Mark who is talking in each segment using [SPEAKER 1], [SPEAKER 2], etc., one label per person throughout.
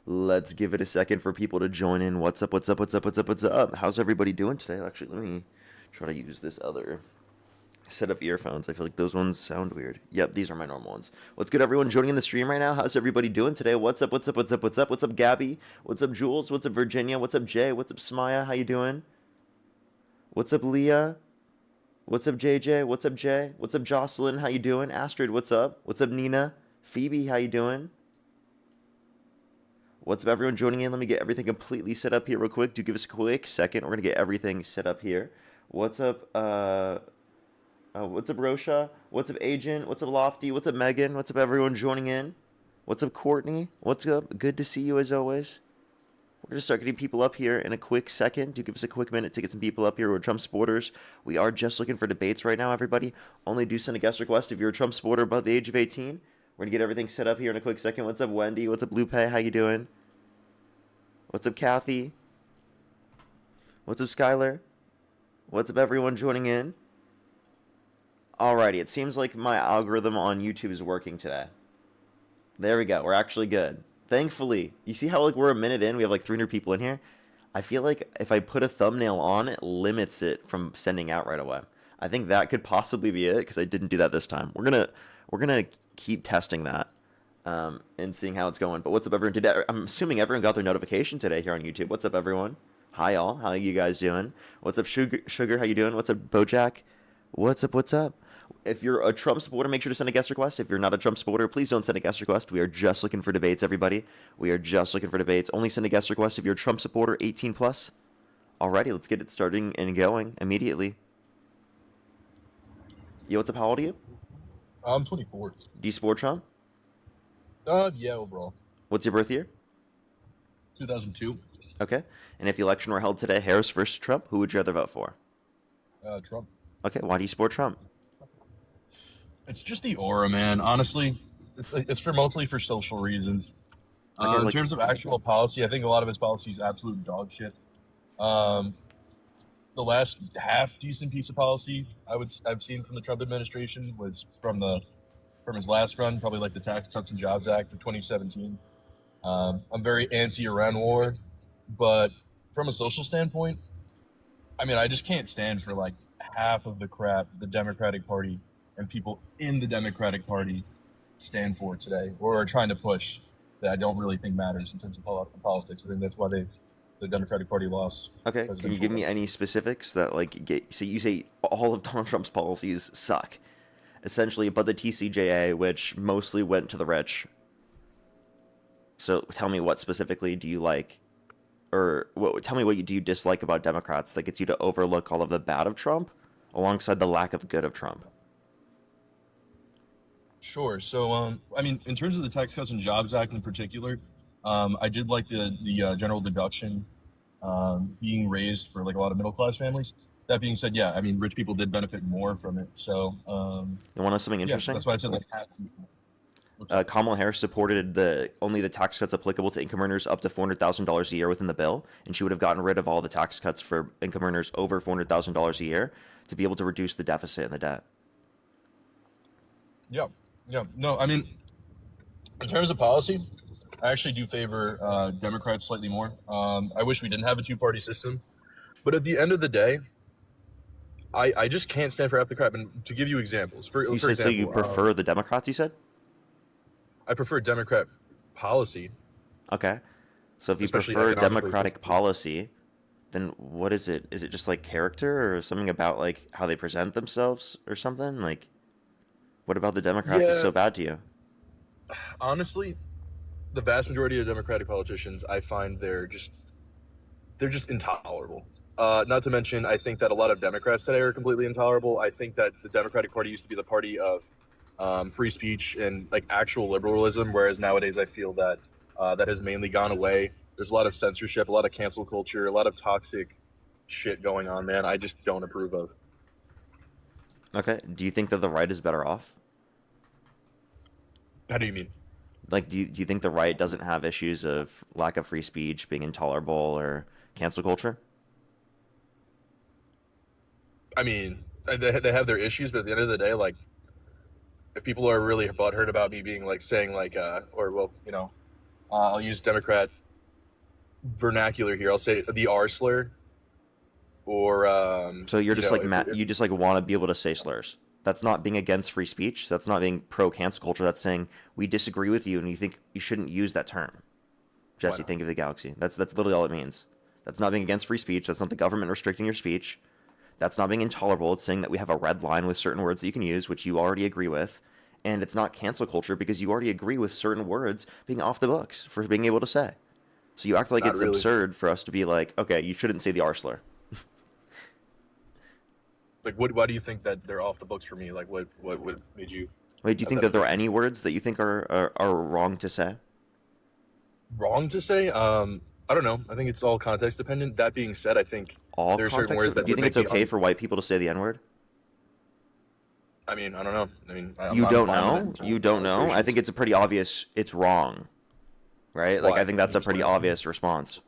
[SPEAKER 1] Let's give it a second for people to join in. What's up? What's up? What's up? What's up? What's up? How's everybody doing today? Actually, let me try to use this other set of earphones. I feel like those ones sound weird. Yep, these are my normal ones. What's good, everyone joining in the stream right now? How's everybody doing today? What's up? What's up? What's up? What's up? What's up, Gabby? What's up, Jules? What's up, Virginia? What's up, Jay? What's up, Smaya? How you doing? What's up, Leah? What's up, JJ? What's up, Jay? What's up, Jocelyn? How you doing? Astrid, what's up? What's up, Nina? Phoebe, how you doing? What's up, everyone joining in? Let me get everything completely set up here real quick. Do give us a quick second. We're gonna get everything set up here. What's up, what's up, Rosha? What's up, Agent? What's up, Lofty? What's up, Megan? What's up, everyone joining in? What's up, Courtney? What's up? Good to see you as always. We're gonna start getting people up here in a quick second. Do give us a quick minute to get some people up here. We're Trump supporters. We are just looking for debates right now, everybody. Only do send a guest request if you're a Trump supporter above the age of 18. We're gonna get everything set up here in a quick second. What's up, Wendy? What's up, Lupe? How you doing? What's up, Kathy? What's up, Skylar? What's up, everyone joining in? Alrighty, it seems like my algorithm on YouTube is working today. There we go. We're actually good. Thankfully. You see how like we're a minute in? We have like 300 people in here? I feel like if I put a thumbnail on, it limits it from sending out right away. I think that could possibly be it because I didn't do that this time. We're gonna keep testing that and seeing how it's going. But what's up, everyone? Today, I'm assuming everyone got their notification today here on YouTube. What's up, everyone? Hi, all. How you guys doing? What's up, Sugar? How you doing? What's up, Bojack? What's up? What's up? If you're a Trump supporter, make sure to send a guest request. If you're not a Trump supporter, please don't send a guest request. We are just looking for debates, everybody. We are just looking for debates. Only send a guest request if you're a Trump supporter, 18 plus. Alrighty, let's get it starting and going immediately. Yo, what's up? How old are you?
[SPEAKER 2] I'm 24.
[SPEAKER 1] Do you support Trump?
[SPEAKER 2] Yeah, overall.
[SPEAKER 1] What's your birth year?
[SPEAKER 2] 2002.
[SPEAKER 1] Okay. And if the election were held today, Harris versus Trump, who would you rather vote for?
[SPEAKER 2] Trump.
[SPEAKER 1] Okay, why do you support Trump?
[SPEAKER 2] It's just the aura, man. Honestly, it's mostly for social reasons.
[SPEAKER 1] Okay,
[SPEAKER 2] In
[SPEAKER 1] like,
[SPEAKER 2] terms of actual policy, I think a lot of his policy is absolute dog shit. Um, the last half decent piece of policy I've seen from the Trump administration was from his last run, probably like the Tax Cuts and Jobs Act of 2017. I'm very anti-Iran war, but from a social standpoint, I mean, I just can't stand for like half of the crap the Democratic Party and people in the Democratic Party stand for today or are trying to push that I don't really think matters in terms of politics. I think that's why the Democratic Party lost.
[SPEAKER 1] okay, can you give me any specifics that like so you say all of Donald Trump's policies suck, essentially, but the TCJA, which mostly went to the rich. So tell me what specifically do you like, or tell me what do you dislike about Democrats that gets you to overlook all of the bad of Trump, alongside the lack of good of Trump.
[SPEAKER 2] Sure. So, I mean, in terms of the Tax Cuts and Jobs Act in particular, I did like the general deduction being raised for like a lot of middle class families. That being said, yeah, I mean, rich people did benefit more from it. So,
[SPEAKER 1] You want to know something
[SPEAKER 2] yeah,
[SPEAKER 1] interesting?
[SPEAKER 2] that's why I said like half people.
[SPEAKER 1] Kamala Harris supported only the tax cuts applicable to income earners up to $400,000 a year within the bill, and she would have gotten rid of all the tax cuts for income earners over $400,000 a year to be able to reduce the deficit and the debt.
[SPEAKER 2] Yeah, yeah. No, I mean, in terms of policy, I actually do favor Democrats slightly more. I wish we didn't have a two-party system, but at the end of the day, I just can't stand for half the crap. And to give you examples, for
[SPEAKER 1] So you
[SPEAKER 2] example,
[SPEAKER 1] prefer the Democrats? You said.
[SPEAKER 2] I prefer Democrat policy,
[SPEAKER 1] Okay. So if you
[SPEAKER 2] especially
[SPEAKER 1] prefer
[SPEAKER 2] economically.
[SPEAKER 1] Democratic policy, then what is it? Is it just like character or something about like how they present themselves or something? Like, what about the Democrats is
[SPEAKER 2] Yeah,
[SPEAKER 1] so bad to you?
[SPEAKER 2] honestly, the vast majority of Democratic politicians, I find they're just intolerable. Not to mention, I think that a lot of Democrats today are completely intolerable. I think that the Democratic Party used to be the party of free speech and like actual liberalism, whereas nowadays I feel that that has mainly gone away. There's a lot of censorship, a lot of cancel culture, a lot of toxic shit going on, man. I just don't approve of.
[SPEAKER 1] Okay. Do you think that the right is better off?
[SPEAKER 2] How do you mean?
[SPEAKER 1] Like, do you think the right doesn't have issues of lack of free speech, being intolerable, or cancel culture?
[SPEAKER 2] I mean, they have their issues, but at the end of the day, like, if people are really butthurt about me being like saying like, or well, you know, I'll use Democrat vernacular here. I'll say the R slur, or
[SPEAKER 1] So you're
[SPEAKER 2] you
[SPEAKER 1] just
[SPEAKER 2] know,
[SPEAKER 1] like you just like want to be able to say slurs. That's not being against free speech. That's not being pro cancel culture. That's saying we disagree with you and you think you shouldn't use that term.
[SPEAKER 2] why
[SPEAKER 1] Jesse,
[SPEAKER 2] not?
[SPEAKER 1] think of the galaxy. That's literally all it means. That's not being against free speech. That's not the government restricting your speech. That's not being intolerable. It's saying that we have a red line with certain words that you can use, which you already agree with. And it's not cancel culture because you already agree with certain words being off the books for being able to say. So you act like
[SPEAKER 2] Not
[SPEAKER 1] it's
[SPEAKER 2] really.
[SPEAKER 1] absurd for us to be like, okay, you shouldn't say the R slur.
[SPEAKER 2] Like, what? Why do you think that they're off the books for me? Like, what made you
[SPEAKER 1] Wait, do you
[SPEAKER 2] have
[SPEAKER 1] think
[SPEAKER 2] that
[SPEAKER 1] that there are
[SPEAKER 2] opinion?
[SPEAKER 1] any words that you think are wrong to say?
[SPEAKER 2] Wrong to say? I don't know. I think it's all context dependent. That being said, I think
[SPEAKER 1] All
[SPEAKER 2] there are certain
[SPEAKER 1] context?
[SPEAKER 2] words
[SPEAKER 1] Do
[SPEAKER 2] that
[SPEAKER 1] you
[SPEAKER 2] would
[SPEAKER 1] think
[SPEAKER 2] make
[SPEAKER 1] it's
[SPEAKER 2] me
[SPEAKER 1] okay for white people to say the N word?
[SPEAKER 2] I mean, I don't know. I mean,
[SPEAKER 1] You
[SPEAKER 2] I'm
[SPEAKER 1] don't
[SPEAKER 2] fine with it
[SPEAKER 1] know?
[SPEAKER 2] in terms
[SPEAKER 1] You
[SPEAKER 2] of my
[SPEAKER 1] don't know? I
[SPEAKER 2] limitations.
[SPEAKER 1] think it's a pretty obvious it's wrong, right? Like, I
[SPEAKER 2] Why?
[SPEAKER 1] think
[SPEAKER 2] Can
[SPEAKER 1] that's
[SPEAKER 2] you
[SPEAKER 1] a pretty
[SPEAKER 2] explain it to me?
[SPEAKER 1] obvious response.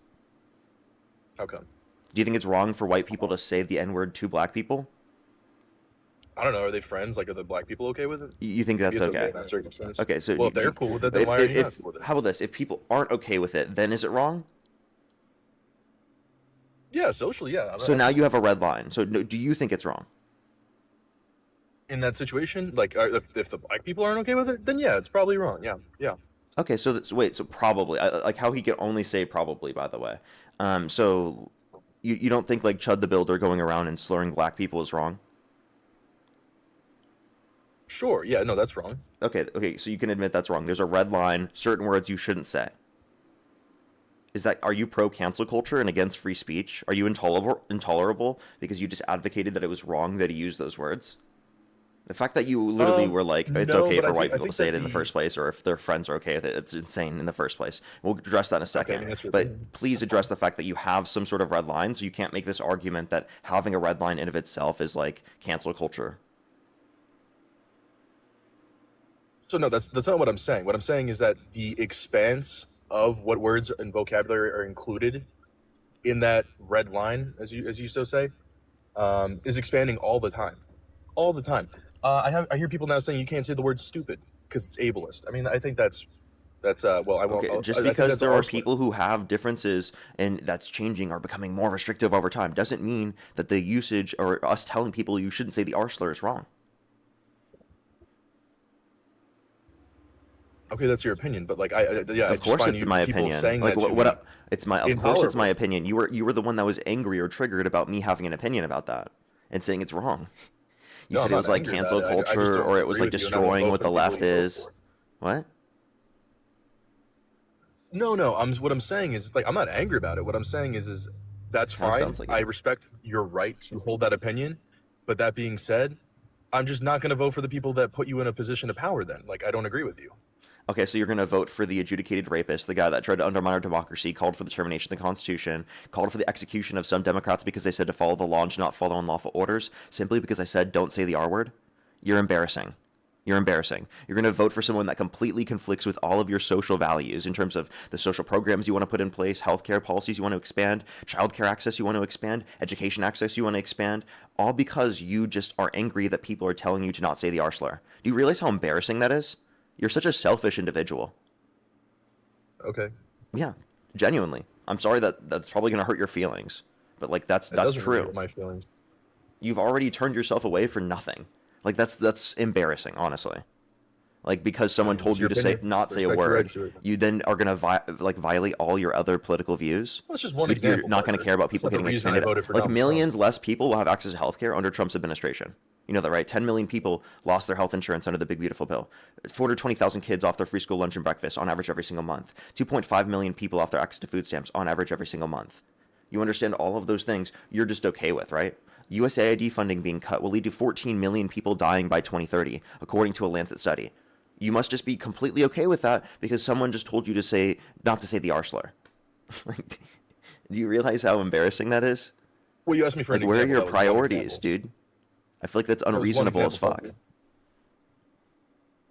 [SPEAKER 2] How come?
[SPEAKER 1] Do you think it's wrong for white people to say the N word to black people?
[SPEAKER 2] I don't know. Are they friends? Like, are the black people okay with it?
[SPEAKER 1] You think
[SPEAKER 2] Maybe
[SPEAKER 1] that's
[SPEAKER 2] it's okay
[SPEAKER 1] okay?
[SPEAKER 2] in that circumstance.
[SPEAKER 1] Okay, so
[SPEAKER 2] Well, if they're cool with it, then
[SPEAKER 1] if,
[SPEAKER 2] why are you not
[SPEAKER 1] if
[SPEAKER 2] cool with it?
[SPEAKER 1] how about this? If people aren't okay with it, then is it wrong?
[SPEAKER 2] Yeah, socially, yeah.
[SPEAKER 1] So
[SPEAKER 2] I
[SPEAKER 1] now
[SPEAKER 2] think
[SPEAKER 1] you have a red line. So do you think it's wrong?
[SPEAKER 2] in that situation, like, if the black people aren't okay with it, then yeah, it's probably wrong. Yeah, yeah.
[SPEAKER 1] Okay, so wait, so probably, like how he can only say probably, by the way. So you don't think like Chud the Builder going around and slurring black people is wrong?
[SPEAKER 2] Sure. Yeah. No, that's wrong.
[SPEAKER 1] Okay, so you can admit that's wrong. There's a red line, certain words you shouldn't say. Are you pro cancel culture and against free speech? Are you intolerable because you just advocated that it was wrong that he used those words? The fact that you literally were like, it's
[SPEAKER 2] No,
[SPEAKER 1] okay
[SPEAKER 2] but
[SPEAKER 1] for white
[SPEAKER 2] I
[SPEAKER 1] people to
[SPEAKER 2] think
[SPEAKER 1] say
[SPEAKER 2] that
[SPEAKER 1] it in the
[SPEAKER 2] the
[SPEAKER 1] first place, or if their friends are okay with it, it's insane in the first place. We'll address that in a
[SPEAKER 2] okay. I
[SPEAKER 1] second.
[SPEAKER 2] mean, that's your opinion.
[SPEAKER 1] But please
[SPEAKER 2] That's fine.
[SPEAKER 1] address the fact that you have some sort of red line, so you can't make this argument that having a red line in of itself is like cancel culture.
[SPEAKER 2] So no, that's not what I'm saying. What I'm saying is that the expanse of what words and vocabulary are included in that red line, as you so say, is expanding all the time. I hear people now saying you can't say the word stupid because it's ableist. I mean, I think that's well, I won't.
[SPEAKER 1] Okay, just
[SPEAKER 2] I think
[SPEAKER 1] because
[SPEAKER 2] that's
[SPEAKER 1] there are
[SPEAKER 2] our slur.
[SPEAKER 1] people who have differences and that's changing or becoming more restrictive over time doesn't mean that the usage or us telling people you shouldn't say the R slur is wrong.
[SPEAKER 2] Okay, that's your opinion, but like yeah, I
[SPEAKER 1] Of
[SPEAKER 2] just
[SPEAKER 1] course,
[SPEAKER 2] find
[SPEAKER 1] it's
[SPEAKER 2] you
[SPEAKER 1] my
[SPEAKER 2] people
[SPEAKER 1] opinion.
[SPEAKER 2] saying
[SPEAKER 1] Like
[SPEAKER 2] that to
[SPEAKER 1] what?
[SPEAKER 2] be
[SPEAKER 1] It's my. Of course, it's my
[SPEAKER 2] intolerable.
[SPEAKER 1] opinion. You were the one that was angry or triggered about me having an opinion about that and saying it's wrong. You
[SPEAKER 2] No,
[SPEAKER 1] said
[SPEAKER 2] I'm
[SPEAKER 1] it
[SPEAKER 2] not
[SPEAKER 1] was like
[SPEAKER 2] angry about
[SPEAKER 1] cancel
[SPEAKER 2] it. I just
[SPEAKER 1] culture
[SPEAKER 2] don't
[SPEAKER 1] or it was
[SPEAKER 2] agree
[SPEAKER 1] like
[SPEAKER 2] with you, and I won't
[SPEAKER 1] destroying
[SPEAKER 2] vote
[SPEAKER 1] what
[SPEAKER 2] for the
[SPEAKER 1] the
[SPEAKER 2] people
[SPEAKER 1] left
[SPEAKER 2] you vote
[SPEAKER 1] is.
[SPEAKER 2] for.
[SPEAKER 1] What?
[SPEAKER 2] No, no. What I'm saying is like I'm not angry about it. What I'm saying is that's
[SPEAKER 1] Kind of
[SPEAKER 2] fine.
[SPEAKER 1] sounds like
[SPEAKER 2] I
[SPEAKER 1] it.
[SPEAKER 2] respect your right to hold that opinion, but that being said, I'm just not going to vote for the people that put you in a position of power. Then, like, I don't agree with you.
[SPEAKER 1] Okay, so you're going to vote for the adjudicated rapist, the guy that tried to undermine our democracy, called for the termination of the Constitution, called for the execution of some Democrats because they said to follow the law and to not follow unlawful orders, simply because I said don't say the R word? You're embarrassing. You're embarrassing. You're going to vote for someone that completely conflicts with all of your social values in terms of the social programs you want to put in place, healthcare policies you want to expand, childcare access you want to expand, education access you want to expand, all because you just are angry that people are telling you to not say the R slur. Do you realize how embarrassing that is? You're such a selfish individual.
[SPEAKER 2] Okay,
[SPEAKER 1] Yeah, genuinely. I'm sorry that that's probably going to hurt your feelings, but like
[SPEAKER 2] it
[SPEAKER 1] that's
[SPEAKER 2] doesn't really
[SPEAKER 1] true.
[SPEAKER 2] hurt my feelings.
[SPEAKER 1] You've already turned yourself away for nothing. Like that's embarrassing, honestly. Like because
[SPEAKER 2] I
[SPEAKER 1] someone
[SPEAKER 2] mean, it's
[SPEAKER 1] told
[SPEAKER 2] your
[SPEAKER 1] you to say
[SPEAKER 2] opinion.
[SPEAKER 1] not say a
[SPEAKER 2] Respect your right
[SPEAKER 1] word,
[SPEAKER 2] to it.
[SPEAKER 1] you then are gonna like violate all your other political views.
[SPEAKER 2] Well, it's just one
[SPEAKER 1] You're
[SPEAKER 2] example,
[SPEAKER 1] not gonna
[SPEAKER 2] Parker.
[SPEAKER 1] care about
[SPEAKER 2] That's
[SPEAKER 1] people
[SPEAKER 2] not the
[SPEAKER 1] getting
[SPEAKER 2] reason I
[SPEAKER 1] expanded.
[SPEAKER 2] voted for
[SPEAKER 1] Like
[SPEAKER 2] Donald Trump.
[SPEAKER 1] millions less people will have access to healthcare under Trump's administration. You know that, right? 10 million people lost their health insurance under the Big Beautiful Bill. 420,000 kids off their free school lunch and breakfast on average every single month. 2.5 million people off their access to food stamps on average every single month. You understand all of those things you're just okay with, right? USAID funding being cut will lead to 14 million people dying by 2030, according to a Lancet study. You must just be completely okay with that because someone just told you to say not to say the R slur. Like, do you realize how embarrassing that is?
[SPEAKER 2] Well, you asked me for
[SPEAKER 1] Like,
[SPEAKER 2] an
[SPEAKER 1] where are
[SPEAKER 2] example.
[SPEAKER 1] your
[SPEAKER 2] That was one
[SPEAKER 1] priorities,
[SPEAKER 2] example.
[SPEAKER 1] dude? I feel like that's
[SPEAKER 2] That was one
[SPEAKER 1] unreasonable as
[SPEAKER 2] example,
[SPEAKER 1] fuck.
[SPEAKER 2] Parker.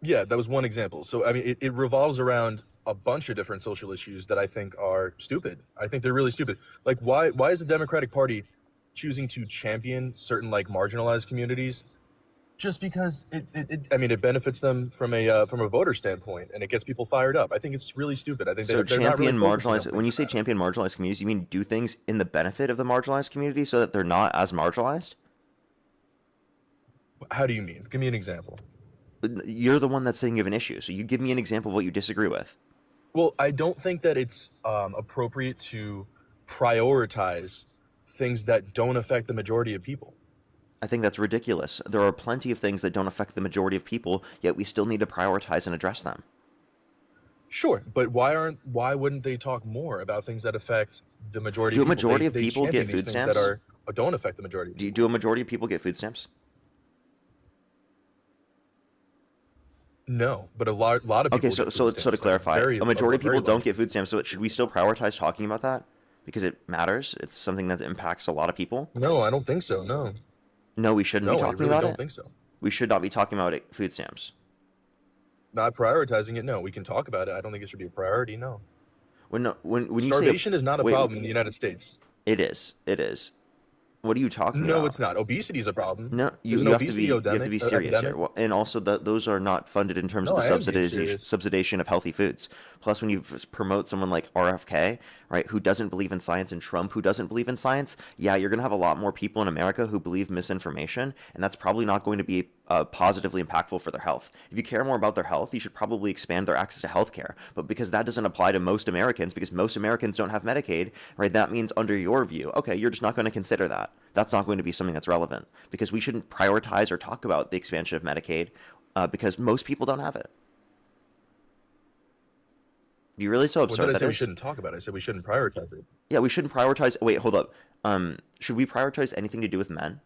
[SPEAKER 2] Yeah, that was one example. So, I mean, it revolves around a bunch of different social issues that I think are stupid. I think they're really stupid. Like, why is the Democratic Party choosing to champion certain like marginalized communities Just because I mean, it benefits them from a voter standpoint, and it gets people fired up. I think it's really stupid. I think
[SPEAKER 1] So
[SPEAKER 2] they're not really
[SPEAKER 1] champion
[SPEAKER 2] focusing on
[SPEAKER 1] marginalized.
[SPEAKER 2] things
[SPEAKER 1] When you
[SPEAKER 2] that
[SPEAKER 1] say
[SPEAKER 2] matter.
[SPEAKER 1] champion marginalized communities, you mean do things in the benefit of the marginalized community so that they're not as marginalized?
[SPEAKER 2] How do you mean? Give me an example.
[SPEAKER 1] You're the one that's saying you have an issue, so you give me an example of what you disagree with.
[SPEAKER 2] Well, I don't think that it's appropriate to prioritize things that don't affect the majority of people.
[SPEAKER 1] I think that's ridiculous. There are plenty of things that don't affect the majority of people, yet we still need to prioritize and address them.
[SPEAKER 2] Sure, but why wouldn't they talk more about things that affect the majority
[SPEAKER 1] Do
[SPEAKER 2] of
[SPEAKER 1] a
[SPEAKER 2] people?
[SPEAKER 1] majority of
[SPEAKER 2] They
[SPEAKER 1] people
[SPEAKER 2] champion
[SPEAKER 1] get
[SPEAKER 2] these
[SPEAKER 1] food
[SPEAKER 2] things that
[SPEAKER 1] stamps?
[SPEAKER 2] don't affect the majority of
[SPEAKER 1] Do
[SPEAKER 2] people.
[SPEAKER 1] a majority of people get food stamps?
[SPEAKER 2] No, but a lot of
[SPEAKER 1] Okay,
[SPEAKER 2] people
[SPEAKER 1] so
[SPEAKER 2] get food
[SPEAKER 1] so
[SPEAKER 2] stamps,
[SPEAKER 1] so to
[SPEAKER 2] like
[SPEAKER 1] clarify, a majority of
[SPEAKER 2] very
[SPEAKER 1] people don't
[SPEAKER 2] large.
[SPEAKER 1] get food stamps. So should we still prioritize talking about that because it matters? It's something that impacts a lot of people.
[SPEAKER 2] No, I don't think so. No,
[SPEAKER 1] No, we shouldn't be
[SPEAKER 2] no, I
[SPEAKER 1] talking
[SPEAKER 2] really
[SPEAKER 1] about
[SPEAKER 2] don't
[SPEAKER 1] it.
[SPEAKER 2] think so.
[SPEAKER 1] We should not be talking about it, food stamps.
[SPEAKER 2] Not prioritizing it. No, we can talk about it. I don't think it should be a priority. No,
[SPEAKER 1] When you say
[SPEAKER 2] starvation is not a
[SPEAKER 1] wait,
[SPEAKER 2] problem in the United States.
[SPEAKER 1] it is. It is. What are you talking
[SPEAKER 2] No,
[SPEAKER 1] about?
[SPEAKER 2] it's not. Obesity is a problem.
[SPEAKER 1] No,
[SPEAKER 2] There's an
[SPEAKER 1] you have to
[SPEAKER 2] obesity
[SPEAKER 1] be serious here.
[SPEAKER 2] epidemic.
[SPEAKER 1] Well, and also those are not funded in terms of
[SPEAKER 2] No,
[SPEAKER 1] the
[SPEAKER 2] I am being serious.
[SPEAKER 1] subsidization of healthy foods. Plus, when you promote someone like RFK, right, who doesn't believe in science, and Trump, who doesn't believe in science, yeah, you're gonna have a lot more people in America who believe misinformation, and that's probably not going to be positively impactful for their health. If you care more about their health, you should probably expand their access to healthcare. But because that doesn't apply to most Americans, because most Americans don't have Medicaid, right, that means under your view, okay, you're just not going to consider that. That's not going to be something that's relevant because we shouldn't prioritize or talk about the expansion of Medicaid because most people don't have it. You really so
[SPEAKER 2] When did
[SPEAKER 1] absurd
[SPEAKER 2] I
[SPEAKER 1] that
[SPEAKER 2] say we
[SPEAKER 1] is?
[SPEAKER 2] shouldn't talk about it? I said we shouldn't prioritize it.
[SPEAKER 1] Yeah, we shouldn't prioritize. Wait, hold up. Should we prioritize anything to do with men?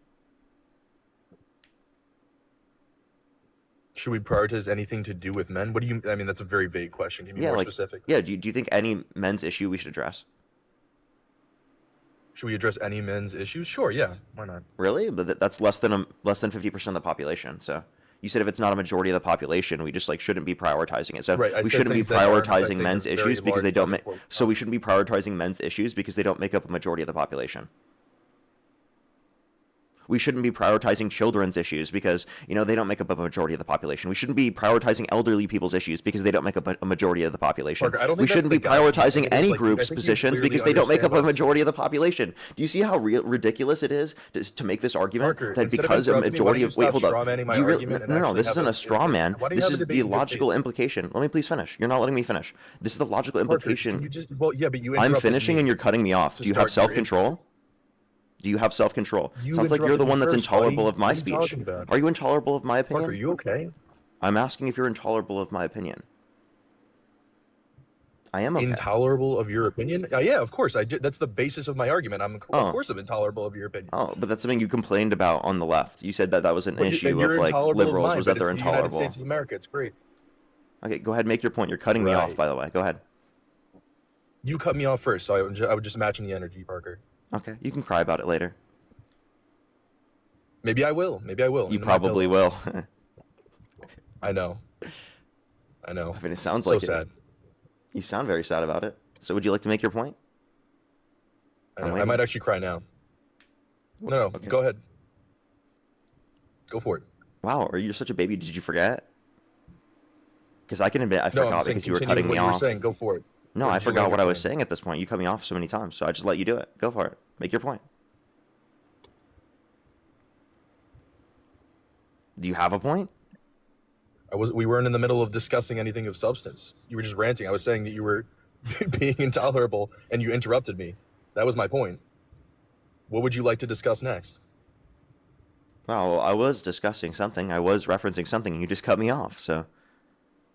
[SPEAKER 2] Should we prioritize anything to do with men? What do you? I mean, that's a very vague question. Give me
[SPEAKER 1] Yeah,
[SPEAKER 2] more
[SPEAKER 1] like,
[SPEAKER 2] specific.
[SPEAKER 1] yeah. Do you think any men's issue we should address?
[SPEAKER 2] Should we address any men's issues? Sure, yeah. Why not?
[SPEAKER 1] Really? But that's less than 50% of the population. So you said if it's not a majority of the population, we just like shouldn't be prioritizing it. So
[SPEAKER 2] Right. I
[SPEAKER 1] we
[SPEAKER 2] said
[SPEAKER 1] shouldn't be
[SPEAKER 2] things that aren't
[SPEAKER 1] prioritizing
[SPEAKER 2] affecting
[SPEAKER 1] men's
[SPEAKER 2] a very
[SPEAKER 1] issues because they
[SPEAKER 2] large
[SPEAKER 1] don't make.
[SPEAKER 2] public
[SPEAKER 1] So we shouldn't be prioritizing men's issues because they don't make up a majority of the population. We shouldn't be prioritizing children's issues because they don't make up a majority of the population. We shouldn't be prioritizing elderly people's issues because they don't make up a majority of the population.
[SPEAKER 2] Parker, I don't
[SPEAKER 1] We
[SPEAKER 2] think that's
[SPEAKER 1] shouldn't be
[SPEAKER 2] the guy. I
[SPEAKER 1] prioritizing
[SPEAKER 2] think
[SPEAKER 1] any
[SPEAKER 2] it's like, I
[SPEAKER 1] group's
[SPEAKER 2] think you
[SPEAKER 1] positions
[SPEAKER 2] clearly
[SPEAKER 1] because they don't make up
[SPEAKER 2] understand
[SPEAKER 1] a
[SPEAKER 2] what I'm saying.
[SPEAKER 1] majority of the population. Do you see how ridiculous it is to make this argument
[SPEAKER 2] Parker,
[SPEAKER 1] that
[SPEAKER 2] instead of
[SPEAKER 1] because a
[SPEAKER 2] interrupting me, why
[SPEAKER 1] majority
[SPEAKER 2] don't you
[SPEAKER 1] of wait,
[SPEAKER 2] stop
[SPEAKER 1] hold up.
[SPEAKER 2] straw-manning my
[SPEAKER 1] Do you really,
[SPEAKER 2] argument and
[SPEAKER 1] no,
[SPEAKER 2] actually
[SPEAKER 1] this
[SPEAKER 2] have
[SPEAKER 1] isn't
[SPEAKER 2] a-
[SPEAKER 1] a straw man.
[SPEAKER 2] Why do you
[SPEAKER 1] This
[SPEAKER 2] have a
[SPEAKER 1] is
[SPEAKER 2] debate
[SPEAKER 1] the
[SPEAKER 2] in good
[SPEAKER 1] logical
[SPEAKER 2] faith?
[SPEAKER 1] implication. Let me please finish. You're not letting me finish. This is the logical
[SPEAKER 2] Parker,
[SPEAKER 1] implication.
[SPEAKER 2] can you just? Well, yeah, but you
[SPEAKER 1] I'm
[SPEAKER 2] interrupted
[SPEAKER 1] finishing
[SPEAKER 2] me
[SPEAKER 1] and you're cutting me off.
[SPEAKER 2] to
[SPEAKER 1] Do you have
[SPEAKER 2] start your
[SPEAKER 1] self-control? Do you have self-control?
[SPEAKER 2] You
[SPEAKER 1] Sounds like you're the
[SPEAKER 2] interrupted me
[SPEAKER 1] one that's
[SPEAKER 2] first,
[SPEAKER 1] intolerable
[SPEAKER 2] buddy.
[SPEAKER 1] of my
[SPEAKER 2] What are you
[SPEAKER 1] speech.
[SPEAKER 2] talking about?
[SPEAKER 1] Are you intolerable of my
[SPEAKER 2] Parker,
[SPEAKER 1] opinion?
[SPEAKER 2] you okay?
[SPEAKER 1] I'm asking if you're intolerable of my opinion. I am okay.
[SPEAKER 2] Intolerable of your opinion? Yeah, of course. That's the basis of my argument. Of
[SPEAKER 1] Oh.
[SPEAKER 2] course I'm intolerable of your opinion.
[SPEAKER 1] Oh, but that's something you complained about on the left. You said that was an
[SPEAKER 2] But
[SPEAKER 1] issue
[SPEAKER 2] you're
[SPEAKER 1] of like
[SPEAKER 2] intolerable of
[SPEAKER 1] liberals
[SPEAKER 2] mine,
[SPEAKER 1] was
[SPEAKER 2] but
[SPEAKER 1] that they're
[SPEAKER 2] it's the United
[SPEAKER 1] intolerable.
[SPEAKER 2] States of America. It's great.
[SPEAKER 1] Okay, go ahead, make your point. You're cutting me off,
[SPEAKER 2] Right.
[SPEAKER 1] by the way. Go ahead.
[SPEAKER 2] You cut me off first, so I was just matching the energy, Parker.
[SPEAKER 1] Okay, you can cry about it later.
[SPEAKER 2] Maybe I will. Maybe I will.
[SPEAKER 1] You
[SPEAKER 2] Into my
[SPEAKER 1] probably
[SPEAKER 2] pillow.
[SPEAKER 1] will.
[SPEAKER 2] I know. I know.
[SPEAKER 1] I mean, it sounds
[SPEAKER 2] So
[SPEAKER 1] like
[SPEAKER 2] sad.
[SPEAKER 1] it. You sound very sad about it. So would you like to make your point?
[SPEAKER 2] I
[SPEAKER 1] I'm
[SPEAKER 2] know. I
[SPEAKER 1] waiting.
[SPEAKER 2] might actually cry now. No,
[SPEAKER 1] Okay.
[SPEAKER 2] go ahead. Go for it.
[SPEAKER 1] Wow, are you such a baby? Did you forget? Because I can admit I
[SPEAKER 2] No,
[SPEAKER 1] forgot
[SPEAKER 2] I'm saying
[SPEAKER 1] because you were
[SPEAKER 2] continue
[SPEAKER 1] cutting
[SPEAKER 2] what
[SPEAKER 1] me
[SPEAKER 2] you were
[SPEAKER 1] off.
[SPEAKER 2] saying. Go for it.
[SPEAKER 1] No,
[SPEAKER 2] Or
[SPEAKER 1] I
[SPEAKER 2] did you
[SPEAKER 1] forgot
[SPEAKER 2] land
[SPEAKER 1] what
[SPEAKER 2] your
[SPEAKER 1] I was
[SPEAKER 2] plane?
[SPEAKER 1] saying at this point. You cut me off so many times, so I just let you do it. Go for it. Make your point. Do you have a point?
[SPEAKER 2] We weren't in the middle of discussing anything of substance. You were just ranting. I was saying that you were being intolerable and you interrupted me. That was my point. What would you like to discuss next?
[SPEAKER 1] Well, I was discussing something. I was referencing something, and you just cut me off. So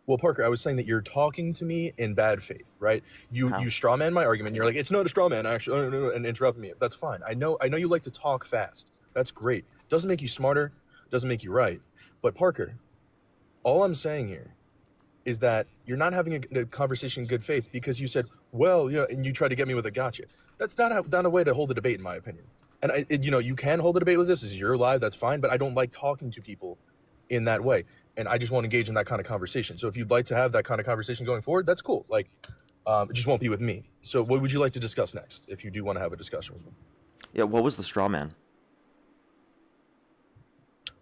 [SPEAKER 2] Well, Parker, I was saying that you're talking to me in bad faith, right? You
[SPEAKER 1] How?
[SPEAKER 2] straw man my argument. You're like, it's not a straw man, actually, and interrupt me. That's fine. I know you like to talk fast. That's great. Doesn't make you smarter. Doesn't make you right. But Parker, all I'm saying here is that you're not having a conversation in good faith because you said, well, yeah, and you tried to get me with a gotcha. That's not a way to hold a debate, in my opinion. And you can hold a debate with this. This is your live. That's fine. But I don't like talking to people in that way. And I just want to engage in that kind of conversation. So if you'd like to have that kind of conversation going forward, that's cool. Like, it just won't be with me. So what would you like to discuss next if you do want to have a discussion with me?
[SPEAKER 1] yeah, what was the straw man?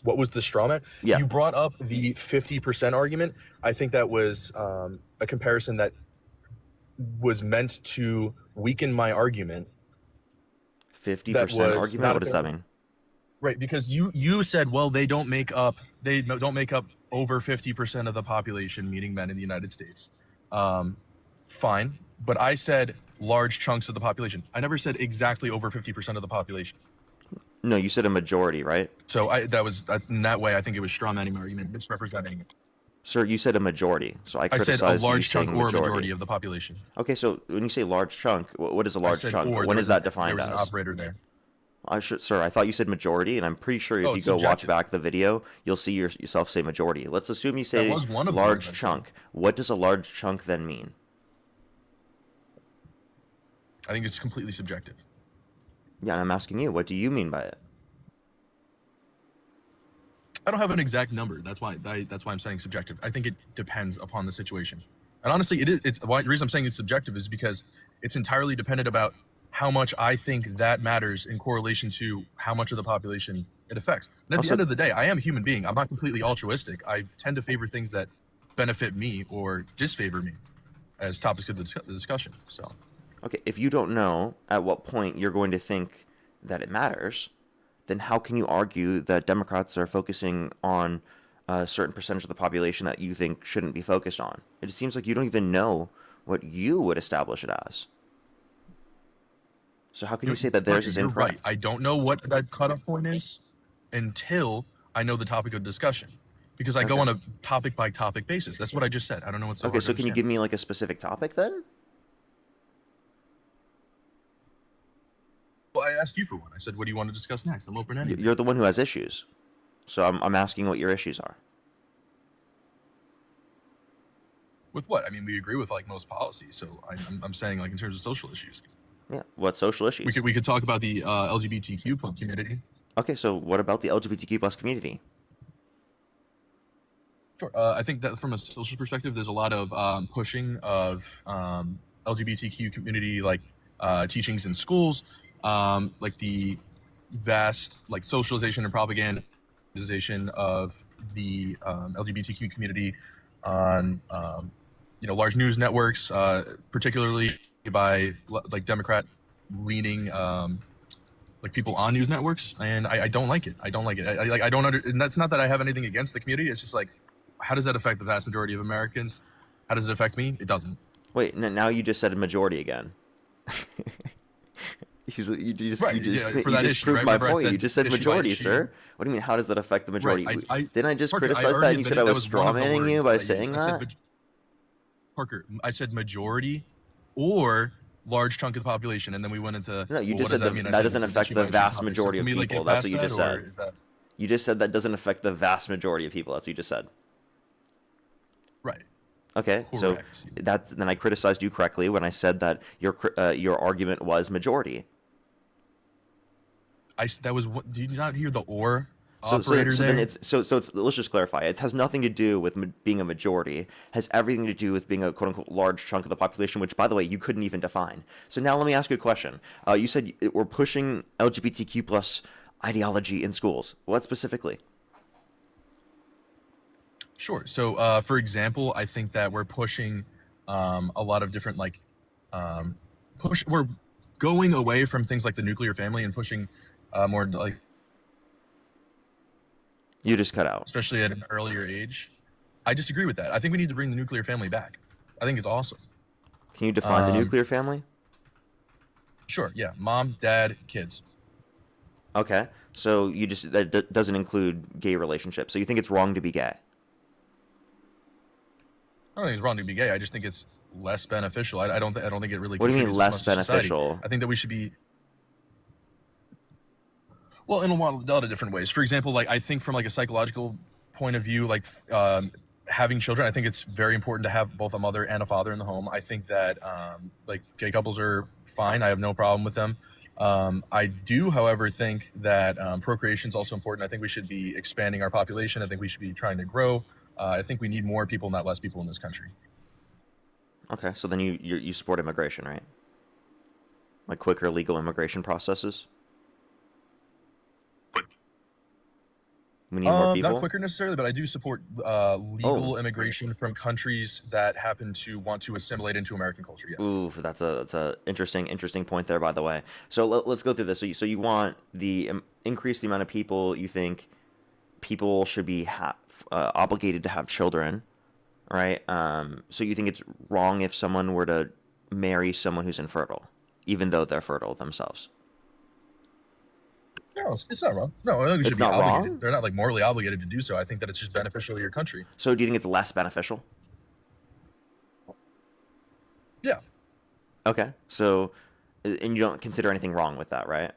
[SPEAKER 2] what was the straw man?
[SPEAKER 1] Yeah.
[SPEAKER 2] You brought up the 50% argument. I think that was a comparison that was meant to weaken my argument.
[SPEAKER 1] 50% argument? What does that mean?
[SPEAKER 2] Right, because you said, well, they don't make up over 50% of the population, meaning men in the United States. Fine, but I said large chunks of the population. I never said exactly over 50% of the population.
[SPEAKER 1] No, you said a majority, right?
[SPEAKER 2] So that's in that way. I think it was straw manning my argument, misrepresenting it.
[SPEAKER 1] Sir, you said a majority, so I
[SPEAKER 2] said a
[SPEAKER 1] criticized you
[SPEAKER 2] large chunk
[SPEAKER 1] saying
[SPEAKER 2] or a majority of the population.
[SPEAKER 1] Okay, so when you say large chunk, what is a large chunk? When is that defined
[SPEAKER 2] as? There was
[SPEAKER 1] as?
[SPEAKER 2] an operator there.
[SPEAKER 1] Sir, I thought you said majority, and I'm pretty sure if you go watch back the video, you'll see yourself say majority. Let's assume you say large chunk. What does a large chunk then mean?
[SPEAKER 2] I think it's completely subjective.
[SPEAKER 1] Yeah, and I'm asking you, what do you mean by it?
[SPEAKER 2] I don't have an exact number. That's why I'm saying subjective. I think it depends upon the situation. And honestly, the reason I'm saying it's subjective is because it's entirely dependent about how much I think that matters in correlation to how much of the population it affects. And at the end of the day, I am a human being. I'm not completely altruistic. I tend to favor things that benefit me or disfavor me as topics of the discussion. So,
[SPEAKER 1] okay, if you don't know at what point you're going to think that it matters, then how can you argue that Democrats are focusing on a certain percentage of the population that you think shouldn't be focused on? It seems like you don't even know what you would establish it as. So how can you say that theirs is incorrect?
[SPEAKER 2] Right. I don't know what that cutoff point is until I know the topic of discussion, because I go on a topic by topic basis. That's what I just said. I don't know what's so
[SPEAKER 1] okay. So can you give me like a specific topic then?
[SPEAKER 2] Well, I asked you for one. I said, what do you want to discuss next? I'm open-ended.
[SPEAKER 1] You're the one who has issues, so I'm asking what your issues are.
[SPEAKER 2] With what? I mean, we agree with like most policies. So I'm saying like in terms of social issues.
[SPEAKER 1] Yeah. What social issues?
[SPEAKER 2] We could talk about the LGBTQ community.
[SPEAKER 1] Okay. So what about the LGBTQ plus community?
[SPEAKER 2] Sure. I think that from a social perspective, there's a lot of pushing of LGBTQ community like teachings in schools, like the vast like socialization and propagandization of the LGBTQ community on large news networks, particularly by like Democrat leaning like people on news networks, and I don't like it. I don't like it. I don't and that's not that I have anything against the community. It's just like, how does that affect the vast majority of Americans? How does it affect me? It doesn't.
[SPEAKER 1] Wait, now you just said a majority again. You just proved my point. You just said majority, sir. What do you mean? How does that affect the majority?
[SPEAKER 2] Right,
[SPEAKER 1] didn't I just criticize that? And you said I was strawmanning you by saying that?
[SPEAKER 2] Parker, I said majority or large chunk of the population, and then we went into.
[SPEAKER 1] No, you just said that doesn't affect the vast majority of people. That's what you just said. You just said that doesn't affect the vast majority of people. That's what you just said.
[SPEAKER 2] Right.
[SPEAKER 1] Okay, correct. So then I criticized you correctly when I said that your argument was majority.
[SPEAKER 2] Did you not hear the or operator there?
[SPEAKER 1] Then let's just clarify. It has nothing to do with being a majority. It has everything to do with being a quote unquote large chunk of the population, which, by the way, you couldn't even define. So now let me ask you a question. You said we're pushing LGBTQ plus ideology in schools. What specifically?
[SPEAKER 2] Sure. So, for example, I think that we're pushing a lot of different we're going away from things like the nuclear family and pushing more like.
[SPEAKER 1] You just cut out.
[SPEAKER 2] Especially at an earlier age. I disagree with that. I think we need to bring the nuclear family back. I think it's awesome.
[SPEAKER 1] Can you define the nuclear family?
[SPEAKER 2] Sure. Yeah. Mom, dad, kids.
[SPEAKER 1] Okay. So that doesn't include gay relationships. So you think it's wrong to be gay?
[SPEAKER 2] I don't think it's wrong to be gay. I just think it's less beneficial. I don't think it really.
[SPEAKER 1] What do you mean less beneficial?
[SPEAKER 2] I think that we should be. Well, in a lot of different ways. For example, like I think from like a psychological point of view, like having children, I think it's very important to have both a mother and a father in the home. I think that like gay couples are fine. I have no problem with them. I do, however, think that procreation is also important. I think we should be expanding our population. I think we should be trying to grow. I think we need more people, not less people in this country.
[SPEAKER 1] Okay, so then you support immigration, right? Like quicker legal immigration processes? We need more people.
[SPEAKER 2] Not quicker necessarily, but I do support legal immigration from countries that happen to want to assimilate into American culture. Yeah.
[SPEAKER 1] Ooh, that's a interesting point there, by the way. So let's go through this. So you want the increase the amount of people you think people should be obligated to have children, right? So you think it's wrong if someone were to marry someone who's infertile, even though they're fertile themselves?
[SPEAKER 2] No, it's not wrong. No, I think we
[SPEAKER 1] It's
[SPEAKER 2] should be
[SPEAKER 1] not
[SPEAKER 2] obligated.
[SPEAKER 1] wrong?
[SPEAKER 2] They're not like morally obligated to do so. I think that it's just beneficial to your country.
[SPEAKER 1] So do you think it's less beneficial?
[SPEAKER 2] Yeah.
[SPEAKER 1] Okay. So, and you don't consider anything wrong with that, right?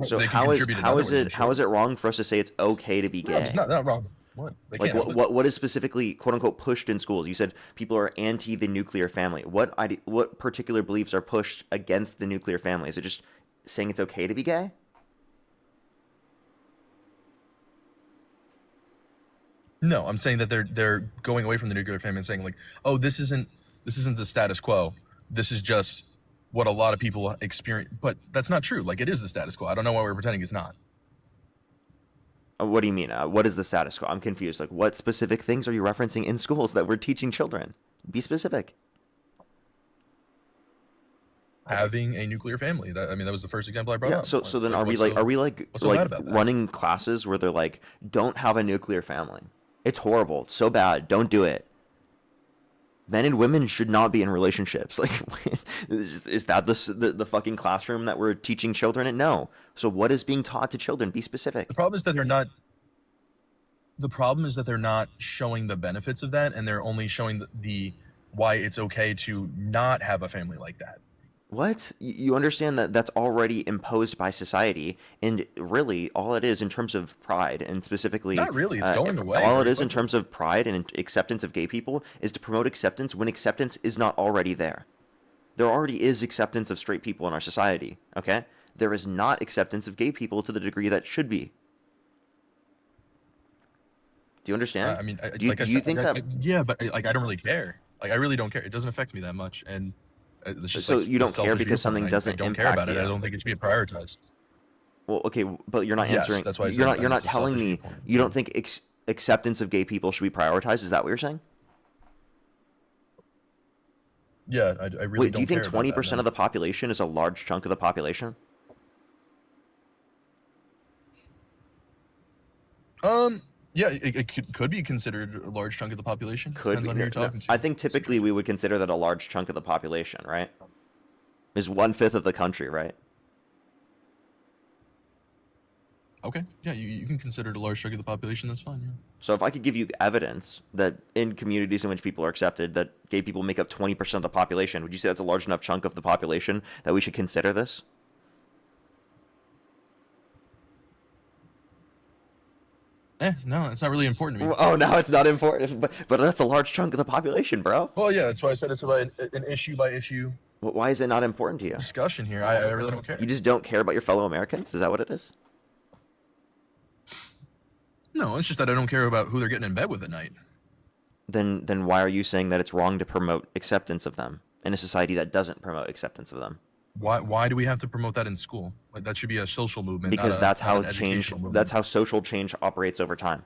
[SPEAKER 1] So
[SPEAKER 2] They can
[SPEAKER 1] how is
[SPEAKER 2] contribute in
[SPEAKER 1] how
[SPEAKER 2] other
[SPEAKER 1] is
[SPEAKER 2] ways,
[SPEAKER 1] it
[SPEAKER 2] I'm
[SPEAKER 1] how
[SPEAKER 2] sure.
[SPEAKER 1] is it wrong for us to say it's okay to be
[SPEAKER 2] No, it's
[SPEAKER 1] gay?
[SPEAKER 2] not wrong. What? They
[SPEAKER 1] Like
[SPEAKER 2] can't.
[SPEAKER 1] what is specifically quote unquote pushed in schools? You said people are anti the nuclear family. What particular beliefs are pushed against the nuclear family? Is it just saying it's okay to be gay?
[SPEAKER 2] No, I'm saying that they're going away from the nuclear family and saying like, oh, this isn't the status quo. This is just what a lot of people experience. But that's not true. Like it is the status quo. I don't know why we're pretending it's not.
[SPEAKER 1] What do you mean? What is the status quo? I'm confused. Like, what specific things are you referencing in schools that we're teaching children? Be specific.
[SPEAKER 2] Having a nuclear family. That was the first example I brought
[SPEAKER 1] Yeah.
[SPEAKER 2] up.
[SPEAKER 1] So then
[SPEAKER 2] Like,
[SPEAKER 1] are we like
[SPEAKER 2] what's so bad
[SPEAKER 1] like
[SPEAKER 2] about that?
[SPEAKER 1] running classes where they're like, don't have a nuclear family. It's horrible. It's so bad. Don't do it. Men and women should not be in relationships. Like, is that the fucking classroom that we're teaching children in? No. So what is being taught to children? Be specific.
[SPEAKER 2] The problem is that they're not. The problem is that they're not showing the benefits of that, and they're only showing the why it's okay to not have a family like that.
[SPEAKER 1] What? You understand that that's already imposed by society, and really all it is in terms of pride, and specifically,
[SPEAKER 2] Not really. It's going away
[SPEAKER 1] all it
[SPEAKER 2] very
[SPEAKER 1] is in
[SPEAKER 2] quickly.
[SPEAKER 1] terms of pride and acceptance of gay people is to promote acceptance when acceptance is not already there. There already is acceptance of straight people in our society, okay? There is not acceptance of gay people to the degree that should be. Do you understand? Do you think that?
[SPEAKER 2] Yeah, but like I don't really care. Like I really don't care. It doesn't affect me that much, and it's just
[SPEAKER 1] So
[SPEAKER 2] like
[SPEAKER 1] you don't
[SPEAKER 2] a
[SPEAKER 1] care
[SPEAKER 2] selfish
[SPEAKER 1] because
[SPEAKER 2] viewpoint.
[SPEAKER 1] something
[SPEAKER 2] I
[SPEAKER 1] doesn't
[SPEAKER 2] don't care
[SPEAKER 1] impact
[SPEAKER 2] about it. I
[SPEAKER 1] you?
[SPEAKER 2] don't think it should be prioritized.
[SPEAKER 1] Well, okay, but you're not
[SPEAKER 2] Yes,
[SPEAKER 1] answering.
[SPEAKER 2] that's why I
[SPEAKER 1] You're
[SPEAKER 2] said
[SPEAKER 1] not.
[SPEAKER 2] that
[SPEAKER 1] You're not
[SPEAKER 2] it's a
[SPEAKER 1] telling
[SPEAKER 2] selfish
[SPEAKER 1] me
[SPEAKER 2] viewpoint.
[SPEAKER 1] you don't think acceptance of gay people should be prioritized. Is that what you're saying?
[SPEAKER 2] Yeah, I really
[SPEAKER 1] Wait,
[SPEAKER 2] don't
[SPEAKER 1] do you think
[SPEAKER 2] care about that,
[SPEAKER 1] 20%
[SPEAKER 2] no.
[SPEAKER 1] of the population is a large chunk of the population?
[SPEAKER 2] Yeah, it could be considered a large chunk of the population.
[SPEAKER 1] Could
[SPEAKER 2] Depends
[SPEAKER 1] be.
[SPEAKER 2] on who you're talking to.
[SPEAKER 1] I think typically we would consider that a large chunk of the population, right? Is 1/5 of the country, right?
[SPEAKER 2] Okay, yeah, you can consider it a large chunk of the population. That's fine. Yeah.
[SPEAKER 1] So if I could give you evidence that in communities in which people are accepted, that gay people make up 20% of the population, would you say that's a large enough chunk of the population that we should consider this?
[SPEAKER 2] No, it's not really important to me.
[SPEAKER 1] Oh, now it's not important, but that's a large chunk of the population, bro.
[SPEAKER 2] Well, yeah, that's why I said it's about an issue by issue
[SPEAKER 1] Why is it not important to you?
[SPEAKER 2] discussion here. I really don't care.
[SPEAKER 1] You just don't care about your fellow Americans? Is that what it is?
[SPEAKER 2] No, it's just that I don't care about who they're getting in bed with at night.
[SPEAKER 1] Then why are you saying that it's wrong to promote acceptance of them in a society that doesn't promote acceptance of them?
[SPEAKER 2] Why do we have to promote that in school? Like that should be a social movement.
[SPEAKER 1] Because
[SPEAKER 2] not
[SPEAKER 1] that's
[SPEAKER 2] not
[SPEAKER 1] how
[SPEAKER 2] an
[SPEAKER 1] change
[SPEAKER 2] educational movement.
[SPEAKER 1] that's how social change operates over time.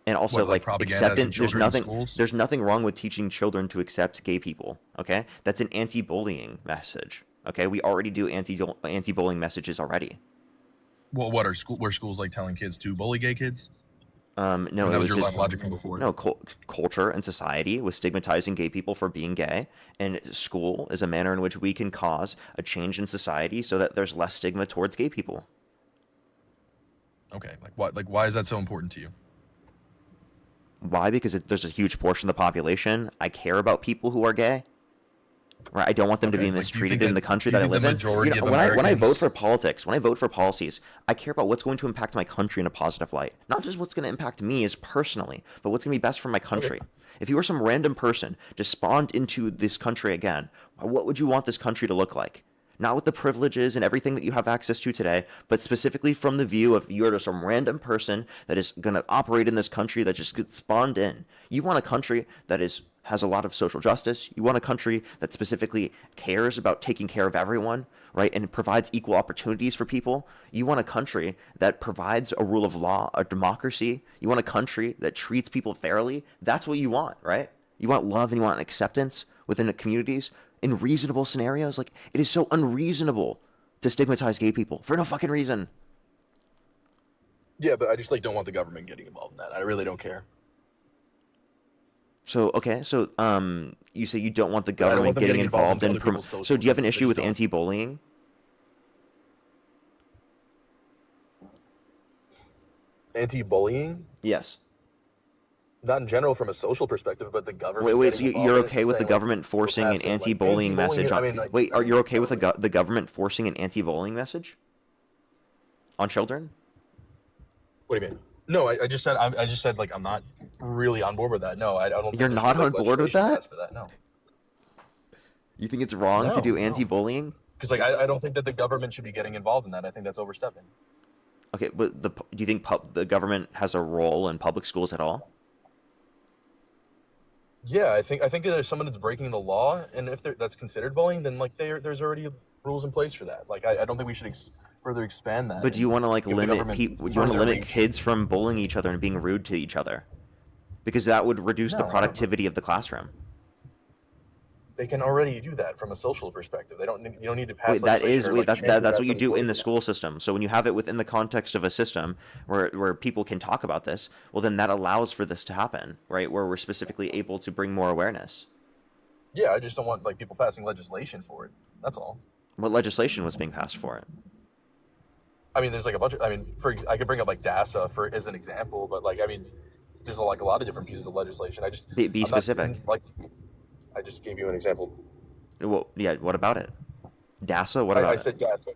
[SPEAKER 1] And also
[SPEAKER 2] What, like
[SPEAKER 1] like
[SPEAKER 2] propaganda as in
[SPEAKER 1] acceptance
[SPEAKER 2] children in schools?
[SPEAKER 1] there's nothing wrong with teaching children to accept gay people, okay? That's an anti-bullying message. Okay? We already do anti-bullying messages already.
[SPEAKER 2] Well, what are schools like telling kids to bully gay kids?
[SPEAKER 1] No,
[SPEAKER 2] that
[SPEAKER 1] it
[SPEAKER 2] was your
[SPEAKER 1] just,
[SPEAKER 2] logic from before.
[SPEAKER 1] no, culture and society was stigmatizing gay people for being gay, and school is a manner in which we can cause a change in society so that there's less stigma towards gay people.
[SPEAKER 2] Okay, why is that so important to you?
[SPEAKER 1] Why? Because there's a huge portion of the population. I care about people who are gay. Right? I don't want them to
[SPEAKER 2] Okay,
[SPEAKER 1] be
[SPEAKER 2] like, do you
[SPEAKER 1] mistreated
[SPEAKER 2] think
[SPEAKER 1] in the
[SPEAKER 2] that-
[SPEAKER 1] country
[SPEAKER 2] do you
[SPEAKER 1] that I
[SPEAKER 2] think
[SPEAKER 1] live
[SPEAKER 2] the
[SPEAKER 1] in.
[SPEAKER 2] majority of
[SPEAKER 1] when I vote
[SPEAKER 2] Americans-
[SPEAKER 1] for politics, when I vote for policies, I care about what's going to impact my country in a positive light. Not just what's going to impact me as personally, but what's going to be best for my country. If you were some random person just spawned into this country again, what would you want this country to look like? Not with the privileges and everything that you have access to today, but specifically from the view of you're just some random person that is going to operate in this country that just gets spawned in. You want a country that is has a lot of social justice. You want a country that specifically cares about taking care of everyone, right, and provides equal opportunities for people. You want a country that provides a rule of law, a democracy. You want a country that treats people fairly. That's what you want, right? You want love and you want acceptance within the communities in reasonable scenarios. Like, it is so unreasonable to stigmatize gay people for no fucking reason.
[SPEAKER 2] Yeah, but I just like don't want the government getting involved in that. I really don't care.
[SPEAKER 1] So, okay, so you say you don't want the
[SPEAKER 2] I don't
[SPEAKER 1] government
[SPEAKER 2] want them
[SPEAKER 1] getting involved in
[SPEAKER 2] other people's social
[SPEAKER 1] so do you have an
[SPEAKER 2] lives. I
[SPEAKER 1] issue
[SPEAKER 2] just
[SPEAKER 1] with
[SPEAKER 2] don't.
[SPEAKER 1] anti-bullying?
[SPEAKER 2] Anti-bullying?
[SPEAKER 1] Yes.
[SPEAKER 2] Not in general from a social perspective, but the government.
[SPEAKER 1] Wait, so
[SPEAKER 2] getting
[SPEAKER 1] you're
[SPEAKER 2] involved in it
[SPEAKER 1] okay
[SPEAKER 2] and
[SPEAKER 1] with the
[SPEAKER 2] saying, like,
[SPEAKER 1] government
[SPEAKER 2] we're
[SPEAKER 1] forcing an
[SPEAKER 2] passing, like,
[SPEAKER 1] anti-bullying message
[SPEAKER 2] I
[SPEAKER 1] on?
[SPEAKER 2] mean, like,
[SPEAKER 1] Wait, you're okay with the government forcing an anti-bullying message on children?
[SPEAKER 2] What do you mean? No, I just said I just said like I'm not really on board with that. No, I don't. Think
[SPEAKER 1] You're
[SPEAKER 2] there should
[SPEAKER 1] not
[SPEAKER 2] be, like,
[SPEAKER 1] on board with
[SPEAKER 2] legislation
[SPEAKER 1] that?
[SPEAKER 2] passed for that. No,
[SPEAKER 1] You think it's wrong to do
[SPEAKER 2] no.
[SPEAKER 1] anti-bullying?
[SPEAKER 2] Because like I don't think that the government should be getting involved in that. I think that's overstepping.
[SPEAKER 1] Okay, but do you think the government has a role in public schools at all?
[SPEAKER 2] Yeah, I think if there's someone that's breaking the law, and if that's considered bullying, then like there's already rules in place for that. Like I don't think we should further expand that.
[SPEAKER 1] But do you want to like
[SPEAKER 2] give the
[SPEAKER 1] limit
[SPEAKER 2] government
[SPEAKER 1] people? Do you want to
[SPEAKER 2] further
[SPEAKER 1] limit
[SPEAKER 2] reach.
[SPEAKER 1] kids from bullying each other and being rude to each other? Because that would reduce the
[SPEAKER 2] No, I don't-
[SPEAKER 1] productivity of the classroom.
[SPEAKER 2] They can already do that from a social perspective. You don't need to pass.
[SPEAKER 1] Wait, that
[SPEAKER 2] legislation
[SPEAKER 1] is
[SPEAKER 2] or,
[SPEAKER 1] wait,
[SPEAKER 2] like,
[SPEAKER 1] that's
[SPEAKER 2] change
[SPEAKER 1] what you
[SPEAKER 2] to
[SPEAKER 1] do in
[SPEAKER 2] avoid
[SPEAKER 1] the
[SPEAKER 2] that.
[SPEAKER 1] school system. So when you have it within the context of a system where people can talk about this, well, then that allows for this to happen, right? Where we're specifically able to bring more awareness.
[SPEAKER 2] Yeah, I just don't want like people passing legislation for it. That's all.
[SPEAKER 1] What legislation was being passed for it?
[SPEAKER 2] I mean, there's like a bunch of. I mean, I could bring up like DASA as an example, but like I mean, there's a lot of different pieces of legislation.
[SPEAKER 1] Be
[SPEAKER 2] I'm not-
[SPEAKER 1] specific.
[SPEAKER 2] like, I just gave you an example.
[SPEAKER 1] Well, yeah. What about it? DASA. What about
[SPEAKER 2] I
[SPEAKER 1] it?
[SPEAKER 2] said DASA.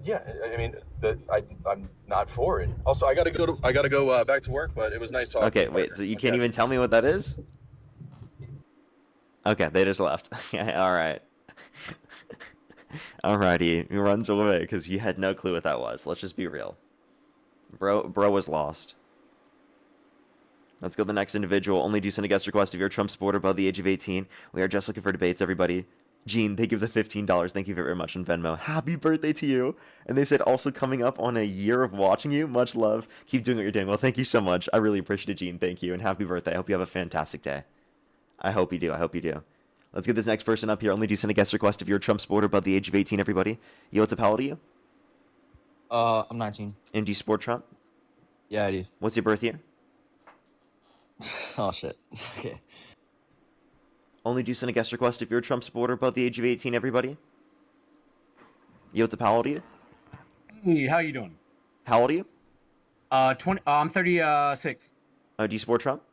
[SPEAKER 2] Yeah, I mean, I'm not for it. Also, I gotta go back to work, but it was nice talking.
[SPEAKER 1] Okay,
[SPEAKER 2] to you,
[SPEAKER 1] wait.
[SPEAKER 2] partner.
[SPEAKER 1] So you can't even tell me what that is? Okay, they just left. All right. Alrighty, he runs away because he had no clue what that was. Let's just be real. Bro was lost. Let's go to the next individual. Only do send a guest request if you're a Trump supporter above the age of 18. We are just looking for debates, everybody. Gene, thank you for the $15. Thank you very much on Venmo. Happy birthday to you. And they said also coming up on a year of watching you. Much love. Keep doing what you're doing. Well, thank you so much. I really appreciate it, Gene. Thank you. And happy birthday. I hope you have a fantastic day. I hope you do. I hope you do. Let's get this next person up here. Only do send a guest request if you're a Trump supporter above the age of 18, everybody. Yo, what's up? How old are you?
[SPEAKER 3] I'm 19.
[SPEAKER 1] And do you support Trump?
[SPEAKER 3] Yeah, I do.
[SPEAKER 1] What's your birth year?
[SPEAKER 3] Oh, shit. Okay.
[SPEAKER 1] Only do send a guest request if you're a Trump supporter above the age of 18, everybody. Yo, what's up? How old are you?
[SPEAKER 4] Hey, how you doing?
[SPEAKER 1] How old are you?
[SPEAKER 4] 20. I'm 36.
[SPEAKER 1] Do you support Trump?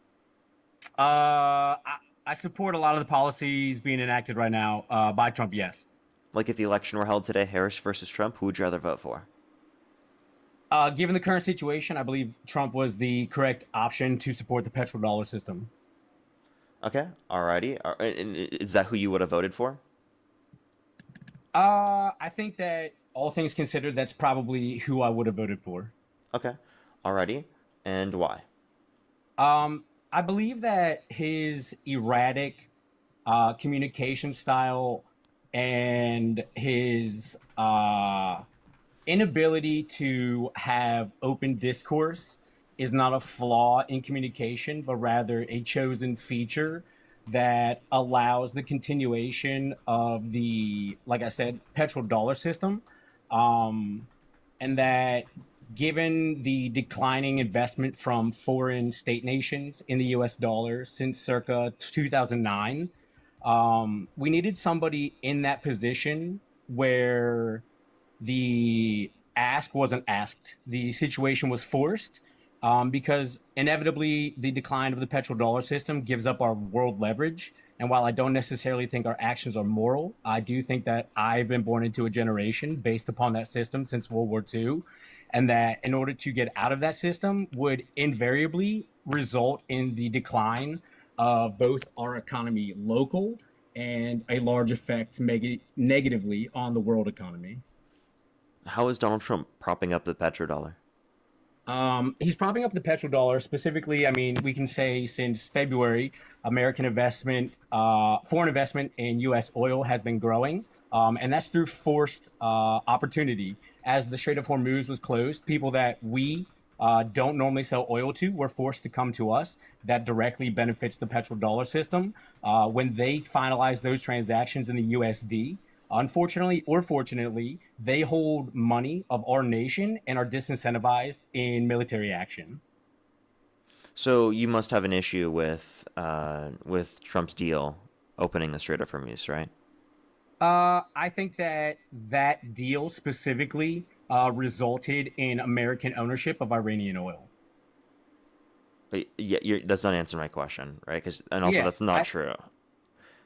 [SPEAKER 4] I support a lot of the policies being enacted right now by Trump. Yes.
[SPEAKER 1] Like if the election were held today, Harris versus Trump, who would you rather vote for?
[SPEAKER 4] Given the current situation, I believe Trump was the correct option to support the petrodollar system.
[SPEAKER 1] Okay, alrighty. And is that who you would have voted for?
[SPEAKER 4] I think that all things considered, that's probably who I would have voted for.
[SPEAKER 1] Okay, alrighty. And why?
[SPEAKER 4] I believe that his erratic communication style and his inability to have open discourse is not a flaw in communication, but rather a chosen feature that allows the continuation of the, like I said, petrodollar system. And that given the declining investment from foreign state nations in the US dollar since circa 2009, we needed somebody in that position where the ask wasn't asked. The situation was forced because inevitably the decline of the petrodollar system gives up our world leverage. And while I don't necessarily think our actions are moral, I do think that I've been born into a generation based upon that system since World War II. And that in order to get out of that system would invariably result in the decline of both our economy local and a large effect negatively on the world economy.
[SPEAKER 1] How is Donald Trump propping up the petrodollar?
[SPEAKER 4] He's propping up the petrodollar specifically. I mean, we can say since February, foreign investment in U.S. oil has been growing, and that's through forced opportunity. As the Strait of Hormuz was closed, people that we don't normally sell oil to were forced to come to us. That directly benefits the petrodollar system. When they finalize those transactions in the USD, unfortunately or fortunately, they hold money of our nation and are disincentivized in military action.
[SPEAKER 1] So you must have an issue with Trump's deal opening the Strait of Hormuz, right?
[SPEAKER 4] I think that that deal specifically resulted in American ownership of Iranian oil.
[SPEAKER 1] But yeah, that's not answering my question, right? And also
[SPEAKER 4] Yeah,
[SPEAKER 1] that's not true.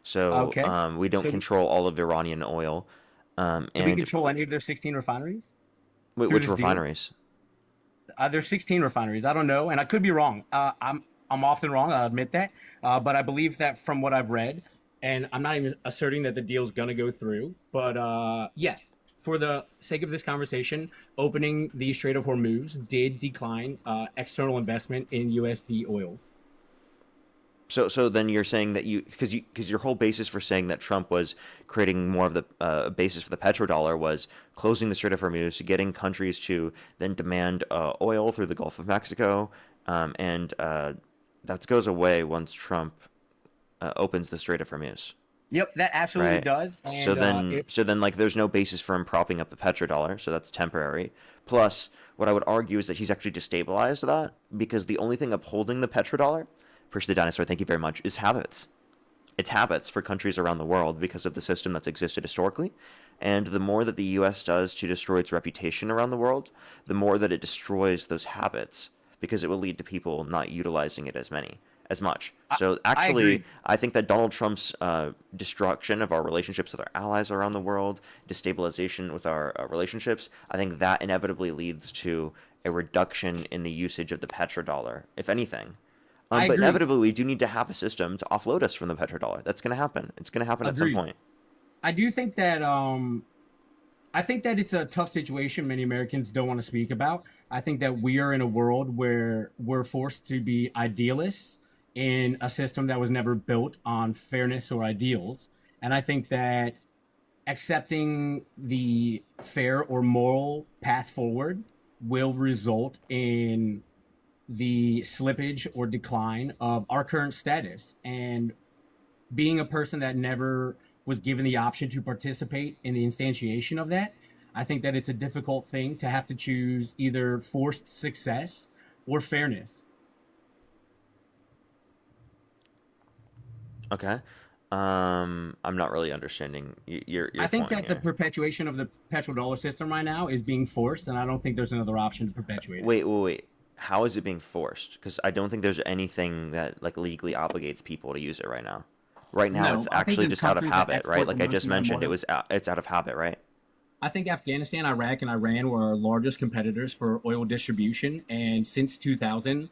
[SPEAKER 1] So
[SPEAKER 4] okay.
[SPEAKER 1] we don't
[SPEAKER 4] So,
[SPEAKER 1] control all of Iranian oil.
[SPEAKER 4] do we
[SPEAKER 1] And
[SPEAKER 4] control any of their 16 refineries through
[SPEAKER 1] which
[SPEAKER 4] this deal?
[SPEAKER 1] refineries?
[SPEAKER 4] There's 16 refineries. I don't know, and I could be wrong. I'm often wrong. I admit that, but I believe that from what I've read, and I'm not even asserting that the deal's gonna go through. But yes, for the sake of this conversation, opening the Strait of Hormuz did decline external investment in USD oil.
[SPEAKER 1] So then you're saying that because your whole basis for saying that Trump was creating more of the basis for the petrodollar was closing the Strait of Hormuz, getting countries to then demand oil through the Gulf of Mexico, and that goes away once Trump opens the Strait of Hormuz,
[SPEAKER 4] Yep, that absolutely
[SPEAKER 1] right?
[SPEAKER 4] does,
[SPEAKER 1] So
[SPEAKER 4] and
[SPEAKER 1] then, so then, like, there's no basis for him propping up the petrodollar, so that's temporary. Plus, what I would argue is that he's actually destabilized that because the only thing upholding the petrodollar, appreciate the dinosaur, thank you very much, is habits. It's habits for countries around the world because of the system that's existed historically. And the more that the U.S. does to destroy its reputation around the world, the more that it destroys those habits because it will lead to people not utilizing it as much. So
[SPEAKER 4] I
[SPEAKER 1] actually,
[SPEAKER 4] agree.
[SPEAKER 1] I think that Donald Trump's destruction of our relationships with our allies around the world, destabilization with our relationships, I think that inevitably leads to a reduction in the usage of the petrodollar, if anything.
[SPEAKER 4] I
[SPEAKER 1] But
[SPEAKER 4] agree.
[SPEAKER 1] inevitably, we do need to have a system to offload us from the petrodollar. That's going to happen. It's going to happen at some
[SPEAKER 4] Agreed.
[SPEAKER 1] point.
[SPEAKER 4] I do think that I think that it's a tough situation many Americans don't want to speak about. I think that we are in a world where we're forced to be idealists in a system that was never built on fairness or ideals. And I think that accepting the fair or moral path forward will result in the slippage or decline of our current status. And being a person that never was given the option to participate in the instantiation of that, I think that it's a difficult thing to have to choose either forced success or fairness.
[SPEAKER 1] Okay. I'm not really understanding
[SPEAKER 4] I
[SPEAKER 1] your
[SPEAKER 4] think
[SPEAKER 1] point
[SPEAKER 4] that the
[SPEAKER 1] here.
[SPEAKER 4] perpetuation of the petrodollar system right now is being forced, and I don't think there's another option to perpetuate it.
[SPEAKER 1] Wait. How is it being forced? Because I don't think there's anything that like legally obligates people to use it right now. Right now,
[SPEAKER 4] No,
[SPEAKER 1] it's
[SPEAKER 4] I think
[SPEAKER 1] actually
[SPEAKER 4] the
[SPEAKER 1] just out of
[SPEAKER 4] countries that
[SPEAKER 1] habit, right?
[SPEAKER 4] export the
[SPEAKER 1] Like I
[SPEAKER 4] most
[SPEAKER 1] just
[SPEAKER 4] of their
[SPEAKER 1] mentioned,
[SPEAKER 4] oil,
[SPEAKER 1] it's out of habit, right?
[SPEAKER 4] I think Afghanistan, Iraq, and Iran were our largest competitors for oil distribution. And since 2000,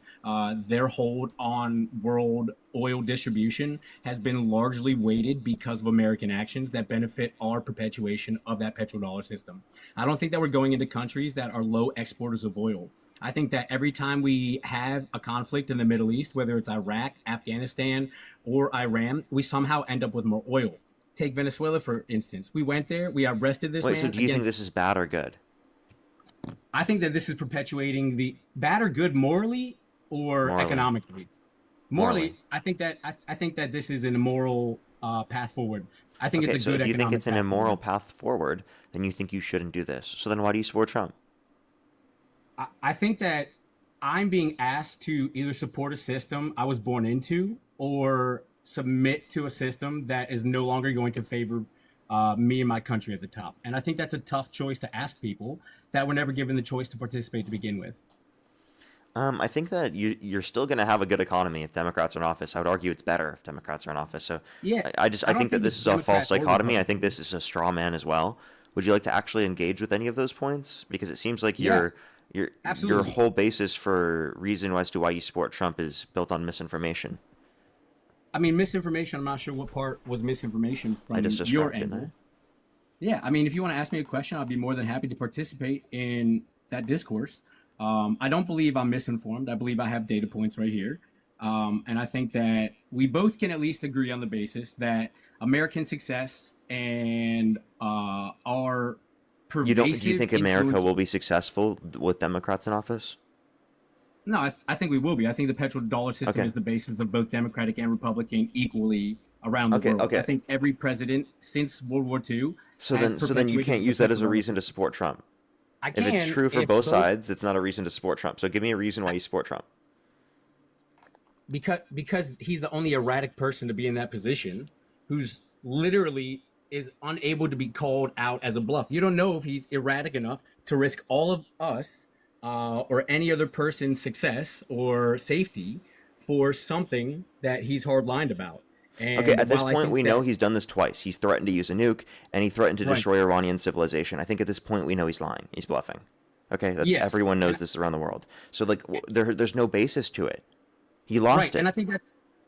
[SPEAKER 4] their hold on world oil distribution has been largely weighted because of American actions that benefit our perpetuation of that petrodollar system. I don't think that we're going into countries that are low exporters of oil. I think that every time we have a conflict in the Middle East, whether it's Iraq, Afghanistan, or Iran, we somehow end up with more oil. Take Venezuela, for instance. We went there, we arrested this
[SPEAKER 1] Wait, so
[SPEAKER 4] man
[SPEAKER 1] do you think
[SPEAKER 4] against.
[SPEAKER 1] this is bad or good?
[SPEAKER 4] I think that this is perpetuating the bad or good morally or
[SPEAKER 1] Morally.
[SPEAKER 4] economically.
[SPEAKER 1] Morally.
[SPEAKER 4] Morally, I think that this is an immoral path forward. I think it's
[SPEAKER 1] Okay,
[SPEAKER 4] a
[SPEAKER 1] so
[SPEAKER 4] good
[SPEAKER 1] if you think
[SPEAKER 4] economic
[SPEAKER 1] it's an
[SPEAKER 4] path
[SPEAKER 1] immoral
[SPEAKER 4] forward.
[SPEAKER 1] path forward, then you think you shouldn't do this. So then why do you support Trump?
[SPEAKER 4] I think that I'm being asked to either support a system I was born into or submit to a system that is no longer going to favor me and my country at the top. And I think that's a tough choice to ask people that were never given the choice to participate to begin with.
[SPEAKER 1] I think that you're still going to have a good economy if Democrats are in office. I would argue it's better if Democrats are in office. So
[SPEAKER 4] Yeah,
[SPEAKER 1] I
[SPEAKER 4] I don't
[SPEAKER 1] think that
[SPEAKER 4] think
[SPEAKER 1] this
[SPEAKER 4] it's
[SPEAKER 1] is a false
[SPEAKER 4] Democrats or
[SPEAKER 1] dichotomy. I think
[SPEAKER 4] Republicans.
[SPEAKER 1] this is a straw man as well. Would you like to actually engage with any of those points? Because it seems like
[SPEAKER 4] Yeah,
[SPEAKER 1] your
[SPEAKER 4] absolutely.
[SPEAKER 1] whole basis for reason as to why you support Trump is built on misinformation.
[SPEAKER 4] I mean, misinformation, I'm not sure what part was misinformation
[SPEAKER 1] I just
[SPEAKER 4] from your
[SPEAKER 1] described, didn't I?
[SPEAKER 4] angle. Yeah, I mean, if you want to ask me a question, I'll be more than happy to participate in that discourse. I don't believe I'm misinformed. I believe I have data points right here. And I think that we both can at least agree on the basis that American success and our
[SPEAKER 1] You don't? Do you
[SPEAKER 4] pervasive
[SPEAKER 1] think America
[SPEAKER 4] influence.
[SPEAKER 1] will be successful with Democrats in office?
[SPEAKER 4] No, I think we will be. I think the petrodollar system
[SPEAKER 1] Okay.
[SPEAKER 4] is the basis of both Democratic and Republican equally around the
[SPEAKER 1] Okay.
[SPEAKER 4] world. I
[SPEAKER 1] Okay.
[SPEAKER 4] think every president since World War II has
[SPEAKER 1] So then you
[SPEAKER 4] perpetuated
[SPEAKER 1] can't
[SPEAKER 4] the
[SPEAKER 1] use that as a
[SPEAKER 4] petrodollar
[SPEAKER 1] reason to
[SPEAKER 4] system.
[SPEAKER 1] support Trump.
[SPEAKER 4] I
[SPEAKER 1] If it's
[SPEAKER 4] can
[SPEAKER 1] true for
[SPEAKER 4] if
[SPEAKER 1] both
[SPEAKER 4] both
[SPEAKER 1] sides, it's not a reason to support Trump. So give me a reason why you support Trump.
[SPEAKER 4] because he's the only erratic person to be in that position who's literally is unable to be called out as a bluff. You don't know if he's erratic enough to risk all of us or any other person's success or safety for something that he's hardlined about.
[SPEAKER 1] Okay,
[SPEAKER 4] And
[SPEAKER 1] at this
[SPEAKER 4] while I
[SPEAKER 1] point,
[SPEAKER 4] think
[SPEAKER 1] we know
[SPEAKER 4] that
[SPEAKER 1] he's done this twice. He's threatened to use a nuke, and he threatened to
[SPEAKER 4] right,
[SPEAKER 1] destroy Iranian civilization. I think at this point, we know he's lying. He's bluffing. Okay, that's
[SPEAKER 4] yes,
[SPEAKER 1] everyone knows
[SPEAKER 4] and
[SPEAKER 1] this around the world. So like, there's no basis to it. He
[SPEAKER 4] right,
[SPEAKER 1] lost
[SPEAKER 4] and
[SPEAKER 1] it.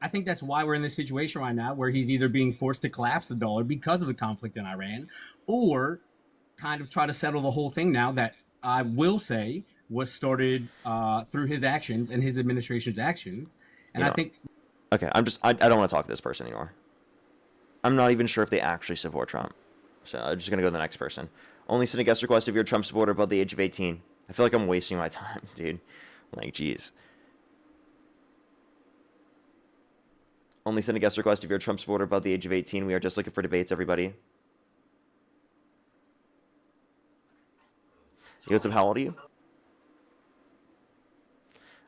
[SPEAKER 4] I think that's why we're in this situation right now, where he's either being forced to collapse the dollar because of the conflict in Iran, or kind of try to settle the whole thing now that I will say was started through his actions and his administration's actions. And
[SPEAKER 1] You
[SPEAKER 4] I
[SPEAKER 1] know.
[SPEAKER 4] think
[SPEAKER 1] Okay, I don't want to talk to this person anymore. I'm not even sure if they actually support Trump. So I'm just gonna go to the next person. Only send a guest request if you're a Trump supporter above the age of 18. I feel like I'm wasting my time, dude. Like, jeez. Only send a guest request if you're a Trump supporter above the age of 18. We are just looking for debates, everybody. Yo, what's up? How old are you?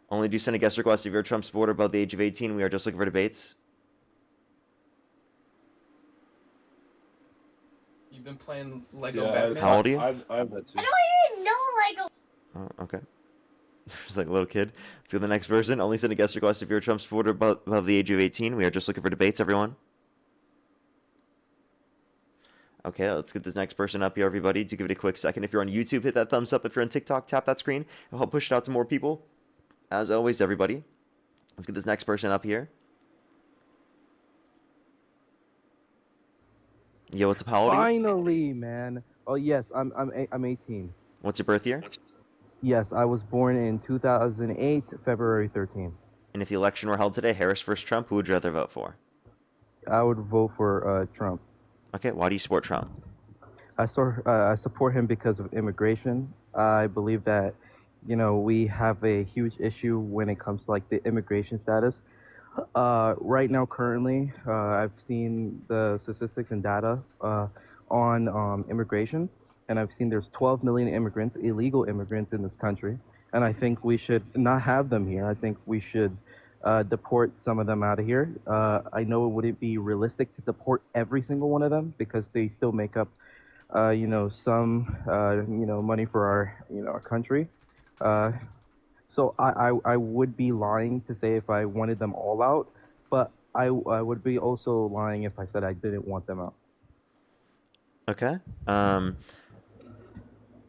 [SPEAKER 1] Only do send a guest request if you're a Trump supporter above the age of 18. We are just looking for debates.
[SPEAKER 5] You've been playing Lego
[SPEAKER 6] Yeah,
[SPEAKER 5] Batman?
[SPEAKER 1] How old are you?
[SPEAKER 6] I have that too.
[SPEAKER 7] I don't even know Lego.
[SPEAKER 1] Oh, okay. Just like a little kid. Let's go to the next person. Only send a guest request if you're a Trump supporter above the age of 18. We are just looking for debates, everyone. Okay, let's get this next person up here, everybody. Do give it a quick second. If you're on YouTube, hit that thumbs up. If you're on TikTok, tap that screen. It'll help push it out to more people. As always, everybody. Let's get this next person up here. Yo, what's up? How old are you?
[SPEAKER 8] Finally, man. Oh yes, I'm 18.
[SPEAKER 1] What's your birth year?
[SPEAKER 8] Yes, I was born in 2008, February 13th.
[SPEAKER 1] And if the election were held today, Harris versus Trump, who would you rather vote for?
[SPEAKER 8] I would vote for Trump.
[SPEAKER 1] Okay, why do you support Trump?
[SPEAKER 8] I support him because of immigration. I believe that, we have a huge issue when it comes to like the immigration status. Right now, currently, I've seen the statistics and data on immigration, and I've seen there's 12 million immigrants, illegal immigrants in this country, and I think we should not have them here. I think we should deport some of them out of here. I know it wouldn't be realistic to deport every single one of them because they still make up, some, money for our country. So I would be lying to say if I wanted them all out, but I would be also lying if I said I didn't want them out.
[SPEAKER 1] Okay.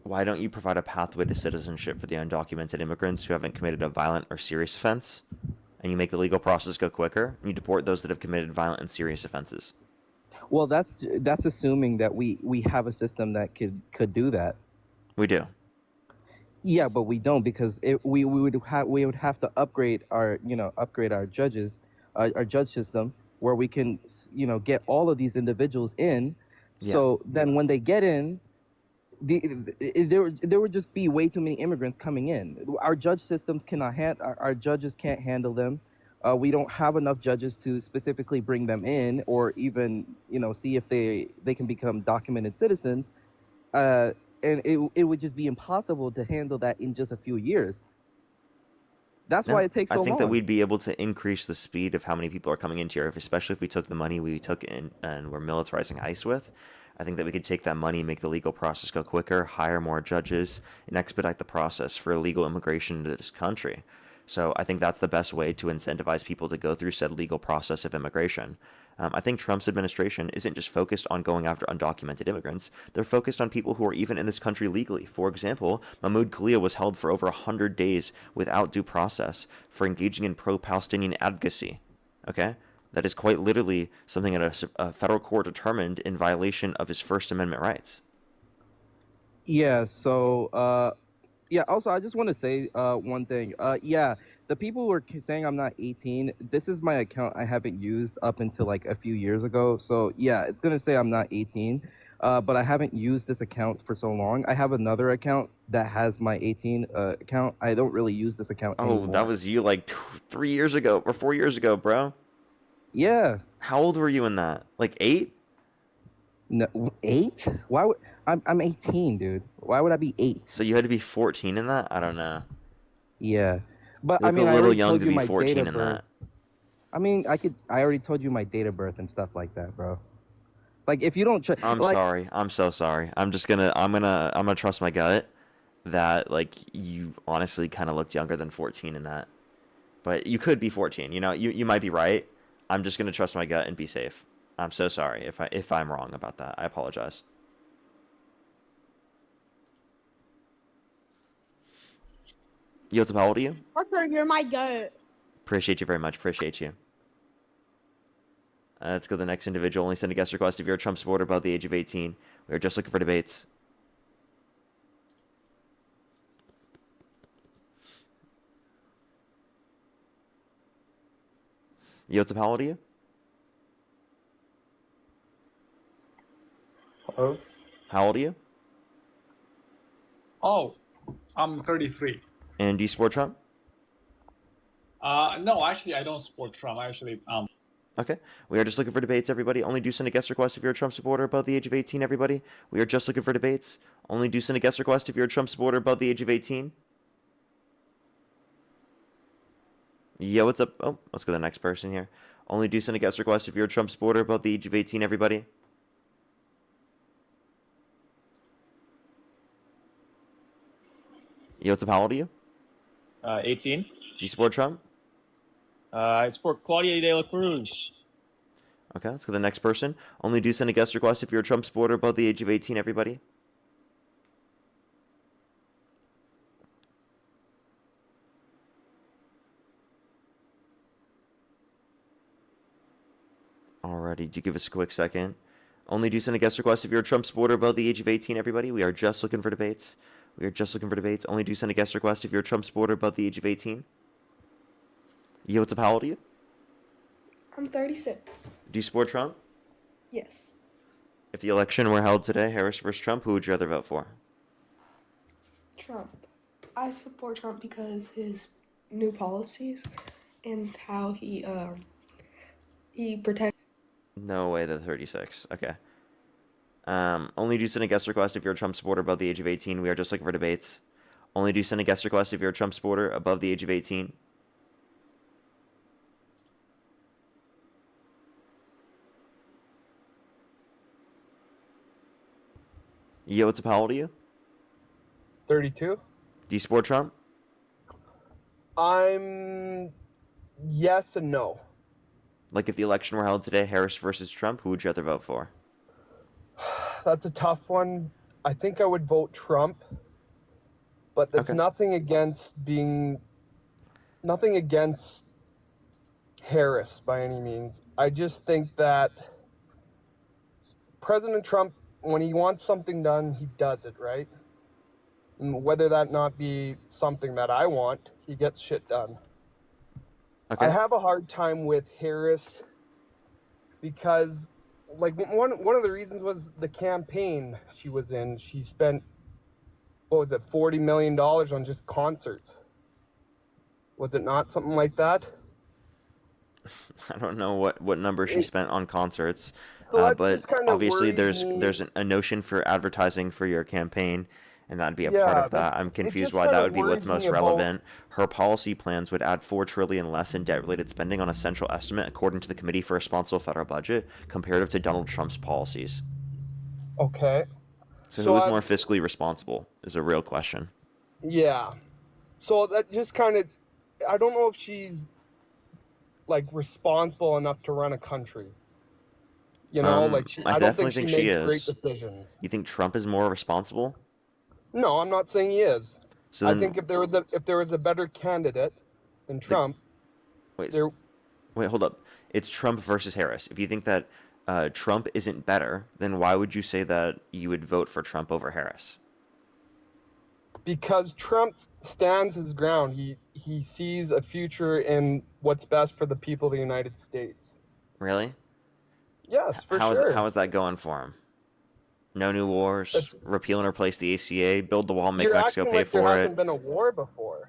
[SPEAKER 1] Why don't you provide a pathway to citizenship for the undocumented immigrants who haven't committed a violent or serious offense? And you make the legal process go quicker, and you deport those that have committed violent and serious offenses.
[SPEAKER 8] Well, that's assuming that we have a system that could do that.
[SPEAKER 1] We do.
[SPEAKER 8] Yeah, but we don't because we would have to upgrade our judges, our judge system where we can get all of these individuals in.
[SPEAKER 1] Yeah.
[SPEAKER 8] So then when they get in, there would just be way too many immigrants coming in. Our judge systems cannot our judges can't handle them. We don't have enough judges to specifically bring them in or even see if they can become documented citizens. And it would just be impossible to handle that in just a few years. That's why it takes so
[SPEAKER 1] I
[SPEAKER 8] long.
[SPEAKER 1] think that we'd be able to increase the speed of how many people are coming into here, especially if we took the money we took in and we're militarizing ICE with. I think that we could take that money, make the legal process go quicker, hire more judges, and expedite the process for illegal immigration into this country. So I think that's the best way to incentivize people to go through said legal process of immigration. I think Trump's administration isn't just focused on going after undocumented immigrants. They're focused on people who are even in this country legally. For example, Mahmoud Khalil was held for over 100 days without due process for engaging in pro-Palestinian advocacy. Okay? That is quite literally something that a federal court determined in violation of his First Amendment rights.
[SPEAKER 8] Yeah. So Yeah. Also, I just want to say one thing. Yeah, the people who are saying I'm not 18. This is my account. I haven't used up until like a few years ago. So yeah, it's gonna say I'm not 18. But I haven't used this account for so long. I have another account that has my 18 account. I don't really use this account
[SPEAKER 1] Oh, that
[SPEAKER 8] anymore.
[SPEAKER 1] was you like 3 years ago or 4 years ago, bro.
[SPEAKER 8] Yeah.
[SPEAKER 1] How old were you in that? Like 8?
[SPEAKER 8] No, 8? Why would I'm 18, dude. Why would I be 8?
[SPEAKER 1] So you had to be 14 in that? I don't know.
[SPEAKER 8] Yeah. But
[SPEAKER 1] You
[SPEAKER 8] I
[SPEAKER 1] look a
[SPEAKER 8] mean, I
[SPEAKER 1] little
[SPEAKER 8] already
[SPEAKER 1] young
[SPEAKER 8] told
[SPEAKER 1] to
[SPEAKER 8] you
[SPEAKER 1] be
[SPEAKER 8] my date
[SPEAKER 1] 14
[SPEAKER 8] of
[SPEAKER 1] in
[SPEAKER 8] birth.
[SPEAKER 1] that.
[SPEAKER 8] I mean, I already told you my date of birth and stuff like that, bro. Like if you don't
[SPEAKER 1] I'm
[SPEAKER 8] like
[SPEAKER 1] sorry. I'm so sorry. I'm gonna trust my gut that like you honestly kind of looked younger than 14 in that. But you could be 14. You know, you might be right. I'm just gonna trust my gut and be safe. I'm so sorry if I'm wrong about that. I apologize. Yotap, how old are you?
[SPEAKER 6] Parker, you're my goat.
[SPEAKER 1] Appreciate you very much. Appreciate you. Let's go to the next individual. Only send a guest request if you're a Trump supporter above the age of 18. We are just looking for debates. Yotap, how old are you?
[SPEAKER 7] Hello?
[SPEAKER 1] How old are you?
[SPEAKER 7] Oh, I'm 33.
[SPEAKER 1] And do you support Trump?
[SPEAKER 7] No, actually, I don't support Trump.
[SPEAKER 1] Okay. We are just looking for debates, everybody. Only do send a guest request if you're a Trump supporter above the age of 18, everybody. We are just looking for debates. Only do send a guest request if you're a Trump supporter above the age of 18. Yo, what's up? Oh, let's go to the next person here. Only do send a guest request if you're a Trump supporter above the age of 18, everybody. Yo, what's up? How old are you?
[SPEAKER 9] 18.
[SPEAKER 1] Do you support Trump?
[SPEAKER 9] I support Claudia de la Cruz.
[SPEAKER 1] Okay, let's go to the next person. Only do send a guest request if you're a Trump supporter above the age of 18, everybody. Alrighty, do give us a quick second. Only do send a guest request if you're a Trump supporter above the age of 18, everybody. We are just looking for debates. We are just looking for debates. Only do send a guest request if you're a Trump supporter above the age of 18. Yo, what's up? How old are you?
[SPEAKER 6] I'm 36.
[SPEAKER 1] Do you support Trump?
[SPEAKER 6] Yes.
[SPEAKER 1] If the election were held today, Harris versus Trump, who would you rather vote for?
[SPEAKER 6] Trump. I support Trump because his new policies and how he protects.
[SPEAKER 1] No way, the 36. Okay. Only do send a guest request if you're a Trump supporter above the age of 18. We are just looking for debates. Only do send a guest request if you're a Trump supporter above the age of 18. Yo, what's up? How old are you?
[SPEAKER 10] 32.
[SPEAKER 1] Do you support Trump?
[SPEAKER 10] I'm yes and no.
[SPEAKER 1] Like if the election were held today, Harris versus Trump, who would you rather vote for?
[SPEAKER 10] That's a tough one. I think I would vote Trump, but that's
[SPEAKER 1] Okay.
[SPEAKER 10] nothing against Harris by any means. I just think that President Trump, when he wants something done, he does it, right? And whether that not be something that I want, he gets shit done.
[SPEAKER 1] Okay.
[SPEAKER 10] I have a hard time with Harris because, like, one of the reasons was the campaign she was in. She spent, what was it, $40 million on just concerts. Was it not something like that?
[SPEAKER 1] I don't know what number she spent on concerts,
[SPEAKER 10] So that
[SPEAKER 1] but
[SPEAKER 10] just kinda
[SPEAKER 1] obviously
[SPEAKER 10] worries me.
[SPEAKER 1] there's a notion for advertising for your campaign, and that'd be a part
[SPEAKER 10] Yeah,
[SPEAKER 1] of that. I'm
[SPEAKER 10] it
[SPEAKER 1] confused
[SPEAKER 10] just
[SPEAKER 1] why that
[SPEAKER 10] kinda
[SPEAKER 1] would be what's
[SPEAKER 10] worries
[SPEAKER 1] most
[SPEAKER 10] me about.
[SPEAKER 1] relevant. Her policy plans would add $4 trillion less in debt-related spending on a central estimate, according to the Committee for a Responsible Federal Budget, comparative to Donald Trump's policies.
[SPEAKER 10] Okay.
[SPEAKER 1] So
[SPEAKER 10] So
[SPEAKER 1] who is
[SPEAKER 10] I-
[SPEAKER 1] more fiscally responsible is a real question.
[SPEAKER 10] Yeah. So that just kind of, I don't know if she's like responsible enough to run a country. You know, like
[SPEAKER 1] I
[SPEAKER 10] I don't
[SPEAKER 1] definitely
[SPEAKER 10] think
[SPEAKER 1] think she
[SPEAKER 10] makes great
[SPEAKER 1] is.
[SPEAKER 10] decisions.
[SPEAKER 1] You think Trump is more responsible?
[SPEAKER 10] No, I'm not saying he is.
[SPEAKER 1] So
[SPEAKER 10] I
[SPEAKER 1] then,
[SPEAKER 10] think if there was a better candidate than Trump,
[SPEAKER 1] wait,
[SPEAKER 10] there.
[SPEAKER 1] wait, hold up. It's Trump versus Harris. If you think that Trump isn't better, then why would you say that you would vote for Trump over Harris?
[SPEAKER 10] Because Trump stands his ground. He sees a future in what's best for the people of the United States.
[SPEAKER 1] Really?
[SPEAKER 10] Yes, for sure.
[SPEAKER 1] How is that going for him? No new wars,
[SPEAKER 10] It's,
[SPEAKER 1] repeal and replace the ACA, build the wall, make
[SPEAKER 10] you're
[SPEAKER 1] Mexico
[SPEAKER 10] acting
[SPEAKER 1] pay
[SPEAKER 10] like there
[SPEAKER 1] for
[SPEAKER 10] hasn't
[SPEAKER 1] it.
[SPEAKER 10] been a war before.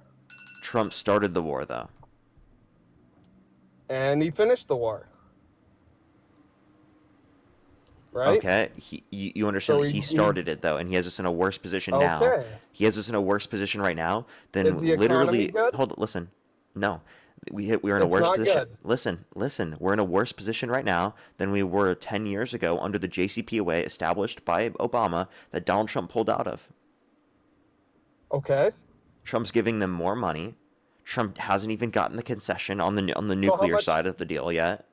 [SPEAKER 1] Trump started the war, though.
[SPEAKER 10] And he finished the war. Right?
[SPEAKER 1] Okay, you understand
[SPEAKER 10] So
[SPEAKER 1] that he started it, though, and he has us in a worse position now.
[SPEAKER 10] Okay.
[SPEAKER 1] He has us in a worse position right now than
[SPEAKER 10] Is the
[SPEAKER 1] literally.
[SPEAKER 10] economy good?
[SPEAKER 1] Hold it, listen. No, we're in a
[SPEAKER 10] It's
[SPEAKER 1] worse
[SPEAKER 10] not
[SPEAKER 1] position.
[SPEAKER 10] good.
[SPEAKER 1] Listen. We're in a worse position right now than we were 10 years ago under the JCPOA established by Obama that Donald Trump pulled out of.
[SPEAKER 10] Okay.
[SPEAKER 1] Trump's giving them more money. Trump hasn't even gotten the concession on the nuclear side of the deal yet.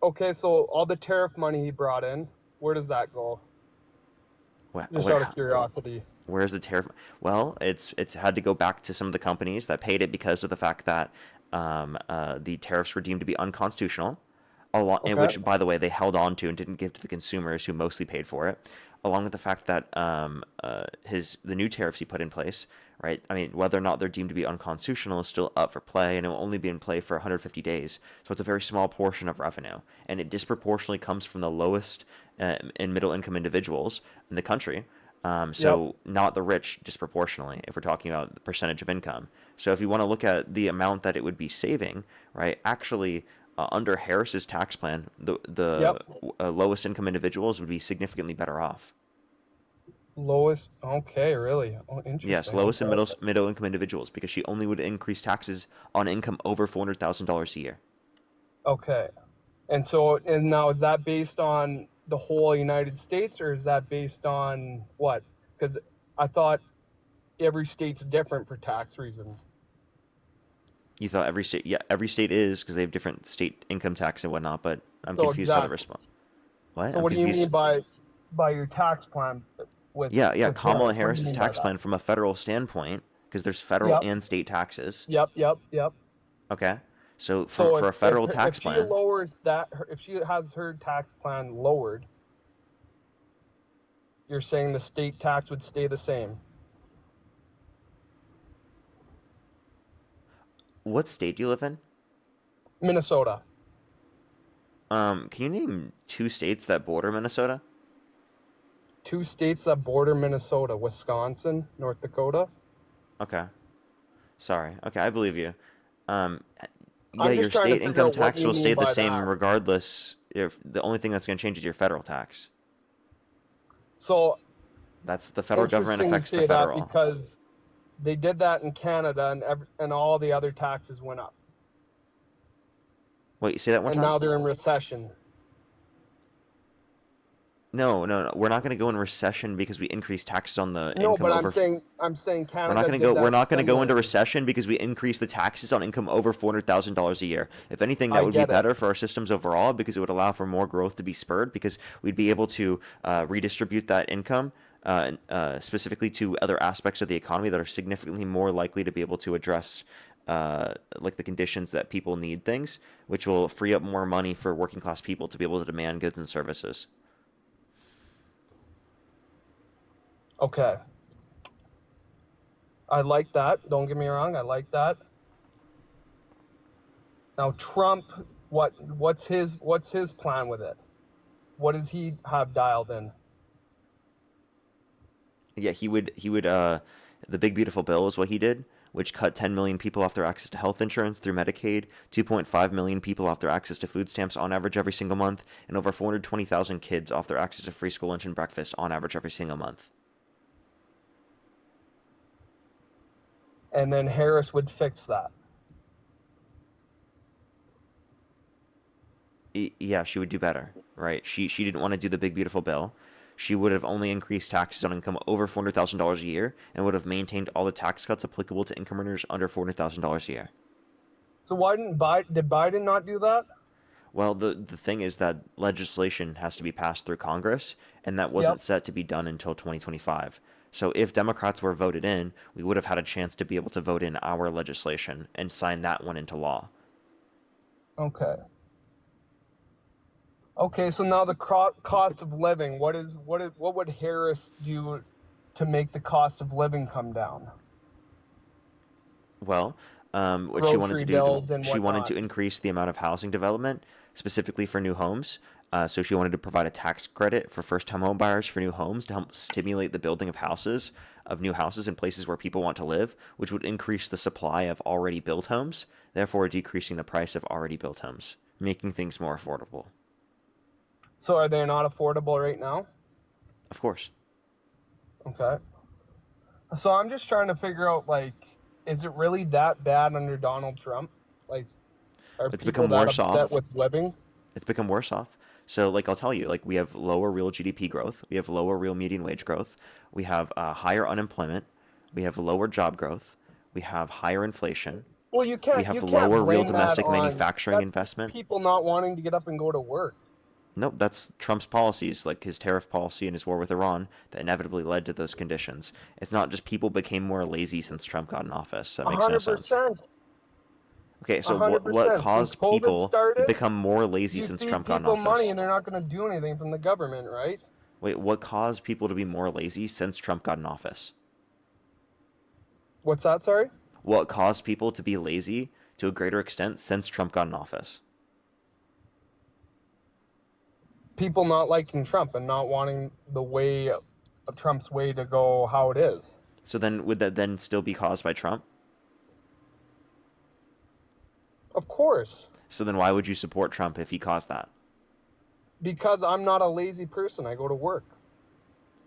[SPEAKER 10] Okay, so all the tariff money he brought in, where does that go? Just out of curiosity.
[SPEAKER 1] Where's the tariff? Well, it's had to go back to some of the companies that paid it because of the fact that the tariffs were deemed to be unconstitutional.
[SPEAKER 10] Okay.
[SPEAKER 1] Which, by the way, they held on to and didn't give to the consumers who mostly paid for it. Along with the fact that the new tariffs he put in place, right? I mean, whether or not they're deemed to be unconstitutional is still up for play, and it will only be in play for 150 days. So it's a very small portion of revenue, and it disproportionately comes from the lowest and middle income individuals in the country. So not the rich disproportionately, if we're talking about the percentage of income. So if you want to look at the amount that it would be saving, right? Actually, under Harris's tax plan, the lowest income individuals would be significantly better off.
[SPEAKER 10] Lowest, okay, really? Oh, interesting.
[SPEAKER 1] Yes, lowest and middle income individuals, because she only would increase taxes on income over $400,000 a year.
[SPEAKER 10] Okay. And now is that based on the whole United States, or is that based on what? Because I thought every state's different for tax reasons.
[SPEAKER 1] You thought every state is, because they have different state income tax and whatnot, but I'm confused how to respond. What?
[SPEAKER 10] So what do you mean by your tax plan? With
[SPEAKER 1] Kamala Harris's tax plan from a federal standpoint, because there's federal and state taxes.
[SPEAKER 10] Yep.
[SPEAKER 1] Okay, so for a federal tax plan,
[SPEAKER 10] if she has her tax plan lowered, you're saying the state tax would stay the same.
[SPEAKER 1] What state do you live in?
[SPEAKER 10] Minnesota.
[SPEAKER 1] Can you name 2 states that border Minnesota?
[SPEAKER 10] 2 states that border Minnesota: Wisconsin, North Dakota.
[SPEAKER 1] Okay. Sorry. Okay, I believe you.
[SPEAKER 10] trying
[SPEAKER 1] Your
[SPEAKER 10] to
[SPEAKER 1] state
[SPEAKER 10] figure
[SPEAKER 1] income
[SPEAKER 10] out
[SPEAKER 1] tax
[SPEAKER 10] what you
[SPEAKER 1] will
[SPEAKER 10] mean
[SPEAKER 1] stay the
[SPEAKER 10] by
[SPEAKER 1] same
[SPEAKER 10] that.
[SPEAKER 1] regardless. If the only thing that's going to change is your federal tax.
[SPEAKER 10] So
[SPEAKER 1] That's the federal government affects
[SPEAKER 10] interesting
[SPEAKER 1] the
[SPEAKER 10] you say
[SPEAKER 1] federal.
[SPEAKER 10] that because they did that in Canada, and all the other taxes went up.
[SPEAKER 1] Wait, say that one
[SPEAKER 10] And
[SPEAKER 1] time.
[SPEAKER 10] now they're in recession.
[SPEAKER 1] No. We're not going to go in recession because we increase taxes on the
[SPEAKER 10] No,
[SPEAKER 1] income
[SPEAKER 10] but
[SPEAKER 1] over.
[SPEAKER 10] I'm saying Canada.
[SPEAKER 1] We're not going to go into recession because we increase the taxes on income over $400,000 a year. If anything, that would be better for our systems overall, because it would allow for more growth to be spurred, because we'd be able to redistribute that income specifically to other aspects of the economy that are significantly more likely to be able to address like the conditions that people need things, which will free up more money for working class people to be able to demand goods and services.
[SPEAKER 10] Okay. I like that. Don't get me wrong. I like that. Now Trump, what's his plan with it? What does he have dialed in?
[SPEAKER 1] Yeah, he would the big beautiful bill is what he did, which cut 10 million people off their access to health insurance through Medicaid, 2.5 million people off their access to food stamps on average every single month, and over 420,000 kids off their access to free school lunch and breakfast on average every single month.
[SPEAKER 10] And then Harris would fix that.
[SPEAKER 1] Yeah, she would do better, right? She didn't want to do the big beautiful bill. She would have only increased taxes on income over $400,000 a year and would have maintained all the tax cuts applicable to income earners under $400,000 a year.
[SPEAKER 10] So why did Biden not do that?
[SPEAKER 1] Well, the thing is that legislation has to be passed through Congress, and that wasn't set to be done until 2025. So if Democrats were voted in, we would have had a chance to be able to vote in our legislation and sign that one into law.
[SPEAKER 10] Okay. Okay, so now the cost of living. What would Harris do to make the cost of living come down?
[SPEAKER 1] Well, what she wanted
[SPEAKER 10] Grocery
[SPEAKER 1] to
[SPEAKER 10] bills
[SPEAKER 1] do,
[SPEAKER 10] and
[SPEAKER 1] she wanted
[SPEAKER 10] whatnot.
[SPEAKER 1] to increase the amount of housing development, specifically for new homes. So she wanted to provide a tax credit for first-time home buyers for new homes to help stimulate the building of new houses in places where people want to live, which would increase the supply of already built homes, therefore decreasing the price of already built homes, making things more affordable.
[SPEAKER 10] So are they not affordable right now?
[SPEAKER 1] Of course.
[SPEAKER 10] Okay. So I'm just trying to figure out, like, is it really that bad under Donald Trump? Like, are
[SPEAKER 1] It's
[SPEAKER 10] people
[SPEAKER 1] become
[SPEAKER 10] that
[SPEAKER 1] worse
[SPEAKER 10] upset
[SPEAKER 1] off.
[SPEAKER 10] with living?
[SPEAKER 1] It's become worse off. So, like, I'll tell you, like, we have lower real GDP growth. We have lower real median wage growth. We have higher unemployment. We have lower job growth. We have higher inflation.
[SPEAKER 10] Well,
[SPEAKER 1] We
[SPEAKER 10] you
[SPEAKER 1] have
[SPEAKER 10] can't
[SPEAKER 1] lower real
[SPEAKER 10] blame that
[SPEAKER 1] domestic
[SPEAKER 10] on
[SPEAKER 1] manufacturing
[SPEAKER 10] that's
[SPEAKER 1] investment.
[SPEAKER 10] people not wanting to get up and go to work.
[SPEAKER 1] Nope, that's Trump's policies, like his tariff policy and his war with Iran, that inevitably led to those conditions. It's not just people became more lazy since Trump got in office. That makes no sense.
[SPEAKER 10] 100%.
[SPEAKER 1] Okay, so
[SPEAKER 10] 100%.
[SPEAKER 1] what
[SPEAKER 10] Since
[SPEAKER 1] caused
[SPEAKER 10] COVID
[SPEAKER 1] people to
[SPEAKER 10] started,
[SPEAKER 1] become more lazy
[SPEAKER 10] you
[SPEAKER 1] since
[SPEAKER 10] feed
[SPEAKER 1] Trump got in
[SPEAKER 10] people money
[SPEAKER 1] office?
[SPEAKER 10] and they're not going to do anything from the government, right?
[SPEAKER 1] Wait, what caused people to be more lazy since Trump got in office?
[SPEAKER 10] What's that, sorry?
[SPEAKER 1] What caused people to be lazy to a greater extent since Trump got in office?
[SPEAKER 10] People not liking Trump and not wanting the way of Trump's way to go how it is.
[SPEAKER 1] So then, would that then still be caused by Trump?
[SPEAKER 10] Of course.
[SPEAKER 1] So then why would you support Trump if he caused that?
[SPEAKER 10] Because I'm not a lazy person. I go to work.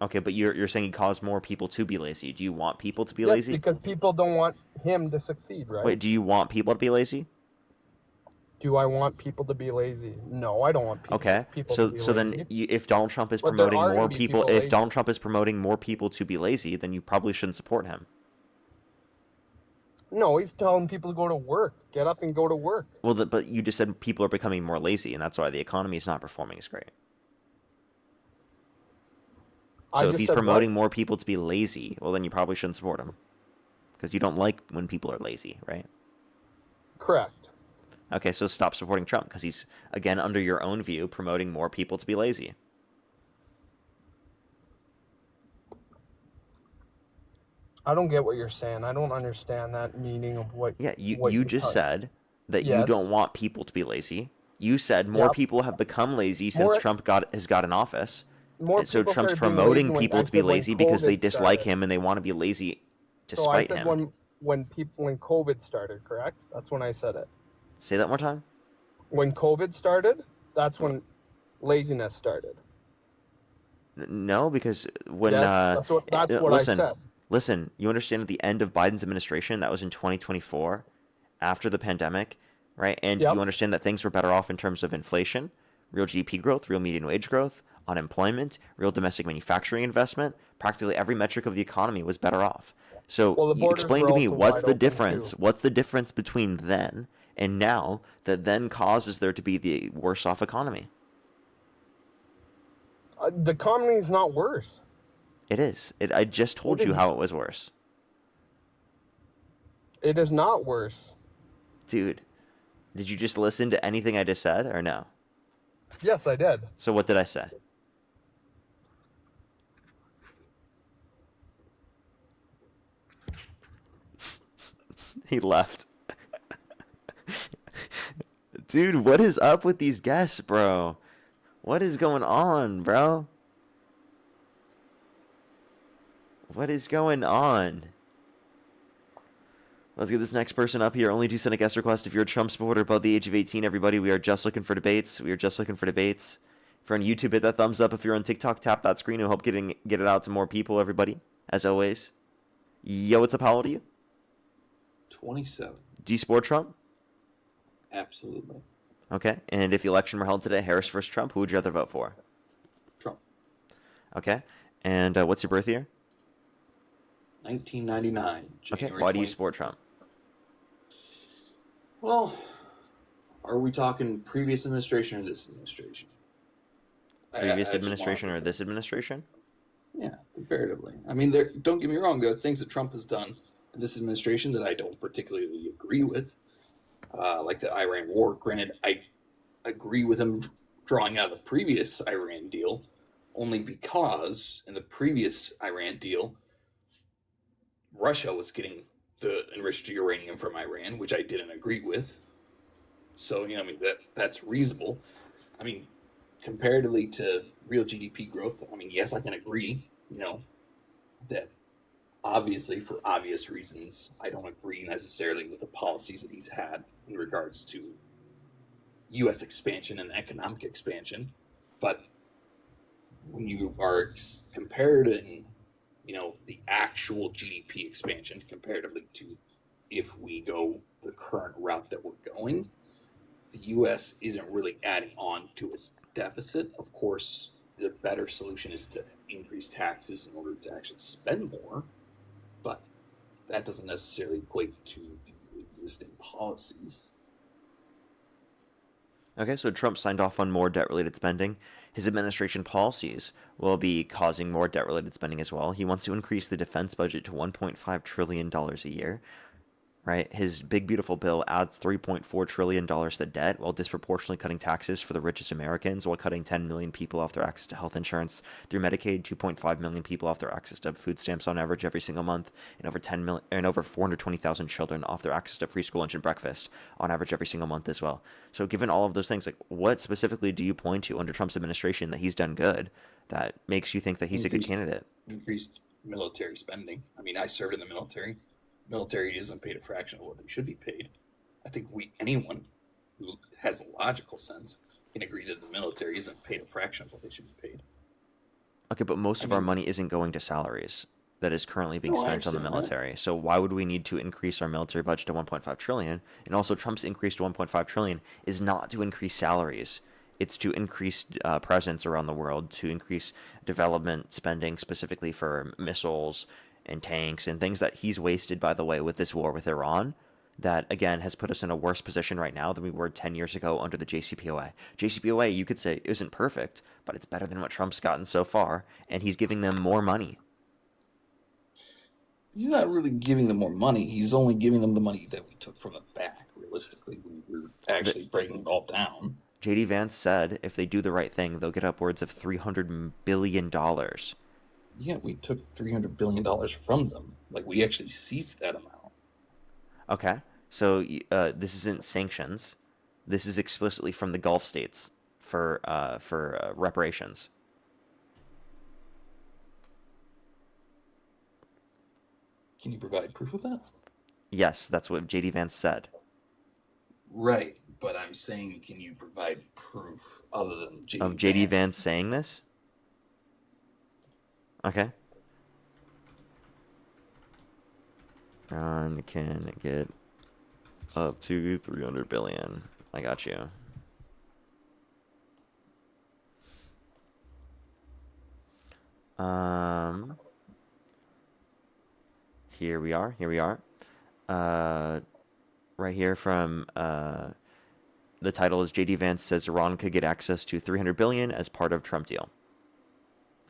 [SPEAKER 1] Okay, but you're saying he caused more people to be lazy. Do you want people to be
[SPEAKER 10] Yes,
[SPEAKER 1] lazy?
[SPEAKER 10] because people don't want him to succeed, right?
[SPEAKER 1] Wait, do you want people to be lazy?
[SPEAKER 10] Do I want people to be lazy? No, I don't want people,
[SPEAKER 1] Okay,
[SPEAKER 10] people
[SPEAKER 1] so
[SPEAKER 10] to be
[SPEAKER 1] so
[SPEAKER 10] lazy.
[SPEAKER 1] then if Donald Trump is
[SPEAKER 10] But there
[SPEAKER 1] promoting
[SPEAKER 10] are
[SPEAKER 1] more
[SPEAKER 10] gonna be
[SPEAKER 1] people,
[SPEAKER 10] people
[SPEAKER 1] if
[SPEAKER 10] lazy.
[SPEAKER 1] Donald Trump is promoting more people to be lazy, then you probably shouldn't support him.
[SPEAKER 10] No, he's telling people to go to work. Get up and go to work.
[SPEAKER 1] Well, but you just said people are becoming more lazy, and that's why the economy is not performing as great.
[SPEAKER 10] I
[SPEAKER 1] So if
[SPEAKER 10] just
[SPEAKER 1] he's
[SPEAKER 10] said
[SPEAKER 1] promoting
[SPEAKER 10] what?
[SPEAKER 1] more people to be lazy, well, then you probably shouldn't support him. Because you don't like when people are lazy, right?
[SPEAKER 10] Correct.
[SPEAKER 1] Okay, so stop supporting Trump, because he's, again, under your own view, promoting more people to be lazy.
[SPEAKER 10] I don't get what you're saying. I don't understand that meaning of what.
[SPEAKER 1] Yeah,
[SPEAKER 10] what
[SPEAKER 1] you just said that you
[SPEAKER 10] Yes.
[SPEAKER 1] don't want people to be lazy. You said more
[SPEAKER 10] Yep.
[SPEAKER 1] people have become lazy since
[SPEAKER 10] More-
[SPEAKER 1] Trump has got in office.
[SPEAKER 10] More
[SPEAKER 1] And so
[SPEAKER 10] people
[SPEAKER 1] Trump's
[SPEAKER 10] started being
[SPEAKER 1] promoting
[SPEAKER 10] lazy when-
[SPEAKER 1] people
[SPEAKER 10] I
[SPEAKER 1] to be
[SPEAKER 10] said when
[SPEAKER 1] lazy because they
[SPEAKER 10] COVID
[SPEAKER 1] dislike
[SPEAKER 10] started.
[SPEAKER 1] him and they want to be lazy to
[SPEAKER 10] So I
[SPEAKER 1] spite
[SPEAKER 10] said
[SPEAKER 1] him.
[SPEAKER 10] when COVID started, correct? That's when I said it.
[SPEAKER 1] Say that one more time.
[SPEAKER 10] When COVID started, that's when laziness started.
[SPEAKER 1] No, because when
[SPEAKER 10] Yes, that's what I
[SPEAKER 1] listen,
[SPEAKER 10] said.
[SPEAKER 1] listen, you understand at the end of Biden's administration, that was in 2024, after the pandemic, right? And
[SPEAKER 10] Yep.
[SPEAKER 1] you understand that things were better off in terms of inflation, real GDP growth, real median wage growth, unemployment, real domestic manufacturing investment. Practically every metric of the economy was better off. So
[SPEAKER 10] Well, the borders
[SPEAKER 1] explain
[SPEAKER 10] were
[SPEAKER 1] to me
[SPEAKER 10] also
[SPEAKER 1] what's
[SPEAKER 10] wide
[SPEAKER 1] the
[SPEAKER 10] open,
[SPEAKER 1] difference?
[SPEAKER 10] too.
[SPEAKER 1] What's the difference between then and now that then causes there to be the worse off economy?
[SPEAKER 10] The economy is not worse.
[SPEAKER 1] It is. I just told
[SPEAKER 10] It
[SPEAKER 1] you
[SPEAKER 10] is-
[SPEAKER 1] how it was worse.
[SPEAKER 10] It is not worse.
[SPEAKER 1] Dude, did you just listen to anything I just said or no?
[SPEAKER 10] Yes, I did.
[SPEAKER 1] So what did I say? He left. Dude, what is up with these guests, bro? What is going on, bro? What is going on? Let's get this next person up here. Only do send a guest request if you're a Trump supporter above the age of 18, everybody. We are just looking for debates. We are just looking for debates. If you're on YouTube, hit that thumbs up. If you're on TikTok, tap that screen. It'll help get it out to more people, everybody. As always. Yo, what's up? How old are you?
[SPEAKER 11] 27.
[SPEAKER 1] Do you support Trump?
[SPEAKER 11] Absolutely.
[SPEAKER 1] Okay. And if the election were held today, Harris versus Trump, who would you rather vote for?
[SPEAKER 11] Trump.
[SPEAKER 1] Okay. And what's your birth year?
[SPEAKER 11] 1999.
[SPEAKER 1] Okay.
[SPEAKER 11] January
[SPEAKER 1] Why do you
[SPEAKER 11] 20.
[SPEAKER 1] support Trump?
[SPEAKER 11] Well, are we talking previous administration or this administration?
[SPEAKER 1] Previous
[SPEAKER 11] I just
[SPEAKER 1] administration
[SPEAKER 11] wanna-
[SPEAKER 1] or this administration?
[SPEAKER 11] Yeah, comparatively. I mean, don't get me wrong. There are things that Trump has done in this administration that I don't particularly agree with, like the Iran war. Granted, I agree with him drawing out of the previous Iran deal, only because in the previous Iran deal, Russia was getting the enriched uranium from Iran, which I didn't agree with. So, I mean, that's reasonable. I mean, comparatively to real GDP growth, I mean, yes, I can agree, that obviously, for obvious reasons, I don't agree necessarily with the policies that he's had in regards to U.S. expansion and economic expansion. But when you are comparing, the actual GDP expansion comparatively to if we go the current route that we're going, the U.S. isn't really adding on to its deficit. Of course, the better solution is to increase taxes in order to actually spend more, but that doesn't necessarily equate to the existing policies.
[SPEAKER 1] Okay, so Trump signed off on more debt-related spending. His administration policies will be causing more debt-related spending as well. He wants to increase the defense budget to $1.5 trillion a year, right? His big, beautiful bill adds $3.4 trillion to debt while disproportionately cutting taxes for the richest Americans, while cutting 10 million people off their access to health insurance through Medicaid, 2.5 million people off their access to food stamps on average every single month, and over 420,000 children off their access to free school lunch and breakfast on average every single month as well. So given all of those things, like, what specifically do you point to under Trump's administration that he's done good that makes you think that he's a good candidate?
[SPEAKER 11] Increased military spending. I mean, I served in the military. Military isn't paid a fraction of what they should be paid. I think anyone who has a logical sense can agree that the military isn't paid a fraction of what they should be paid.
[SPEAKER 1] Okay, but most of our money isn't going to salaries that is currently being spent on the military. So why would we need to increase our military budget to 1.5 trillion? And also Trump's increase to 1.5 trillion is not to increase salaries. It's to increase presence around the world, to increase development spending specifically for missiles and tanks and things that he's wasted, by the way, with this war with Iran, that, again, has put us in a worse position right now than we were 10 years ago under the JCPOA. JCPOA, you could say, isn't perfect, but it's better than what Trump's gotten so far, and he's giving them more money.
[SPEAKER 11] He's not really giving them more money. He's only giving them the money that we took from the back, realistically. We're actually breaking it all down.
[SPEAKER 1] J.D. Vance said if they do the right thing, they'll get upwards of $300 billion.
[SPEAKER 11] Yeah, we took $300 billion from them. Like, we actually seized that amount.
[SPEAKER 1] Okay, so this isn't sanctions. This is explicitly from the Gulf states for reparations.
[SPEAKER 11] Can you provide proof of that?
[SPEAKER 1] Yes, that's what J.D. Vance said.
[SPEAKER 11] Right, but I'm saying, can you provide proof other than J.D.
[SPEAKER 1] Of J.D. Vance saying this? Okay. Iran can get up to 300 billion. I got you. Here we are. Right here from the title is J.D. Vance says Iran could get access to 300 billion as part of Trump deal.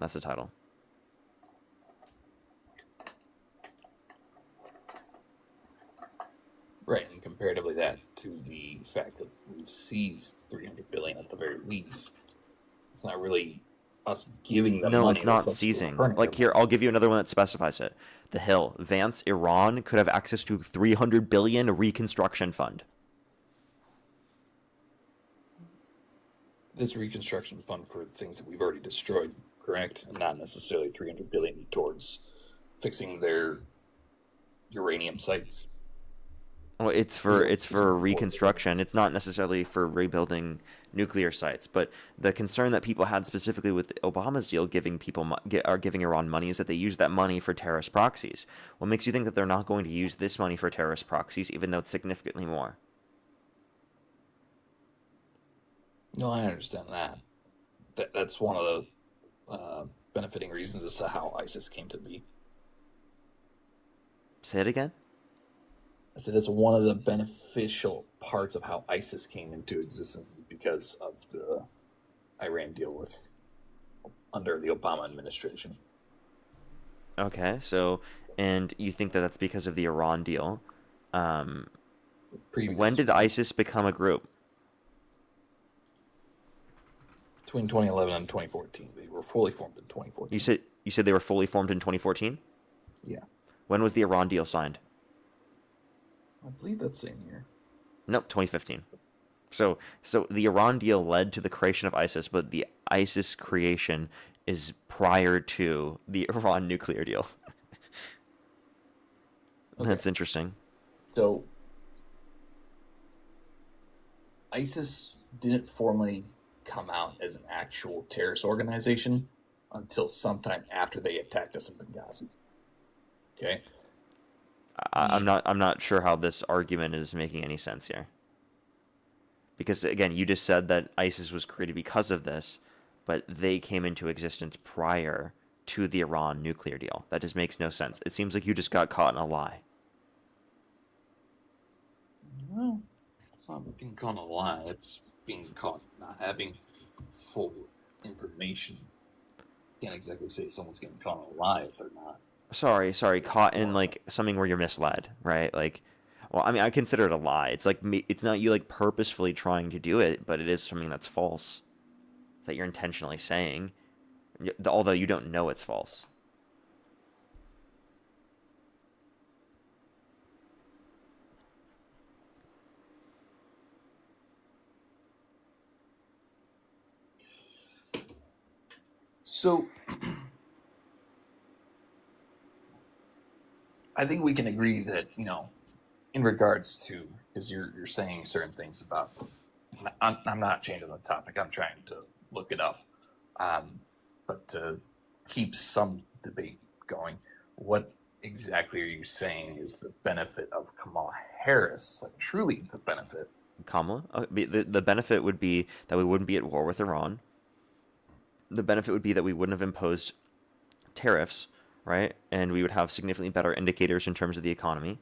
[SPEAKER 1] That's the title.
[SPEAKER 11] Right, and comparatively that to the fact that we've seized 300 billion at the very least, it's not really us giving them money.
[SPEAKER 1] No, it's not seizing. Like, here, I'll give you another one that specifies it. The Hill. Vance, Iran could have access to 300 billion reconstruction fund.
[SPEAKER 11] This reconstruction fund for things that we've already destroyed, correct? And not necessarily 300 billion towards fixing their uranium sites.
[SPEAKER 1] Well, it's for reconstruction. It's not necessarily for rebuilding nuclear sites. But the concern that people had specifically with Obama's deal, giving Iran money, is that they use that money for terrorist proxies. What makes you think that they're not going to use this money for terrorist proxies, even though it's significantly more?
[SPEAKER 11] No, I understand that. That's one of the benefiting reasons as to how ISIS came to be.
[SPEAKER 1] Say it again?
[SPEAKER 11] I said that's one of the beneficial parts of how ISIS came into existence because of the Iran deal under the Obama administration.
[SPEAKER 1] Okay, so, and you think that that's because of the Iran deal. When did ISIS become a group?
[SPEAKER 11] Between 2011 and 2014. They were fully formed in 2014.
[SPEAKER 1] You said they were fully formed in 2014?
[SPEAKER 11] Yeah.
[SPEAKER 1] When was the Iran deal signed?
[SPEAKER 11] I believe that same year.
[SPEAKER 1] Nope, 2015. So the Iran deal led to the creation of ISIS, but the ISIS creation is prior to the Iran nuclear deal.
[SPEAKER 11] Okay.
[SPEAKER 1] That's interesting.
[SPEAKER 11] So ISIS didn't formally come out as an actual terrorist organization until sometime after they attacked us in Benghazi. Okay.
[SPEAKER 1] I'm not sure how this argument is making any sense here. Because again, you just said that ISIS was created because of this, but they came into existence prior to the Iran nuclear deal. That just makes no sense. It seems like you just got caught in a lie.
[SPEAKER 11] Well, it's not being caught in a lie. It's being caught not having full information. Can't exactly say someone's getting caught in a lie if they're not.
[SPEAKER 1] Sorry, caught in like something where you're misled, right? Like, well, I mean, I consider it a lie. It's like it's not you like purposefully trying to do it, but it is something that's false that you're intentionally saying, although you don't know it's false.
[SPEAKER 11] So, I think we can agree that, in regards to, because you're saying certain things about, I'm not changing the topic, I'm trying to look it up, but to keep some debate going, what exactly are you saying is the benefit of Kamala Harris, like truly the benefit?
[SPEAKER 1] Kamala? The benefit would be that we wouldn't be at war with Iran. The benefit would be that we wouldn't have imposed tariffs, right? And we would have significantly better indicators in terms of the economy.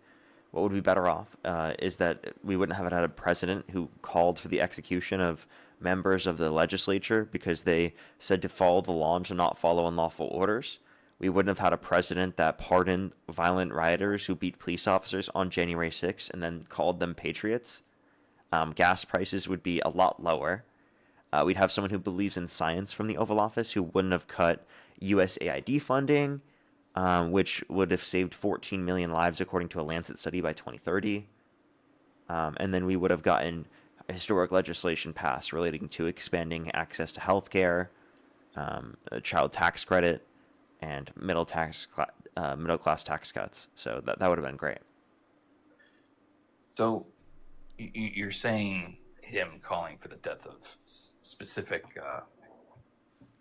[SPEAKER 1] What would be better off is that we wouldn't have had a president who called for the execution of members of the legislature because they said to follow the law and to not follow unlawful orders. We wouldn't have had a president that pardoned violent rioters who beat police officers on January 6th and then called them patriots. Gas prices would be a lot lower. We'd have someone who believes in science from the Oval Office who wouldn't have cut USAID funding, which would have saved 14 million lives according to a Lancet study by 2030. And then we would have gotten historic legislation passed relating to expanding access to health care, a child tax credit, and middle class tax cuts. So that would have been great.
[SPEAKER 11] So you're saying him calling for the death of specific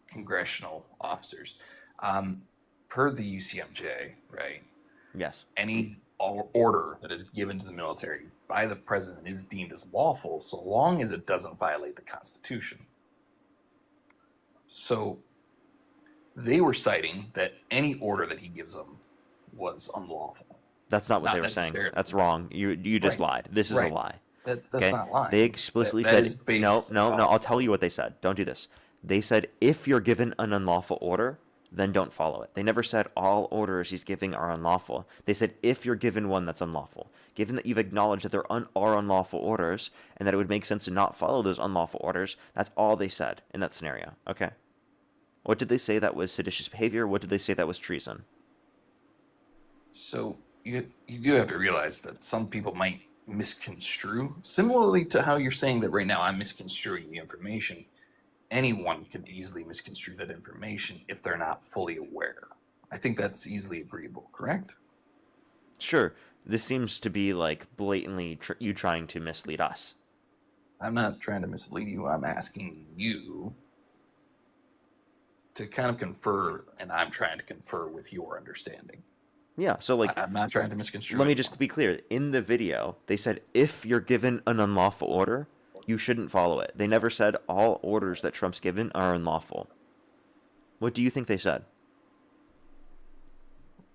[SPEAKER 11] congressional officers. Per the UCMJ, right?
[SPEAKER 1] Yes.
[SPEAKER 11] Any order that is given to the military by the president is deemed as lawful so long as it doesn't violate the Constitution. So they were citing that any order that he gives them was unlawful.
[SPEAKER 1] That's not what they were saying. That's wrong. You just lied. This is a lie.
[SPEAKER 11] That's
[SPEAKER 1] okay?
[SPEAKER 11] not lying.
[SPEAKER 1] They explicitly
[SPEAKER 11] That
[SPEAKER 1] said,
[SPEAKER 11] is
[SPEAKER 1] no,
[SPEAKER 11] based
[SPEAKER 1] I'll tell you what they said. Don't do this. They said, if you're given an unlawful order, then don't follow it. They never said all orders he's giving are unlawful. They said, if you're given one that's unlawful, given that you've acknowledged that there are unlawful orders and that it would make sense to not follow those unlawful orders, that's all they said in that scenario. Okay. What did they say that was seditious behavior? What did they say that was treason?
[SPEAKER 11] So you do have to realize that some people might misconstrue, similarly to how you're saying that right now I'm misconstruing the information. Anyone could easily misconstrue that information if they're not fully aware. I think that's easily agreeable, correct?
[SPEAKER 1] Sure. This seems to be like blatantly you trying to mislead us.
[SPEAKER 11] I'm not trying to mislead you. I'm asking you to kind of confer, and I'm trying to confer with your understanding.
[SPEAKER 1] Yeah, so like
[SPEAKER 11] I'm not trying to misconstrue.
[SPEAKER 1] Let me just be clear. In the video, they said if you're given an unlawful order, you shouldn't follow it. They never said all orders that Trump's given are unlawful. What do you think they said?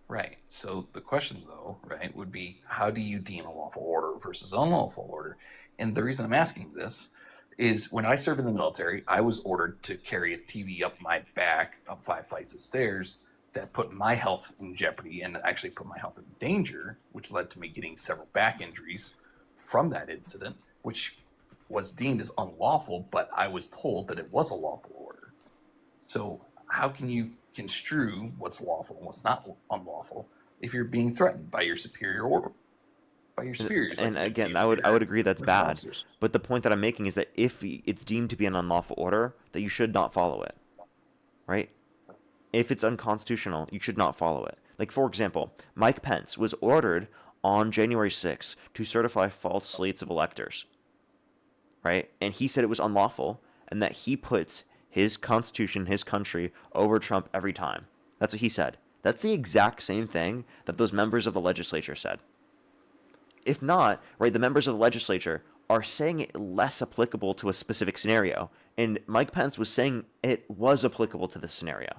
[SPEAKER 11] Right. So the question, though, right, would be how do you deem a lawful order versus unlawful order? And the reason I'm asking this is when I served in the military, I was ordered to carry a TV up my back up 5 flights of stairs that put my health in jeopardy and actually put my health in danger, which led to me getting several back injuries from that incident, which was deemed as unlawful, but I was told that it was a lawful order. So how can you construe what's lawful and what's not unlawful if you're being threatened by your superior or by your superiors.
[SPEAKER 1] And
[SPEAKER 11] like
[SPEAKER 1] again, I would agree that's
[SPEAKER 11] prison
[SPEAKER 1] bad.
[SPEAKER 11] officers.
[SPEAKER 1] But the point that I'm making is that if it's deemed to be an unlawful order, that you should not follow it, right? If it's unconstitutional, you should not follow it. Like, for example, Mike Pence was ordered on January 6th to certify false slates of electors, right? And he said it was unlawful and that he puts his constitution, his country, over Trump every time. That's what he said. That's the exact same thing that those members of the legislature said. If not, right, the members of the legislature are saying it less applicable to a specific scenario, and Mike Pence was saying it was applicable to this scenario.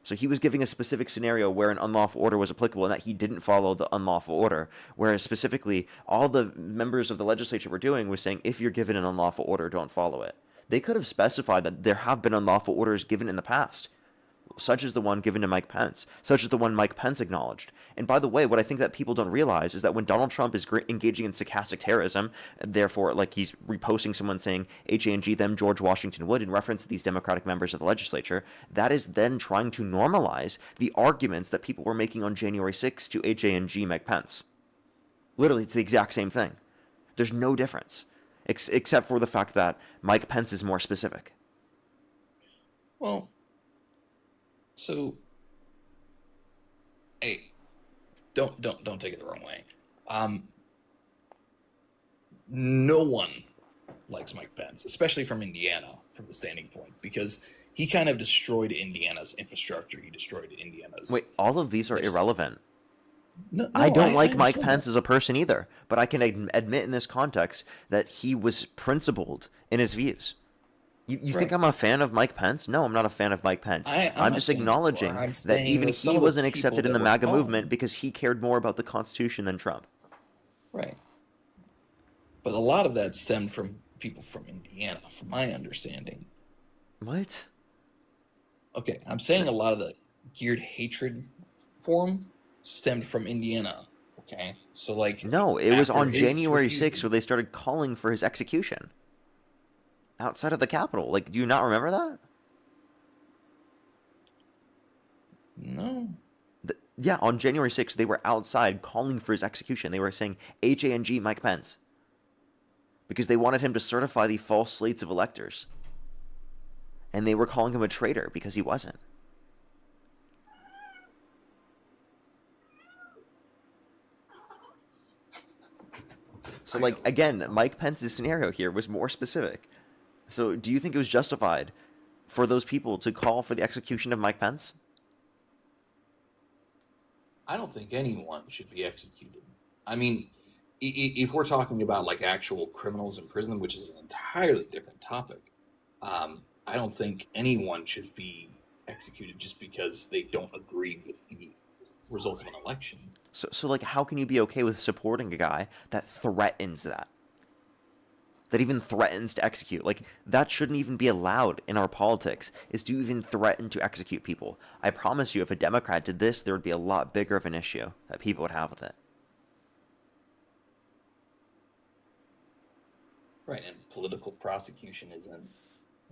[SPEAKER 1] So he was giving a specific scenario where an unlawful order was applicable and that he didn't follow the unlawful order, whereas specifically all the members of the legislature were doing was saying if you're given an unlawful order, don't follow it. They could have specified that there have been unlawful orders given in the past, such as the one given to Mike Pence, such as the one Mike Pence acknowledged. And by the way, what I think that people don't realize is that when Donald Trump is engaging in sarcastic terrorism, therefore, like he's reposting someone saying HANG them George Washington Wood in reference to these Democratic members of the legislature, that is then trying to normalize the arguments that people were making on January 6th to HANG Mike Pence. Literally, it's the exact same thing. There's no difference, except for the fact that Mike Pence is more specific.
[SPEAKER 11] Well, so, hey, don't take it the wrong way. No one likes Mike Pence, especially from Indiana, from the standing point, because he kind of destroyed Indiana's infrastructure. He destroyed Indiana's.
[SPEAKER 1] Wait, all of these are irrelevant.
[SPEAKER 11] No,
[SPEAKER 1] I don't like Mike
[SPEAKER 11] understand
[SPEAKER 1] Pence
[SPEAKER 11] that.
[SPEAKER 1] as a person either, but I can admit in this context that he was principled in his views. You think
[SPEAKER 11] Right.
[SPEAKER 1] I'm a fan of Mike Pence? No, I'm not a fan of Mike Pence.
[SPEAKER 11] I'm
[SPEAKER 1] I'm
[SPEAKER 11] not
[SPEAKER 1] just
[SPEAKER 11] saying you are.
[SPEAKER 1] acknowledging
[SPEAKER 11] I'm
[SPEAKER 1] that
[SPEAKER 11] saying
[SPEAKER 1] even
[SPEAKER 11] that some
[SPEAKER 1] he
[SPEAKER 11] of the
[SPEAKER 1] wasn't
[SPEAKER 11] people
[SPEAKER 1] accepted in
[SPEAKER 11] that
[SPEAKER 1] the
[SPEAKER 11] were
[SPEAKER 1] MAGA
[SPEAKER 11] calling-
[SPEAKER 1] movement because he cared more about the Constitution than Trump.
[SPEAKER 11] Right. But a lot of that stemmed from people from Indiana, from my understanding.
[SPEAKER 1] What?
[SPEAKER 11] Okay, I'm saying a lot of the geared hatred for him stemmed from Indiana. Okay, so like
[SPEAKER 1] No, it was
[SPEAKER 11] after
[SPEAKER 1] on
[SPEAKER 11] his
[SPEAKER 1] January
[SPEAKER 11] refusal-
[SPEAKER 1] 6th where they started calling for his execution. Outside of the Capitol. Like, do you not remember that?
[SPEAKER 11] No.
[SPEAKER 1] Yeah, on January 6th, they were outside calling for his execution. They were saying HANG Mike Pence. Because they wanted him to certify the false slates of electors. And they were calling him a traitor because he wasn't. So, like, again, Mike Pence's scenario here was more specific. So, do you think it was justified for those people to call for the execution of Mike Pence?
[SPEAKER 11] I don't think anyone should be executed. I mean, if we're talking about like actual criminals in prison, which is an entirely different topic, I don't think anyone should be executed just because they don't agree with the results of an election.
[SPEAKER 1] So like, how can you be okay with supporting a guy that threatens that? That even threatens to execute? Like, that shouldn't even be allowed in our politics, is to even threaten to execute people. I promise you, if a Democrat did this, there would be a lot bigger of an issue that people would have with it.
[SPEAKER 11] Right, and political prosecution isn't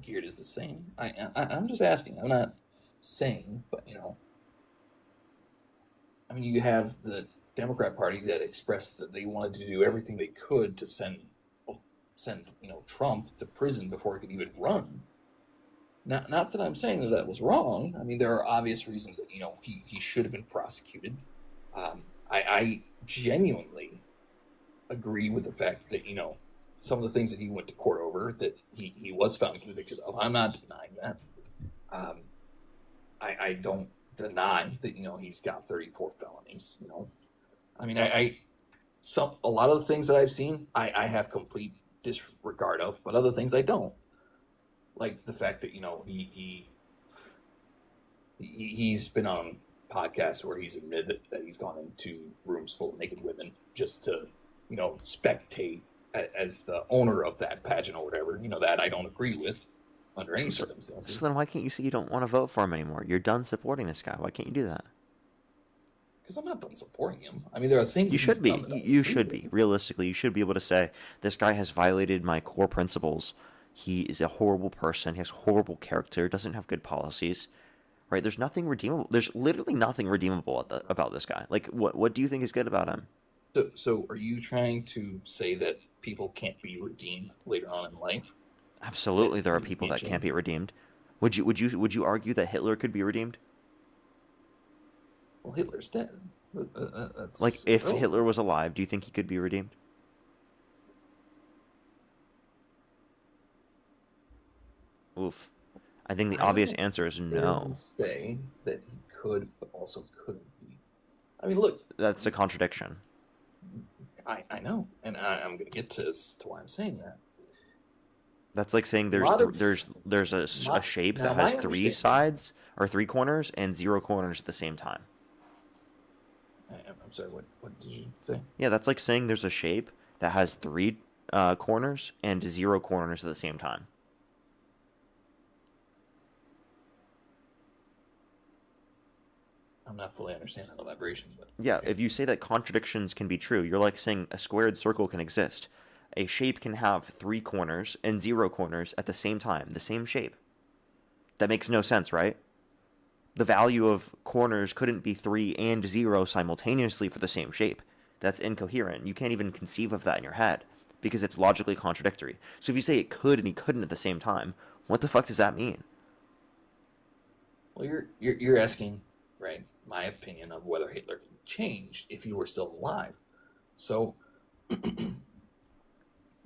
[SPEAKER 11] geared as the same. I'm just asking. I'm not saying, but you know, I mean, you have the Democrat Party that expressed that they wanted to do everything they could to send Trump to prison before he could even run. Not that I'm saying that was wrong. I mean, there are obvious reasons that he should have been prosecuted. I genuinely agree with the fact that some of the things that he went to court over that he was found convicted of. I'm not denying that. I don't deny that he's got 34 felonies. I mean, a lot of the things that I've seen, I have complete disregard of, but other things I don't. Like the fact that he's been on podcasts where he's admitted that he's gone into rooms full of naked women just to spectate as the owner of that pageant or whatever. That I don't agree with under any circumstances.
[SPEAKER 1] So then why can't you say you don't want to vote for him anymore? You're done supporting this guy. Why can't you do that?
[SPEAKER 11] Because I'm not done supporting him. I mean, there are things
[SPEAKER 1] you
[SPEAKER 11] that
[SPEAKER 1] should
[SPEAKER 11] he's
[SPEAKER 1] be.
[SPEAKER 11] done that I
[SPEAKER 1] You
[SPEAKER 11] agree
[SPEAKER 1] should
[SPEAKER 11] with.
[SPEAKER 1] be. Realistically, you should be able to say this guy has violated my core principles. He is a horrible person. He has horrible character. Doesn't have good policies, right? There's nothing redeemable. There's literally nothing redeemable about this guy. Like, what do you think is good about him?
[SPEAKER 11] So are you trying to say that people can't be redeemed later on in life?
[SPEAKER 1] Absolutely, there are people that can't be redeemed. Would you argue that Hitler could be redeemed?
[SPEAKER 11] Well, Hitler's dead. That's
[SPEAKER 1] Like, if
[SPEAKER 11] irrelevant.
[SPEAKER 1] Hitler was alive, do you think he could be redeemed? Oof. I think the obvious
[SPEAKER 11] don't
[SPEAKER 1] answer is
[SPEAKER 11] necessarily
[SPEAKER 1] no.
[SPEAKER 11] say that he could, but also couldn't be. I mean, look,
[SPEAKER 1] That's a contradiction.
[SPEAKER 11] I know, and I'm going to get to why I'm saying that.
[SPEAKER 1] That's like saying there's
[SPEAKER 11] lot of-
[SPEAKER 1] there's a shape
[SPEAKER 11] now
[SPEAKER 1] that
[SPEAKER 11] my
[SPEAKER 1] has three
[SPEAKER 11] understanding-
[SPEAKER 1] sides or three corners and zero corners at the same time.
[SPEAKER 11] I'm sorry, what did you say?
[SPEAKER 1] Yeah, that's like saying there's a shape that has three corners and zero corners at the same time.
[SPEAKER 11] I'm not fully understanding the elaboration, but
[SPEAKER 1] Yeah, if you say that contradictions can be true, you're like saying a squared circle can exist. A shape can have three corners and zero corners at the same time, the same shape. That makes no sense, right? The value of corners couldn't be 3 and 0 simultaneously for the same shape. That's incoherent. You can't even conceive of that in your head because it's logically contradictory. So if you say it could and he couldn't at the same time, what the fuck does that mean?
[SPEAKER 11] well, you're asking, right, my opinion of whether Hitler can change if he were still alive. So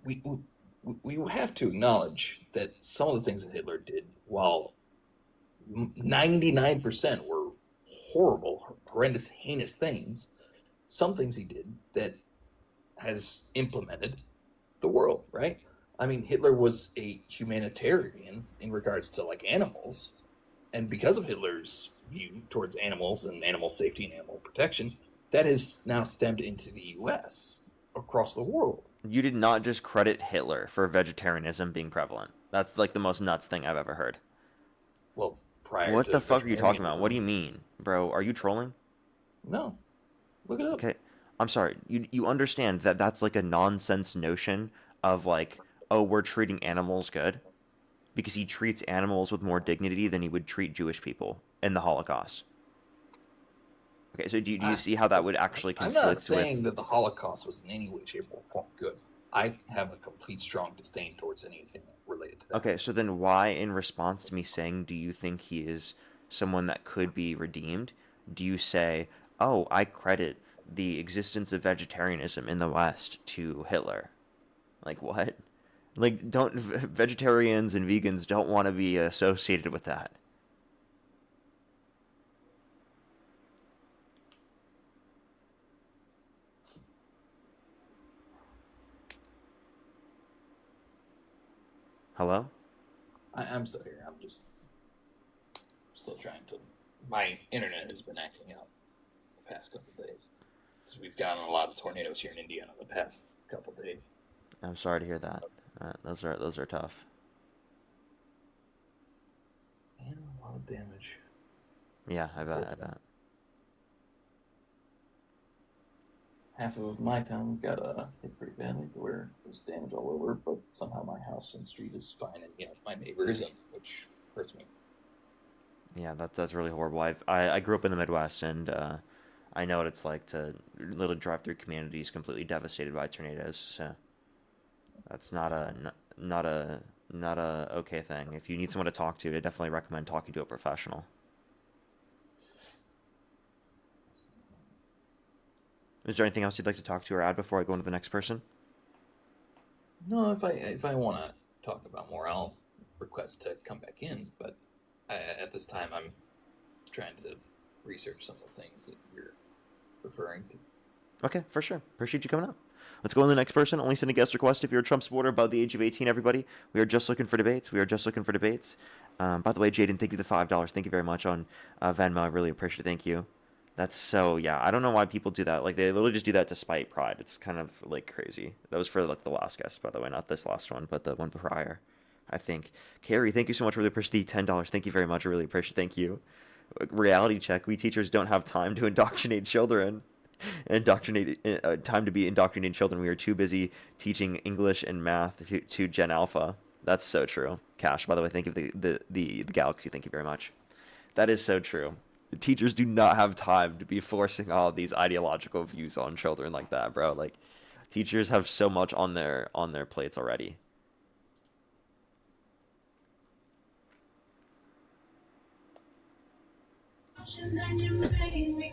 [SPEAKER 11] we have to acknowledge that some of the things that Hitler did, while 99% were horrible, horrendous, heinous things, some things he did that has implemented the world, right? I mean, Hitler was a humanitarian in regards to like animals, and because of Hitler's view towards animals and animal safety and animal protection, that has now stemmed into the U.S. across the world.
[SPEAKER 1] You did not just credit Hitler for vegetarianism being prevalent. That's like the most nuts thing I've ever heard.
[SPEAKER 11] Well, prior
[SPEAKER 1] What
[SPEAKER 11] to
[SPEAKER 1] the fuck are you talking about?
[SPEAKER 11] vegetarianism-
[SPEAKER 1] What do you mean? Bro, are you trolling?
[SPEAKER 11] No, look it up.
[SPEAKER 1] Okay, I'm sorry. You understand that that's like a nonsense notion of like, oh, we're treating animals good? Because he treats animals with more dignity than he would treat Jewish people in the Holocaust. Okay, so do you see how that would actually
[SPEAKER 11] I'm
[SPEAKER 1] conflict
[SPEAKER 11] not saying
[SPEAKER 1] with...
[SPEAKER 11] that the Holocaust was in any way, shape, or form good. I have a complete strong disdain towards anything related to that.
[SPEAKER 1] Okay, so then why, in response to me saying, do you think he is someone that could be redeemed, do you say, oh, I credit the existence of vegetarianism in the West to Hitler? Like, what? Like, don't vegetarians and vegans don't want to be associated with that. Hello?
[SPEAKER 11] I'm still here. I'm just still trying to. My internet has been acting out the past couple of days. So we've gotten a lot of tornadoes here in Indiana the past couple of days.
[SPEAKER 1] I'm sorry to hear that. Those are tough.
[SPEAKER 11] And a lot of damage.
[SPEAKER 1] Yeah, I bet.
[SPEAKER 11] Half of my town got hit pretty badly to where there's damage all over, but somehow my house and street is fine, and my neighbor isn't, which hurts me.
[SPEAKER 1] Yeah, that's really horrible. I grew up in the Midwest, and I know what it's like to literally drive through communities completely devastated by tornadoes. So that's not a okay thing. If you need someone to talk to, I definitely recommend talking to a professional. Is there anything else you'd like to talk to or add before I go on to the next person?
[SPEAKER 11] No, if I want to talk about more, I'll request to come back in. But at this time, I'm trying to research some of the things that you're referring to.
[SPEAKER 1] Okay, for sure. Appreciate you coming up. Let's go on to the next person. Only send a guest request if you're a Trump supporter above the age of 18, everybody. We are just looking for debates. By the way, Jaden, thank you for the $5. Thank you very much on Venmo. I really appreciate it. Thank you. That's so, yeah, I don't know why people do that. Like, they literally just do that to spite pride. It's kind of, like, crazy. That was for, like, the last guest, by the way. Not this last one, but the one prior, I think. Carrie, thank you so much. Really appreciate the $10. Thank you very much. I really appreciate it. Thank you. Reality check. We teachers don't have time to indoctrinate children. Time to be indoctrinating children. We are too busy teaching English and math to Gen Alpha. That's so true. Cash, by the way, thank you for the galaxy. Thank you very much. That is so true. The teachers do not have time to be forcing all these ideological views on children like that, bro. Like, teachers have so much on their plates already.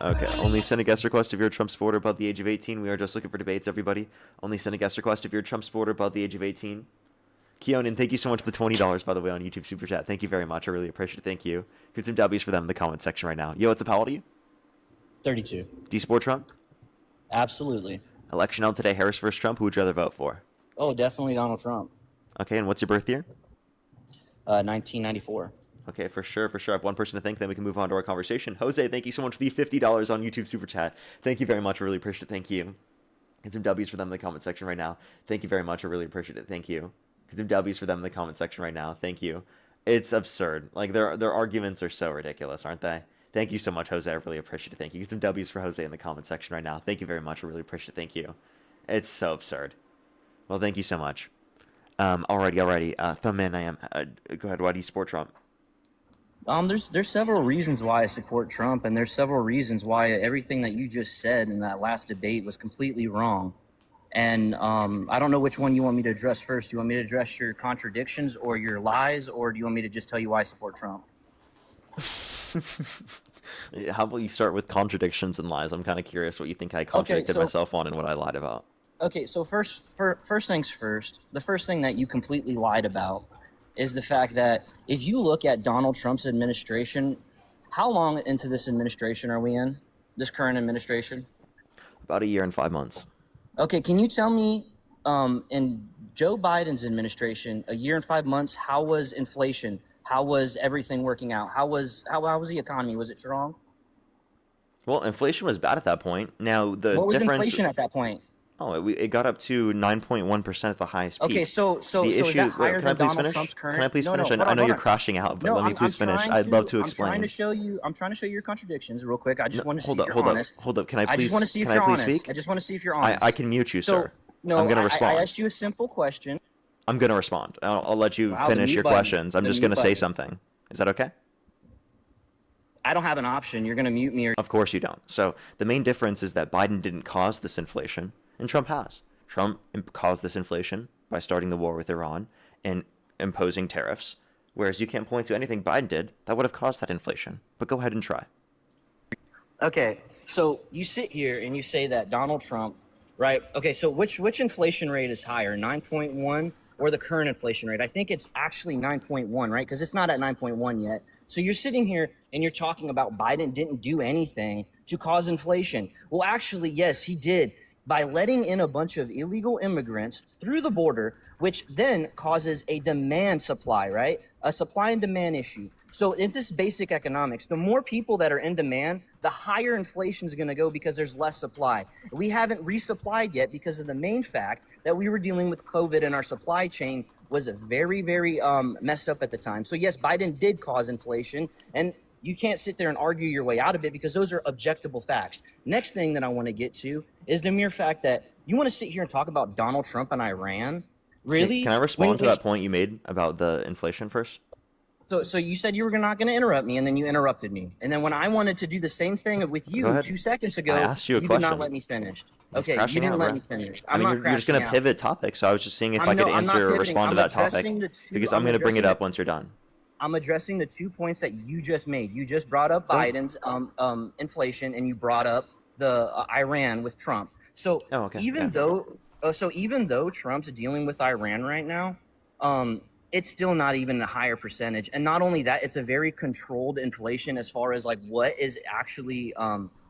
[SPEAKER 1] Okay, only send a guest request if you're a Trump supporter above the age of 18. We are just looking for debates, everybody. Only send a guest request if you're a Trump supporter above the age of 18. Keonan, thank you so much for the $20, by the way, on YouTube Super Chat. Thank you very much. I really appreciate it. Thank you. Give some W's for them in the comment section right now. Yo, what's up? How old are you?
[SPEAKER 12] 32.
[SPEAKER 1] Do you support Trump?
[SPEAKER 12] Absolutely.
[SPEAKER 1] Election out today, Harris versus Trump. Who would you rather vote for?
[SPEAKER 12] Oh, definitely Donald Trump.
[SPEAKER 1] Okay, and what's your birth year?
[SPEAKER 12] 1994.
[SPEAKER 1] Okay, for sure, for sure. I have one person to thank, then we can move on to our conversation. Jose, thank you so much for the $50 on YouTube Super Chat. Thank you very much. I really appreciate it. Thank you. Get some W's for them in the comment section right now. Thank you very much. I really appreciate it. Thank you. Get some W's for them in the comment section right now. Thank you. It's absurd. Like, their arguments are so ridiculous, aren't they? Thank you so much, Jose. I really appreciate it. Thank you. Get some W's for Jose in the comment section right now. Thank you very much. I really appreciate it. Thank you. It's so absurd. Well, thank you so much. Alrighty. Thumbman, I am. Go ahead. Why do you support Trump?
[SPEAKER 12] There's several reasons why I support Trump, and there's several reasons why everything that you just said in that last debate was completely wrong. And I don't know which one you want me to address first. Do you want me to address your contradictions or your lies, or do you want me to just tell you why I support Trump?
[SPEAKER 1] How about you start with contradictions and lies? I'm kind of curious what you think I contradicted myself on and what I lied about.
[SPEAKER 12] Okay, so first things first, the first thing that you completely lied about is the fact that if you look at Donald Trump's administration, how long into this administration are we in? This current administration?
[SPEAKER 1] About a year and 5 months.
[SPEAKER 12] Okay, can you tell me, in Joe Biden's administration, a year and 5 months, how was inflation? How was everything working out? How was the economy? Was it strong?
[SPEAKER 1] Well, inflation was bad at that point. Now the
[SPEAKER 12] what was
[SPEAKER 1] difference,
[SPEAKER 12] inflation at that point?
[SPEAKER 1] Oh, it got up to 9.1% at the highest peak.
[SPEAKER 12] Okay, so
[SPEAKER 1] the
[SPEAKER 12] issue, is that higher
[SPEAKER 1] can I
[SPEAKER 12] than
[SPEAKER 1] please
[SPEAKER 12] Donald
[SPEAKER 1] finish?
[SPEAKER 12] Trump's current?
[SPEAKER 1] Can I please finish?
[SPEAKER 12] No,
[SPEAKER 1] I know you're crashing out, but let me please finish. I'd love to explain.
[SPEAKER 12] I'm trying to show you your contradictions real quick. I just want to see if you're
[SPEAKER 1] hold
[SPEAKER 12] honest.
[SPEAKER 1] Hold up. Can I please?
[SPEAKER 12] I just want to see if you're honest.
[SPEAKER 1] Speak?
[SPEAKER 12] I just want to see if you're honest.
[SPEAKER 1] I can mute you, sir.
[SPEAKER 12] No,
[SPEAKER 1] I'm going to respond.
[SPEAKER 12] I asked you a simple question.
[SPEAKER 1] I'm going to respond. I'll let you finish your questions. I'm just going to say something. Is that okay?
[SPEAKER 12] I don't have an option. You're going to mute me.
[SPEAKER 1] Of course you don't. So the main difference is that Biden didn't cause this inflation, and Trump has. Trump caused this inflation by starting the war with Iran and imposing tariffs, whereas you can't point to anything Biden did that would have caused that inflation. But go ahead and try.
[SPEAKER 12] Okay, so you sit here and you say that Donald Trump, right? Okay, so which inflation rate is higher, 9.1 or the current inflation rate? I think it's actually 9.1, right? Because it's not at 9.1 yet. So you're sitting here and you're talking about Biden didn't do anything to cause inflation. Well, actually, yes, he did. By letting in a bunch of illegal immigrants through the border, which then causes a demand supply, right? A supply and demand issue. So it's just basic economics. The more people that are in demand, the higher inflation is going to go because there's less supply. We haven't resupplied yet because of the main fact that we were dealing with COVID and our supply chain was very, very messed up at the time. So yes, Biden did cause inflation, and you can't sit there and argue your way out of it because those are objectable facts. Next thing that I want to get to is the mere fact that you want to sit here and talk about Donald Trump and Iran. Really?
[SPEAKER 1] Can I respond to that point you made about the inflation first?
[SPEAKER 12] So you said you were not going to interrupt me, and then you interrupted me. And then when I wanted to do the same thing with you 2 seconds ago,
[SPEAKER 1] I asked you a
[SPEAKER 12] you
[SPEAKER 1] question.
[SPEAKER 12] did not let me finish. Okay, you didn't let me finish.
[SPEAKER 1] You're just going to pivot topics, so I was just seeing if I could answer or respond to that topic. Because I'm going to bring it up once you're done.
[SPEAKER 12] I'm addressing the 2 points that you just made. You just brought up Biden's inflation, and you brought up the Iran with Trump. So even though Trump's dealing with Iran right now, it's still not even a higher percentage. And not only that, it's a very controlled inflation as far as like what is actually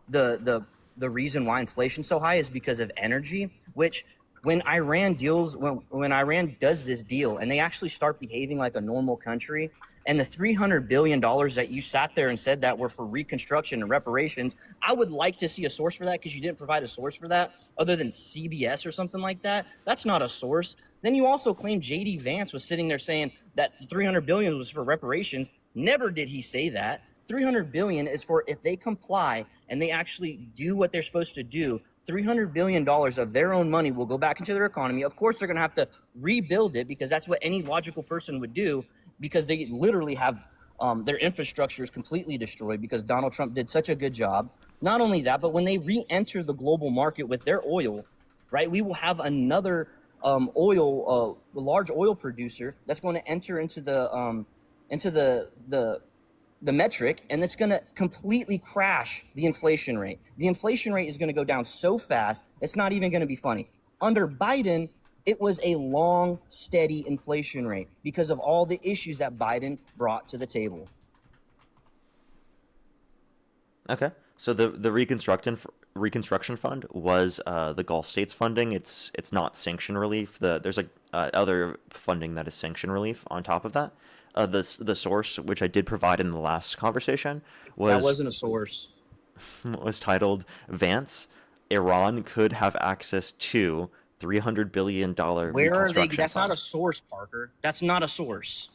[SPEAKER 12] the reason why inflation's so high is because of energy, which when Iran does this deal and they actually start behaving like a normal country, and the $300 billion that you sat there and said that were for reconstruction and reparations, I would like to see a source for that, because you didn't provide a source for that other than CBS or something like that. That's not a source. Then you also claim J.D. Vance was sitting there saying that $300 billion was for reparations. Never did he say that. $300 billion is for if they comply and they actually do what they're supposed to do. $300 billion of their own money will go back into their economy. Of course, they're going to have to rebuild it, because that's what any logical person would do, because they literally have their infrastructure is completely destroyed because Donald Trump did such a good job. Not only that, but when they re-enter the global market with their oil, right, we will have another the large oil producer that's going to enter into the metric, and it's going to completely crash the inflation rate. The inflation rate is going to go down so fast, it's not even going to be funny. Under Biden, it was a long, steady inflation rate because of all the issues that Biden brought to the table.
[SPEAKER 1] Okay. So the Reconstruction Fund was the Gulf states funding. It's not sanction relief. There's like other funding that is sanction relief on top of that. The source, which I did provide in the last conversation, was
[SPEAKER 12] that wasn't a source.
[SPEAKER 1] Was titled Vance, Iran could have access to $300 billion
[SPEAKER 12] Where are they? That's
[SPEAKER 1] fund.
[SPEAKER 12] not a source, Parker. That's not a source.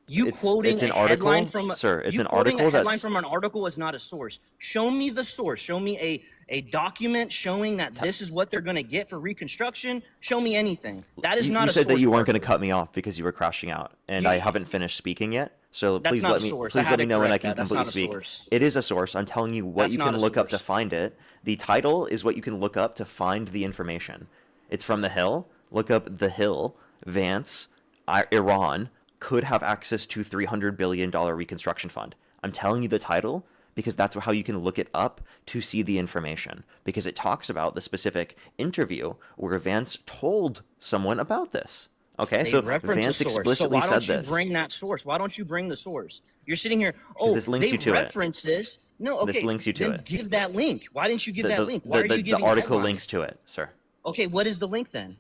[SPEAKER 1] It's an article, sir. It's an article.
[SPEAKER 12] A headline from an article is not a source. Show me the source. Show me a document showing that this is what they're going to get for Reconstruction. Show me anything. That is not a source.
[SPEAKER 1] You said that you weren't going to cut me off because you were crashing out, and I haven't finished speaking yet. So please let me know when I can completely speak. It is a source. I'm telling you what you can look up to find it. The title is what you can look up to find the information. It's from The Hill. Look up The Hill, Vance, Iran could have access to $300 billion Reconstruction Fund. I'm telling you the title because that's how you can look it up to see the information, because it talks about the specific interview where Vance told someone about this. Okay, so Vance explicitly said this.
[SPEAKER 12] Why don't you bring that source? Why don't you bring the source? You're sitting here,
[SPEAKER 1] this links you to
[SPEAKER 12] reference this. No, okay.
[SPEAKER 1] This links you to it.
[SPEAKER 12] Give that link. Why didn't you give that link? Why are you giving
[SPEAKER 1] the article links to it, sir.
[SPEAKER 12] Okay, what is the link then?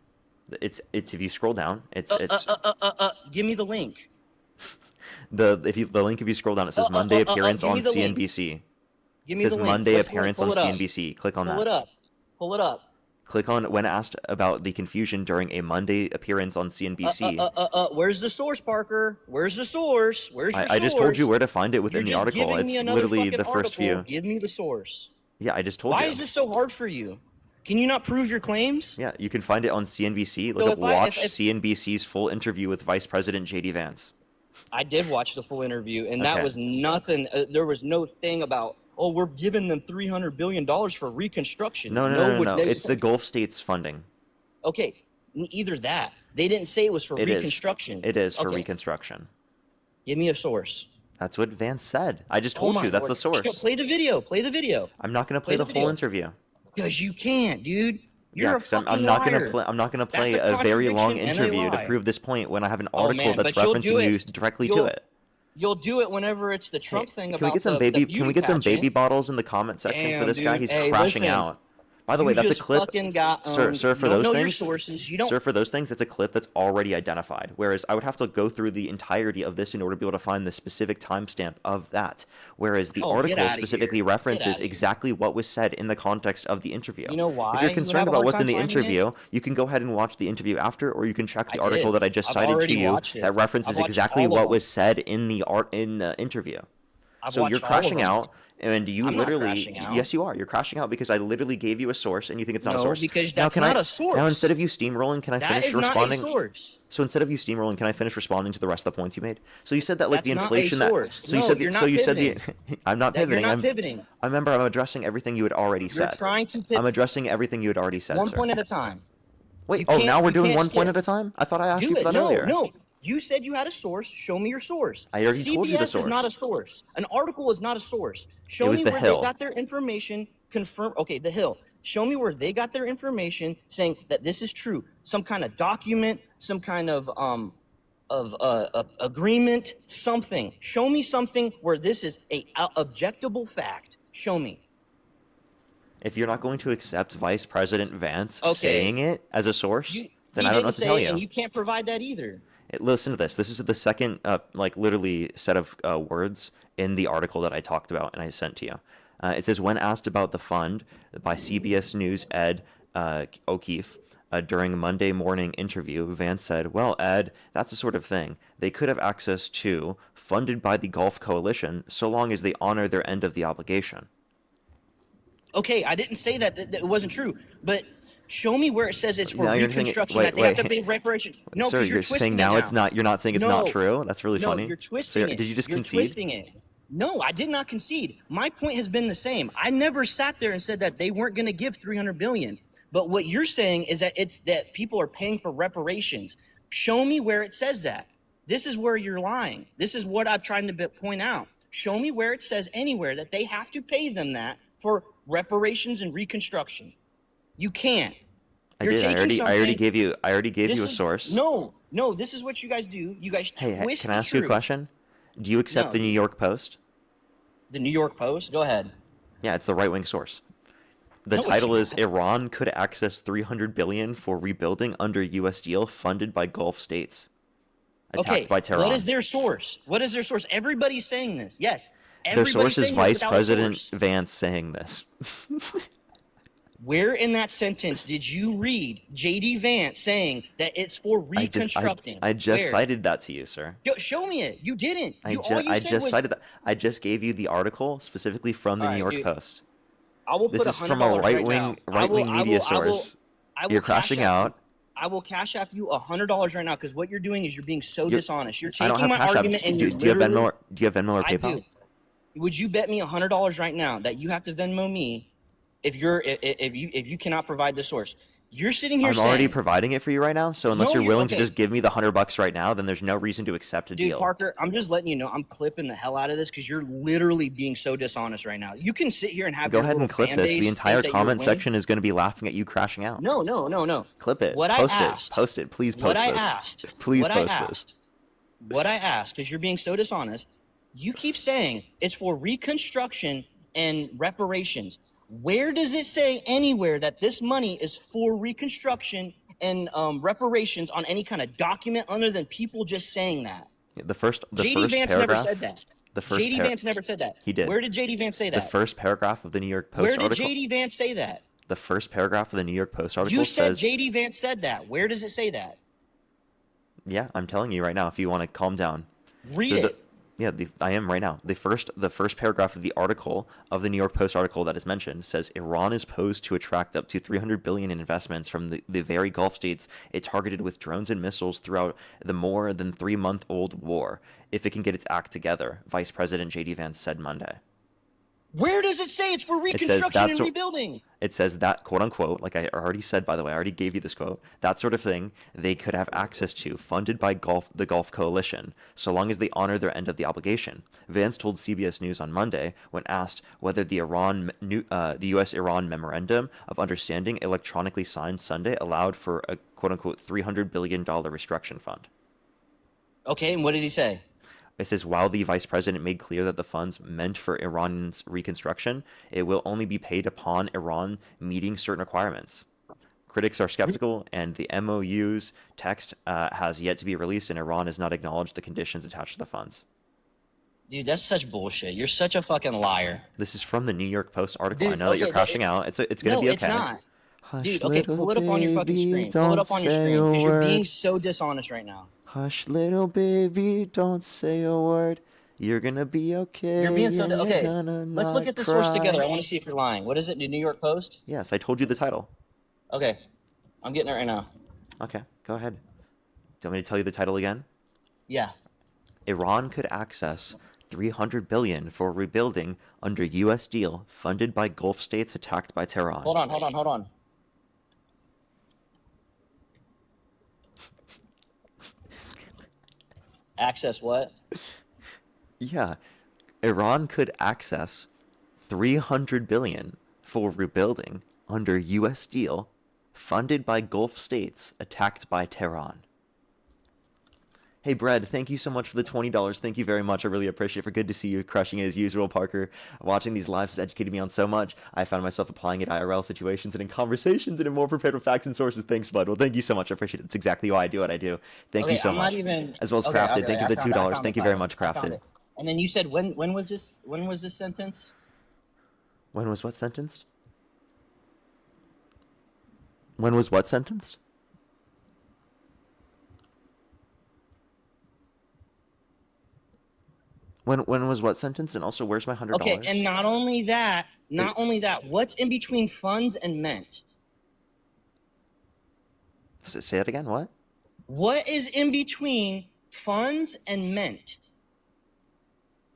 [SPEAKER 1] It's if you scroll down, it's
[SPEAKER 12] give me the link.
[SPEAKER 1] The link, if you scroll down, it says Monday appearance on CNBC.
[SPEAKER 12] Give me
[SPEAKER 1] it says Monday appearance on CNBC. Click on that.
[SPEAKER 12] Pull it up. Pull it up.
[SPEAKER 1] Click on when asked about the confusion during a Monday appearance on CNBC.
[SPEAKER 12] Where's the source, Parker? Where's the source? Where's your source?
[SPEAKER 1] I just told you where to find it within the article. It's literally the first few.
[SPEAKER 12] Give me the source.
[SPEAKER 1] Yeah, I just told you.
[SPEAKER 12] Why is this so hard for you? Can you not prove your claims?
[SPEAKER 1] Yeah, you can find it on CNBC. Look up watch CNBC's full interview with Vice President J.D. Vance.
[SPEAKER 12] I did watch the full interview, and that was nothing. There was no thing about, we're giving them $300 billion for Reconstruction.
[SPEAKER 1] No. It's the Gulf states funding.
[SPEAKER 12] Okay, either that. They didn't say it was for Reconstruction.
[SPEAKER 1] It is for Reconstruction.
[SPEAKER 12] Give me a source.
[SPEAKER 1] That's what Vance said. I just told you. That's the source.
[SPEAKER 12] Play the video. Play the video.
[SPEAKER 1] I'm not going to play the whole interview.
[SPEAKER 12] Because you can't, dude. You're a fucking
[SPEAKER 1] I'm not gonna play a very long interview to prove this point when I have an article that's referencing you directly to it.
[SPEAKER 12] You'll do it whenever it's the Trump thing about
[SPEAKER 1] Can we get some baby bottles in the comment section for this guy? He's crashing out. By the way, that's a clip. Sir, for those things, for those things, it's a clip that's already identified. Whereas I would have to go through the entirety of this in order to be able to find the specific timestamp of that. Whereas the article specifically references exactly what was said in the context of the interview.
[SPEAKER 12] You know why?
[SPEAKER 1] If you're concerned about what's in the interview, you can go ahead and watch the interview after, or you can check the article that I just cited to you that references exactly what was said in the interview. So you're crashing out. And you yes, you are. You're crashing out because I literally gave you a source, and you think it's not a source.
[SPEAKER 12] No, because that's not a source.
[SPEAKER 1] Now, instead of you steamrolling, can I finish responding?
[SPEAKER 12] That is not a source.
[SPEAKER 1] So instead of you steamrolling, can I finish responding to the rest of the points you made? So you said that like the inflation
[SPEAKER 12] that. So
[SPEAKER 1] you said the. I'm not pivoting.
[SPEAKER 12] You're not pivoting.
[SPEAKER 1] I remember I'm addressing everything you had already said.
[SPEAKER 12] You're trying to pivot.
[SPEAKER 1] I'm addressing everything you had already said.
[SPEAKER 12] One point at a time.
[SPEAKER 1] Wait. Now we're doing one point at a time. I thought I asked you for that earlier.
[SPEAKER 12] No. You said you had a source. Show me your source.
[SPEAKER 1] I already told you the source.
[SPEAKER 12] CBS is not a source. An article is not a source. Show me where they got their information. Confirm. Okay, The Hill. Show me where they got their information saying that this is true. Some kind of document, some kind of agreement, something. Show me something where this is a objectable fact. Show me.
[SPEAKER 1] If you're not going to accept Vice President Vance saying it as a source, then I don't know what to tell you.
[SPEAKER 12] And you can't provide that either.
[SPEAKER 1] Listen to this. This is the second, literally set of words in the article that I talked about and I sent to you. It says, when asked about the fund by CBS News' Ed O'Keefe during a Monday morning interview, Vance said, well, Ed, that's the sort of thing they could have access to, funded by the Gulf Coalition, so long as they honor their end of the obligation.
[SPEAKER 12] Okay, I didn't say that it wasn't true, but Show me where it says it's for
[SPEAKER 1] Now you're saying
[SPEAKER 12] reconstruction that they have to pay reparations. No,
[SPEAKER 1] sir,
[SPEAKER 12] because
[SPEAKER 1] you're
[SPEAKER 12] twisting
[SPEAKER 1] saying
[SPEAKER 12] it
[SPEAKER 1] now it's not. You're not saying it's not true. That's really funny.
[SPEAKER 12] No, you're twisting it.
[SPEAKER 1] Did you just
[SPEAKER 12] you're
[SPEAKER 1] concede?
[SPEAKER 12] Twisting it. No, I did not concede. My point has been the same. I never sat there and said that they weren't going to give 300 billion. But what you're saying is that it's that people are paying for reparations. Show me where it says that. This is where you're lying. This is what I'm trying to point out. Show me where it says anywhere that they have to pay them that for reparations and reconstruction. You can't.
[SPEAKER 1] I did. I already gave you a source.
[SPEAKER 12] No. This is what you guys do. You guys twist.
[SPEAKER 1] Hey, can I ask you a question? Do you accept the New York Post?
[SPEAKER 12] The New York Post? Go ahead.
[SPEAKER 1] Yeah, it's the right-wing source. The title is Iran could access 300 billion for rebuilding under U.S. deal funded by Gulf states. Attacked by Tehran.
[SPEAKER 12] What is their source? Everybody's saying this. Yes.
[SPEAKER 1] Their source is Vice President Vance saying this.
[SPEAKER 12] Where in that sentence did you read J.D. Vance saying that it's for reconstructing?
[SPEAKER 1] I just cited that to you, sir.
[SPEAKER 12] Show me it. You didn't.
[SPEAKER 1] I just cited that. I just gave you the article specifically from the New York Post. This is from a right-wing media source. You're crashing out.
[SPEAKER 12] I will cash app you $100 right now because what you're doing is you're being so dishonest. You're taking my argument and you're
[SPEAKER 1] do you have Venmo or PayPal?
[SPEAKER 12] I do. Would you bet me $100 right now that you have to Venmo me if you cannot provide the source? You're sitting here saying...
[SPEAKER 1] I'm already providing it for you right now, so unless you're willing to just give me the $100 right now, then there's no reason to accept a deal.
[SPEAKER 12] Dude, Parker, I'm just letting you know I'm clipping the hell out of this because you're literally being so dishonest right now. You can sit here and have
[SPEAKER 1] Go ahead and clip this. The entire comment section is going to be laughing at you crashing out.
[SPEAKER 12] No.
[SPEAKER 1] Clip it. Post it. Please post this. Please post this.
[SPEAKER 12] What I asked, because you're being so dishonest, you keep saying it's for reconstruction and reparations. Where does it say anywhere that this money is for reconstruction and reparations on any kind of document other than people just saying that?
[SPEAKER 1] The first
[SPEAKER 12] J.D. Vance
[SPEAKER 1] paragraph,
[SPEAKER 12] never said that. J.D. Vance never said that.
[SPEAKER 1] He did.
[SPEAKER 12] Where did J.D. Vance say that?
[SPEAKER 1] The first paragraph of the New York Post article.
[SPEAKER 12] Where did J.D. Vance say that?
[SPEAKER 1] The first paragraph of the New York Post article says...
[SPEAKER 12] You said J.D. Vance said that. Where does it say that?
[SPEAKER 1] Yeah, I'm telling you right now if you want to calm down.
[SPEAKER 12] Read it.
[SPEAKER 1] I am right now. The first paragraph of the article of the New York Post article that is mentioned says Iran is posed to attract up to 300 billion in investments from the very Gulf states it targeted with drones and missiles throughout the more than 3-month-old war, if it can get its act together, Vice President J.D. Vance said Monday.
[SPEAKER 12] Where does it say it's for reconstruction and rebuilding?
[SPEAKER 1] It says that, quote unquote, like I already said, by the way, I already gave you this quote, that sort of thing they could have access to, funded by the Gulf Coalition, so long as they honor their end of the obligation. Vance told CBS News on Monday when asked whether the U.S.-Iran Memorandum of Understanding electronically signed Sunday allowed for a, quote unquote, $300 billion reconstruction fund.
[SPEAKER 12] Okay, and what did he say?
[SPEAKER 1] It says, while the vice president made clear that the funds meant for Iran's reconstruction, it will only be paid upon Iran meeting certain requirements. Critics are skeptical, and the MOU's text has yet to be released, and Iran has not acknowledged the conditions attached to the funds.
[SPEAKER 12] Dude, that's such bullshit. You're such a fucking liar.
[SPEAKER 1] This is from the New York Post article. Dude, I know that you're crashing out. It's going to be okay.
[SPEAKER 12] No, it's not.
[SPEAKER 1] Hush,
[SPEAKER 12] dude, okay, pull it up on your fucking screen. Pull it up on your screen, because you're being so dishonest right now.
[SPEAKER 1] Hush, little baby, don't say a word. You're gonna be okay.
[SPEAKER 12] You're being so... Okay, let's look at the source together. I want to see if you're lying. What is it, the New York Post?
[SPEAKER 1] Yes, I told you the title.
[SPEAKER 12] Okay, I'm getting it right now.
[SPEAKER 1] Okay, go ahead. Do you want me to tell you the title again?
[SPEAKER 12] Yeah.
[SPEAKER 1] Iran could access $300 billion for rebuilding under U.S. deal funded by Gulf states attacked by Tehran.
[SPEAKER 12] Hold on. Access what?
[SPEAKER 1] Yeah. Iran could access $300 billion for rebuilding under U.S. deal funded by Gulf states attacked by Tehran. Hey, Brad, thank you so much for the $20. Thank you very much. I really appreciate it. For good to see you crushing it as usual, Parker. Watching these lives has educated me on so much. I found myself applying it in IRL situations and in conversations and in more prepared with facts and sources. Thanks, bud. Well, thank you so much. I appreciate it. It's exactly why I do what I do. Thank you so much. As well as Crafted. Thank you for the $2. Thank you very much, Crafted.
[SPEAKER 12] And then you said when was this sentence?
[SPEAKER 1] When was what sentenced? When was what sentenced? When was what sentence? And also, where's my $100?
[SPEAKER 12] Okay, and not only that, what's in between funds and meant?
[SPEAKER 1] Say it again. What?
[SPEAKER 12] What is in between funds and meant?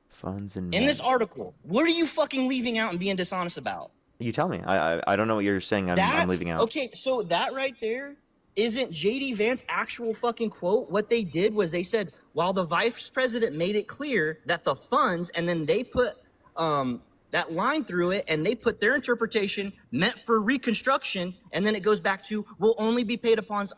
[SPEAKER 1] Funds and
[SPEAKER 12] in
[SPEAKER 1] meant.
[SPEAKER 12] this article? What are you fucking leaving out and being dishonest about?
[SPEAKER 1] You tell me. I don't know what you're saying. I'm leaving out.
[SPEAKER 12] Okay, so that right there isn't JD Vance's actual fucking quote. What they did was they said, while the vice president made it clear that the funds, and then they put that line through it, and they put their interpretation meant for reconstruction, and then it goes back to will only be paid upon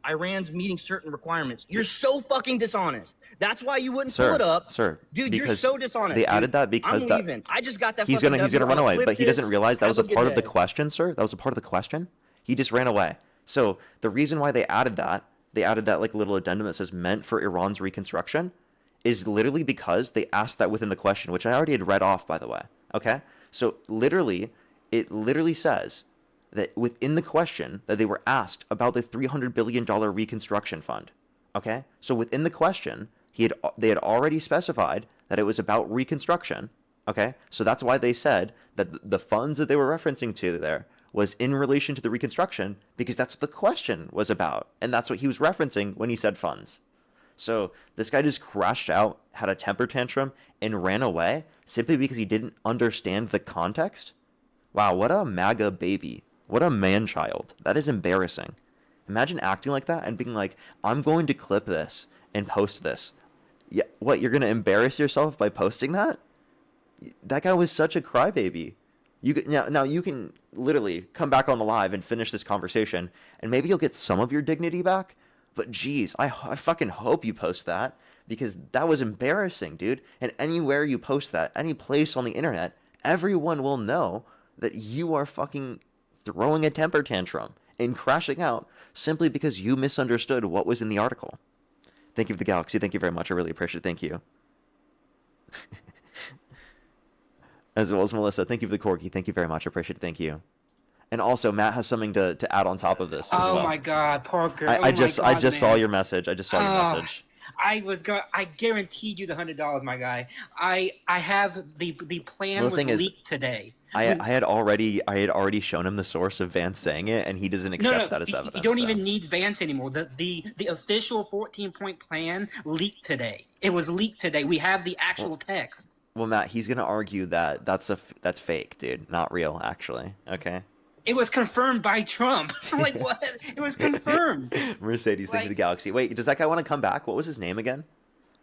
[SPEAKER 12] Iran's meeting certain requirements. You're so fucking dishonest. That's why you wouldn't pull it up, dude. You're so dishonest.
[SPEAKER 1] They added that because
[SPEAKER 12] I'm leaving. I just got that.
[SPEAKER 1] He's gonna run away, but he doesn't realize that was a part of the question, sir. That was a part of the question. He just ran away. So the reason why they added that like little addendum that says meant for Iran's reconstruction, is literally because they asked that within the question, which I already had read off, by the way. Okay? So it literally says that within the question that they were asked about the $300 billion reconstruction fund. Okay? So within the question, they had already specified that it was about reconstruction. Okay? So that's why they said that the funds that they were referencing to there was in relation to the reconstruction, because that's what the question was about. And that's what he was referencing when he said funds. So this guy just crashed out, had a temper tantrum, and ran away simply because he didn't understand the context? Wow, what a MAGA baby. What a man-child. That is embarrassing. Imagine acting like that and being like, I'm going to clip this and post this. Yeah, what, you're going to embarrass yourself by posting that? That guy was such a crybaby. Now you can literally come back on the live and finish this conversation, and maybe you'll get some of your dignity back. But geez, I fucking hope you post that, because that was embarrassing, dude. And anywhere you post that, any place on the internet, everyone will know that you are fucking throwing a temper tantrum and crashing out simply because you misunderstood what was in the article. Thank you for the Galaxy. Thank you very much. I really appreciate it. Thank you. As well as Melissa. Thank you for the Corgi. Thank you very much. I appreciate it. Thank you. And also, Matt has something to add on top of this.
[SPEAKER 13] Oh
[SPEAKER 1] well.
[SPEAKER 13] My God, Parker!
[SPEAKER 1] I just saw your message. I message.
[SPEAKER 13] I guaranteed you the $100, my guy. I have the plan was leaked today.
[SPEAKER 1] I had already shown him the source of Vance saying it, and he doesn't accept that as evidence.
[SPEAKER 13] You don't even need Vance anymore. The official 14-point plan leaked today. It was leaked today. We have the actual text.
[SPEAKER 1] Well, Matt, he's gonna argue that that's fake, dude, not real, actually. Okay.
[SPEAKER 13] It was confirmed by Trump. I'm like, what? It was confirmed.
[SPEAKER 1] Mercedes, thank you the Galaxy. Wait, does that guy want to come back? What was his name again?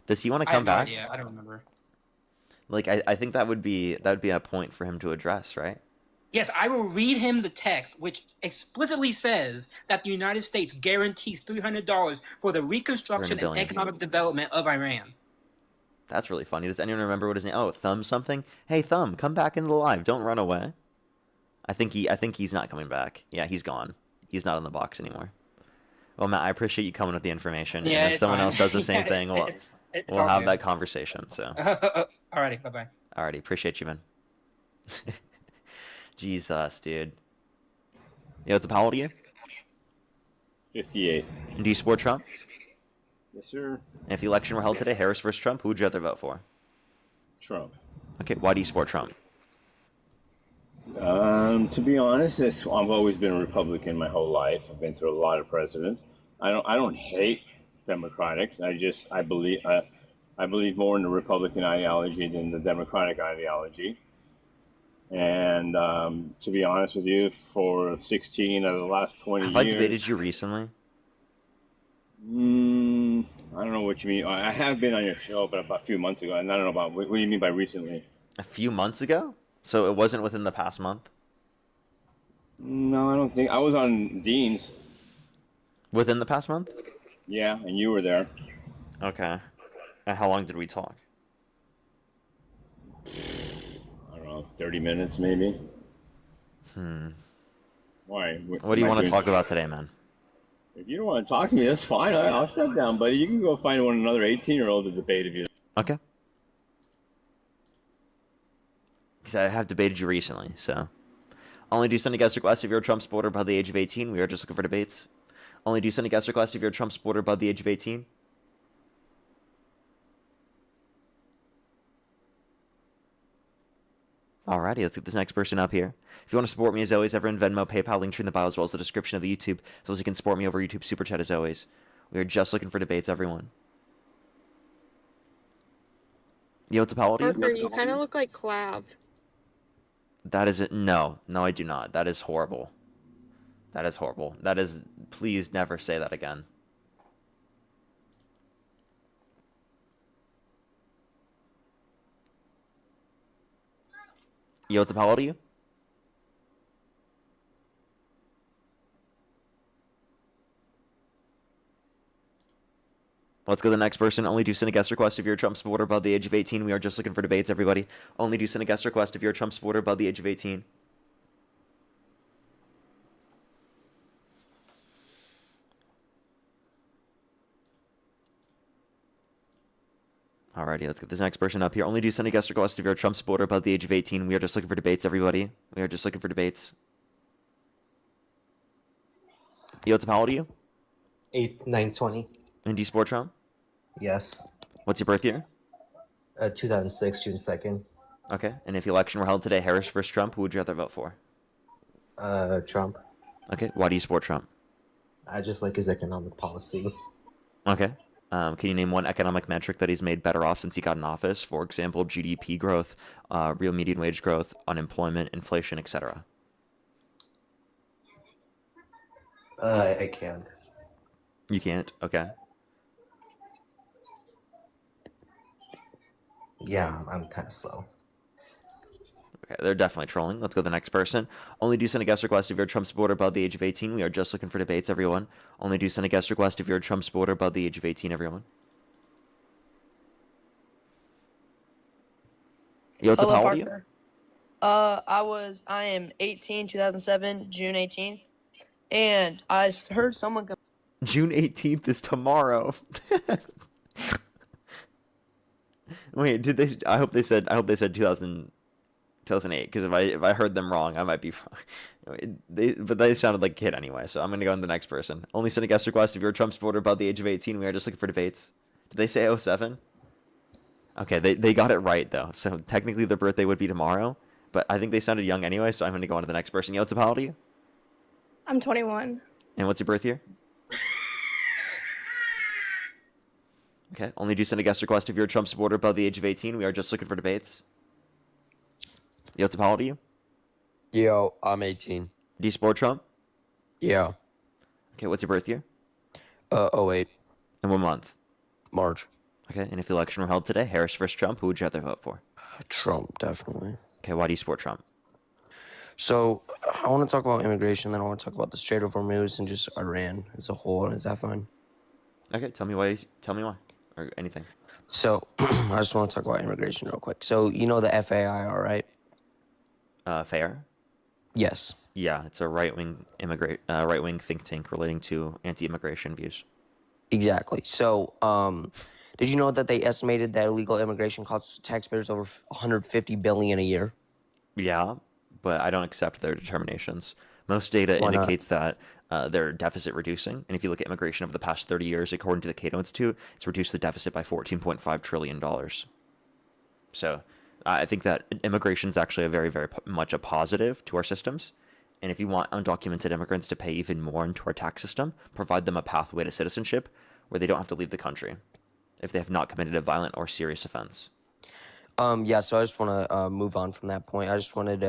[SPEAKER 1] Does he want to come back?
[SPEAKER 13] Yeah, I don't remember.
[SPEAKER 1] Like, I think that would be a point for him to address, right?
[SPEAKER 13] Yes, I will read him the text, which explicitly says that the United States guarantees $300 for the reconstruction and economic development of Iran.
[SPEAKER 1] That's really funny. Does anyone remember what his name? Oh, Thumb something. Hey, Thumb, come back into the live. Don't run away. I think he's not coming back. Yeah, he's gone. He's not in the box anymore. Well, Matt, I appreciate you coming with the information.
[SPEAKER 13] Yeah,
[SPEAKER 1] and if someone else does the same thing, we'll have that conversation. So.
[SPEAKER 13] Alrighty, bye-bye.
[SPEAKER 1] Alrighty, appreciate you, man. Jesus, dude. Yo, how old are you?
[SPEAKER 9] 58.
[SPEAKER 1] And do you support Trump?
[SPEAKER 9] Yes, sir.
[SPEAKER 1] And if the election were held today, Harris versus Trump, who would you rather vote for?
[SPEAKER 9] Trump.
[SPEAKER 1] Okay, why do you support Trump?
[SPEAKER 9] To be honest, I've always been a Republican my whole life. I've been through a lot of presidents. I don't hate Democrats. I believe more in the Republican ideology than the Democratic ideology. And to be honest with you, for 16 of the last 20 years...
[SPEAKER 1] Have I debated you recently?
[SPEAKER 9] I don't know what you mean. I have been on your show, but about a few months ago. And I don't know about... What do you mean by recently?
[SPEAKER 1] A few months ago? So it wasn't within the past month?
[SPEAKER 9] No, I don't think... I was on Dean's.
[SPEAKER 1] Within the past month?
[SPEAKER 9] Yeah, and you were there.
[SPEAKER 1] Okay. And how long did we talk?
[SPEAKER 9] I don't know, 30 minutes maybe. Why?
[SPEAKER 1] What do you want to talk about today, man?
[SPEAKER 9] If you don't want to talk to me, that's fine. I'll step down, buddy. You can go find another 18-year-old to debate if you...
[SPEAKER 1] Okay. Because I have debated you recently, so... Only do send a guest request if you're a Trump supporter by the age of 18. We are just looking for debates. Only do send a guest request if you're a Trump supporter by the age of 18. Alrighty, let's get this next person up here. If you want to support me, as always, everyone Venmo, PayPal, link tree in the bio, as well as the description of the YouTube, as well as you can support me over YouTube Super Chat, as always. We are just looking for debates, everyone. Yo, what's up, how old are you?
[SPEAKER 14] Parker, you kind of look like Clav.
[SPEAKER 1] That is it. No, I do not. That is horrible. That is horrible. That is... Please never say that again. Yo, what's up, how old are you? Let's go to the next person. Only do send a guest request if you're a Trump supporter above the age of 18. We are just looking for debates, everybody. Only do send a guest request if you're a Trump supporter above the age of 18. Alrighty, let's get this next person up here. Only do send a guest request if you're a Trump supporter above the age of 18. We are just looking for debates, everybody. We are just looking for debates. Yo, what's up, how old are you?
[SPEAKER 15] 920.
[SPEAKER 1] And do you support Trump?
[SPEAKER 15] Yes.
[SPEAKER 1] What's your birth year?
[SPEAKER 15] 2006, June 2nd.
[SPEAKER 1] Okay, and if the election were held today, Harris versus Trump, who would you rather vote for?
[SPEAKER 15] Trump.
[SPEAKER 1] Okay, why do you support Trump?
[SPEAKER 15] I just like his economic policy.
[SPEAKER 1] Okay. Can you name one economic metric that he's made better off since he got in office? For example, GDP growth, real median wage growth, unemployment, inflation, etc.
[SPEAKER 15] I can't.
[SPEAKER 1] You can't? Okay.
[SPEAKER 15] Yeah, I'm kind of slow.
[SPEAKER 1] Okay, they're definitely trolling. Let's go to the next person. Only do send a guest request if you're a Trump supporter above the age of 18. We are just looking for debates, everyone. Only do send a guest request if you're a Trump supporter above the age of 18, everyone. Yo, what's up, how old are you?
[SPEAKER 16] I am 18, 2007, June 18th. And I heard someone...
[SPEAKER 1] June 18th is tomorrow. Wait, did they... I hope they said 2008, because if I heard them wrong, I might be... But they sounded like a kid anyway, so I'm going to go on the next person. Only send a guest request if you're a Trump supporter above the age of 18. We are just looking for debates. Did they say 07? Okay, they got it right, though. So technically their birthday would be tomorrow, but I think they sounded young anyway, so I'm going to go on to the next person. Yo, what's up, how old are you?
[SPEAKER 17] I'm 21.
[SPEAKER 1] And what's your birth year? Okay, only do send a guest request if you're a Trump supporter above the age of 18. We are just looking for debates. Yo, what's up, how old are you?
[SPEAKER 18] Yo, I'm 18.
[SPEAKER 1] Do you support Trump?
[SPEAKER 18] Yeah.
[SPEAKER 1] Okay, what's your birth year?
[SPEAKER 18] 08.
[SPEAKER 1] And what month?
[SPEAKER 18] March.
[SPEAKER 1] Okay, and if the election were held today, Harris versus Trump, who would you rather vote for?
[SPEAKER 18] Trump, definitely.
[SPEAKER 1] Okay, why do you support Trump?
[SPEAKER 18] So, I want to talk about immigration, then I want to talk about the Strait of Hormuz and just Iran as a whole. Is that fine?
[SPEAKER 1] Okay, tell me why. Or anything.
[SPEAKER 18] So, I just want to talk about immigration real quick. So, you know the FAI, all right?
[SPEAKER 1] Fair?
[SPEAKER 18] Yes.
[SPEAKER 1] Yeah, it's a right-wing think tank relating to anti-immigration views.
[SPEAKER 18] Exactly. So, did you know that they estimated that illegal immigration costs taxpayers over $150 billion a year?
[SPEAKER 1] Yeah, but I don't accept their determinations. Most data indicates that they're deficit reducing, and if you look at immigration over the past 30 years, according to the Cato Institute, it's reduced the deficit by $14.5 trillion. So I think that immigration is actually a very, very much a positive to our systems. And if you want undocumented immigrants to pay even more into our tax system, provide them a pathway to citizenship where they don't have to leave the country if they have not committed a violent or serious offense.
[SPEAKER 18] Yeah, so I just want to move on from that point. I just wanted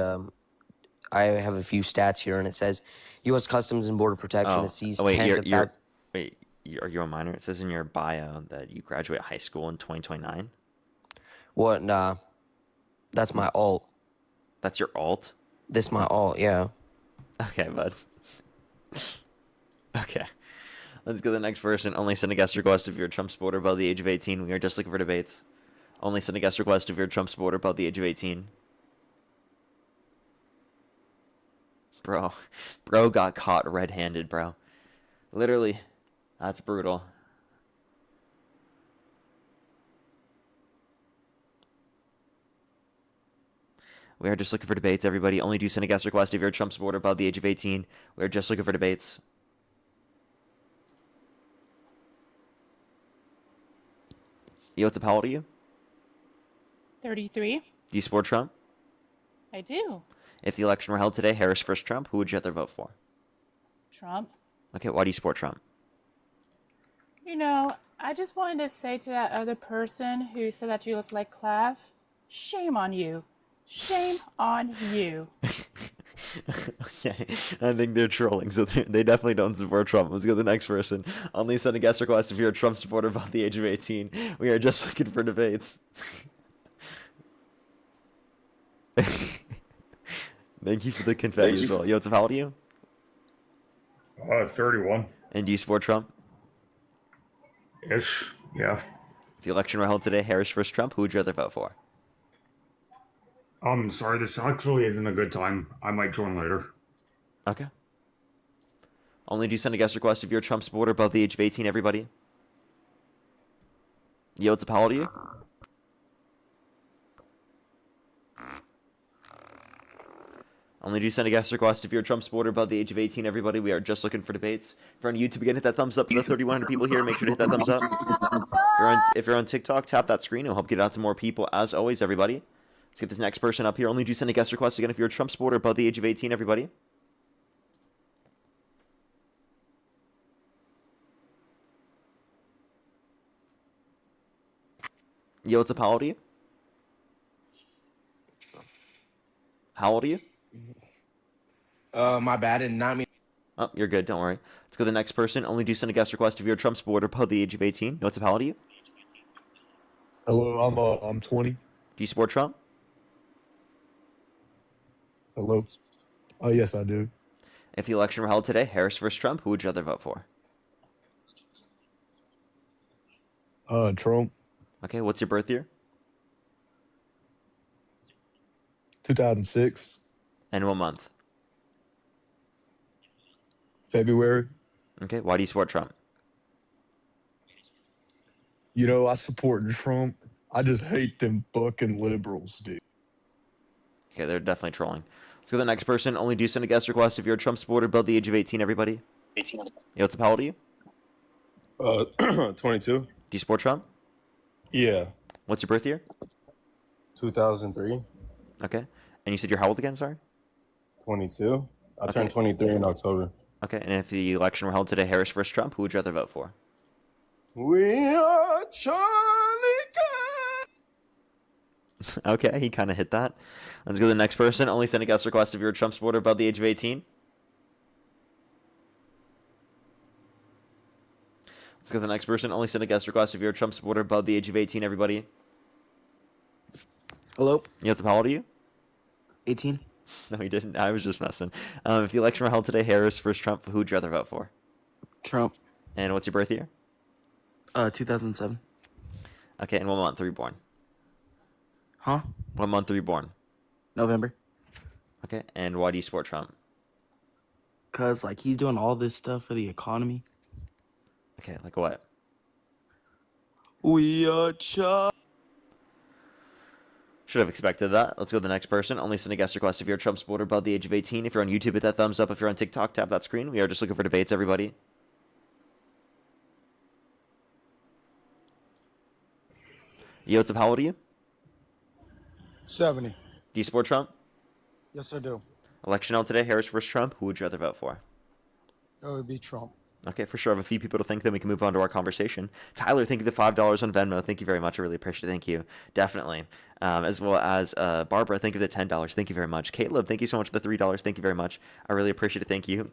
[SPEAKER 18] I have a few stats here, and it says U.S. Customs and Border Protection has seized tens of thousands.
[SPEAKER 1] Wait, are you a minor? It says in your bio that you graduate high school in 2029.
[SPEAKER 18] What? Nah. That's my alt.
[SPEAKER 1] That's your alt?
[SPEAKER 18] This my alt, yeah.
[SPEAKER 1] Okay, bud. Okay. Let's go to the next person. Only send a guest request if you're a Trump supporter above the age of 18. We are just looking for debates. Only send a guest request if you're a Trump supporter above the age of 18. Bro got caught red-handed, bro. Literally. That's brutal. We are just looking for debates, everybody. Only do send a guest request if you're a Trump supporter above the age of 18. We are just looking for debates. Yo, what's up? How old are you?
[SPEAKER 17] 33.
[SPEAKER 1] Do you support Trump?
[SPEAKER 14] I do.
[SPEAKER 1] If the election were held today, Harris versus Trump, who would you rather vote for?
[SPEAKER 14] Trump.
[SPEAKER 1] Okay, why do you support Trump?
[SPEAKER 14] You know, I just wanted to say to that other person who said that you look like Clav, shame on you. Shame on you.
[SPEAKER 1] Okay, I think they're trolling, so they definitely don't support Trump. Let's go to the next person. Only send a guest request if you're a Trump supporter above the age of 18. We are just looking for debates. Thank you for the confetti as well. Yo, what's up? How old are you?
[SPEAKER 19] 31.
[SPEAKER 1] And do you support Trump?
[SPEAKER 19] Yes, yeah.
[SPEAKER 1] If the election were held today, Harris versus Trump, who would you rather vote for?
[SPEAKER 19] I'm sorry, this actually isn't a good time. I might join later.
[SPEAKER 1] Okay. Only do send a guest request if you're a Trump supporter above the age of 18, everybody. Yo, what's up? How old are you? Only do send a guest request if you're a Trump supporter above the age of 18, everybody. We are just looking for debates. If you're on YouTube, again, hit that thumbs up for the 3,100 people here. Make sure to hit that thumbs up. If you're on TikTok, tap that screen. It'll help get out to more people. As always, everybody. Let's get this next person up here. Only do send a guest request again if you're a Trump supporter above the age of 18, everybody. Yo, what's up? How old are you? How old are you?
[SPEAKER 20] My bad, and not me.
[SPEAKER 1] Oh, you're good. Don't worry. Let's go to the next person. Only do send a guest request if you're a Trump supporter above the age of 18. Yo, what's up? How old are you?
[SPEAKER 21] Hello, I'm 20.
[SPEAKER 1] Do you support Trump?
[SPEAKER 21] Hello. Oh, yes, I do.
[SPEAKER 1] If the election were held today, Harris versus Trump, who would you rather vote for?
[SPEAKER 21] Trump.
[SPEAKER 1] Okay, what's your birth year?
[SPEAKER 21] 2006.
[SPEAKER 1] And what month?
[SPEAKER 21] February.
[SPEAKER 1] Okay, why do you support Trump?
[SPEAKER 21] You know, I support Trump. I just hate them fucking liberals, dude.
[SPEAKER 1] Okay, they're definitely trolling. Let's go to the next person. Only do send a guest request if you're a Trump supporter above the age of 18, everybody. 18. Yo, what's up? How old are you?
[SPEAKER 21] 22.
[SPEAKER 1] Do you support Trump?
[SPEAKER 21] Yeah.
[SPEAKER 1] What's your birth year?
[SPEAKER 21] 2003.
[SPEAKER 1] Okay. And you said you're how old again, sorry?
[SPEAKER 21] 22. I
[SPEAKER 1] Okay.
[SPEAKER 21] turned 23 in October.
[SPEAKER 1] Okay, and if the election were held today, Harris versus Trump, who would you rather vote for?
[SPEAKER 21] We are Charlie.
[SPEAKER 1] Okay, he kind of hit that. Let's go to the next person. Only send a guest request if you're a Trump supporter above the age of 18. Let's go to the next person. Only send a guest request if you're a Trump supporter above the age of 18, everybody.
[SPEAKER 3] Hello?
[SPEAKER 1] Yeah, what's up? How old are you?
[SPEAKER 3] 18.
[SPEAKER 1] No, he didn't. I was just messing. If the election were held today, Harris versus Trump, who would you rather vote for?
[SPEAKER 3] Trump.
[SPEAKER 1] And what's your birth year?
[SPEAKER 3] 2007.
[SPEAKER 1] Okay, and what month were you born?
[SPEAKER 3] Huh?
[SPEAKER 1] What month were you born?
[SPEAKER 3] November.
[SPEAKER 1] Okay, and why do you support Trump?
[SPEAKER 3] Cause like he's doing all this stuff for the economy.
[SPEAKER 1] Okay, like what?
[SPEAKER 3] We are Charlie.
[SPEAKER 1] Should have expected that. Let's go to the next person. Only send a guest request if you're a Trump supporter above the age of 18. If you're on YouTube, hit that thumbs up. If you're on TikTok, tap that screen. We are just looking for debates, everybody. Yo, what's up? How old are you?
[SPEAKER 22] 70.
[SPEAKER 1] Do you support Trump?
[SPEAKER 22] Yes, I do.
[SPEAKER 1] Election held today, Harris versus Trump. Who would you rather vote for?
[SPEAKER 22] That would be Trump.
[SPEAKER 1] Okay, for sure. I have a few people to thank, then we can move on to our conversation. Tyler, thank you for the $5 on Venmo. Thank you very much. I really appreciate it. Thank you. Definitely. As well as Barbara, thank you for the $10. Thank you very much. Caleb, thank you so much for the $3. Thank you very much. I really appreciate it. Thank you.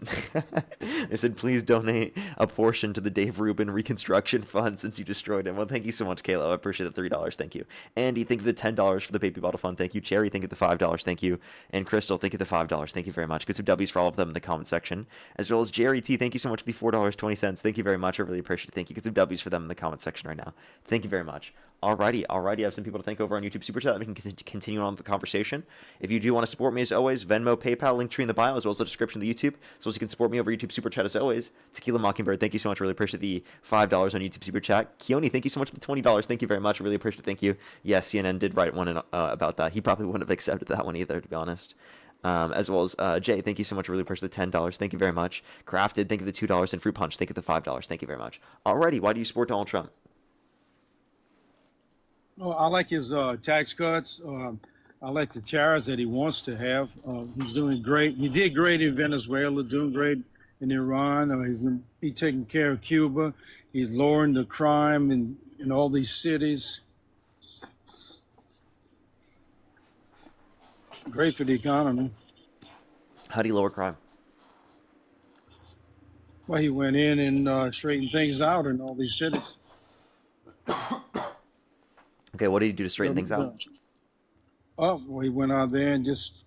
[SPEAKER 1] They said, please donate a portion to the Dave Rubin Reconstruction Fund since you destroyed him. Well, thank you so much, Caleb. I appreciate the $3. Thank you. Andy, thank you for the $10 for the Baby Bottle Fund. Thank you. Cherry, thank you for the $5. Thank you. And Crystal, thank you for the $5. Thank you very much. Get some W's for all of them in the comment section. As well as Jerry T, thank you so much for the $4.20. Thank you very much. I really appreciate it. Thank you. Get some W's for them in the comment section right now. Thank you very much. Alrighty. I have some people to thank over on YouTube Super Chat. We can continue on with the conversation. If you do want to support me, as always, Venmo, PayPal, link tree in the bio, as well as the description of the YouTube. So as you can support me over YouTube Super Chat, as always. Tequila Mockingbird, thank you so much. I really appreciate the $5 on YouTube Super Chat. Keone, thank you so much for the $20. Thank you very much. I really appreciate it. Thank you. Yes, CNN did write one about that. He probably wouldn't have accepted that one either, to be honest. As well as Jay, thank you so much. I really appreciate the $10. Thank you very much. Crafted, thank you for the $2. And Fruit Punch, thank you for the $5. Thank you very much. Alrighty, why do you support Donald Trump?
[SPEAKER 22] Oh, I like his tax cuts. I like the tariffs that he wants to have. He's doing great. He did great in Venezuela, doing great in Iran. He's taking care of Cuba. He's lowering the crime in all these cities. Great for the economy.
[SPEAKER 1] How do you lower crime?
[SPEAKER 22] Well, he went in and straightened things out in all these cities.
[SPEAKER 1] Okay, what did he do to straighten things out?
[SPEAKER 22] Oh, well, he went out there and just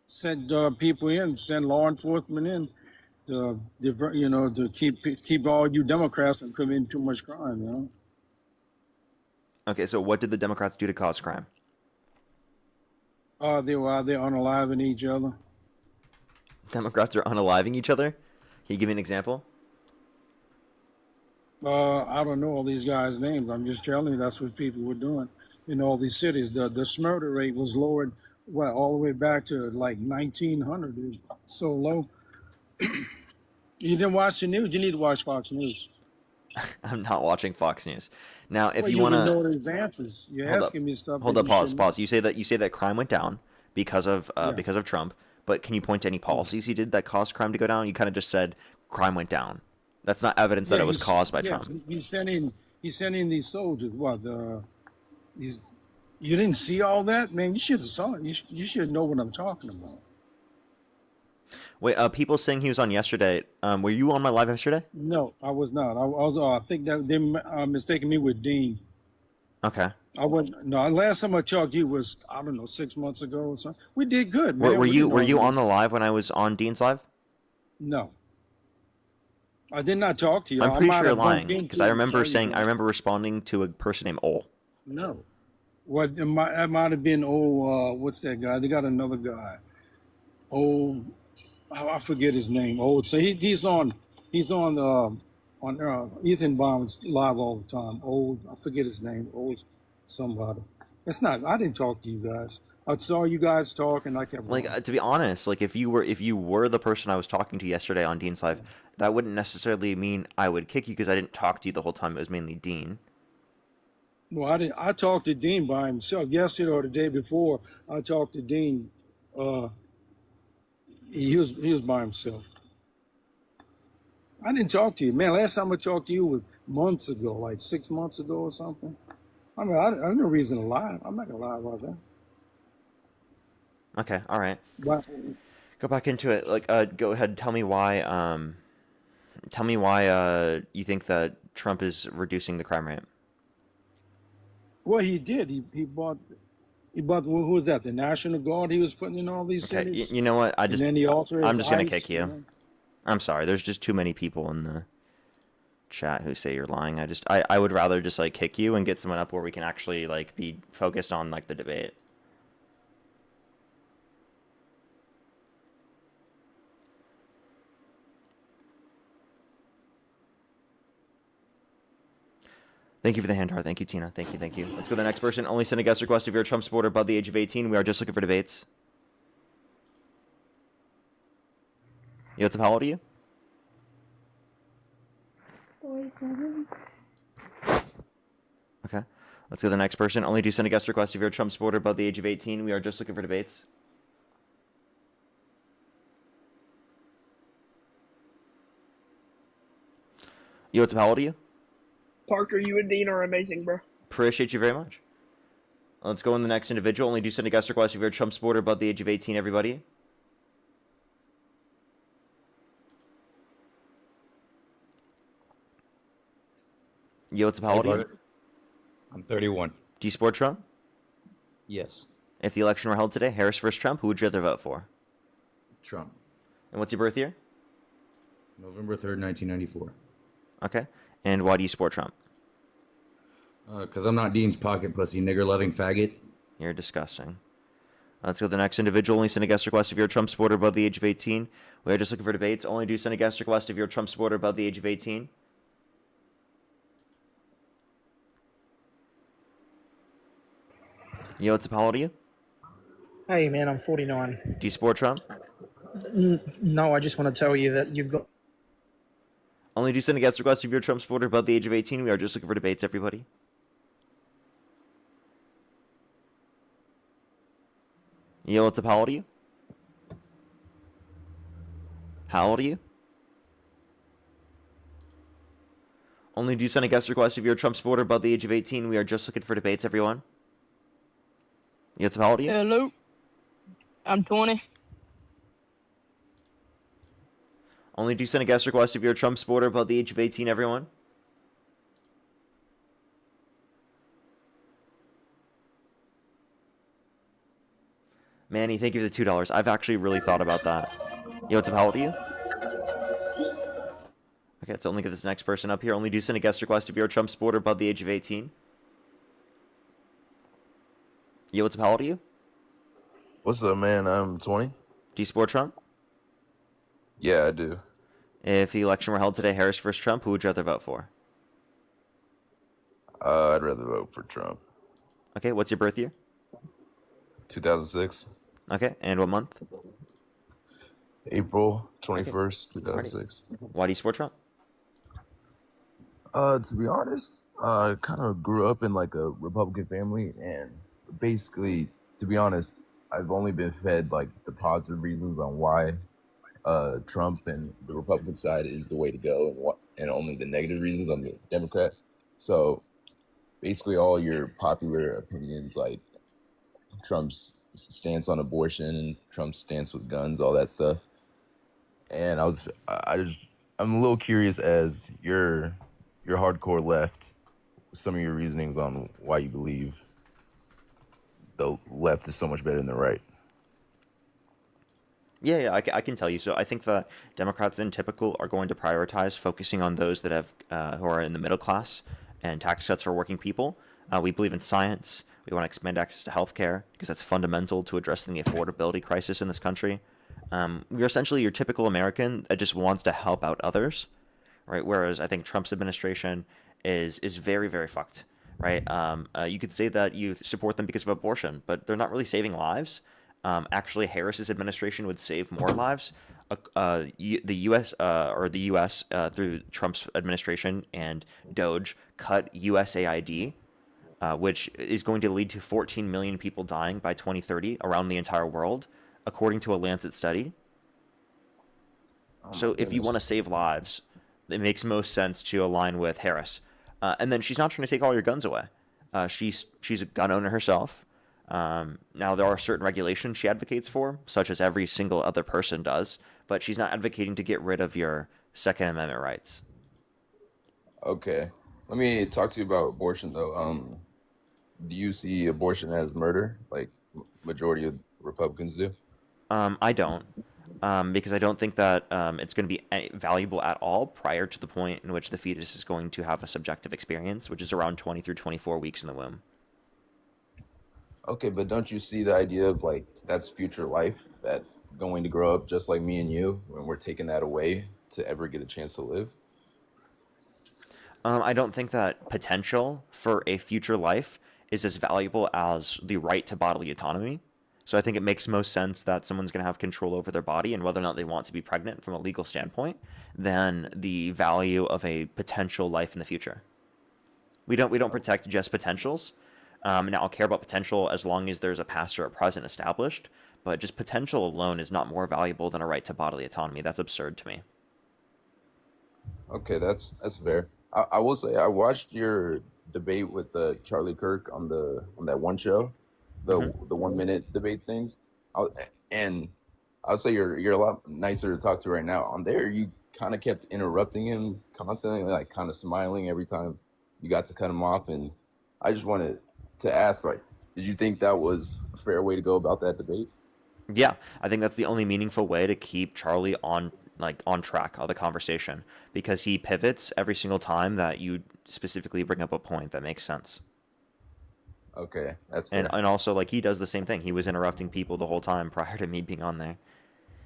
[SPEAKER 22] sent people in, sent law enforcement in to keep all you Democrats from committing too much crime. You know.
[SPEAKER 1] Okay, so what did the Democrats do to cause crime?
[SPEAKER 22] They were out there unaliving each other.
[SPEAKER 1] Democrats are unaliving each other? Can you give me an example?
[SPEAKER 22] I don't know all these guys' names. I'm just telling you that's what people were doing in all these cities. The murder rate was lowered, all the way back to like 1900. It was so low. You didn't watch the news? You need to watch Fox News.
[SPEAKER 1] I'm not watching Fox News. Now, if
[SPEAKER 22] you
[SPEAKER 1] want to
[SPEAKER 22] know these answers, you're asking me stuff.
[SPEAKER 1] Hold up, pause. You say that crime went down because of Trump, but can you point to any policies he did that caused crime to go down? You kind of just said crime went down. That's not evidence that it was caused by Trump.
[SPEAKER 22] He sent in these soldiers. You didn't see all that, man. You should have saw it. You should know what I'm talking about.
[SPEAKER 1] Wait, people saying he was on yesterday. Were you on my live yesterday?
[SPEAKER 22] No, I was not. I think that they mistaken me with Dean.
[SPEAKER 1] Okay.
[SPEAKER 22] I wasn't. No, last time I talked to you was, I don't know, 6 months ago or something. We did good, man.
[SPEAKER 1] Were you on the live when I was on Dean's live?
[SPEAKER 22] No. I did not talk to you.
[SPEAKER 1] I'm pretty sure you're lying because I remember responding to a person named Ol.
[SPEAKER 22] No. What it might have been what's that guy? They got another guy. I forget his name. So he's on Ethan Baum's live all the time. I forget his name. Somebody. It's not. I didn't talk to you guys. I saw you guys talk, and I kept
[SPEAKER 1] to be honest, if you were the person I was talking to yesterday on Dean's live, that wouldn't necessarily mean I would kick you because I didn't talk to you the whole time. It was mainly Dean.
[SPEAKER 22] Well, I didn't. I talked to Dean by himself yesterday or the day before. I talked to Dean. He was by himself. I didn't talk to you, man. Last time I talked to you was months ago, like 6 months ago or something. I mean, I have no reason to lie. I'm not gonna lie about that.
[SPEAKER 1] Okay, all right.
[SPEAKER 22] But,
[SPEAKER 1] go back into it. Go ahead. Tell me why. You think that Trump is reducing the crime rate.
[SPEAKER 22] Well, he did. He bought. Who was that? The National Guard. He was putting in all these cities.
[SPEAKER 1] You know what? I'm just gonna kick you.
[SPEAKER 22] You know?
[SPEAKER 1] I'm sorry. There's just too many people in the chat who say you're lying. I would rather just kick you and get someone up where we can actually be focused on the debate. Thank you for the hand heart. Thank you, Tina. Thank you. Let's go to the next person. Only send a guest request if you're a Trump supporter above the age of 18. We are just looking for debates. Yo, what's up? How old are you?
[SPEAKER 17] 47.
[SPEAKER 1] Okay. Let's go to the next person. Only do send a guest request if you're a Trump supporter above the age of 18. We are just looking for debates. Yo, what's up? How old are you?
[SPEAKER 2] Parker, you and Dean are amazing, bro.
[SPEAKER 1] Appreciate you very much. Let's go in the next individual. Only do send a guest request if you're a Trump supporter above the age of 18, everybody. Yo, what's up? How old are you?
[SPEAKER 20] I'm 31.
[SPEAKER 1] Do you support Trump?
[SPEAKER 20] Yes.
[SPEAKER 1] If the election were held today, Harris versus Trump, who would you rather vote for?
[SPEAKER 20] Trump.
[SPEAKER 1] And what's your birth year?
[SPEAKER 20] November 3rd, 1994.
[SPEAKER 1] Okay. And why do you support Trump?
[SPEAKER 20] Because I'm not Dean's pocket pussy, nigger-loving faggot.
[SPEAKER 1] You're disgusting. Let's go to the next individual. Only send a guest request if you're a Trump supporter above the age of 18. We are just looking for debates. Only do send a guest request if you're a Trump supporter above the age of 18. Yo, what's up? How old are you?
[SPEAKER 23] Hey, man, I'm 49.
[SPEAKER 1] Do you support Trump?
[SPEAKER 23] No, I just want to tell you that you've got...
[SPEAKER 1] Only do send a guest request if you're a Trump supporter above the age of 18. We are just looking for debates, everybody. Yo, what's up? How old are you? How old are you? Only do send a guest request if you're a Trump supporter above the age of 18. We are just looking for debates, everyone. Yo, what's up? How old are you?
[SPEAKER 16] Hello. I'm 20.
[SPEAKER 1] Only do send a guest request if you're a Trump supporter above the age of 18, everyone. Manny, thank you for the $2. I've actually really thought about that. Yo, what's up? How old are you? Okay, let's only get this next person up here. Only do send a guest request if you're a Trump supporter above the age of 18. Yo, what's up? How old are you?
[SPEAKER 4] What's up, man? I'm 20.
[SPEAKER 1] Do you support Trump?
[SPEAKER 4] Yeah, I do.
[SPEAKER 1] If the election were held today, Harris versus Trump, who would you rather vote for?
[SPEAKER 4] I'd rather vote for Trump.
[SPEAKER 1] Okay, what's your birth year?
[SPEAKER 4] 2006.
[SPEAKER 1] Okay, and what month?
[SPEAKER 4] April 21st, 2006.
[SPEAKER 1] Why do you support Trump?
[SPEAKER 4] To be honest, I kind of grew up in like a Republican family, and basically, to be honest, I've only been fed like the positive reasons on why Trump and the Republican side is the way to go, and only the negative reasons on the Democrat. So basically, all your popular opinions, like Trump's stance on abortion and Trump's stance with guns, all that stuff. And I'm a little curious, as you're hardcore left, some of your reasonings on why you believe the left is so much better than the right.
[SPEAKER 1] Yeah, I can tell you. So I think the Democrats, in typical, are going to prioritize focusing on those that have who are in the middle class and tax cuts for working people. We believe in science. We want to expand access to healthcare because that's fundamental to addressing the affordability crisis in this country. We're essentially your typical American that just wants to help out others, right? Whereas I think Trump's administration is very, very fucked, right? You could say that you support them because of abortion, but they're not really saving lives. Actually, Harris's administration would save more lives. The U.S. Through Trump's administration and Doge cut USAID, which is going to lead to 14 million people dying by 2030 around the entire world, according to a Lancet study. So if you want to save lives, it makes most sense to align with Harris. And then she's not trying to take all your guns away. She's a gun owner herself. Now, there are certain regulations she advocates for, such as every single other person does, but she's not advocating to get rid of your Second Amendment rights.
[SPEAKER 4] Okay. Let me talk to you about abortion, though. Do you see abortion as murder, like majority of Republicans do?
[SPEAKER 1] I don't, because I don't think that it's going to be valuable at all prior to the point in which the fetus is going to have a subjective experience, which is around 20 through 24 weeks in the womb.
[SPEAKER 4] Okay, but don't you see the idea of like that's future life that's going to grow up just like me and you, when we're taking that away to ever get a chance to live?
[SPEAKER 1] I don't think that potential for a future life is as valuable as the right to bodily autonomy. So I think it makes most sense that someone's going to have control over their body and whether or not they want to be pregnant from a legal standpoint than the value of a potential life in the future. We don't protect just potentials. Now, I'll care about potential as long as there's a past or a present established, but just potential alone is not more valuable than a right to bodily autonomy. That's absurd to me.
[SPEAKER 4] Okay, that's fair. I will say I watched your debate with Charlie Kirk on that one show, the 1 minute debate thing, and I'll say you're a lot nicer to talk to right now. On there, you kind of kept interrupting him constantly, like kind of smiling every time you got to cut him off, and I just wanted to ask, like, did you think that was a fair way to go about that debate?
[SPEAKER 1] Yeah, I think that's the only meaningful way to keep Charlie on track of the conversation, because he pivots every single time that you specifically bring up a point that makes sense.
[SPEAKER 4] Okay, that's fair.
[SPEAKER 1] And also, like, he does the same thing. He was interrupting people the whole time prior to me being on there.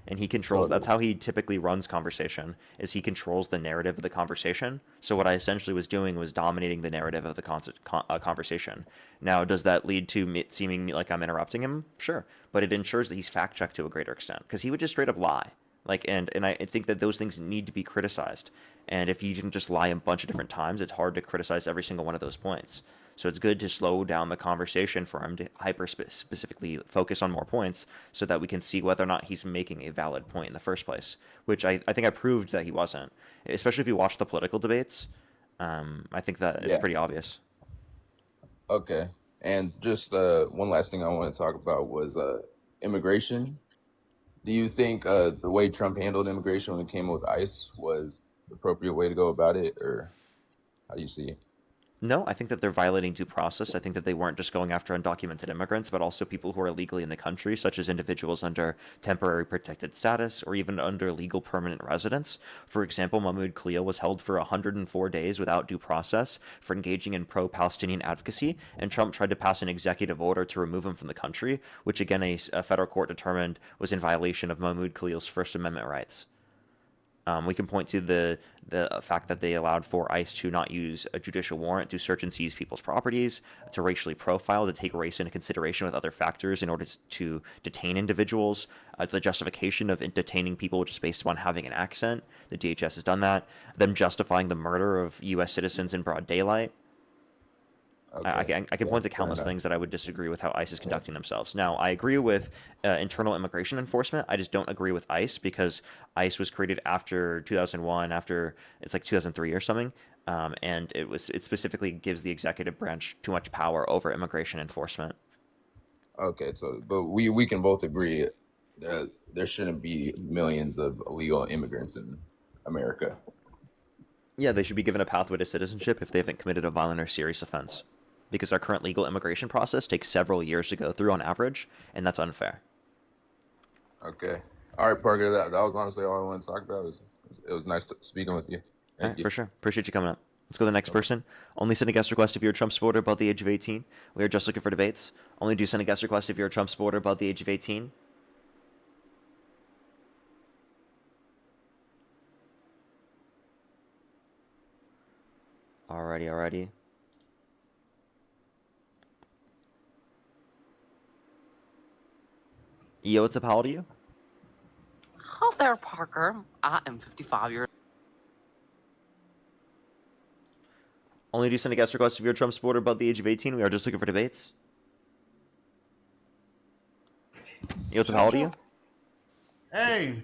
[SPEAKER 1] And he controls, that's how he typically runs conversation, is he controls the narrative of the conversation. So what I essentially was doing was dominating the narrative of the conversation. Now, does that lead to me seeming like I'm interrupting him? Sure. But it ensures that he's fact-checked to a greater extent, because he would just straight up lie. Like, and I think that those things need to be criticized. And if you can just lie a bunch of different times, it's hard to criticize every single one of those points. So it's good to slow down the conversation for him to specifically focus on more points so that we can see whether or not he's making a valid point in the first place, which I think I proved that he wasn't, especially if you watch the political debates. I think that it's pretty obvious.
[SPEAKER 4] Okay. And just one last thing I want to talk about was immigration. Do you think the way Trump handled immigration when it came with ICE was the appropriate way to go about it, or how do you see it?
[SPEAKER 1] No, I think that they're violating due process. I think that they weren't just going after undocumented immigrants, but also people who are illegally in the country, such as individuals under temporary protected status or even under legal permanent residence. For example, Mahmoud Khalil was held for 104 days without due process for engaging in pro-Palestinian advocacy, and Trump tried to pass an executive order to remove him from the country, which again a federal court determined was in violation of Mahmoud Khalil's First Amendment rights. We can point to the fact that they allowed for ICE to not use a judicial warrant to search and seize people's properties, to racially profile, to take race into consideration with other factors in order to detain individuals, the justification of detaining people just based upon having an accent. The DHS has done that. Them justifying the murder of U.S. citizens in broad daylight. Okay. I can point to countless things that I would disagree with how ICE is conducting themselves. Now, I agree with internal immigration enforcement. I just don't agree with ICE because ICE was created after 2001, after it's like 2003 or something, and it specifically gives the executive branch too much power over immigration enforcement.
[SPEAKER 4] Okay, so but we can both agree that there shouldn't be millions of illegal immigrants in America.
[SPEAKER 1] Yeah, they should be given a pathway to citizenship if they haven't committed a violent or serious offense, because our current legal immigration process takes several years to go through on average, and that's unfair.
[SPEAKER 4] Okay. All right, Parker, that was honestly all I wanted to talk about. It was nice speaking with you.
[SPEAKER 1] All right, for sure. Appreciate you coming up. Let's go to the next person. Only send a guest request if you're a Trump supporter above the age of 18. We are just looking for debates. Only do send a guest request if you're a Trump supporter above the age of 18. Alrighty. Yo, what's up? How old are you?
[SPEAKER 5] Hello there, Parker. I am 55 years.
[SPEAKER 1] Only do send a guest request if you're a Trump supporter above the age of 18. We are just looking for debates. Yo, what's up? How old are you?
[SPEAKER 7] Hey.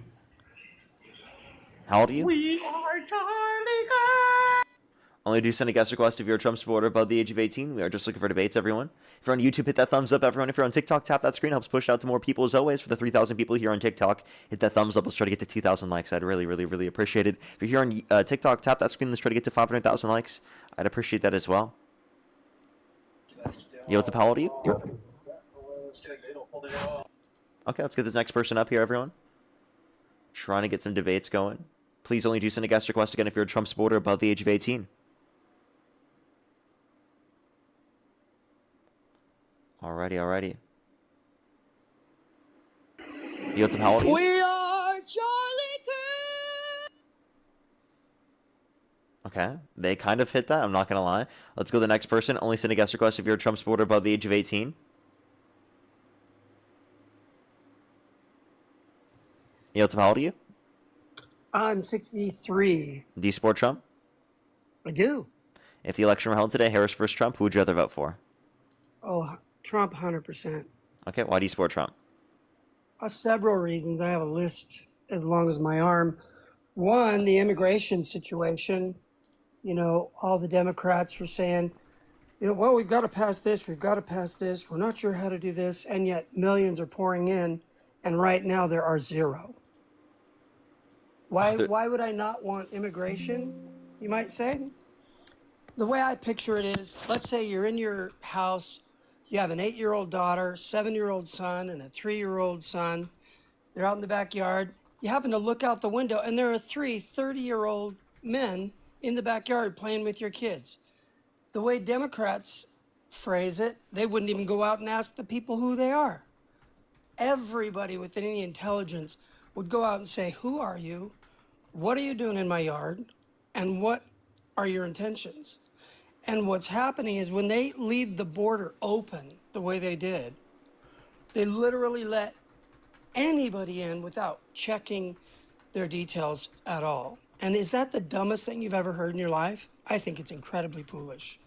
[SPEAKER 1] How old are you?
[SPEAKER 7] We are Charlie Girl.
[SPEAKER 1] Only do send a guest request if you're a Trump supporter above the age of 18. We are just looking for debates, everyone. If you're on YouTube, hit that thumbs up, everyone. If you're on TikTok, tap that screen. Helps push out to more people, as always. For the 3,000 people here on TikTok, hit that thumbs up. Let's try to get to 2,000 likes. I'd really appreciate it. If you're here on TikTok, tap that screen. Let's try to get to 500,000 likes. I'd appreciate that as well. Yo, what's up? How old are you? Okay, let's get this next person up here, everyone. Trying to get some debates going. Please only do send a guest request again if you're a Trump supporter above the age of 18. Alrighty. Yo, what's up? How old are you?
[SPEAKER 16] We are Charlie Kirk.
[SPEAKER 1] Okay, they kind of hit that. I'm not gonna lie. Let's go to the next person. Only send a guest request if you're a Trump supporter above the age of 18. Yo, what's up? How old are you?
[SPEAKER 8] I'm 63.
[SPEAKER 1] Do you support Trump?
[SPEAKER 8] I do.
[SPEAKER 1] If the election were held today, Harris versus Trump, who would you rather vote for?
[SPEAKER 8] Oh, Trump, 100%.
[SPEAKER 1] Okay, why do you support Trump?
[SPEAKER 8] Several reasons. I have a list as long as my arm. One, the immigration situation. You know, all the Democrats were saying, well, we've got to pass this, we're not sure how to do this, and yet millions are pouring in, and right now there are zero. Why would I not want immigration, you might say? The way I picture it is, let's say you're in your house, you have an 8-year-old daughter, 7-year-old son, and a 3-year-old son. They're out in the backyard. You happen to look out the window, and there are 3 30-year-old men in the backyard playing with your kids. The way Democrats phrase it, they wouldn't even go out and ask the people who they are. Everybody with any intelligence would go out and say, who are you? What are you doing in my yard? And what are your intentions? And what's happening is when they leave the border open the way they did, they literally let anybody in without checking their details at all. And is that the dumbest thing you've ever heard in your life? I think it's incredibly foolish.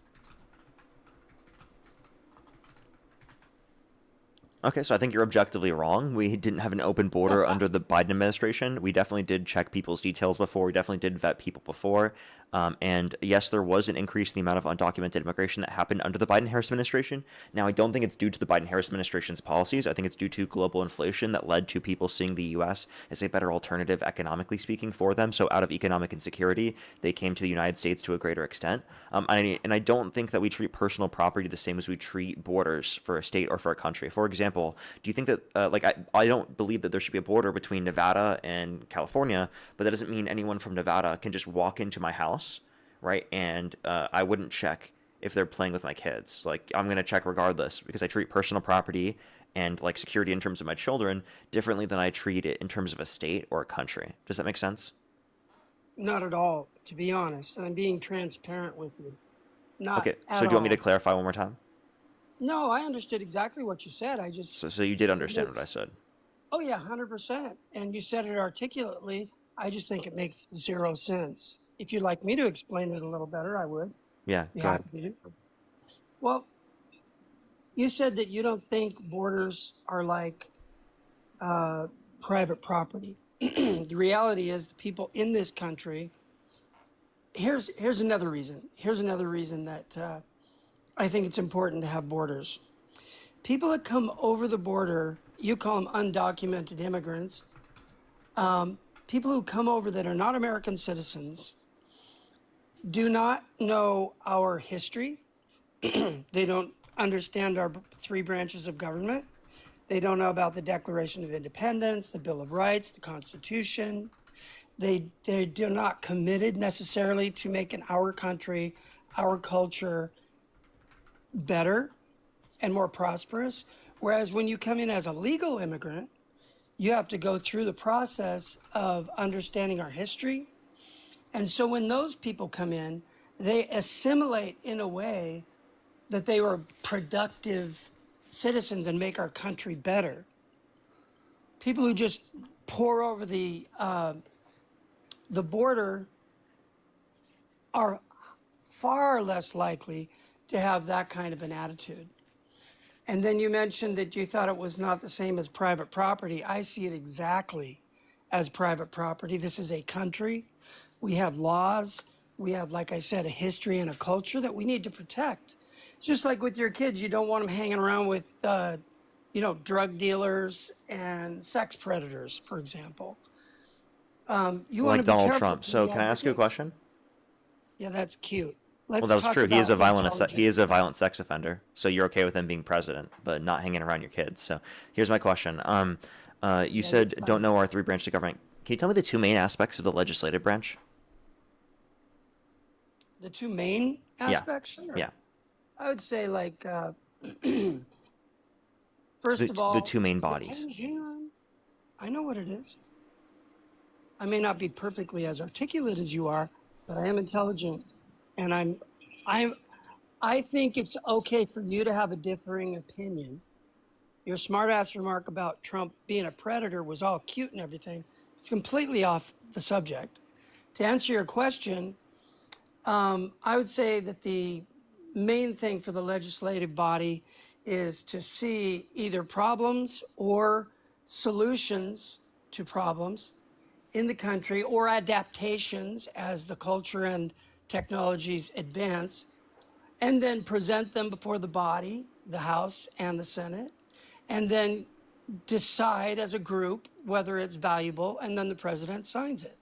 [SPEAKER 1] Okay, so I think you're objectively wrong. We didn't have an open border under the Biden administration. We definitely did check people's details before. We definitely did vet people before. And yes, there was an increase in the amount of undocumented immigration that happened under the Biden-Harris administration. Now, I don't think it's due to the Biden-Harris administration's policies. I think it's due to global inflation that led to people seeing the U.S. as a better alternative, economically speaking, for them. So out of economic insecurity, they came to the United States to a greater extent. And I don't think that we treat personal property the same as we treat borders for a state or for a country. For example, do you think that, I don't believe that there should be a border between Nevada and California, but that doesn't mean anyone from Nevada can just walk into my house, right? And I wouldn't check if they're playing with my kids. Like, I'm going to check regardless because I treat personal property and like security in terms of my children differently than I treat it in terms of a state or a country. Does that make sense?
[SPEAKER 8] Not at all, to be honest. And I'm being transparent with you. Not
[SPEAKER 1] Okay,
[SPEAKER 8] at
[SPEAKER 1] so do you want me to
[SPEAKER 8] all.
[SPEAKER 1] clarify one more time?
[SPEAKER 8] No, I understood exactly what you said. I just.
[SPEAKER 1] So you did understand what I
[SPEAKER 8] It's-
[SPEAKER 1] said.
[SPEAKER 8] Oh, yeah, 100%. And you said it articulately. I just think it makes zero sense. If you'd like me to explain it a little better, I would.
[SPEAKER 1] Yeah,
[SPEAKER 8] Be
[SPEAKER 1] go ahead.
[SPEAKER 8] happy to. Well, you said that you don't think borders are like private property. The reality is the people in this country. Here's another reason. Here's another reason that I think it's important to have borders. People that come over the border, you call them undocumented immigrants. People who come over that are not American citizens do not know our history. They don't understand our three branches of government. They don't know about the Declaration of Independence, the Bill of Rights, the Constitution. They do not committed necessarily to making our country, our culture better and more prosperous. Whereas when you come in as a legal immigrant, you have to go through the process of understanding our history. And so when those people come in, they assimilate in a way that they were productive citizens and make our country better. People who just pour over the border are far less likely to have that kind of an attitude. And then you mentioned that you thought it was not the same as private property. I see it exactly as private property. This is a country. We have laws. We have, like I said, a history and a culture that we need to protect. It's just like with your kids, you don't want them hanging around with, drug dealers and sex predators, for example. You want
[SPEAKER 1] Like
[SPEAKER 8] to be
[SPEAKER 1] Donald
[SPEAKER 8] careful
[SPEAKER 1] Trump.
[SPEAKER 8] with
[SPEAKER 1] So
[SPEAKER 8] the
[SPEAKER 1] can I ask you a
[SPEAKER 8] advocates.
[SPEAKER 1] question?
[SPEAKER 8] Yeah, that's cute.
[SPEAKER 1] Well,
[SPEAKER 8] Let's
[SPEAKER 1] that was
[SPEAKER 8] talk
[SPEAKER 1] true. He is a
[SPEAKER 8] about
[SPEAKER 1] violent
[SPEAKER 8] intelligence.
[SPEAKER 1] he is a violent sex offender. So you're okay with him being president, but not hanging around your kids. So here's my question. You said don't know our three branches of government. Can you tell me the two main aspects of the legislative branch?
[SPEAKER 8] The two main aspects? Sure.
[SPEAKER 1] Yeah.
[SPEAKER 8] I would say like first
[SPEAKER 1] the,
[SPEAKER 8] of all,
[SPEAKER 1] the two main bodies.
[SPEAKER 8] hang on. I know what it is. I may not be perfectly as articulate as you are, but I am intelligent, and I think it's okay for you to have a differing opinion. Your smartass remark about Trump being a predator was all cute and everything. It's completely off the subject. To answer your question, I would say that the main thing for the legislative body is to see either problems or solutions to problems in the country or adaptations as the culture and technologies advance, and then present them before the body, the House and the Senate, and then decide as a group whether it's valuable, and then the president signs it.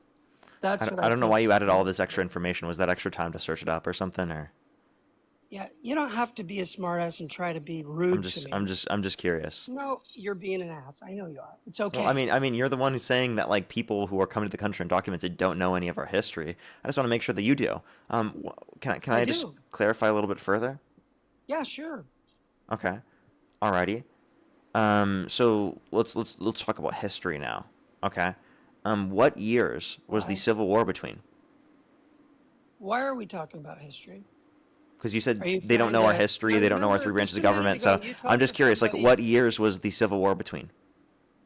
[SPEAKER 8] That's what
[SPEAKER 1] I don't know
[SPEAKER 8] think.
[SPEAKER 1] why you added all this extra information. Was that extra time to search it up or something? Or
[SPEAKER 8] Yeah, you don't have to be a smartass and try to be rude to me.
[SPEAKER 1] I'm just curious.
[SPEAKER 8] No, you're being an ass. I know you are. It's okay.
[SPEAKER 1] Well, I mean, you're the one who's saying that like people who are coming to the country undocumented don't know any of our history. I just want to make sure that you do. Can I just
[SPEAKER 8] do.
[SPEAKER 1] clarify a little bit further?
[SPEAKER 8] Yeah, sure.
[SPEAKER 1] Okay, alrighty. So let's talk about history now. Okay. What years was the Civil War between?
[SPEAKER 8] Why are we talking about history?
[SPEAKER 1] Because you said
[SPEAKER 8] Are you
[SPEAKER 1] they don't
[SPEAKER 8] trying
[SPEAKER 1] know our
[SPEAKER 8] to-
[SPEAKER 1] history,
[SPEAKER 8] Now,
[SPEAKER 1] they don't know our
[SPEAKER 8] remember,
[SPEAKER 1] three branches
[SPEAKER 8] just
[SPEAKER 1] of
[SPEAKER 8] a minute
[SPEAKER 1] government.
[SPEAKER 8] ago,
[SPEAKER 1] So
[SPEAKER 8] you
[SPEAKER 1] I'm
[SPEAKER 8] talked
[SPEAKER 1] just
[SPEAKER 8] to
[SPEAKER 1] curious, like
[SPEAKER 8] somebody-
[SPEAKER 1] what years was the Civil War between?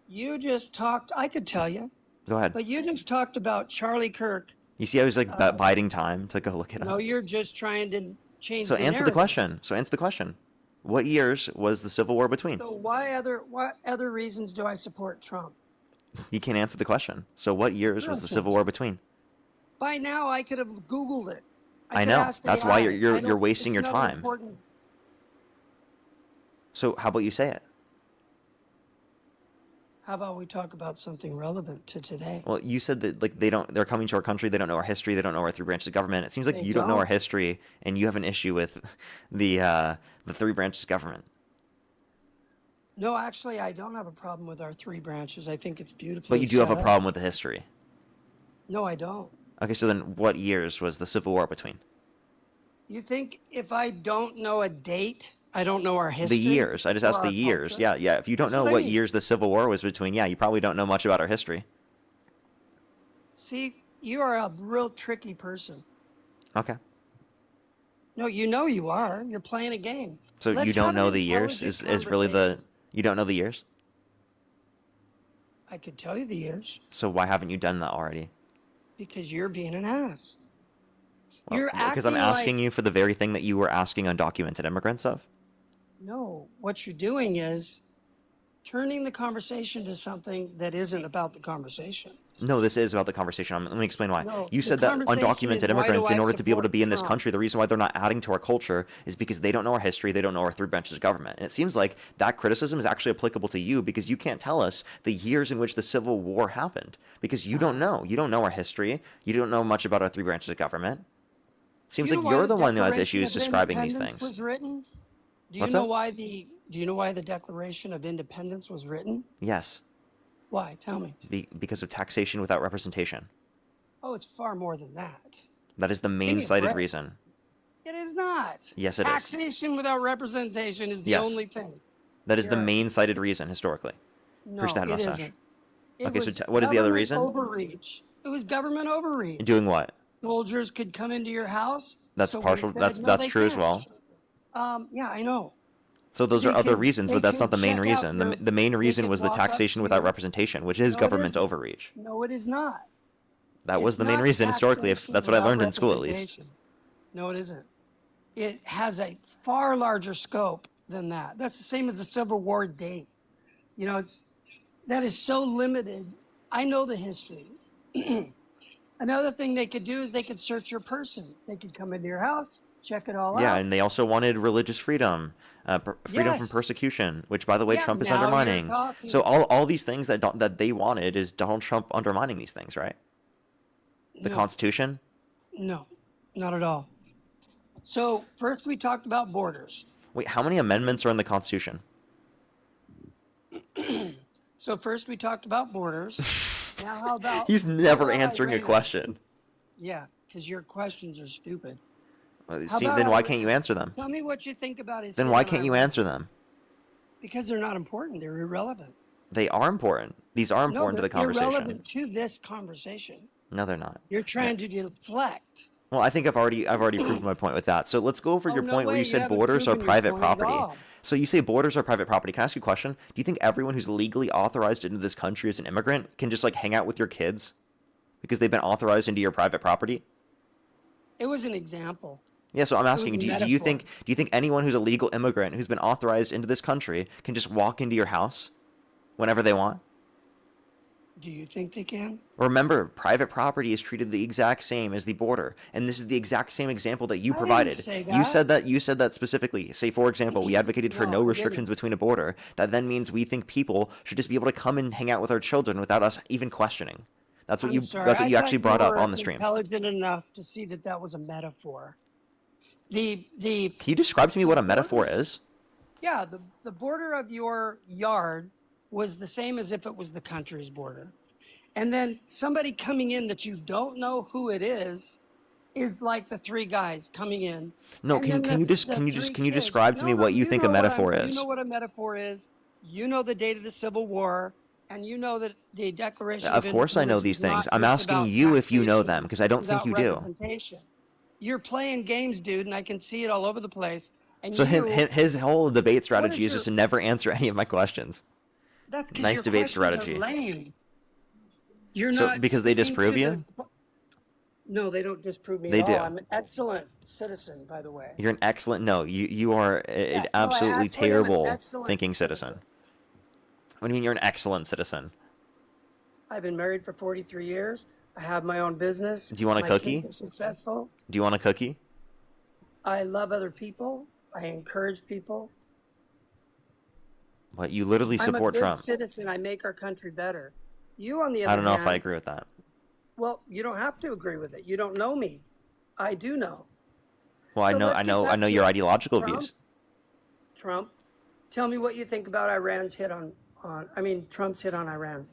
[SPEAKER 8] You just talked, I could tell you,
[SPEAKER 1] Go ahead.
[SPEAKER 8] but you just talked about Charlie Kirk.
[SPEAKER 1] You see, I was like biding time to go look it up.
[SPEAKER 8] No, you're just trying to change
[SPEAKER 1] So
[SPEAKER 8] the
[SPEAKER 1] answer the
[SPEAKER 8] narrative.
[SPEAKER 1] question. So answer the question. What years was the Civil War between?
[SPEAKER 8] So what other reasons do I support Trump?
[SPEAKER 1] You can't answer the question. So what years was the Civil War between?
[SPEAKER 8] By now, I could have Googled it.
[SPEAKER 1] I know. That's why you're wasting your time.
[SPEAKER 8] Important.
[SPEAKER 1] So how about you say it?
[SPEAKER 8] How about we talk about something relevant to today?
[SPEAKER 1] Well, you said that like they're coming to our country, they don't know our history, they don't know our three branches of government. It seems like
[SPEAKER 8] They
[SPEAKER 1] you don't know our
[SPEAKER 8] don't.
[SPEAKER 1] history and you have an issue with the three branches of government.
[SPEAKER 8] No, actually, I don't have a problem with our three branches. I think it's beautiful.
[SPEAKER 1] But you do have a problem with the history.
[SPEAKER 8] No, I don't.
[SPEAKER 1] Okay, so then what years was the Civil War between?
[SPEAKER 8] You think if I don't know a date, I don't know our history?
[SPEAKER 1] The years. I just
[SPEAKER 8] or
[SPEAKER 1] asked the
[SPEAKER 8] our
[SPEAKER 1] years.
[SPEAKER 8] culture?
[SPEAKER 1] Yeah. If you don't
[SPEAKER 8] That's
[SPEAKER 1] know
[SPEAKER 8] what I
[SPEAKER 1] what
[SPEAKER 8] mean.
[SPEAKER 1] years the Civil War was between, yeah, you probably don't know much about our history.
[SPEAKER 8] See, you are a real tricky person.
[SPEAKER 1] Okay.
[SPEAKER 8] No, you know you are. You're playing a game.
[SPEAKER 1] So you
[SPEAKER 8] Let's
[SPEAKER 1] don't
[SPEAKER 8] have
[SPEAKER 1] know
[SPEAKER 8] an
[SPEAKER 1] the years?
[SPEAKER 8] intelligent
[SPEAKER 1] Is really the
[SPEAKER 8] conversation.
[SPEAKER 1] you don't know the years?
[SPEAKER 8] I could tell you the years
[SPEAKER 1] So why haven't you done that already?
[SPEAKER 8] because you're being an ass.
[SPEAKER 1] Well,
[SPEAKER 8] You're
[SPEAKER 1] because I'm
[SPEAKER 8] acting
[SPEAKER 1] asking
[SPEAKER 8] like-
[SPEAKER 1] you for the very thing that you were asking undocumented immigrants of.
[SPEAKER 8] No, what you're doing is turning the conversation to something that isn't about the conversation.
[SPEAKER 1] No, this is about the conversation. Let me explain why.
[SPEAKER 8] No,
[SPEAKER 1] You
[SPEAKER 8] the
[SPEAKER 1] said that
[SPEAKER 8] conversation
[SPEAKER 1] undocumented
[SPEAKER 8] is, why
[SPEAKER 1] immigrants,
[SPEAKER 8] do
[SPEAKER 1] in
[SPEAKER 8] I
[SPEAKER 1] order to be able to
[SPEAKER 8] support
[SPEAKER 1] be in this
[SPEAKER 8] Trump?
[SPEAKER 1] country, the reason why they're not adding to our culture is because they don't know our history, they don't know our three branches of government. And it seems like that criticism is actually applicable to you because you can't tell us the years in which the Civil War happened because you don't know. You don't know our history. You don't know much about our three branches of government. Seems
[SPEAKER 8] You
[SPEAKER 1] like
[SPEAKER 8] know why
[SPEAKER 1] you're the one who has
[SPEAKER 8] Declaration
[SPEAKER 1] issues
[SPEAKER 8] of
[SPEAKER 1] describing these
[SPEAKER 8] Independence
[SPEAKER 1] things.
[SPEAKER 8] Was written? Do you
[SPEAKER 1] What's
[SPEAKER 8] know
[SPEAKER 1] that?
[SPEAKER 8] why the Do you know why the Declaration of Independence was written?
[SPEAKER 1] Yes,
[SPEAKER 8] Why? Tell me.
[SPEAKER 1] because of taxation without representation.
[SPEAKER 8] Oh, it's far more than that.
[SPEAKER 1] That is the
[SPEAKER 8] Give
[SPEAKER 1] main
[SPEAKER 8] me a
[SPEAKER 1] cited
[SPEAKER 8] break.
[SPEAKER 1] reason.
[SPEAKER 8] It is not.
[SPEAKER 1] Yes, it is.
[SPEAKER 8] Taxation without representation is the
[SPEAKER 1] Yes.
[SPEAKER 8] only thing.
[SPEAKER 1] That is the
[SPEAKER 8] You're-
[SPEAKER 1] main cited reason historically.
[SPEAKER 8] No,
[SPEAKER 1] Appreciate that
[SPEAKER 8] it
[SPEAKER 1] mustache.
[SPEAKER 8] isn't. It
[SPEAKER 1] Okay, so
[SPEAKER 8] was
[SPEAKER 1] what is the other
[SPEAKER 8] government
[SPEAKER 1] reason?
[SPEAKER 8] Overreach. It was government overreach.
[SPEAKER 1] Doing what?
[SPEAKER 8] Soldiers could come into your house.
[SPEAKER 1] That's
[SPEAKER 8] so we
[SPEAKER 1] partial.
[SPEAKER 8] said,
[SPEAKER 1] That's
[SPEAKER 8] "No, they
[SPEAKER 1] true as
[SPEAKER 8] can't."
[SPEAKER 1] well.
[SPEAKER 8] Yeah, I know.
[SPEAKER 1] So those
[SPEAKER 8] They
[SPEAKER 1] are other
[SPEAKER 8] could-
[SPEAKER 1] reasons,
[SPEAKER 8] they
[SPEAKER 1] but that's
[SPEAKER 8] could
[SPEAKER 1] not the main
[SPEAKER 8] check out
[SPEAKER 1] reason.
[SPEAKER 8] your-
[SPEAKER 1] The main
[SPEAKER 8] they
[SPEAKER 1] reason
[SPEAKER 8] could
[SPEAKER 1] was the
[SPEAKER 8] walk up
[SPEAKER 1] taxation
[SPEAKER 8] to
[SPEAKER 1] without
[SPEAKER 8] you.
[SPEAKER 1] representation, which is
[SPEAKER 8] No, it
[SPEAKER 1] government
[SPEAKER 8] isn't.
[SPEAKER 1] overreach.
[SPEAKER 8] No, it is not.
[SPEAKER 1] That was
[SPEAKER 8] It's
[SPEAKER 1] the main
[SPEAKER 8] not
[SPEAKER 1] reason historically. If
[SPEAKER 8] taxation
[SPEAKER 1] that's what I
[SPEAKER 8] without
[SPEAKER 1] learned in school, at least.
[SPEAKER 8] representation. No, it isn't. It has a far larger scope than that. That's the same as the Civil War date. You know, that is so limited. I know the history. Another thing they could do is they could search your person. They could come into your house, check it all
[SPEAKER 1] Yeah,
[SPEAKER 8] out.
[SPEAKER 1] and they also wanted religious freedom, freedom from
[SPEAKER 8] Yes.
[SPEAKER 1] persecution, which, by the way,
[SPEAKER 8] Yeah,
[SPEAKER 1] Trump is
[SPEAKER 8] now you're
[SPEAKER 1] undermining.
[SPEAKER 8] talking.
[SPEAKER 1] So all these things that they wanted is Donald Trump undermining these things, right? The
[SPEAKER 8] No.
[SPEAKER 1] Constitution.
[SPEAKER 8] No, not at all. So first we talked about borders.
[SPEAKER 1] Wait, how many amendments are in the Constitution?
[SPEAKER 8] So first we talked about borders. Now how about
[SPEAKER 1] He's never
[SPEAKER 8] how about
[SPEAKER 1] answering a
[SPEAKER 8] Iran?
[SPEAKER 1] question.
[SPEAKER 8] Yeah, because your questions are stupid.
[SPEAKER 1] See,
[SPEAKER 8] about
[SPEAKER 1] then why
[SPEAKER 8] Iran?
[SPEAKER 1] can't you answer them?
[SPEAKER 8] Tell me what you think about Israel.
[SPEAKER 1] Then why
[SPEAKER 8] and
[SPEAKER 1] can't you
[SPEAKER 8] Iran.
[SPEAKER 1] answer them?
[SPEAKER 8] Because they're not important. They're irrelevant.
[SPEAKER 1] They are important. These are important to the
[SPEAKER 8] they're
[SPEAKER 1] conversation.
[SPEAKER 8] irrelevant to this conversation.
[SPEAKER 1] No, they're not.
[SPEAKER 8] You're trying to deflect.
[SPEAKER 1] Well, I think I've already proved my point with that. So let's go over
[SPEAKER 8] Oh,
[SPEAKER 1] your
[SPEAKER 8] no
[SPEAKER 1] point where
[SPEAKER 8] way,
[SPEAKER 1] you
[SPEAKER 8] you
[SPEAKER 1] said
[SPEAKER 8] haven't
[SPEAKER 1] borders are
[SPEAKER 8] proven your
[SPEAKER 1] private
[SPEAKER 8] point at
[SPEAKER 1] property.
[SPEAKER 8] all.
[SPEAKER 1] So you say borders are private property. Can I ask you a question? Do you think everyone who's legally authorized into this country as an immigrant can just like hang out with your kids because they've been authorized into your private property?
[SPEAKER 8] It was an example.
[SPEAKER 1] Yeah, so I'm
[SPEAKER 8] was
[SPEAKER 1] asking
[SPEAKER 8] a
[SPEAKER 1] you, do you
[SPEAKER 8] metaphor.
[SPEAKER 1] think anyone who's a legal immigrant who's been authorized into this country can just walk into your house whenever they want?
[SPEAKER 8] Do you think they can?
[SPEAKER 1] Remember, private property is treated the exact same as the border, and this is the exact same example that you
[SPEAKER 8] I didn't
[SPEAKER 1] provided.
[SPEAKER 8] say
[SPEAKER 1] You said that specifically. Say, for example, we advocated for
[SPEAKER 8] No,
[SPEAKER 1] no
[SPEAKER 8] I
[SPEAKER 1] restrictions between a border. That then means we think people should just be able to come and hang out with our children without us even questioning. That's what
[SPEAKER 8] I'm
[SPEAKER 1] you.
[SPEAKER 8] sorry,
[SPEAKER 1] That's what
[SPEAKER 8] I
[SPEAKER 1] you
[SPEAKER 8] thought
[SPEAKER 1] actually brought up
[SPEAKER 8] were
[SPEAKER 1] on the stream.
[SPEAKER 8] Intelligent enough to see that that was a metaphor. The
[SPEAKER 1] Can you describe to me what a metaphor is?
[SPEAKER 8] Yeah, the border of your yard was the same as if it was the country's border. And then somebody coming in that you don't know who it is like the three guys coming in.
[SPEAKER 1] No,
[SPEAKER 8] And
[SPEAKER 1] can
[SPEAKER 8] then
[SPEAKER 1] you
[SPEAKER 8] the
[SPEAKER 1] can you
[SPEAKER 8] three
[SPEAKER 1] can you
[SPEAKER 8] kids.
[SPEAKER 1] describe to me
[SPEAKER 8] No,
[SPEAKER 1] what you think a
[SPEAKER 8] know what
[SPEAKER 1] metaphor
[SPEAKER 8] I'm-
[SPEAKER 1] is?
[SPEAKER 8] You know what a metaphor is. You know the date of the Civil War, and you know that the Declaration
[SPEAKER 1] Of course I know
[SPEAKER 8] Independence
[SPEAKER 1] these
[SPEAKER 8] is not
[SPEAKER 1] things. I'm
[SPEAKER 8] just
[SPEAKER 1] asking
[SPEAKER 8] about
[SPEAKER 1] you if you know
[SPEAKER 8] taxation
[SPEAKER 1] them, because I don't think
[SPEAKER 8] without
[SPEAKER 1] you do.
[SPEAKER 8] representation. You're playing games, dude, and I can see it all over the place. And
[SPEAKER 1] So
[SPEAKER 8] you,
[SPEAKER 1] his whole debate strategy is
[SPEAKER 8] your-
[SPEAKER 1] just to never answer any of my questions.
[SPEAKER 8] That's 'cause
[SPEAKER 1] Nice
[SPEAKER 8] your
[SPEAKER 1] debate
[SPEAKER 8] questions are
[SPEAKER 1] strategy.
[SPEAKER 8] lame. You're
[SPEAKER 1] So
[SPEAKER 8] not
[SPEAKER 1] because they
[SPEAKER 8] sticking
[SPEAKER 1] disprove
[SPEAKER 8] to
[SPEAKER 1] you?
[SPEAKER 8] the- No, they don't disprove me
[SPEAKER 1] They
[SPEAKER 8] at all.
[SPEAKER 1] do.
[SPEAKER 8] I'm an excellent citizen, by the way.
[SPEAKER 1] You're an excellent. No, you are
[SPEAKER 8] Yeah,
[SPEAKER 1] an
[SPEAKER 8] no, I
[SPEAKER 1] absolutely
[SPEAKER 8] actually am an
[SPEAKER 1] terrible
[SPEAKER 8] excellent
[SPEAKER 1] thinking citizen. What do you mean you're an excellent citizen?
[SPEAKER 8] I've been married for 43 years. I have my own business.
[SPEAKER 1] Do you want a
[SPEAKER 8] My
[SPEAKER 1] cookie?
[SPEAKER 8] kids are successful.
[SPEAKER 1] Do you want a cookie?
[SPEAKER 8] I love other people. I encourage people.
[SPEAKER 1] What, you literally
[SPEAKER 8] I'm a
[SPEAKER 1] support
[SPEAKER 8] good
[SPEAKER 1] Trump?
[SPEAKER 8] citizen. I make our country better. You, on the other
[SPEAKER 1] I don't know
[SPEAKER 8] hand,
[SPEAKER 1] if I agree with that.
[SPEAKER 8] well, you don't have to agree with it. You don't know me. I do know.
[SPEAKER 1] Well,
[SPEAKER 8] So let's get back
[SPEAKER 1] I know
[SPEAKER 8] to
[SPEAKER 1] your ideological
[SPEAKER 8] Trump.
[SPEAKER 1] views.
[SPEAKER 8] Trump, tell me what you think about Trump's hit on Iran.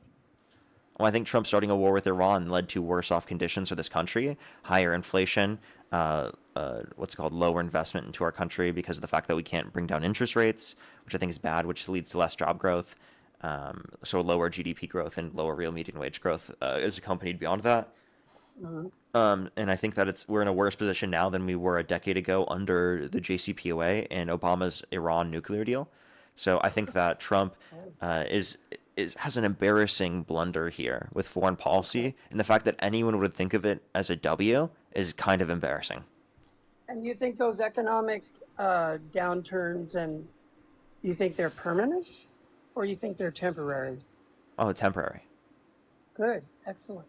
[SPEAKER 1] Well, I think Trump starting a war with Iran led to worse off conditions for this country, higher inflation, lower investment into our country because of the fact that we can't bring down interest rates, which I think is bad, which leads to less job growth. So lower GDP growth and lower real median wage growth is accompanied beyond that. And I think that we're in a worse position now than we were a decade ago under the JCPOA and Obama's Iran nuclear deal. So I think that Trump has an embarrassing blunder here with foreign policy, and the fact that anyone would think of it as a W is kind of embarrassing.
[SPEAKER 8] And you think those economic downturns, and you think they're permanent, or you think they're temporary?
[SPEAKER 1] Oh, temporary.
[SPEAKER 8] Good, excellent.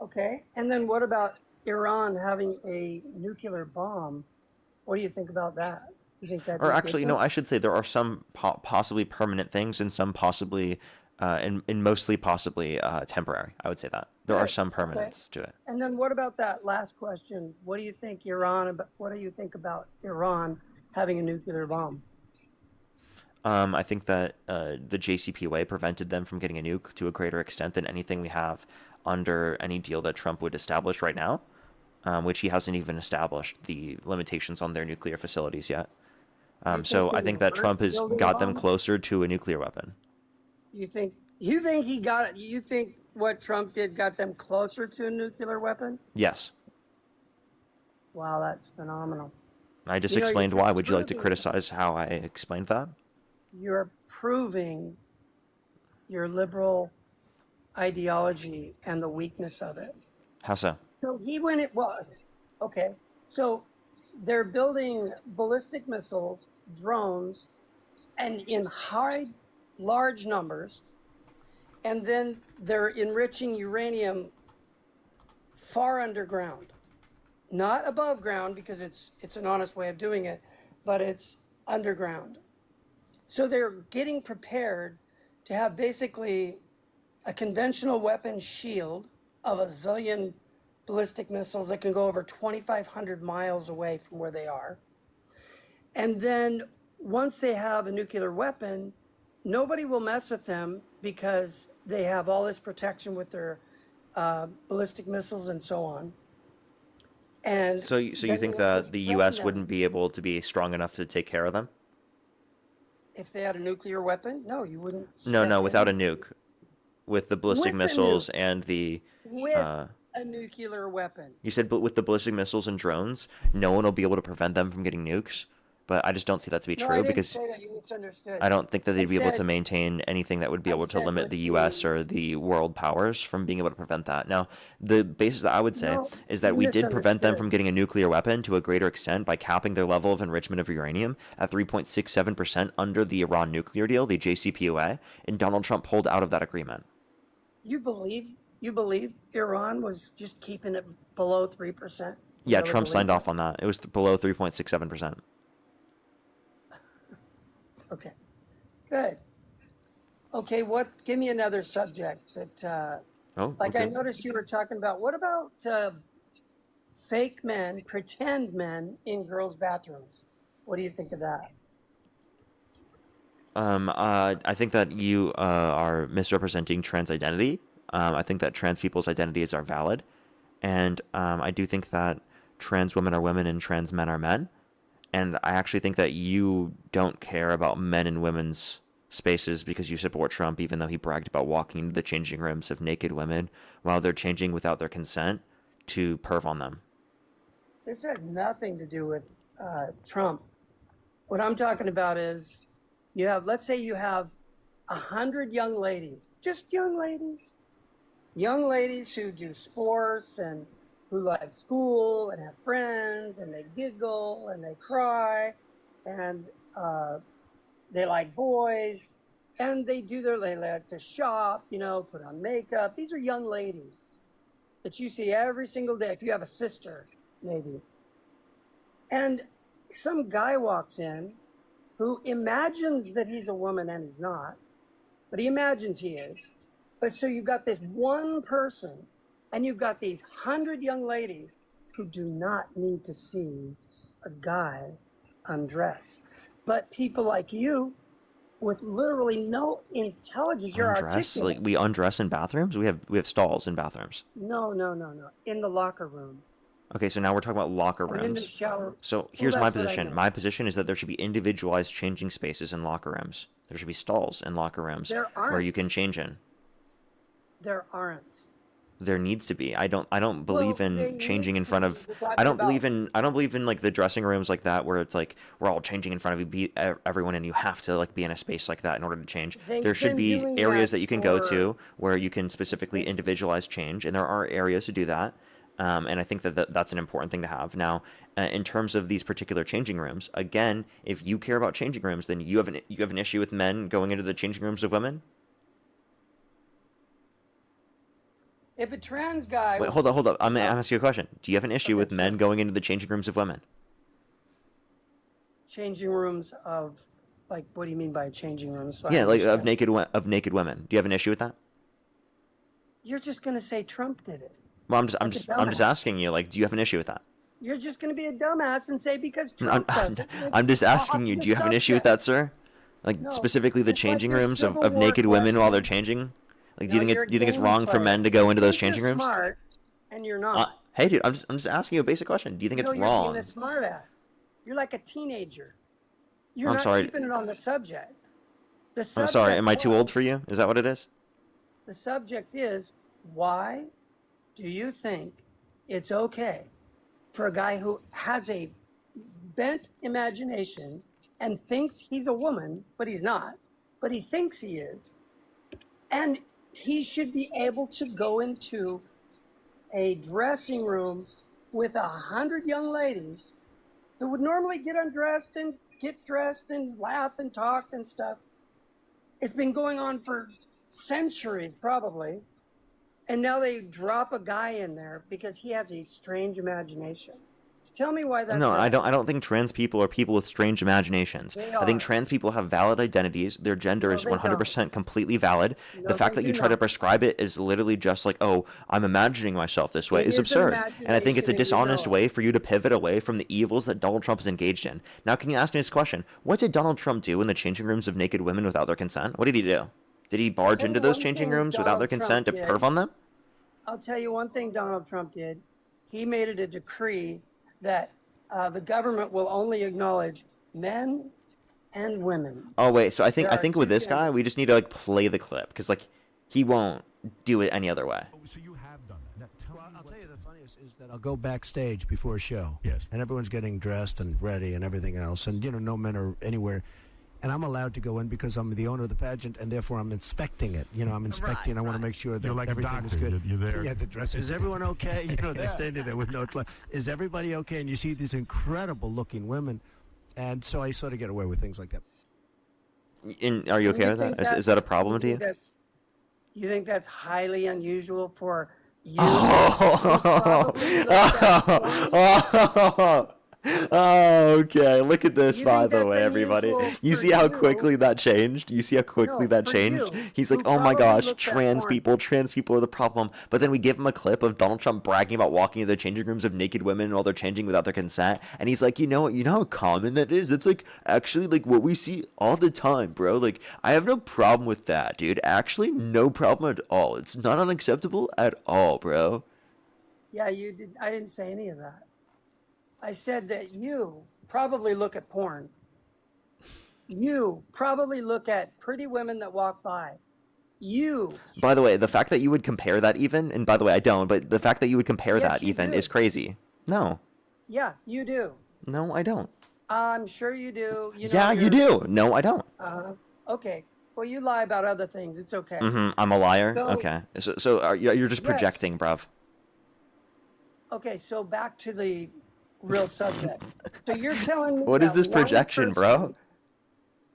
[SPEAKER 8] Okay, and then what about Iran having a nuclear bomb? What do you think about that? You think that?
[SPEAKER 1] Or actually, I should say there are some possibly permanent things and some possibly, and mostly possibly temporary. I would say that there are some permanence to it.
[SPEAKER 8] And then what about that last question? What do you think What do you think about Iran having a nuclear bomb?
[SPEAKER 1] I think that the JCPOA prevented them from getting a nuke to a greater extent than anything we have under any deal that Trump would establish right now, which he hasn't even established the limitations on their nuclear facilities yet. So I think that Trump has got them closer to a nuclear weapon.
[SPEAKER 8] You think he got it? You think what Trump did got them closer to a nuclear weapon?
[SPEAKER 1] Yes.
[SPEAKER 8] Wow, that's phenomenal.
[SPEAKER 1] I just explained why. Would you like to criticize how I explained that?
[SPEAKER 8] You're proving your liberal ideology and the weakness of it.
[SPEAKER 1] How so?
[SPEAKER 8] So okay. So they're building ballistic missiles, drones, and in large numbers, and then they're enriching uranium far underground, not above ground because it's an honest way of doing it, but it's underground. So they're getting prepared to have basically a conventional weapon shield of a zillion ballistic missiles that can go over 2,500 miles away from where they are. And then once they have a nuclear weapon, nobody will mess with them because they have all this protection with their ballistic missiles and so on. And
[SPEAKER 1] so you think that the U.S. wouldn't be able to be strong enough to take care of them?
[SPEAKER 8] If they had a nuclear weapon? No, you wouldn't.
[SPEAKER 1] No, without a nuke. With the ballistic missiles and the...
[SPEAKER 8] With a nuclear weapon.
[SPEAKER 1] You said with the ballistic missiles and drones, no one will be able to prevent them from getting nukes? But I just don't see that to be true because I don't think that they'd be able to maintain anything that would be able to limit the U.S. or the world powers from being able to prevent that. Now, the basis that I would say is that we did prevent them from getting a nuclear weapon to a greater extent by capping their level of enrichment of uranium at 3.67% under the Iran nuclear deal, the JCPOA, and Donald Trump pulled out of that agreement.
[SPEAKER 8] You believe Iran was just keeping it below 3%?
[SPEAKER 1] Yeah, Trump signed off on that. It was below 3.67%.
[SPEAKER 8] Okay, good. Okay, give me another subject that, I noticed you were talking about, what about fake men, pretend men in girls' bathrooms? What do you think of that?
[SPEAKER 1] I think that you are misrepresenting trans identity. I think that trans people's identities are valid. And I do think that trans women are women and trans men are men. And I actually think that you don't care about men and women's spaces because you support Trump, even though he bragged about walking into the changing rooms of naked women while they're changing without their consent to perv on them.
[SPEAKER 8] This has nothing to do with Trump. What I'm talking about is let's say you have 100 young ladies, just young ladies who do sports and who like school and have friends and they giggle and they cry and they like boys and they like to shop, you know, put on makeup. These are young ladies that you see every single day. If you have a sister, maybe. And some guy walks in who imagines that he's a woman and he's not, but he imagines he is. But so you've got this one person and you've got these 100 young ladies who do not need to see a guy undress. But people like you, with literally no intelligence, you're
[SPEAKER 1] Undress?
[SPEAKER 8] articulate.
[SPEAKER 1] Like we undress in bathrooms? We have stalls in bathrooms.
[SPEAKER 8] No. In the locker room.
[SPEAKER 1] Okay, so now we're talking about locker
[SPEAKER 8] And in the
[SPEAKER 1] rooms.
[SPEAKER 8] shower.
[SPEAKER 1] So here's my
[SPEAKER 8] that's what I
[SPEAKER 1] position.
[SPEAKER 8] meant.
[SPEAKER 1] My position is that there should be individualized changing spaces in locker rooms. There should be stalls in locker rooms
[SPEAKER 8] There
[SPEAKER 1] where you
[SPEAKER 8] aren't.
[SPEAKER 1] can change in.
[SPEAKER 8] There aren't.
[SPEAKER 1] There needs to be. I don't believe
[SPEAKER 8] Well,
[SPEAKER 1] in
[SPEAKER 8] there
[SPEAKER 1] changing in
[SPEAKER 8] needs
[SPEAKER 1] front
[SPEAKER 8] to
[SPEAKER 1] of.
[SPEAKER 8] be. We're
[SPEAKER 1] I
[SPEAKER 8] talking
[SPEAKER 1] don't believe
[SPEAKER 8] about-
[SPEAKER 1] in. I don't believe in like the dressing rooms like that where it's like we're all changing in front of you, everyone, and you have to like be in a space like that in order to change.
[SPEAKER 8] They've
[SPEAKER 1] There should
[SPEAKER 8] been
[SPEAKER 1] be
[SPEAKER 8] doing
[SPEAKER 1] areas
[SPEAKER 8] that
[SPEAKER 1] that you can go
[SPEAKER 8] for-
[SPEAKER 1] to where you can specifically individualize change, and there are areas to do that. And I think that that's an important thing to have. Now, in terms of these particular changing rooms, again, if you care about changing rooms, then you have an issue with men going into the changing rooms of women.
[SPEAKER 8] If a trans guy.
[SPEAKER 1] Wait, hold up. I'm gonna ask you a question. Do you have an issue with men going into the changing rooms of women?
[SPEAKER 8] Changing rooms of, like, what do you mean by changing rooms? So I
[SPEAKER 1] Yeah, like
[SPEAKER 8] understand.
[SPEAKER 1] of naked women. Do you have an issue with that?
[SPEAKER 8] You're just gonna say Trump did it.
[SPEAKER 1] Well, I'm
[SPEAKER 8] Like a
[SPEAKER 1] just
[SPEAKER 8] dumbass.
[SPEAKER 1] asking you. Like, do you have an issue with that?
[SPEAKER 8] You're just gonna be a dumbass and say because
[SPEAKER 1] I'm,
[SPEAKER 8] Trump does it.
[SPEAKER 1] I'm just
[SPEAKER 8] It's
[SPEAKER 1] asking you.
[SPEAKER 8] off
[SPEAKER 1] Do you have an
[SPEAKER 8] the
[SPEAKER 1] issue with
[SPEAKER 8] subject.
[SPEAKER 1] that, sir? Like
[SPEAKER 8] No,
[SPEAKER 1] specifically the
[SPEAKER 8] it's like
[SPEAKER 1] changing
[SPEAKER 8] your
[SPEAKER 1] rooms of,
[SPEAKER 8] Civil
[SPEAKER 1] of
[SPEAKER 8] War
[SPEAKER 1] naked women while they're
[SPEAKER 8] question.
[SPEAKER 1] changing? Like, do
[SPEAKER 8] No,
[SPEAKER 1] you think
[SPEAKER 8] you're
[SPEAKER 1] it's
[SPEAKER 8] a
[SPEAKER 1] wrong
[SPEAKER 8] game
[SPEAKER 1] for
[SPEAKER 8] player.
[SPEAKER 1] men to go into those
[SPEAKER 8] You think
[SPEAKER 1] changing
[SPEAKER 8] you're
[SPEAKER 1] rooms?
[SPEAKER 8] smart, and you're not.
[SPEAKER 1] Hey, dude, I'm just asking you a basic question. Do you think it's
[SPEAKER 8] You're being
[SPEAKER 1] wrong?
[SPEAKER 8] a smart ass. You're like a teenager. You're
[SPEAKER 1] I'm
[SPEAKER 8] not
[SPEAKER 1] sorry.
[SPEAKER 8] keeping it on the subject. The
[SPEAKER 1] I'm
[SPEAKER 8] subject
[SPEAKER 1] sorry. Am I too old
[SPEAKER 8] was-
[SPEAKER 1] for you? Is that what it is?
[SPEAKER 8] The subject is, why do you think it's okay for a guy who has a bent imagination and thinks he's a woman, but he's not, but he thinks he is, and he should be able to go into a dressing room with 100 young ladies that would normally get undressed and get dressed and laugh and talk and stuff. It's been going on for centuries, probably. And now they drop a guy in there because he has a strange imagination. Tell me why that's
[SPEAKER 1] No,
[SPEAKER 8] right.
[SPEAKER 1] I don't think trans people are people with strange imaginations.
[SPEAKER 8] They
[SPEAKER 1] I think
[SPEAKER 8] are.
[SPEAKER 1] trans people have valid identities. Their gender
[SPEAKER 8] No,
[SPEAKER 1] is
[SPEAKER 8] they
[SPEAKER 1] 100% completely valid.
[SPEAKER 8] No,
[SPEAKER 1] The fact
[SPEAKER 8] they
[SPEAKER 1] that you
[SPEAKER 8] do
[SPEAKER 1] try to
[SPEAKER 8] not.
[SPEAKER 1] prescribe it is literally just like, oh, I'm imagining myself this way
[SPEAKER 8] It
[SPEAKER 1] is
[SPEAKER 8] is
[SPEAKER 1] absurd. And I think it's a
[SPEAKER 8] imagination and you
[SPEAKER 1] dishonest
[SPEAKER 8] know it.
[SPEAKER 1] way for you to pivot away from the evils that Donald Trump is engaged in. Now, can you ask me this question? What did Donald Trump do in the changing rooms of naked women without their consent? What did he do? Did he barge
[SPEAKER 8] tell
[SPEAKER 1] into
[SPEAKER 8] you
[SPEAKER 1] those
[SPEAKER 8] one
[SPEAKER 1] changing
[SPEAKER 8] thing
[SPEAKER 1] rooms without their
[SPEAKER 8] Donald
[SPEAKER 1] consent to
[SPEAKER 8] Trump
[SPEAKER 1] perv
[SPEAKER 8] did.
[SPEAKER 1] on them?
[SPEAKER 8] I'll tell you one thing Donald Trump did. He made it a decree that the government will only acknowledge men and women.
[SPEAKER 1] Oh wait, so I
[SPEAKER 8] There
[SPEAKER 1] think
[SPEAKER 8] are
[SPEAKER 1] with
[SPEAKER 8] two
[SPEAKER 1] this guy, we just need to like play the clip because like he won't do it any other way.
[SPEAKER 6] Well, I'll tell you the funniest is that I'll go backstage before a show. Yes. And everyone's getting dressed and ready and everything else. And, you know, no men are anywhere. And I'm allowed to go in because I'm the owner of the pageant and therefore I'm inspecting it. You know, I'm inspecting. I want to make sure that
[SPEAKER 21] You're like a
[SPEAKER 6] everything is
[SPEAKER 21] doctor.
[SPEAKER 6] good.
[SPEAKER 21] You're there.
[SPEAKER 6] Yeah, the dress. Is everyone okay? You know, they're standing there with no clothes. Is everybody okay? And you see these incredible looking women. And so I sort of get away with things like that.
[SPEAKER 1] Are you okay
[SPEAKER 8] You
[SPEAKER 1] with
[SPEAKER 8] think
[SPEAKER 1] that? Is that a problem to you?
[SPEAKER 8] You think that's highly unusual for you?
[SPEAKER 1] Oh, okay. Look at this,
[SPEAKER 8] You
[SPEAKER 1] by
[SPEAKER 8] think
[SPEAKER 1] the
[SPEAKER 8] that's
[SPEAKER 1] way, everybody.
[SPEAKER 8] unusual
[SPEAKER 1] You
[SPEAKER 8] for
[SPEAKER 1] see how
[SPEAKER 8] you?
[SPEAKER 1] quickly that changed? You see how quickly
[SPEAKER 8] No,
[SPEAKER 1] that
[SPEAKER 8] for
[SPEAKER 1] changed?
[SPEAKER 8] you,
[SPEAKER 1] He's
[SPEAKER 8] who
[SPEAKER 1] like, oh my
[SPEAKER 8] probably
[SPEAKER 1] gosh,
[SPEAKER 8] looked at
[SPEAKER 1] trans
[SPEAKER 8] porn.
[SPEAKER 1] people are the problem. But then we give him a clip of Donald Trump bragging about walking into the changing rooms of naked women while they're changing without their consent. And he's like, you know how common that is? It's like actually like what we see all the time, bro. Like, I have no problem with that, dude. Actually, no problem at all. It's not unacceptable at all, bro.
[SPEAKER 8] Yeah, you did. I didn't say any of that. I said that you probably look at porn. You probably look at pretty women that walk by. You.
[SPEAKER 1] By the way, the fact that you would compare that even, and by the way, I don't, but the fact that you would compare
[SPEAKER 8] Yes,
[SPEAKER 1] that
[SPEAKER 8] you
[SPEAKER 1] even
[SPEAKER 8] do.
[SPEAKER 1] is crazy. No.
[SPEAKER 8] Yeah, you do.
[SPEAKER 1] No, I don't.
[SPEAKER 8] I'm sure you do. You know
[SPEAKER 1] Yeah, you do. No, I don't.
[SPEAKER 8] Okay. Well, you lie about other things. It's okay.
[SPEAKER 1] I'm a liar?
[SPEAKER 8] So-
[SPEAKER 1] Okay. So you're just
[SPEAKER 8] Yes.
[SPEAKER 1] projecting, bruv.
[SPEAKER 8] Okay, so back to the real subject. So you're telling me
[SPEAKER 1] What is
[SPEAKER 8] that
[SPEAKER 1] this
[SPEAKER 8] one
[SPEAKER 1] projection,
[SPEAKER 8] person-
[SPEAKER 1] bro?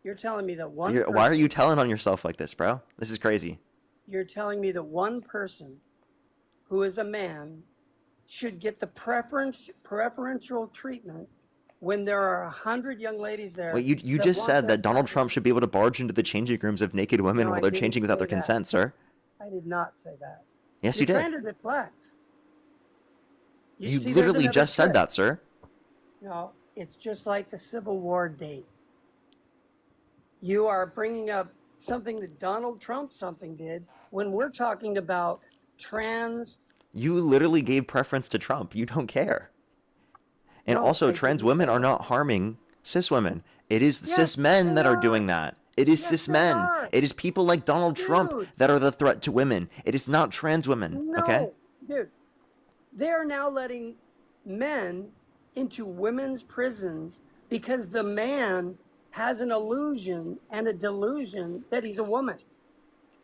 [SPEAKER 8] You're telling me that one
[SPEAKER 1] Why are
[SPEAKER 8] person-
[SPEAKER 1] you telling on yourself like this, bro? This is crazy.
[SPEAKER 8] You're telling me that one person who is a man should get the preferential treatment when there are 100 young ladies there.
[SPEAKER 1] Wait, you
[SPEAKER 8] that
[SPEAKER 1] just
[SPEAKER 8] want
[SPEAKER 1] said
[SPEAKER 8] their
[SPEAKER 1] that Donald
[SPEAKER 8] preference.
[SPEAKER 1] Trump should be able to barge into the changing rooms of naked women
[SPEAKER 8] No,
[SPEAKER 1] while
[SPEAKER 8] I
[SPEAKER 1] they're
[SPEAKER 8] didn't
[SPEAKER 1] changing without
[SPEAKER 8] say
[SPEAKER 1] their
[SPEAKER 8] that.
[SPEAKER 1] consent, sir.
[SPEAKER 8] I did not say that.
[SPEAKER 1] Yes,
[SPEAKER 8] You're
[SPEAKER 1] you did.
[SPEAKER 8] trying to deflect.
[SPEAKER 1] You
[SPEAKER 8] see, there's
[SPEAKER 1] literally
[SPEAKER 8] another
[SPEAKER 1] just said
[SPEAKER 8] trick.
[SPEAKER 1] that, sir.
[SPEAKER 8] No, it's just like the Civil War date. You are bringing up something that Donald Trump did when we're talking about trans.
[SPEAKER 1] You literally gave preference to Trump. You don't care. And
[SPEAKER 8] No,
[SPEAKER 1] also,
[SPEAKER 8] I
[SPEAKER 1] trans
[SPEAKER 8] didn't
[SPEAKER 1] women
[SPEAKER 8] say
[SPEAKER 1] are
[SPEAKER 8] that.
[SPEAKER 1] not harming cis women. It is
[SPEAKER 8] Yes,
[SPEAKER 1] cis men
[SPEAKER 8] they
[SPEAKER 1] that are
[SPEAKER 8] are.
[SPEAKER 1] doing that. It is
[SPEAKER 8] Yes,
[SPEAKER 1] cis
[SPEAKER 8] they
[SPEAKER 1] men.
[SPEAKER 8] are.
[SPEAKER 1] It is people like Donald Trump
[SPEAKER 8] Dude.
[SPEAKER 1] that are the threat to women. It is not trans women.
[SPEAKER 8] No,
[SPEAKER 1] Okay?
[SPEAKER 8] dude. They are now letting men into women's prisons because the man has an illusion and a delusion that he's a woman.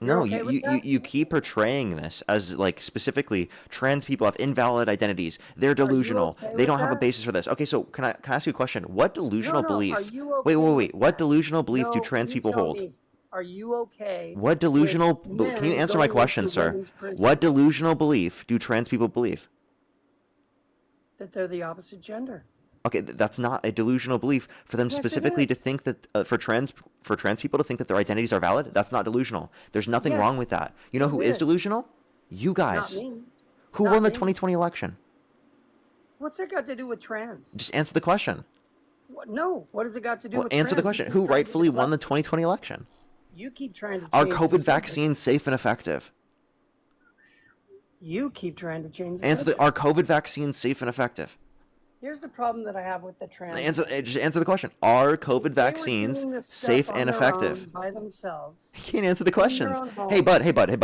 [SPEAKER 8] You're
[SPEAKER 1] No,
[SPEAKER 8] okay with that?
[SPEAKER 1] you keep portraying this as like specifically trans people have invalid identities. They're delusional.
[SPEAKER 8] okay
[SPEAKER 1] They
[SPEAKER 8] with
[SPEAKER 1] don't have a
[SPEAKER 8] that?
[SPEAKER 1] basis for this. Okay, so can I ask you a question? What delusional
[SPEAKER 8] No,
[SPEAKER 1] belief?
[SPEAKER 8] are you
[SPEAKER 1] Wait,
[SPEAKER 8] okay
[SPEAKER 1] wait,
[SPEAKER 8] with
[SPEAKER 1] wait. What delusional belief do
[SPEAKER 8] No,
[SPEAKER 1] trans
[SPEAKER 8] you
[SPEAKER 1] people
[SPEAKER 8] tell
[SPEAKER 1] hold?
[SPEAKER 8] me, are you okay?
[SPEAKER 1] What delusional
[SPEAKER 8] with
[SPEAKER 1] can you
[SPEAKER 8] men
[SPEAKER 1] answer my
[SPEAKER 8] going
[SPEAKER 1] question,
[SPEAKER 8] into
[SPEAKER 1] sir?
[SPEAKER 8] women's prisons?
[SPEAKER 1] What delusional belief do trans people believe?
[SPEAKER 8] That they're the opposite gender.
[SPEAKER 1] Okay, that's not a delusional belief for them
[SPEAKER 8] Yes, it
[SPEAKER 1] specifically to
[SPEAKER 8] is.
[SPEAKER 1] think that for trans people to think that their identities are valid. That's not delusional. There's nothing
[SPEAKER 8] Yes,
[SPEAKER 1] wrong with that. You know who
[SPEAKER 8] it
[SPEAKER 1] is
[SPEAKER 8] is.
[SPEAKER 1] delusional? You guys.
[SPEAKER 8] Not me.
[SPEAKER 1] Who
[SPEAKER 8] Not
[SPEAKER 1] won the
[SPEAKER 8] me.
[SPEAKER 1] 2020 election?
[SPEAKER 8] What's that got to do with trans?
[SPEAKER 1] Just answer the question.
[SPEAKER 8] No, what has it got to do
[SPEAKER 1] Well,
[SPEAKER 8] with
[SPEAKER 1] answer the
[SPEAKER 8] trans?
[SPEAKER 1] question.
[SPEAKER 8] You
[SPEAKER 1] Who
[SPEAKER 8] keep trying to
[SPEAKER 1] rightfully won the
[SPEAKER 8] deflect.
[SPEAKER 1] 2020 election?
[SPEAKER 8] You keep trying to
[SPEAKER 1] Are
[SPEAKER 8] change the
[SPEAKER 1] COVID
[SPEAKER 8] subject.
[SPEAKER 1] vaccines safe and effective?
[SPEAKER 8] You keep trying to change the
[SPEAKER 1] Answer
[SPEAKER 8] subject.
[SPEAKER 1] are COVID vaccines safe and effective?
[SPEAKER 8] Here's the problem that I have with the trans.
[SPEAKER 1] Just answer the question. Are COVID
[SPEAKER 8] They were
[SPEAKER 1] vaccines
[SPEAKER 8] doing this stuff
[SPEAKER 1] safe
[SPEAKER 8] on
[SPEAKER 1] and
[SPEAKER 8] their
[SPEAKER 1] effective?
[SPEAKER 8] own by themselves.
[SPEAKER 1] You can't answer the
[SPEAKER 8] in their
[SPEAKER 1] questions.
[SPEAKER 8] own home.
[SPEAKER 1] Hey, bud.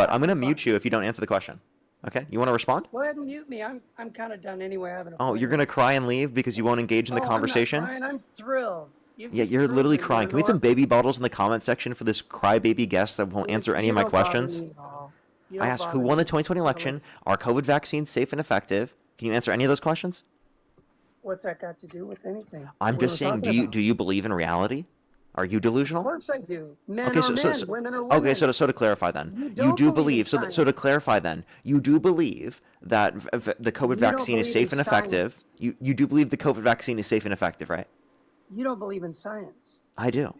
[SPEAKER 1] I'm gonna mute you if you don't answer the question. Okay? You want to respond?
[SPEAKER 8] Go ahead and mute me. I'm kind of done anyway. I have an
[SPEAKER 1] Oh, you're gonna cry and leave because you won't engage in the conversation?
[SPEAKER 8] I'm not crying. I'm thrilled. You've
[SPEAKER 1] Yeah,
[SPEAKER 8] just
[SPEAKER 1] you're
[SPEAKER 8] thrilled
[SPEAKER 1] literally
[SPEAKER 8] me,
[SPEAKER 1] crying. Can we get some
[SPEAKER 8] Lenore.
[SPEAKER 1] baby bottles in the comment section for this crybaby guest that won't answer any
[SPEAKER 8] You
[SPEAKER 1] of my
[SPEAKER 8] don't bother
[SPEAKER 1] questions?
[SPEAKER 8] me at all. You
[SPEAKER 1] I
[SPEAKER 8] don't
[SPEAKER 1] asked who
[SPEAKER 8] bother
[SPEAKER 1] won the
[SPEAKER 8] me.
[SPEAKER 1] 2020 election. Are COVID vaccines safe and effective? Can you answer any of those questions?
[SPEAKER 8] What's that got to do with anything?
[SPEAKER 1] I'm
[SPEAKER 8] What we're
[SPEAKER 1] just saying,
[SPEAKER 8] talking about?
[SPEAKER 1] do you believe in reality? Are you
[SPEAKER 8] Of
[SPEAKER 1] delusional?
[SPEAKER 8] course I do. Men
[SPEAKER 1] Okay,
[SPEAKER 8] are men. Women are women.
[SPEAKER 1] okay, so to clarify then,
[SPEAKER 8] You
[SPEAKER 1] you
[SPEAKER 8] don't
[SPEAKER 1] do
[SPEAKER 8] believe in
[SPEAKER 1] believe so to clarify then, you do believe that the COVID
[SPEAKER 8] You don't
[SPEAKER 1] vaccine is
[SPEAKER 8] believe
[SPEAKER 1] safe
[SPEAKER 8] in
[SPEAKER 1] and effective.
[SPEAKER 8] science.
[SPEAKER 1] You do believe the COVID vaccine is safe and effective, right?
[SPEAKER 8] You don't believe in science.
[SPEAKER 1] I do.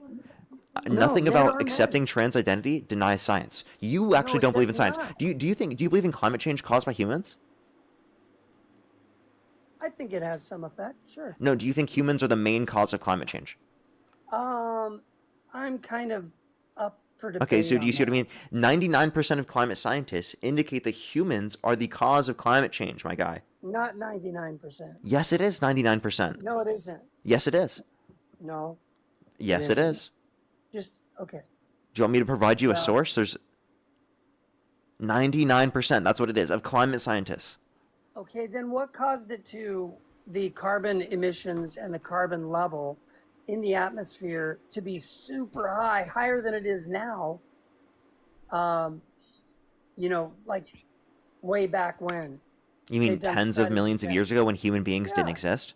[SPEAKER 8] No,
[SPEAKER 1] Nothing
[SPEAKER 8] men
[SPEAKER 1] about
[SPEAKER 8] are
[SPEAKER 1] accepting trans identity denies science. You actually
[SPEAKER 8] it
[SPEAKER 1] don't believe in
[SPEAKER 8] does
[SPEAKER 1] science.
[SPEAKER 8] not.
[SPEAKER 1] Do you believe in climate change caused by humans?
[SPEAKER 8] I think it has some effect. Sure.
[SPEAKER 1] No, do you think humans are the main cause of climate change?
[SPEAKER 8] I'm kind of up for debate.
[SPEAKER 1] Okay, so do you
[SPEAKER 8] on
[SPEAKER 1] see what I
[SPEAKER 8] that.
[SPEAKER 1] mean? 99% of climate scientists indicate that humans are the cause of climate change, my guy.
[SPEAKER 8] Not 99%.
[SPEAKER 1] Yes, it is 99%.
[SPEAKER 8] No, it isn't.
[SPEAKER 1] Yes, it is.
[SPEAKER 8] No.
[SPEAKER 1] Yes, it
[SPEAKER 8] isn't.
[SPEAKER 1] is.
[SPEAKER 8] Just okay.
[SPEAKER 1] Do you want me to provide you a
[SPEAKER 8] Well-
[SPEAKER 1] source? There's 99%, that's what it is, of climate scientists.
[SPEAKER 8] Okay, then what caused it to the carbon emissions and the carbon level in the atmosphere to be super high, higher than it is now? Like way back when.
[SPEAKER 1] You mean
[SPEAKER 8] They've done
[SPEAKER 1] tens of
[SPEAKER 8] studies
[SPEAKER 1] millions of
[SPEAKER 8] again.
[SPEAKER 1] years ago when human beings didn't
[SPEAKER 8] Yeah.
[SPEAKER 1] exist?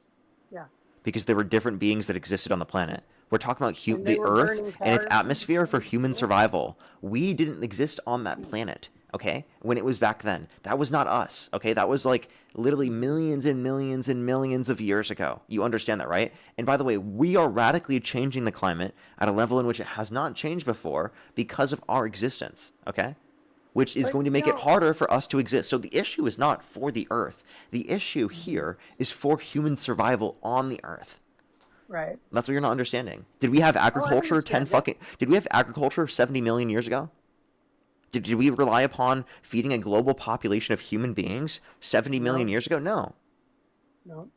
[SPEAKER 8] Yeah.
[SPEAKER 1] Because there were different beings that existed on the planet. We're talking about
[SPEAKER 8] And they
[SPEAKER 1] the
[SPEAKER 8] were
[SPEAKER 1] Earth
[SPEAKER 8] burning
[SPEAKER 1] and its
[SPEAKER 8] cars.
[SPEAKER 1] atmosphere for human survival. We didn't exist on that planet, okay? When it was back then. That was not us, okay? That was like literally millions and millions and millions of years ago. You understand that, right? And by the way, we are radically changing the climate at a level in which it has not changed before because of our existence, okay? Which is
[SPEAKER 8] But
[SPEAKER 1] going to make it
[SPEAKER 8] no.
[SPEAKER 1] harder for us to exist. So the issue is not for the Earth. The issue here is for human survival on the Earth.
[SPEAKER 8] Right.
[SPEAKER 1] That's what you're not understanding. Did we have agriculture Did we have agriculture 70 million years ago? Did we rely upon feeding a global population of human beings 70 million years ago? No.
[SPEAKER 8] No.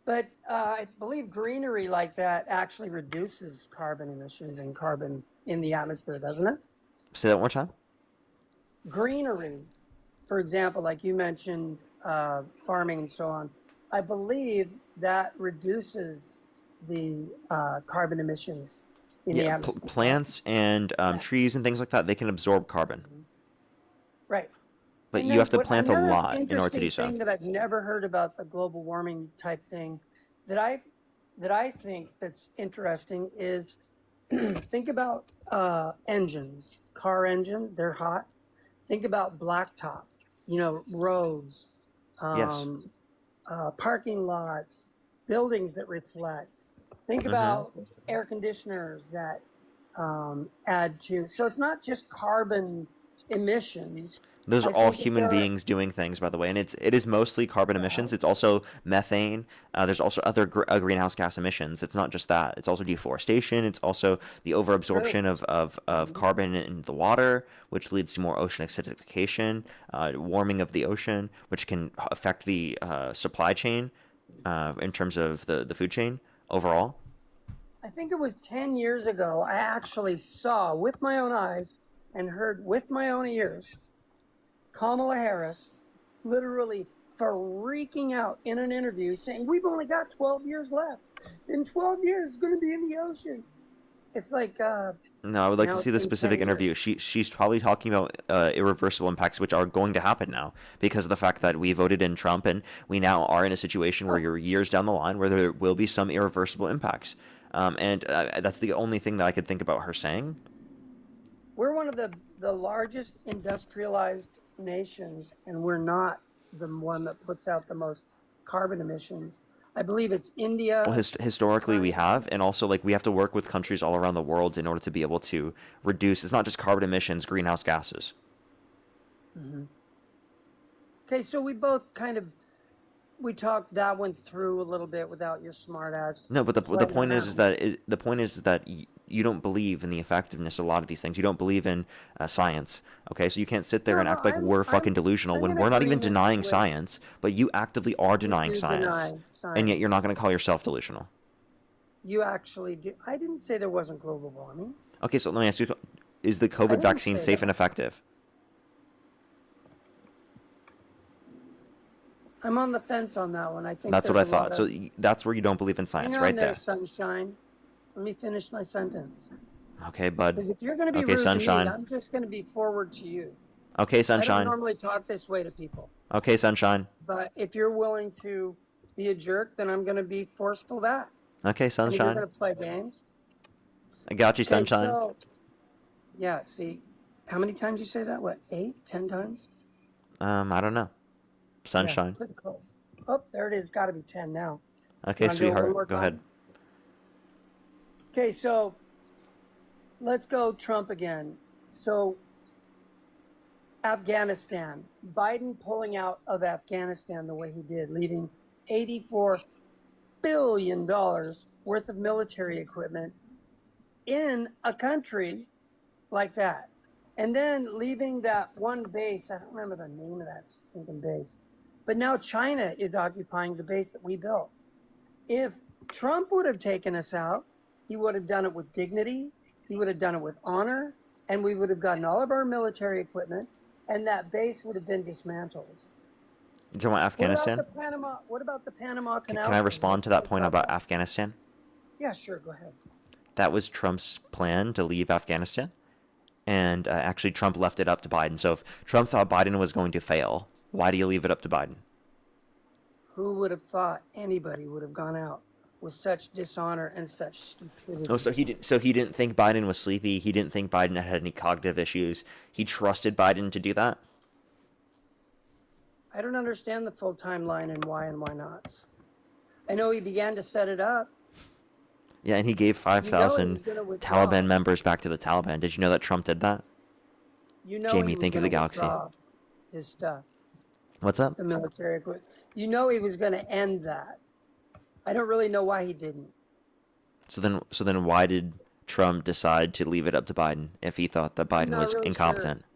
[SPEAKER 8] But I believe greenery like that actually reduces carbon emissions and carbon in the atmosphere, doesn't it?
[SPEAKER 1] Say that one more time.
[SPEAKER 8] Greenery, for example, like you mentioned, farming and so on, I believe that reduces the carbon emissions in the atmosphere.
[SPEAKER 1] Plants and trees and things like that, they can absorb carbon.
[SPEAKER 8] Right.
[SPEAKER 1] But
[SPEAKER 8] And
[SPEAKER 1] you
[SPEAKER 8] then
[SPEAKER 1] have to
[SPEAKER 8] what
[SPEAKER 1] plant a
[SPEAKER 8] another
[SPEAKER 1] lot in order to
[SPEAKER 8] interesting
[SPEAKER 1] do so.
[SPEAKER 8] thing that I've never heard about the global warming type thing that I think that's interesting is think about engines, car engine, they're hot. Think about blacktop, roads,
[SPEAKER 1] Yes.
[SPEAKER 8] parking lots, buildings that reflect. Think
[SPEAKER 1] Mm-hmm.
[SPEAKER 8] about air conditioners that add to. So it's not just carbon emissions.
[SPEAKER 1] Those are
[SPEAKER 8] I
[SPEAKER 1] all
[SPEAKER 8] think that
[SPEAKER 1] human
[SPEAKER 8] there are,
[SPEAKER 1] beings doing things, by the way, and it is mostly carbon emissions. It's also methane. There's also other greenhouse gas emissions. It's not just that. It's also deforestation. It's also the overabsorption of carbon in the water, which leads to more ocean acidification, warming of the ocean, which can affect the supply chain in terms of the food chain overall.
[SPEAKER 8] I think it was 10 years ago, I actually saw with my own eyes and heard with my own ears Kamala Harris literally freaking out in an interview saying, we've only got 12 years left. In 12 years, it's going to be in the ocean. It's like...
[SPEAKER 1] No, I would like
[SPEAKER 8] now
[SPEAKER 1] to
[SPEAKER 8] it's
[SPEAKER 1] see the
[SPEAKER 8] been 10
[SPEAKER 1] specific
[SPEAKER 8] years.
[SPEAKER 1] interview. She's probably talking about irreversible impacts, which are going to happen now because of the fact that we voted in Trump, and we now are in a situation where you're years down the line where there will be some irreversible impacts. And that's the only thing that I could think about her saying.
[SPEAKER 8] We're one of the largest industrialized nations, and we're not the one that puts out the most carbon emissions. I believe it's India.
[SPEAKER 1] Well, historically we have, and also like we have to work with countries all around the world in order to be able to reduce. It's not just carbon emissions, greenhouse gases.
[SPEAKER 8] Mm-hmm. Okay, so we both we talked that one through a little bit without your smart ass.
[SPEAKER 1] No, but the
[SPEAKER 8] playing
[SPEAKER 1] point
[SPEAKER 8] around.
[SPEAKER 1] is that you don't believe in the effectiveness of a lot of these things. You don't believe in science. Okay, so you can't sit there and act like we're fucking delusional when we're not even denying science, but you actively are denying science, and yet you're not going to call yourself delusional.
[SPEAKER 8] You actually do. I didn't say there wasn't global warming.
[SPEAKER 1] Okay, so let me ask you: is the COVID vaccine safe and effective?
[SPEAKER 8] I'm on the fence on that one. I think
[SPEAKER 1] That's what I
[SPEAKER 8] there's a lot
[SPEAKER 1] thought. So
[SPEAKER 8] of-
[SPEAKER 1] that's where you don't believe in science,
[SPEAKER 8] Hang on
[SPEAKER 1] right
[SPEAKER 8] there,
[SPEAKER 1] there.
[SPEAKER 8] sunshine. Let me finish my sentence.
[SPEAKER 1] Okay, bud.
[SPEAKER 8] Because if you're going to be
[SPEAKER 1] Okay,
[SPEAKER 8] rude
[SPEAKER 1] sunshine.
[SPEAKER 8] to me, I'm just going to be forward to you.
[SPEAKER 1] Okay,
[SPEAKER 8] I
[SPEAKER 1] sunshine.
[SPEAKER 8] don't normally talk this way to people.
[SPEAKER 1] Okay, sunshine.
[SPEAKER 8] But if you're willing to be a jerk, then I'm going to be forceful back.
[SPEAKER 1] Okay,
[SPEAKER 8] And if you're
[SPEAKER 1] sunshine.
[SPEAKER 8] going to play games.
[SPEAKER 1] I got you,
[SPEAKER 8] Okay,
[SPEAKER 1] sunshine.
[SPEAKER 8] so- yeah, see, how many times you say that? What, 8, 10 times?
[SPEAKER 1] I don't know. Sunshine.
[SPEAKER 8] Yeah, pretty close. Oh, there it is. Got to be 10 now.
[SPEAKER 1] Okay,
[SPEAKER 8] Wanna do it one more
[SPEAKER 1] sweetheart. Go
[SPEAKER 8] time?
[SPEAKER 1] ahead.
[SPEAKER 8] Okay, so let's go Trump again. So Afghanistan, Biden pulling out of Afghanistan the way he did, leaving $84 billion worth of military equipment in a country like that. And then leaving that one base, I don't remember the name of that stinking base, but now China is occupying the base that we built. If Trump would have taken us out, he would have done it with dignity, he would have done it with honor, and we would have gotten all of our military equipment, and that base would have been dismantled.
[SPEAKER 1] You talking about Afghanistan?
[SPEAKER 8] What about the Panama Canal?
[SPEAKER 1] Can I respond to that point about Afghanistan?
[SPEAKER 8] Yeah, sure, go ahead.
[SPEAKER 1] That was Trump's plan to leave Afghanistan. And actually, Trump left it up to Biden. So if Trump thought Biden was going to fail, why do you leave it up to Biden?
[SPEAKER 8] Who would have thought anybody would have gone out with such dishonor and such stupidity?
[SPEAKER 1] Oh, so he didn't think Biden was sleepy. He didn't think Biden had any cognitive issues. He trusted Biden to do that.
[SPEAKER 8] I don't understand the full timeline and why nots. I know he began to set it up.
[SPEAKER 1] Yeah, and he gave 5,000
[SPEAKER 8] gonna withdraw.
[SPEAKER 1] Taliban members back to the Taliban. Did you know that Trump did that?
[SPEAKER 8] You know
[SPEAKER 1] Jamie,
[SPEAKER 8] he was
[SPEAKER 1] think of the
[SPEAKER 8] gonna
[SPEAKER 1] galaxy.
[SPEAKER 8] withdraw his stuff,
[SPEAKER 1] What's up?
[SPEAKER 8] the military equipment. You know he was going to end that. I don't really know why he didn't.
[SPEAKER 1] So then why did Trump decide to leave it up to Biden if he thought that Biden
[SPEAKER 8] not
[SPEAKER 1] was
[SPEAKER 8] really
[SPEAKER 1] incompetent?
[SPEAKER 8] sure.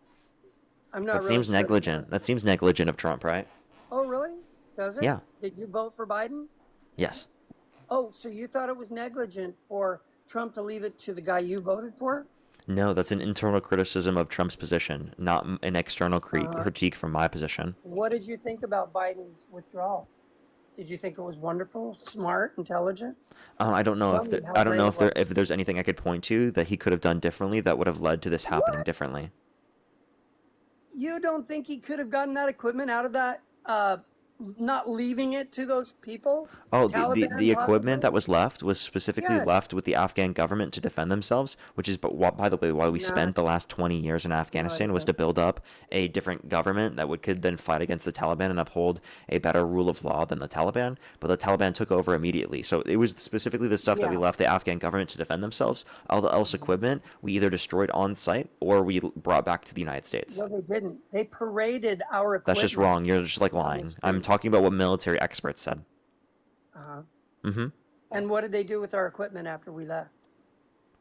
[SPEAKER 8] I'm not
[SPEAKER 1] That
[SPEAKER 8] really
[SPEAKER 1] seems
[SPEAKER 8] sure.
[SPEAKER 1] negligent. That seems negligent of Trump, right?
[SPEAKER 8] Oh, really? Does it?
[SPEAKER 1] Yeah.
[SPEAKER 8] Did you vote for Biden?
[SPEAKER 1] Yes.
[SPEAKER 8] Oh, so you thought it was negligent for Trump to leave it to the guy you voted for?
[SPEAKER 1] No, that's an internal criticism of Trump's position, not an external critique from my position.
[SPEAKER 8] What did you think about Biden's withdrawal? Did you think it was wonderful, smart, intelligent?
[SPEAKER 1] I don't know
[SPEAKER 8] Tell me how
[SPEAKER 1] I don't
[SPEAKER 8] great
[SPEAKER 1] know
[SPEAKER 8] it
[SPEAKER 1] if there's anything I could point to that he could have done differently that would have led to this happening differently.
[SPEAKER 8] you don't think he could have gotten that equipment out of that, not leaving it to those people?
[SPEAKER 1] Oh,
[SPEAKER 8] Taliban,
[SPEAKER 1] the equipment
[SPEAKER 8] possibly?
[SPEAKER 1] that was left was specifically
[SPEAKER 8] Yes.
[SPEAKER 1] left with the Afghan government to defend themselves, which is, by the way, why we spent the last 20 years in Afghanistan was to build up a different government that could then fight against the Taliban and uphold a better rule of law than the Taliban. But the Taliban took over immediately. So it was specifically the stuff that we left the Afghan government to defend themselves. All the else equipment we either destroyed on site or we brought back to the United States.
[SPEAKER 8] No, they didn't. They paraded our equipment.
[SPEAKER 1] That's just wrong. You're just like lying. I'm talking about what military experts said.
[SPEAKER 8] Uh-huh.
[SPEAKER 1] Mm-hmm.
[SPEAKER 8] And what did they do with our equipment after we left?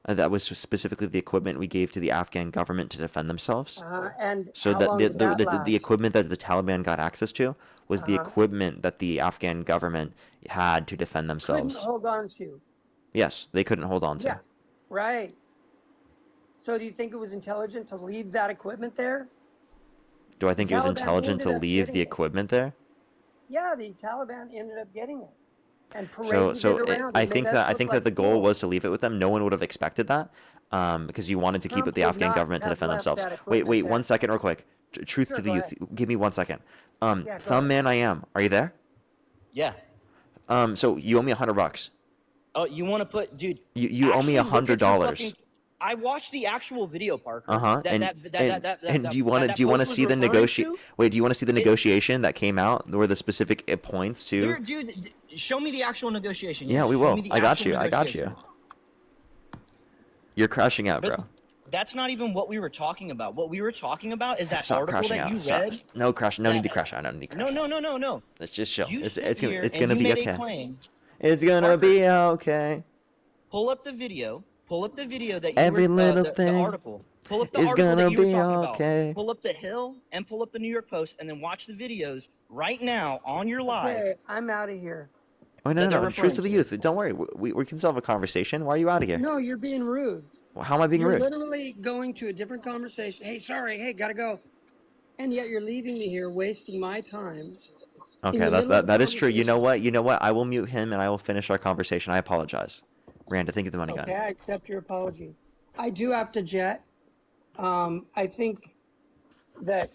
[SPEAKER 1] That was specifically the equipment we gave to the Afghan government to defend themselves.
[SPEAKER 8] And
[SPEAKER 1] So
[SPEAKER 8] how long did that last?
[SPEAKER 1] the equipment that the Taliban got access to was the equipment that the Afghan government had to defend themselves.
[SPEAKER 8] Couldn't hold on to.
[SPEAKER 1] Yes, they couldn't hold on to.
[SPEAKER 8] Yeah, right. So do you think it was intelligent to leave that equipment there?
[SPEAKER 1] Do I think it was
[SPEAKER 8] Taliban
[SPEAKER 1] intelligent to
[SPEAKER 8] ended up
[SPEAKER 1] leave
[SPEAKER 8] getting
[SPEAKER 1] the
[SPEAKER 8] it.
[SPEAKER 1] equipment there?
[SPEAKER 8] Yeah, the Taliban ended up getting it and
[SPEAKER 1] So
[SPEAKER 8] paraded
[SPEAKER 1] so
[SPEAKER 8] it
[SPEAKER 1] it,
[SPEAKER 8] around.
[SPEAKER 1] I
[SPEAKER 8] and made
[SPEAKER 1] think
[SPEAKER 8] us
[SPEAKER 1] that
[SPEAKER 8] look like
[SPEAKER 1] the goal
[SPEAKER 8] fools.
[SPEAKER 1] was to leave it with them. No one would have expected that, because you wanted to keep
[SPEAKER 8] Trump
[SPEAKER 1] it the
[SPEAKER 8] would
[SPEAKER 1] Afghan
[SPEAKER 8] not
[SPEAKER 1] government to
[SPEAKER 8] have
[SPEAKER 1] defend
[SPEAKER 8] left
[SPEAKER 1] themselves.
[SPEAKER 8] that
[SPEAKER 1] Wait,
[SPEAKER 8] equipment there.
[SPEAKER 1] 1 second, real quick. Truth
[SPEAKER 8] Sure,
[SPEAKER 1] to the
[SPEAKER 8] go
[SPEAKER 1] youth.
[SPEAKER 8] ahead.
[SPEAKER 1] Give me 1 second.
[SPEAKER 8] Yeah, go
[SPEAKER 1] Thumb man, I am. Are you there?
[SPEAKER 10] Yeah.
[SPEAKER 1] So you owe me $100.
[SPEAKER 10] Oh, you want to put, dude?
[SPEAKER 1] You owe me
[SPEAKER 10] actually look at your
[SPEAKER 1] $100.
[SPEAKER 10] fucking- I watched the actual video, Parker.
[SPEAKER 1] Uh-huh. And do you want to
[SPEAKER 10] post
[SPEAKER 1] see
[SPEAKER 10] was
[SPEAKER 1] the
[SPEAKER 10] referring
[SPEAKER 1] negotiation?
[SPEAKER 10] to?
[SPEAKER 1] Wait, do you want to see the negotiation that came out? Where the specific points to?
[SPEAKER 10] Dude, show me the actual negotiation.
[SPEAKER 1] Yeah, we
[SPEAKER 10] Show
[SPEAKER 1] will.
[SPEAKER 10] me the
[SPEAKER 1] I got
[SPEAKER 10] actual
[SPEAKER 1] you. I got
[SPEAKER 10] negotiation.
[SPEAKER 1] you. You're crashing out,
[SPEAKER 10] But
[SPEAKER 1] bro.
[SPEAKER 10] that's not even what we were talking about. What we were talking about is that
[SPEAKER 1] Stop
[SPEAKER 10] article
[SPEAKER 1] crashing
[SPEAKER 10] that
[SPEAKER 1] out.
[SPEAKER 10] you
[SPEAKER 1] Stop.
[SPEAKER 10] read.
[SPEAKER 1] No crash. No need to crash out. No need to crash.
[SPEAKER 10] No.
[SPEAKER 1] Let's just chill.
[SPEAKER 10] You
[SPEAKER 1] It's
[SPEAKER 10] sit here
[SPEAKER 1] it's
[SPEAKER 10] and
[SPEAKER 1] gonna
[SPEAKER 10] you
[SPEAKER 1] be
[SPEAKER 10] made
[SPEAKER 1] okay.
[SPEAKER 10] a claim.
[SPEAKER 1] It's gonna be okay.
[SPEAKER 10] Pull up the video. Pull up the video that you
[SPEAKER 1] Every
[SPEAKER 10] were,
[SPEAKER 1] little
[SPEAKER 10] the
[SPEAKER 1] thing
[SPEAKER 10] article. Pull up the
[SPEAKER 1] is
[SPEAKER 10] article
[SPEAKER 1] gonna
[SPEAKER 10] that you were
[SPEAKER 1] be
[SPEAKER 10] talking
[SPEAKER 1] okay.
[SPEAKER 10] about. Pull up the Hill and pull up the New York Post, and then watch the videos right now on your live.
[SPEAKER 8] Okay, I'm out of here.
[SPEAKER 1] Oh no,
[SPEAKER 10] that they're
[SPEAKER 1] no, truth to
[SPEAKER 10] referring
[SPEAKER 1] the youth. Don't worry. We can still have a conversation. Why are you out of here?
[SPEAKER 8] No, you're being rude.
[SPEAKER 1] Well, how am I being
[SPEAKER 8] You're
[SPEAKER 1] rude?
[SPEAKER 8] literally going to a different conversation. Hey, sorry. Hey, gotta go. And yet you're leaving me here, wasting my time.
[SPEAKER 1] Okay,
[SPEAKER 8] the middle of
[SPEAKER 1] that
[SPEAKER 8] the
[SPEAKER 1] is true. You know what? You know what? I will mute him and I will finish our conversation. I apologize. Randa, thank you for the money gun.
[SPEAKER 8] Okay, I accept your apology. I do have to jet. I think that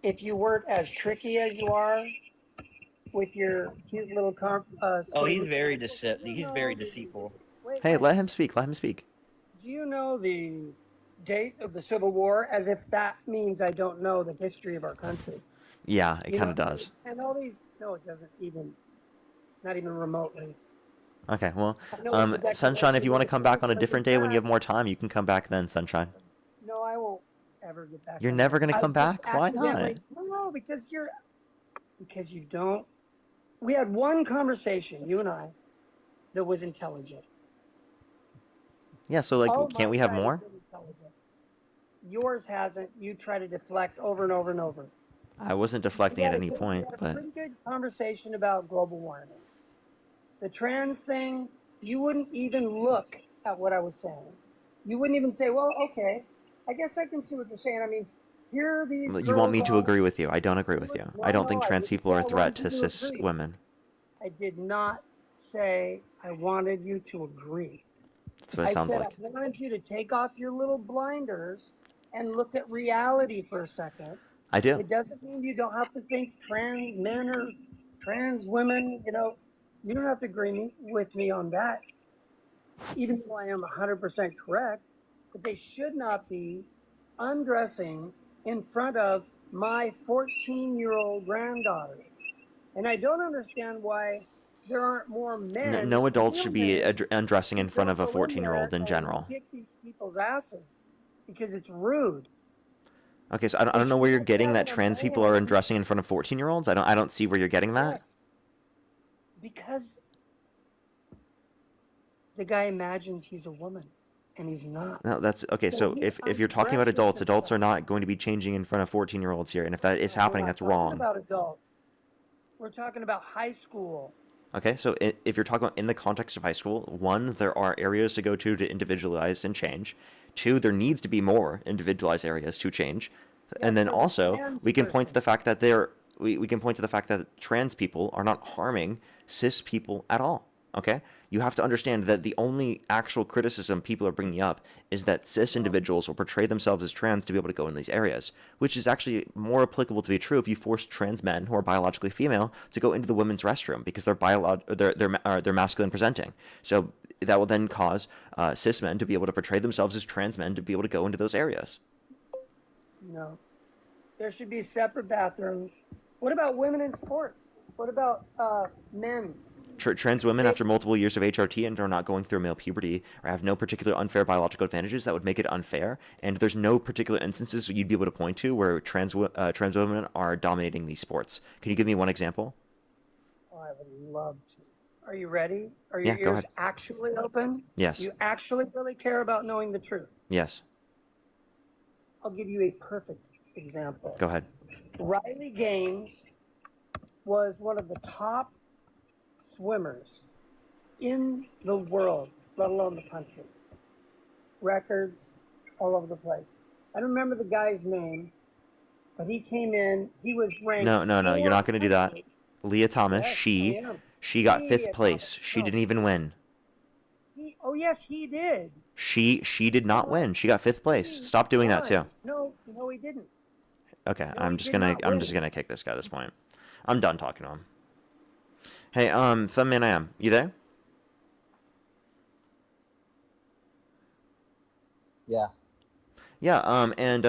[SPEAKER 8] if you weren't as tricky as you are with your cute little
[SPEAKER 10] Oh, he's
[SPEAKER 8] statement-
[SPEAKER 10] very He's very deceitful.
[SPEAKER 1] Hey, let him speak. Let him speak.
[SPEAKER 8] Do you know the date of the Civil War? As if that means I don't know the history of our country.
[SPEAKER 1] Yeah, it
[SPEAKER 8] You
[SPEAKER 1] kind of
[SPEAKER 8] know,
[SPEAKER 1] does.
[SPEAKER 8] And all these, no, it doesn't even, not even remotely.
[SPEAKER 1] Okay, well,
[SPEAKER 8] I know what the
[SPEAKER 1] Sunshine, if you want to
[SPEAKER 8] Declaration
[SPEAKER 1] come back on a
[SPEAKER 8] doesn't
[SPEAKER 1] different day when you have
[SPEAKER 8] back.
[SPEAKER 1] more time, you can come back then, Sunshine.
[SPEAKER 8] No, I won't ever get back.
[SPEAKER 1] You're
[SPEAKER 8] on
[SPEAKER 1] never
[SPEAKER 8] that.
[SPEAKER 1] gonna
[SPEAKER 8] I
[SPEAKER 1] come
[SPEAKER 8] just
[SPEAKER 1] back? Why not?
[SPEAKER 8] accidentally- No, because you don't. We had one conversation, you and I, that was intelligent.
[SPEAKER 1] Yeah, so like,
[SPEAKER 8] All
[SPEAKER 1] can't
[SPEAKER 8] my
[SPEAKER 1] we have
[SPEAKER 8] side has
[SPEAKER 1] more?
[SPEAKER 8] been intelligent. Yours hasn't. You try to deflect over and over and over.
[SPEAKER 1] I wasn't deflecting at any point,
[SPEAKER 8] We had a
[SPEAKER 1] but
[SPEAKER 8] pretty good conversation about global warming. The trans thing, you wouldn't even look at what I was saying. You wouldn't even say, well, okay, I guess I can see what you're saying. I mean, here are these
[SPEAKER 1] you want me
[SPEAKER 8] girls
[SPEAKER 1] to
[SPEAKER 8] all-
[SPEAKER 1] agree with you. I don't agree with you. I don't think
[SPEAKER 8] No, I
[SPEAKER 1] trans
[SPEAKER 8] didn't
[SPEAKER 1] people
[SPEAKER 8] say
[SPEAKER 1] are
[SPEAKER 8] I
[SPEAKER 1] a threat
[SPEAKER 8] wanted
[SPEAKER 1] to
[SPEAKER 8] you to
[SPEAKER 1] cis
[SPEAKER 8] agree.
[SPEAKER 1] women.
[SPEAKER 8] I did not say I wanted you to agree.
[SPEAKER 1] That's what it sounds
[SPEAKER 8] said
[SPEAKER 1] like.
[SPEAKER 8] I wanted you to take off your little blinders and look at reality for a second.
[SPEAKER 1] I do.
[SPEAKER 8] It doesn't mean you don't have to think trans men or trans women, you know, you don't have to agree with me on that. Even though I am 100% correct, but they should not be undressing in front of my 14-year-old granddaughters. And I don't understand why there aren't more men.
[SPEAKER 1] No adults
[SPEAKER 8] real
[SPEAKER 1] should be
[SPEAKER 8] men,
[SPEAKER 1] undressing in front of a
[SPEAKER 8] go in
[SPEAKER 1] 14-year-old
[SPEAKER 8] there
[SPEAKER 1] in
[SPEAKER 8] and
[SPEAKER 1] general.
[SPEAKER 8] kick these people's asses because it's rude.
[SPEAKER 1] Okay, so I don't know where you're getting that trans people are undressing in front of 14-year-olds. I don't see where you're getting that.
[SPEAKER 8] Yes. Because the guy imagines he's a woman and he's not.
[SPEAKER 1] No, that's okay. So
[SPEAKER 8] he's
[SPEAKER 1] if you're talking about
[SPEAKER 8] undressing
[SPEAKER 1] adults are not going to be changing in front of 14-year-olds here, and if that is happening,
[SPEAKER 8] We're not
[SPEAKER 1] that's
[SPEAKER 8] talking
[SPEAKER 1] wrong.
[SPEAKER 8] about adults. We're talking about high school.
[SPEAKER 1] Okay, so if you're talking about in the context of high school, one, there are areas to go to individualize and change. Two, there needs to be more individualized areas to change. And then
[SPEAKER 8] for the
[SPEAKER 1] also,
[SPEAKER 8] trans
[SPEAKER 1] we can point to the fact that we can point to the fact that trans people are not harming cis people at all. Okay? You have to understand that the only actual criticism people are bringing up is that cis individuals will portray themselves as trans to be able to go in these areas, which is actually more applicable to be true if you force trans men who are biologically female to go into the women's restroom because they're masculine presenting. So that will then cause cis men to be able to portray themselves as trans men to be able to go into those areas.
[SPEAKER 8] No. There should be separate bathrooms. What about women in sports? What about men?
[SPEAKER 1] Trans women, after multiple years of HRT and are not going through male puberty or have no particular unfair biological advantages, that would make it unfair. And there's no particular instances you'd be able to point to where trans women are dominating these sports. Can you give me one example?
[SPEAKER 8] Oh, I would love to. Are you ready? Are your
[SPEAKER 1] Yeah, go
[SPEAKER 8] ears
[SPEAKER 1] ahead.
[SPEAKER 8] actually open?
[SPEAKER 1] Yes.
[SPEAKER 8] You actually really care about knowing the truth?
[SPEAKER 1] Yes.
[SPEAKER 8] I'll give you a perfect example.
[SPEAKER 1] Go ahead.
[SPEAKER 8] Riley Gaines was one of the top swimmers in the world, let alone the country. Records all over the place. I don't remember the guy's name, but he came in, he was ranked.
[SPEAKER 1] No, you're not going to do that.
[SPEAKER 8] 400.
[SPEAKER 1] Leah Thomas,
[SPEAKER 8] Yes,
[SPEAKER 1] she got
[SPEAKER 8] Leah
[SPEAKER 1] 5th place.
[SPEAKER 8] Thomas,
[SPEAKER 1] She
[SPEAKER 8] no.
[SPEAKER 1] didn't even win.
[SPEAKER 8] Oh, yes, he did.
[SPEAKER 1] She did not win. She got 5th place. Stop doing that too.
[SPEAKER 8] No, he didn't.
[SPEAKER 1] Okay,
[SPEAKER 8] No,
[SPEAKER 1] I'm
[SPEAKER 8] he
[SPEAKER 1] just
[SPEAKER 8] did
[SPEAKER 1] gonna
[SPEAKER 8] not
[SPEAKER 1] I'm
[SPEAKER 8] win.
[SPEAKER 1] just gonna kick this guy at this point. I'm done talking to him. Hey, Thumbman I am. You there?
[SPEAKER 10] Yeah.
[SPEAKER 1] Yeah, and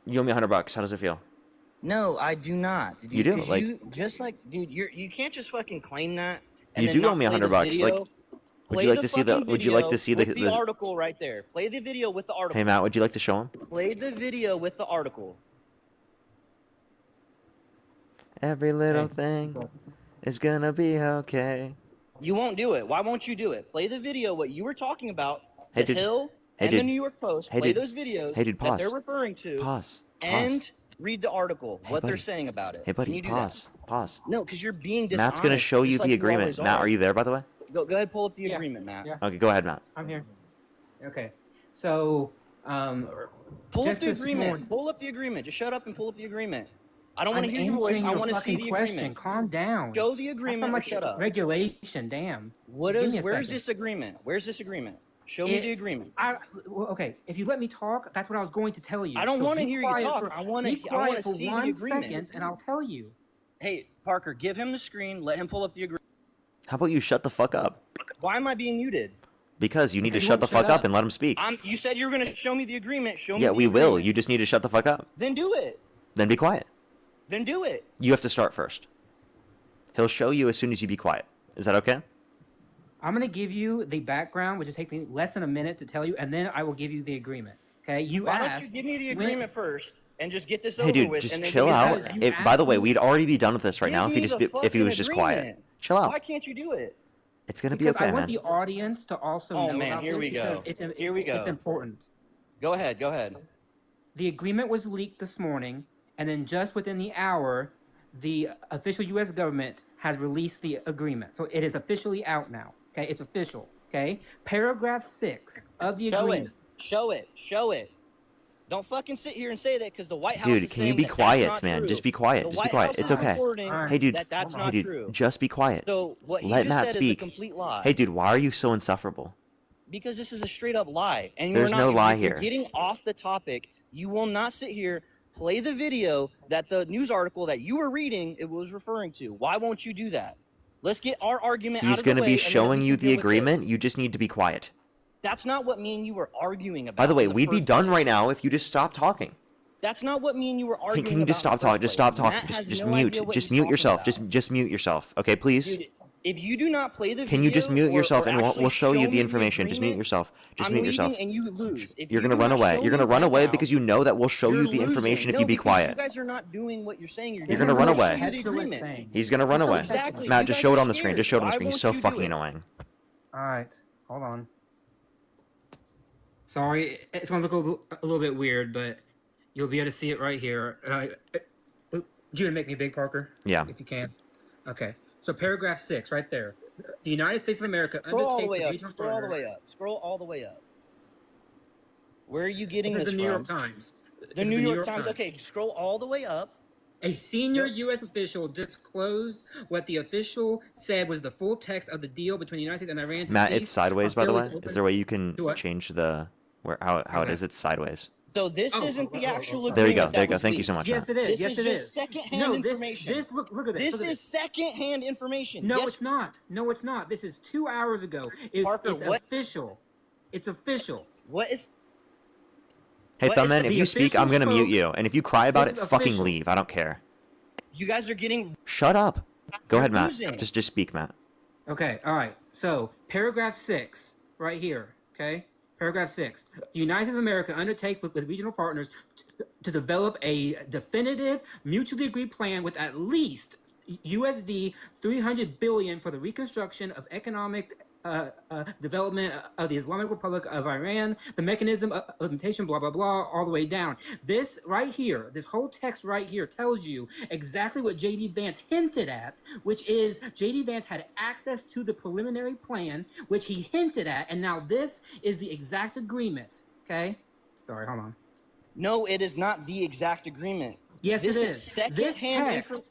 [SPEAKER 1] you owe me $100. How does it feel?
[SPEAKER 10] No, I do not. Dude,
[SPEAKER 1] You do,
[SPEAKER 10] 'cause
[SPEAKER 1] like-
[SPEAKER 10] you just like, dude, you can't just fucking claim that. And
[SPEAKER 1] You
[SPEAKER 10] then
[SPEAKER 1] do owe
[SPEAKER 10] not
[SPEAKER 1] me
[SPEAKER 10] play the
[SPEAKER 1] $100.
[SPEAKER 10] video.
[SPEAKER 1] Like, would
[SPEAKER 10] Play
[SPEAKER 1] you like to see the
[SPEAKER 10] fucking
[SPEAKER 1] would you like to
[SPEAKER 10] video
[SPEAKER 1] see
[SPEAKER 10] with
[SPEAKER 1] the
[SPEAKER 10] article right there? Play the video with the article.
[SPEAKER 1] Hey Matt, would you like to show him?
[SPEAKER 10] Play the video with the article.
[SPEAKER 1] Every little thing is gonna be okay.
[SPEAKER 10] You won't do it. Why won't you do it? Play the video. What you were talking about.
[SPEAKER 1] Hey,
[SPEAKER 10] the
[SPEAKER 1] dude.
[SPEAKER 10] Hill
[SPEAKER 1] Hey,
[SPEAKER 10] and the
[SPEAKER 1] dude.
[SPEAKER 10] New York Post.
[SPEAKER 1] Hey,
[SPEAKER 10] Play
[SPEAKER 1] dude.
[SPEAKER 10] those videos
[SPEAKER 1] Hey, dude,
[SPEAKER 10] that
[SPEAKER 1] pause.
[SPEAKER 10] they're referring to.
[SPEAKER 1] Pause.
[SPEAKER 10] And read the article.
[SPEAKER 1] Hey,
[SPEAKER 10] what they're
[SPEAKER 1] buddy.
[SPEAKER 10] saying about it.
[SPEAKER 1] Hey buddy,
[SPEAKER 10] Can you do
[SPEAKER 1] pause.
[SPEAKER 10] that?
[SPEAKER 1] Pause.
[SPEAKER 10] No, because you're being dishonest.
[SPEAKER 1] Matt's gonna show
[SPEAKER 10] just
[SPEAKER 1] you
[SPEAKER 10] like
[SPEAKER 1] the agreement.
[SPEAKER 10] always
[SPEAKER 1] Matt, are you there by the way?
[SPEAKER 10] Go ahead, pull up the agreement, Matt.
[SPEAKER 1] Okay, go ahead, Matt.
[SPEAKER 11] I'm here. Okay. So,
[SPEAKER 10] Pull up
[SPEAKER 11] just
[SPEAKER 10] the
[SPEAKER 11] this
[SPEAKER 10] agreement.
[SPEAKER 11] morning-
[SPEAKER 10] Pull up the agreement. Just shut up and pull up the agreement. I don't want
[SPEAKER 11] I'm
[SPEAKER 10] to hear your voice.
[SPEAKER 11] answering
[SPEAKER 10] I
[SPEAKER 11] your
[SPEAKER 10] want to see
[SPEAKER 11] fucking
[SPEAKER 10] the
[SPEAKER 11] question.
[SPEAKER 10] agreement.
[SPEAKER 11] Calm down.
[SPEAKER 10] Show the
[SPEAKER 11] That's
[SPEAKER 10] agreement
[SPEAKER 11] not
[SPEAKER 10] or
[SPEAKER 11] much
[SPEAKER 10] shut up.
[SPEAKER 11] regulation, damn.
[SPEAKER 10] What
[SPEAKER 11] Just give
[SPEAKER 10] is?
[SPEAKER 11] me a
[SPEAKER 10] Where's
[SPEAKER 11] second.
[SPEAKER 10] this agreement? Where's this agreement? Show me
[SPEAKER 11] It-
[SPEAKER 10] the agreement.
[SPEAKER 11] Well, okay, if you let me talk, that's what I was going to tell you.
[SPEAKER 10] I don't
[SPEAKER 11] So
[SPEAKER 10] want to
[SPEAKER 11] be
[SPEAKER 10] hear you
[SPEAKER 11] quiet
[SPEAKER 10] talk.
[SPEAKER 11] for-
[SPEAKER 10] I want
[SPEAKER 11] be
[SPEAKER 10] to. I
[SPEAKER 11] quiet
[SPEAKER 10] want to
[SPEAKER 11] for
[SPEAKER 10] see the
[SPEAKER 11] 1
[SPEAKER 10] agreement.
[SPEAKER 11] second, and I'll tell you.
[SPEAKER 10] Hey, Parker, give him the screen. Let him pull up the agreement.
[SPEAKER 1] How about you shut the fuck up?
[SPEAKER 10] Why am I being muted?
[SPEAKER 1] Because you need to
[SPEAKER 10] Okay,
[SPEAKER 1] shut the
[SPEAKER 10] well, shut
[SPEAKER 1] fuck up
[SPEAKER 10] up.
[SPEAKER 1] and let him speak.
[SPEAKER 10] You said you were going to show me the agreement. Show me.
[SPEAKER 1] Yeah,
[SPEAKER 10] the
[SPEAKER 1] we
[SPEAKER 10] agreement.
[SPEAKER 1] will. You just need to shut the fuck up.
[SPEAKER 10] Then do it.
[SPEAKER 1] Then be quiet.
[SPEAKER 10] Then do it.
[SPEAKER 1] You have to start first. He'll show you as soon as you be quiet. Is that okay?
[SPEAKER 11] I'm going to give you the background, which will take me less than a minute to tell you, and then I will give you the agreement. Okay? You
[SPEAKER 10] Why
[SPEAKER 11] asked.
[SPEAKER 10] don't you give me the
[SPEAKER 11] when-
[SPEAKER 10] agreement first and just get this
[SPEAKER 1] Hey
[SPEAKER 10] over
[SPEAKER 1] dude,
[SPEAKER 10] with?
[SPEAKER 1] just
[SPEAKER 10] and then
[SPEAKER 1] chill
[SPEAKER 10] we can
[SPEAKER 1] out.
[SPEAKER 10] have-
[SPEAKER 1] By the way, we'd already be done with this right
[SPEAKER 10] Give
[SPEAKER 1] now if
[SPEAKER 10] me
[SPEAKER 1] he just
[SPEAKER 10] the
[SPEAKER 1] if he was
[SPEAKER 10] fucking
[SPEAKER 1] just quiet.
[SPEAKER 10] agreement.
[SPEAKER 1] Chill out.
[SPEAKER 10] Why can't you do it?
[SPEAKER 1] It's gonna be
[SPEAKER 11] Because
[SPEAKER 1] okay,
[SPEAKER 11] I want
[SPEAKER 1] man.
[SPEAKER 11] the audience to also
[SPEAKER 10] Oh,
[SPEAKER 11] know
[SPEAKER 10] man,
[SPEAKER 11] about
[SPEAKER 10] here
[SPEAKER 11] this
[SPEAKER 10] we go.
[SPEAKER 11] because
[SPEAKER 10] Here we go.
[SPEAKER 11] It's important.
[SPEAKER 10] Go ahead. Go ahead.
[SPEAKER 11] The agreement was leaked this morning, and then just within the hour, the official U.S. government has released the agreement. So it is officially out now. Okay, it's official. Okay, paragraph 6 of the
[SPEAKER 10] Show
[SPEAKER 11] agreement.
[SPEAKER 10] it. Show it. Show it. Don't fucking sit here and say that because the White House
[SPEAKER 1] Dude,
[SPEAKER 10] is
[SPEAKER 1] can you
[SPEAKER 10] saying
[SPEAKER 1] be
[SPEAKER 10] that that's
[SPEAKER 1] quiet,
[SPEAKER 10] not
[SPEAKER 1] man?
[SPEAKER 10] true.
[SPEAKER 1] Just be quiet.
[SPEAKER 10] The
[SPEAKER 1] Just be
[SPEAKER 10] White
[SPEAKER 1] quiet.
[SPEAKER 10] House
[SPEAKER 1] It's
[SPEAKER 10] is
[SPEAKER 1] okay.
[SPEAKER 10] reporting
[SPEAKER 1] Hey dude,
[SPEAKER 10] that that's
[SPEAKER 1] hey
[SPEAKER 10] not
[SPEAKER 1] dude,
[SPEAKER 10] true.
[SPEAKER 1] just be quiet.
[SPEAKER 10] So what he
[SPEAKER 1] Let
[SPEAKER 10] just
[SPEAKER 1] Matt
[SPEAKER 10] said
[SPEAKER 1] speak.
[SPEAKER 10] is a complete lie.
[SPEAKER 1] Hey dude, why are you so insufferable?
[SPEAKER 10] Because this is a straight up lie, and
[SPEAKER 1] There's
[SPEAKER 10] you're
[SPEAKER 1] no
[SPEAKER 10] not,
[SPEAKER 1] lie
[SPEAKER 10] you're
[SPEAKER 1] here.
[SPEAKER 10] Getting off the topic, you will not sit here, play the video that the news article that you were reading it was referring to. Why won't you do that? Let's get our argument out
[SPEAKER 1] He's
[SPEAKER 10] of the
[SPEAKER 1] gonna
[SPEAKER 10] way,
[SPEAKER 1] be
[SPEAKER 10] and then
[SPEAKER 1] showing
[SPEAKER 10] we
[SPEAKER 1] you
[SPEAKER 10] can deal
[SPEAKER 1] the
[SPEAKER 10] with
[SPEAKER 1] agreement.
[SPEAKER 10] this.
[SPEAKER 1] You just need to be quiet.
[SPEAKER 10] That's not what me and you were arguing about.
[SPEAKER 1] By the way,
[SPEAKER 10] in
[SPEAKER 1] we'd be
[SPEAKER 10] first
[SPEAKER 1] done
[SPEAKER 10] place.
[SPEAKER 1] right now if you just stopped talking.
[SPEAKER 10] That's not what me and you were arguing
[SPEAKER 1] Can you just
[SPEAKER 10] about in
[SPEAKER 1] stop
[SPEAKER 10] the
[SPEAKER 1] talking?
[SPEAKER 10] first
[SPEAKER 1] Just stop
[SPEAKER 10] place.
[SPEAKER 1] talking.
[SPEAKER 10] Matt has
[SPEAKER 1] Just
[SPEAKER 10] no
[SPEAKER 1] mute.
[SPEAKER 10] idea what
[SPEAKER 1] Just
[SPEAKER 10] he's
[SPEAKER 1] mute
[SPEAKER 10] talking
[SPEAKER 1] yourself.
[SPEAKER 10] about.
[SPEAKER 1] Just mute yourself. Okay, please.
[SPEAKER 10] Dude, if you do not play the video,
[SPEAKER 1] Can you just mute
[SPEAKER 10] or-
[SPEAKER 1] yourself
[SPEAKER 10] or
[SPEAKER 1] and we'll
[SPEAKER 10] actually
[SPEAKER 1] show you
[SPEAKER 10] me
[SPEAKER 1] the information? Just mute
[SPEAKER 10] agreement,
[SPEAKER 1] yourself. Just
[SPEAKER 10] I'm
[SPEAKER 1] mute
[SPEAKER 10] leaving
[SPEAKER 1] yourself.
[SPEAKER 10] and you lose. If
[SPEAKER 1] You're
[SPEAKER 10] you
[SPEAKER 1] gonna
[SPEAKER 10] do
[SPEAKER 1] run
[SPEAKER 10] not
[SPEAKER 1] away.
[SPEAKER 10] show
[SPEAKER 1] You're gonna
[SPEAKER 10] me
[SPEAKER 1] run
[SPEAKER 10] right
[SPEAKER 1] away
[SPEAKER 10] now,
[SPEAKER 1] because you know that we'll show
[SPEAKER 10] you're
[SPEAKER 1] you the
[SPEAKER 10] losing.
[SPEAKER 1] information if
[SPEAKER 10] No,
[SPEAKER 1] you be
[SPEAKER 10] because
[SPEAKER 1] quiet.
[SPEAKER 10] You guys are not doing what you're saying.
[SPEAKER 1] You're gonna run away.
[SPEAKER 10] Show you the agreement.
[SPEAKER 1] He's gonna run away.
[SPEAKER 10] Exactly.
[SPEAKER 1] Matt,
[SPEAKER 10] You
[SPEAKER 1] just
[SPEAKER 10] guys
[SPEAKER 1] show it
[SPEAKER 10] are
[SPEAKER 1] on the screen.
[SPEAKER 10] scared.
[SPEAKER 1] Just show it on the
[SPEAKER 10] Why
[SPEAKER 1] screen. He's
[SPEAKER 10] won't
[SPEAKER 1] so
[SPEAKER 10] you do
[SPEAKER 1] fucking
[SPEAKER 10] it?
[SPEAKER 1] annoying.
[SPEAKER 11] All right, hold on. Sorry, it's gonna look a little bit weird, but you'll be able to see it right here. Do you make me big, Parker?
[SPEAKER 1] Yeah.
[SPEAKER 11] If you can. Okay. So paragraph 6, right there. The United States of America
[SPEAKER 10] Scroll all the
[SPEAKER 11] undertakes
[SPEAKER 10] way
[SPEAKER 11] the
[SPEAKER 10] up.
[SPEAKER 11] major
[SPEAKER 10] Scroll all the
[SPEAKER 11] further-
[SPEAKER 10] way up. Scroll all the way up. Where are you getting
[SPEAKER 11] This is
[SPEAKER 10] this
[SPEAKER 11] the New
[SPEAKER 10] from?
[SPEAKER 11] York Times.
[SPEAKER 10] The
[SPEAKER 11] This is
[SPEAKER 10] New York Times.
[SPEAKER 11] Times.
[SPEAKER 10] Okay, scroll all the way up.
[SPEAKER 11] A senior U.S. official disclosed what the official said was the full text of the deal between the United States and Iran.
[SPEAKER 1] Matt, it's sideways, by the way. Is there a way you can
[SPEAKER 11] what?
[SPEAKER 1] change the how it
[SPEAKER 11] Okay.
[SPEAKER 1] is? It's sideways.
[SPEAKER 10] So this isn't the actual
[SPEAKER 1] There you go.
[SPEAKER 10] agreement
[SPEAKER 1] There you
[SPEAKER 10] that
[SPEAKER 1] go.
[SPEAKER 10] was
[SPEAKER 1] Thank you so
[SPEAKER 10] leaked.
[SPEAKER 1] much,
[SPEAKER 11] Yes,
[SPEAKER 1] Matt.
[SPEAKER 11] it is.
[SPEAKER 10] This
[SPEAKER 11] Yes,
[SPEAKER 10] is
[SPEAKER 11] it
[SPEAKER 10] just
[SPEAKER 11] is.
[SPEAKER 10] secondhand
[SPEAKER 11] No,
[SPEAKER 10] information.
[SPEAKER 11] This look at this.
[SPEAKER 10] This
[SPEAKER 11] Look at
[SPEAKER 10] is secondhand information.
[SPEAKER 11] No,
[SPEAKER 10] Yes.
[SPEAKER 11] it's not. No, it's not. This is 2 hours ago. It's
[SPEAKER 10] what?
[SPEAKER 11] official. It's official.
[SPEAKER 10] What is?
[SPEAKER 1] Hey,
[SPEAKER 10] What is
[SPEAKER 1] Thumbman,
[SPEAKER 10] the
[SPEAKER 1] if you speak, I'm
[SPEAKER 11] official
[SPEAKER 1] gonna mute
[SPEAKER 11] spoke-
[SPEAKER 1] you. And if you cry about it,
[SPEAKER 11] This is
[SPEAKER 1] fucking
[SPEAKER 11] official.
[SPEAKER 1] leave. I don't care.
[SPEAKER 10] You guys are getting.
[SPEAKER 1] Shut up. Go ahead, Matt.
[SPEAKER 10] losing.
[SPEAKER 1] Just speak, Matt.
[SPEAKER 11] Okay, all right. So, paragraph 6, right here, okay? Paragraph 6. The United States of America undertakes with regional partners to develop a definitive, mutually agreed plan with at least USD 300 billion for the reconstruction of economic development of the Islamic Republic of Iran, the mechanism of implementation, blah, blah, blah, all the way down. This right here, this whole text right here tells you exactly what J.D. Vance hinted at, which is J.D. Vance had access to the preliminary plan, which he hinted at, and now this is the exact agreement, okay? Sorry, hold on.
[SPEAKER 10] No, it is not the exact agreement.
[SPEAKER 11] Yes,
[SPEAKER 10] this
[SPEAKER 11] it
[SPEAKER 10] is
[SPEAKER 11] is.
[SPEAKER 10] secondhand information.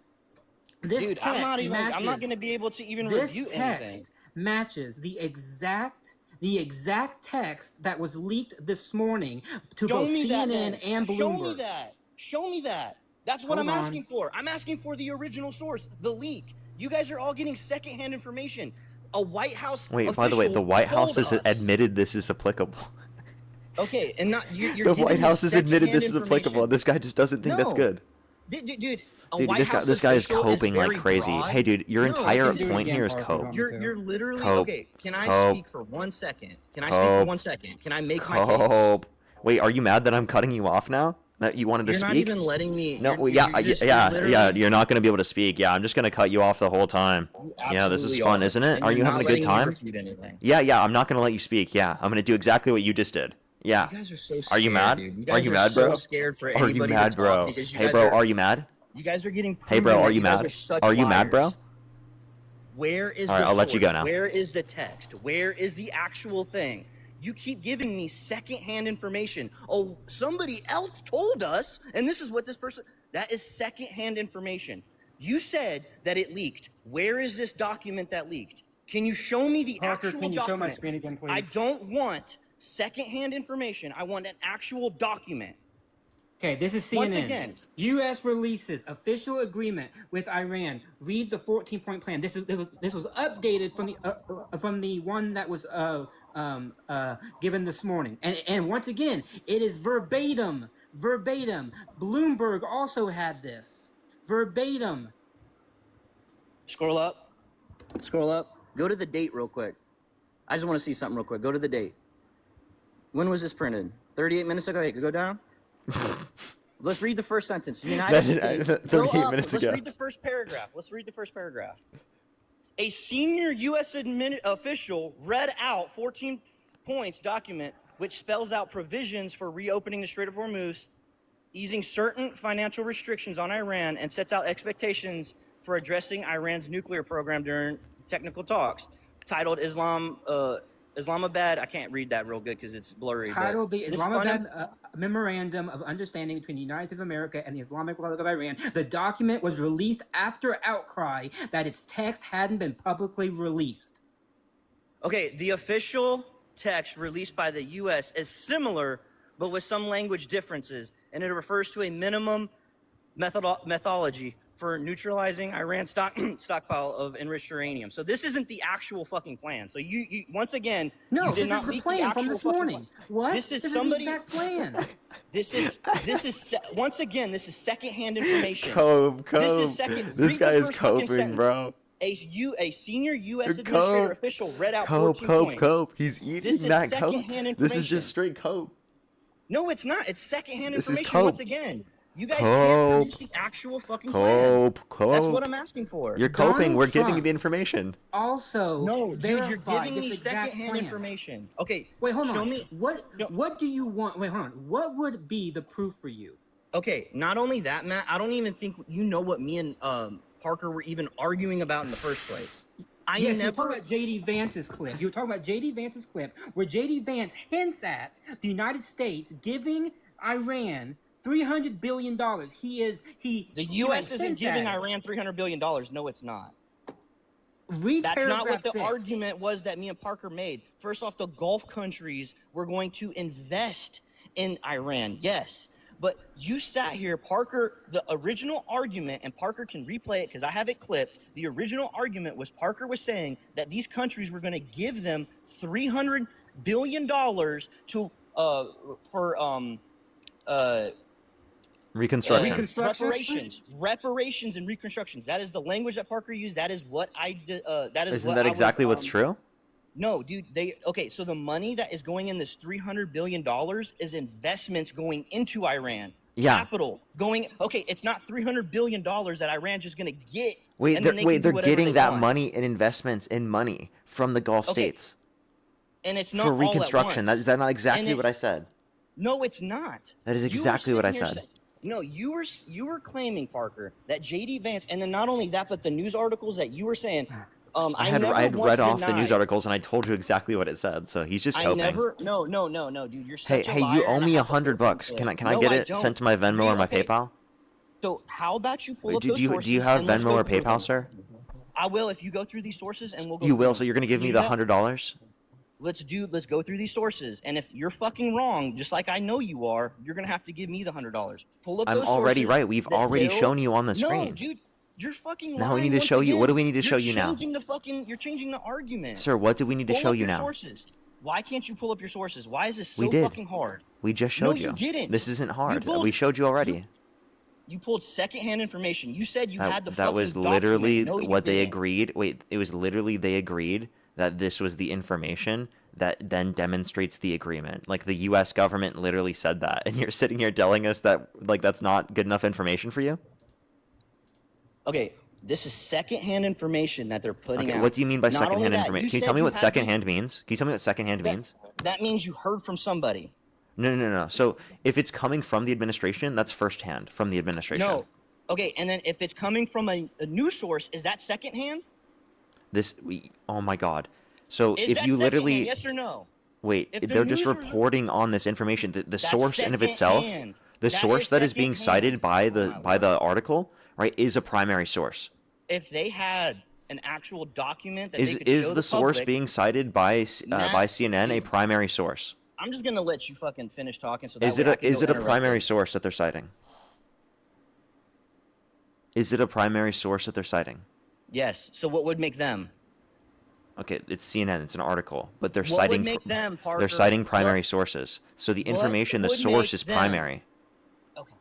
[SPEAKER 11] This
[SPEAKER 10] Dude,
[SPEAKER 11] text
[SPEAKER 10] I'm not
[SPEAKER 11] matches-
[SPEAKER 10] going to be able to even
[SPEAKER 11] this
[SPEAKER 10] review
[SPEAKER 11] text
[SPEAKER 10] anything.
[SPEAKER 11] matches the exact text that was leaked this morning to
[SPEAKER 10] Show
[SPEAKER 11] both
[SPEAKER 10] me that,
[SPEAKER 11] CNN
[SPEAKER 10] then.
[SPEAKER 11] and Bloomberg.
[SPEAKER 10] Show me that. Show me that. That's what
[SPEAKER 11] Hold
[SPEAKER 10] I'm
[SPEAKER 11] on.
[SPEAKER 10] asking for. I'm asking for the original source, the leak. You guys are all getting secondhand information. A White House
[SPEAKER 1] Wait, by the way, the
[SPEAKER 10] official
[SPEAKER 1] White House
[SPEAKER 10] told
[SPEAKER 1] has
[SPEAKER 10] us.
[SPEAKER 1] admitted this is applicable.
[SPEAKER 10] Okay, and not you're
[SPEAKER 1] The
[SPEAKER 10] giving
[SPEAKER 1] White
[SPEAKER 10] me
[SPEAKER 1] House has admitted this is
[SPEAKER 10] secondhand
[SPEAKER 1] applicable. And this guy just doesn't think that's
[SPEAKER 10] No.
[SPEAKER 1] good.
[SPEAKER 10] Dude, a
[SPEAKER 1] Dude,
[SPEAKER 10] White
[SPEAKER 1] this
[SPEAKER 10] House
[SPEAKER 1] guy is
[SPEAKER 10] official
[SPEAKER 1] coping like
[SPEAKER 10] very
[SPEAKER 1] crazy.
[SPEAKER 10] broad.
[SPEAKER 1] Hey, dude, your
[SPEAKER 10] No,
[SPEAKER 1] entire
[SPEAKER 10] you can do it
[SPEAKER 1] point
[SPEAKER 10] again,
[SPEAKER 1] here is
[SPEAKER 10] Parker,
[SPEAKER 1] cope.
[SPEAKER 10] You're literally
[SPEAKER 1] Cope.
[SPEAKER 10] okay. Can I
[SPEAKER 1] Cope.
[SPEAKER 10] speak for 1 second? Can I speak for
[SPEAKER 1] Cope.
[SPEAKER 10] 1 second? Can I make my case?
[SPEAKER 1] Cope. Wait, are you mad that I'm cutting you off now? That you wanted to
[SPEAKER 10] You're
[SPEAKER 1] speak?
[SPEAKER 10] not even letting me.
[SPEAKER 1] No,
[SPEAKER 10] you're-
[SPEAKER 1] well,
[SPEAKER 10] you're just literally-
[SPEAKER 1] You're not going to be able to speak. Yeah, I'm just going to cut you off the whole time. Yeah, this is
[SPEAKER 10] absolutely
[SPEAKER 1] fun,
[SPEAKER 10] are.
[SPEAKER 1] isn't it?
[SPEAKER 10] And
[SPEAKER 1] Are
[SPEAKER 10] you're
[SPEAKER 1] you
[SPEAKER 10] not
[SPEAKER 1] having a good
[SPEAKER 10] letting me
[SPEAKER 1] time?
[SPEAKER 10] refute anything.
[SPEAKER 1] Yeah, I'm not going to let you speak. Yeah, I'm going to do exactly what you just did. Yeah.
[SPEAKER 10] You guys are so
[SPEAKER 1] Are you
[SPEAKER 10] scared,
[SPEAKER 1] mad?
[SPEAKER 10] dude. You
[SPEAKER 1] Are
[SPEAKER 10] guys
[SPEAKER 1] you
[SPEAKER 10] are
[SPEAKER 1] mad,
[SPEAKER 10] so
[SPEAKER 1] bro?
[SPEAKER 10] scared for
[SPEAKER 1] Are you
[SPEAKER 10] anybody to
[SPEAKER 1] mad,
[SPEAKER 10] talk
[SPEAKER 1] bro?
[SPEAKER 10] because you
[SPEAKER 1] Hey,
[SPEAKER 10] guys
[SPEAKER 1] bro,
[SPEAKER 10] are-
[SPEAKER 1] are you mad?
[SPEAKER 10] You guys are getting.
[SPEAKER 1] Hey, bro,
[SPEAKER 10] proven
[SPEAKER 1] are
[SPEAKER 10] that
[SPEAKER 1] you
[SPEAKER 10] guys
[SPEAKER 1] mad?
[SPEAKER 10] Are, such
[SPEAKER 1] Are you mad, bro?
[SPEAKER 10] liars. Where is
[SPEAKER 1] All
[SPEAKER 10] the
[SPEAKER 1] right, I'll let you
[SPEAKER 10] source?
[SPEAKER 1] go now.
[SPEAKER 10] Where is the text? Where is the actual thing? You keep giving me secondhand information. Oh, somebody else told us, and this is what this person. That is secondhand information. You said that it leaked. Where is this document that leaked? Can you show me the
[SPEAKER 11] Parker,
[SPEAKER 10] actual
[SPEAKER 11] can you show
[SPEAKER 10] document?
[SPEAKER 11] my screen again, please?
[SPEAKER 10] I don't want secondhand information. I want an actual document.
[SPEAKER 11] Okay, this is CNN.
[SPEAKER 10] Once again.
[SPEAKER 11] U.S. releases official agreement with Iran. Read the 14-point plan. This was updated from the one that was given this morning. And once again, it is verbatim. Bloomberg also had this verbatim.
[SPEAKER 10] Scroll up. Go to the date real quick. I just want to see something real quick. Go to the date. When was this printed? 38 minutes ago? Hey, go down. Let's read the first sentence. United States.
[SPEAKER 1] 38
[SPEAKER 10] Go up.
[SPEAKER 1] minutes
[SPEAKER 10] Let's
[SPEAKER 1] ago.
[SPEAKER 10] read the first paragraph. A senior U.S. official read out 14 points document which spells out provisions for reopening the Strait of Hormuz, easing certain financial restrictions on Iran, and sets out expectations for addressing Iran's nuclear program during technical talks. Titled Islamabad. I can't read that real good because it's blurry. but
[SPEAKER 11] Titled the
[SPEAKER 10] this
[SPEAKER 11] Islamabad Memorandum of Understanding between the United States of America and the Islamic Republic of Iran. The document was released after outcry that its text hadn't been publicly released.
[SPEAKER 10] Okay, the official text released by the U.S. is similar, but with some language differences, and it refers to a minimum methodology for neutralizing Iran's stockpile of enriched uranium. So this isn't the actual fucking plan. So you once again,
[SPEAKER 11] No,
[SPEAKER 10] you did
[SPEAKER 11] this
[SPEAKER 10] not
[SPEAKER 11] is the
[SPEAKER 10] leak
[SPEAKER 11] plan
[SPEAKER 10] actual
[SPEAKER 11] from this
[SPEAKER 10] fucking
[SPEAKER 11] morning.
[SPEAKER 10] plan.
[SPEAKER 11] What?
[SPEAKER 10] This is
[SPEAKER 11] the
[SPEAKER 10] somebody.
[SPEAKER 11] exact plan.
[SPEAKER 10] This is once again. This is secondhand information.
[SPEAKER 1] Cope.
[SPEAKER 10] This is second.
[SPEAKER 1] This
[SPEAKER 10] read
[SPEAKER 1] guy
[SPEAKER 10] the
[SPEAKER 1] is
[SPEAKER 10] first fucking
[SPEAKER 1] coping,
[SPEAKER 10] sentence.
[SPEAKER 1] bro.
[SPEAKER 10] A senior U.S.
[SPEAKER 1] Cope.
[SPEAKER 10] administrator official read out 14 points.
[SPEAKER 1] Cope. He's eating
[SPEAKER 10] This is
[SPEAKER 1] that cope.
[SPEAKER 10] secondhand
[SPEAKER 1] This is
[SPEAKER 10] information.
[SPEAKER 1] just straight cope.
[SPEAKER 10] No, it's not. It's secondhand
[SPEAKER 1] This is
[SPEAKER 10] information once
[SPEAKER 1] cope.
[SPEAKER 10] again. You guys can't
[SPEAKER 1] Cope.
[SPEAKER 10] produce the actual fucking plan.
[SPEAKER 1] Cope.
[SPEAKER 10] That's what I'm asking for.
[SPEAKER 1] You're coping.
[SPEAKER 11] Donald
[SPEAKER 1] We're giving you
[SPEAKER 11] Trump.
[SPEAKER 1] the information.
[SPEAKER 11] Also,
[SPEAKER 10] No, dude, you're
[SPEAKER 11] verified
[SPEAKER 10] giving me
[SPEAKER 11] this exact
[SPEAKER 10] secondhand
[SPEAKER 11] plan.
[SPEAKER 10] information. Okay,
[SPEAKER 11] Wait, hold
[SPEAKER 10] show
[SPEAKER 11] on.
[SPEAKER 10] me.
[SPEAKER 11] What do you want? Wait, hold on. What would be the proof for you?
[SPEAKER 10] Okay, not only that, Matt, I don't even think you know what me and Parker were even arguing about in the first place.
[SPEAKER 11] Yes, you were talking about J.D. Vance's clip. You were talking about J.D. Vance's clip where J.D. Vance hints at the United States giving Iran $300 billion.
[SPEAKER 10] The U.S. isn't giving Iran $300 billion. No, it's not.
[SPEAKER 11] Read
[SPEAKER 10] That's not what
[SPEAKER 11] paragraph
[SPEAKER 10] the
[SPEAKER 11] 6.
[SPEAKER 10] argument was that me and Parker made. First off, the Gulf countries were going to invest in Iran. Yes. But you sat here, Parker, the original argument, and Parker can replay it because I have it clipped. The original argument was Parker was saying that these countries were going to give them $300 billion to
[SPEAKER 1] Reconstruction.
[SPEAKER 10] reparations and reconstructions. That is the language that Parker used. That is what I did. That is
[SPEAKER 1] Isn't
[SPEAKER 10] what
[SPEAKER 1] that
[SPEAKER 10] I
[SPEAKER 1] exactly
[SPEAKER 10] was,
[SPEAKER 1] what's true?
[SPEAKER 10] No, dude. So the money that is going in this $300 billion is investments going into Iran.
[SPEAKER 1] Yeah.
[SPEAKER 10] Capital going. Okay, it's not $300 billion that Iran's just gonna get.
[SPEAKER 1] Wait,
[SPEAKER 10] and then
[SPEAKER 1] they're getting that
[SPEAKER 10] want.
[SPEAKER 1] money in investments in money from the Gulf states.
[SPEAKER 10] And it's not
[SPEAKER 1] for
[SPEAKER 10] all at
[SPEAKER 1] reconstruction.
[SPEAKER 10] once.
[SPEAKER 1] Is that not exactly what I said?
[SPEAKER 10] No, it's not.
[SPEAKER 1] That is exactly what I said.
[SPEAKER 10] No, you were claiming, Parker, that JD Vance, and then not only that, but the news articles that you were saying.
[SPEAKER 1] I had read off the news articles and I told you exactly what it said. So he's just coping.
[SPEAKER 10] No, dude, you're such a
[SPEAKER 1] Hey,
[SPEAKER 10] liar,
[SPEAKER 1] you owe
[SPEAKER 10] and I
[SPEAKER 1] me
[SPEAKER 10] have to
[SPEAKER 1] $100. Can I
[SPEAKER 10] No,
[SPEAKER 1] get
[SPEAKER 10] I
[SPEAKER 1] it
[SPEAKER 10] don't.
[SPEAKER 1] sent to my Venmo or my PayPal?
[SPEAKER 10] So how about you pull up
[SPEAKER 1] Do
[SPEAKER 10] those
[SPEAKER 1] you
[SPEAKER 10] sources?
[SPEAKER 1] have
[SPEAKER 10] and let's
[SPEAKER 1] Venmo
[SPEAKER 10] go
[SPEAKER 1] or
[SPEAKER 10] through
[SPEAKER 1] PayPal,
[SPEAKER 10] them.
[SPEAKER 1] sir?
[SPEAKER 10] I will if you go through these sources, and we'll go.
[SPEAKER 1] You
[SPEAKER 10] through
[SPEAKER 1] will.
[SPEAKER 10] them.
[SPEAKER 1] So you're gonna give me
[SPEAKER 10] You
[SPEAKER 1] the
[SPEAKER 10] have-
[SPEAKER 1] $100?
[SPEAKER 10] Let's go through these sources, and if you're fucking wrong, just like I know you are, you're gonna have to give me the $100. Pull up
[SPEAKER 1] I'm
[SPEAKER 10] those
[SPEAKER 1] already
[SPEAKER 10] sources
[SPEAKER 1] right. We've
[SPEAKER 10] that
[SPEAKER 1] already
[SPEAKER 10] they'll-
[SPEAKER 1] shown you on the
[SPEAKER 10] No,
[SPEAKER 1] screen.
[SPEAKER 10] dude, you're fucking
[SPEAKER 1] Now we
[SPEAKER 10] lying
[SPEAKER 1] need to
[SPEAKER 10] once
[SPEAKER 1] show you.
[SPEAKER 10] again.
[SPEAKER 1] What do we need to show you now?
[SPEAKER 10] You're changing the argument.
[SPEAKER 1] Sir, what do we need to
[SPEAKER 10] Pull
[SPEAKER 1] show
[SPEAKER 10] up
[SPEAKER 1] you
[SPEAKER 10] your
[SPEAKER 1] now?
[SPEAKER 10] Sources. Why can't you pull up your sources? Why is this so
[SPEAKER 1] We did.
[SPEAKER 10] fucking hard?
[SPEAKER 1] We just
[SPEAKER 10] No,
[SPEAKER 1] showed
[SPEAKER 10] you didn't.
[SPEAKER 1] This isn't hard.
[SPEAKER 10] pulled-
[SPEAKER 1] We showed you already.
[SPEAKER 10] You pulled secondhand information. You said you had the
[SPEAKER 1] That
[SPEAKER 10] fucking
[SPEAKER 1] was
[SPEAKER 10] document.
[SPEAKER 1] literally
[SPEAKER 10] No, you
[SPEAKER 1] what they
[SPEAKER 10] didn't.
[SPEAKER 1] agreed. Wait, it was literally they agreed that this was the information that then demonstrates the agreement. Like the U.S. government literally said that, and you're sitting here telling us that like that's not good enough information for you.
[SPEAKER 10] Okay, this is secondhand information that they're putting
[SPEAKER 1] Okay,
[SPEAKER 10] out.
[SPEAKER 1] what do you mean by
[SPEAKER 10] Not only
[SPEAKER 1] secondhand
[SPEAKER 10] that,
[SPEAKER 1] information? Can you
[SPEAKER 10] said
[SPEAKER 1] tell me what
[SPEAKER 10] had the-
[SPEAKER 1] secondhand means? Can you tell me what secondhand means?
[SPEAKER 10] That means you heard from somebody.
[SPEAKER 1] No. So if it's coming from the administration, that's firsthand from the administration.
[SPEAKER 10] No. Okay, and then if it's coming from a news source, is that secondhand?
[SPEAKER 1] Oh my God. So
[SPEAKER 10] Is
[SPEAKER 1] if
[SPEAKER 10] that
[SPEAKER 1] you
[SPEAKER 10] secondhand,
[SPEAKER 1] literly
[SPEAKER 10] yes or no?
[SPEAKER 1] wait,
[SPEAKER 10] If the
[SPEAKER 1] they're just
[SPEAKER 10] news source-
[SPEAKER 1] reporting on this information. The
[SPEAKER 10] That's
[SPEAKER 1] source in of itself,
[SPEAKER 10] secondhand.
[SPEAKER 1] the
[SPEAKER 10] That
[SPEAKER 1] source
[SPEAKER 10] is
[SPEAKER 1] that is being
[SPEAKER 10] secondhand.
[SPEAKER 1] cited by the article, right, is a primary source.
[SPEAKER 10] If they had an actual document that they
[SPEAKER 1] Is
[SPEAKER 10] could show
[SPEAKER 1] the source
[SPEAKER 10] public,
[SPEAKER 1] being cited by
[SPEAKER 10] Nah.
[SPEAKER 1] CNN a primary source?
[SPEAKER 10] I'm just gonna let you fucking finish talking. So that
[SPEAKER 1] Is
[SPEAKER 10] way
[SPEAKER 1] it
[SPEAKER 10] I can
[SPEAKER 1] is
[SPEAKER 10] go
[SPEAKER 1] it a
[SPEAKER 10] interrupt
[SPEAKER 1] primary
[SPEAKER 10] you.
[SPEAKER 1] source that they're citing? Is it a primary source that they're citing?
[SPEAKER 10] Yes. So what would make them?
[SPEAKER 1] Okay, it's CNN. It's an article, but they're
[SPEAKER 10] What would
[SPEAKER 1] citing
[SPEAKER 10] make them, Parker?
[SPEAKER 1] they're citing primary
[SPEAKER 10] What-
[SPEAKER 1] sources. So the
[SPEAKER 10] what
[SPEAKER 1] information, the
[SPEAKER 10] would
[SPEAKER 1] source
[SPEAKER 10] make
[SPEAKER 1] is
[SPEAKER 10] them?
[SPEAKER 1] primary.
[SPEAKER 10] Okay.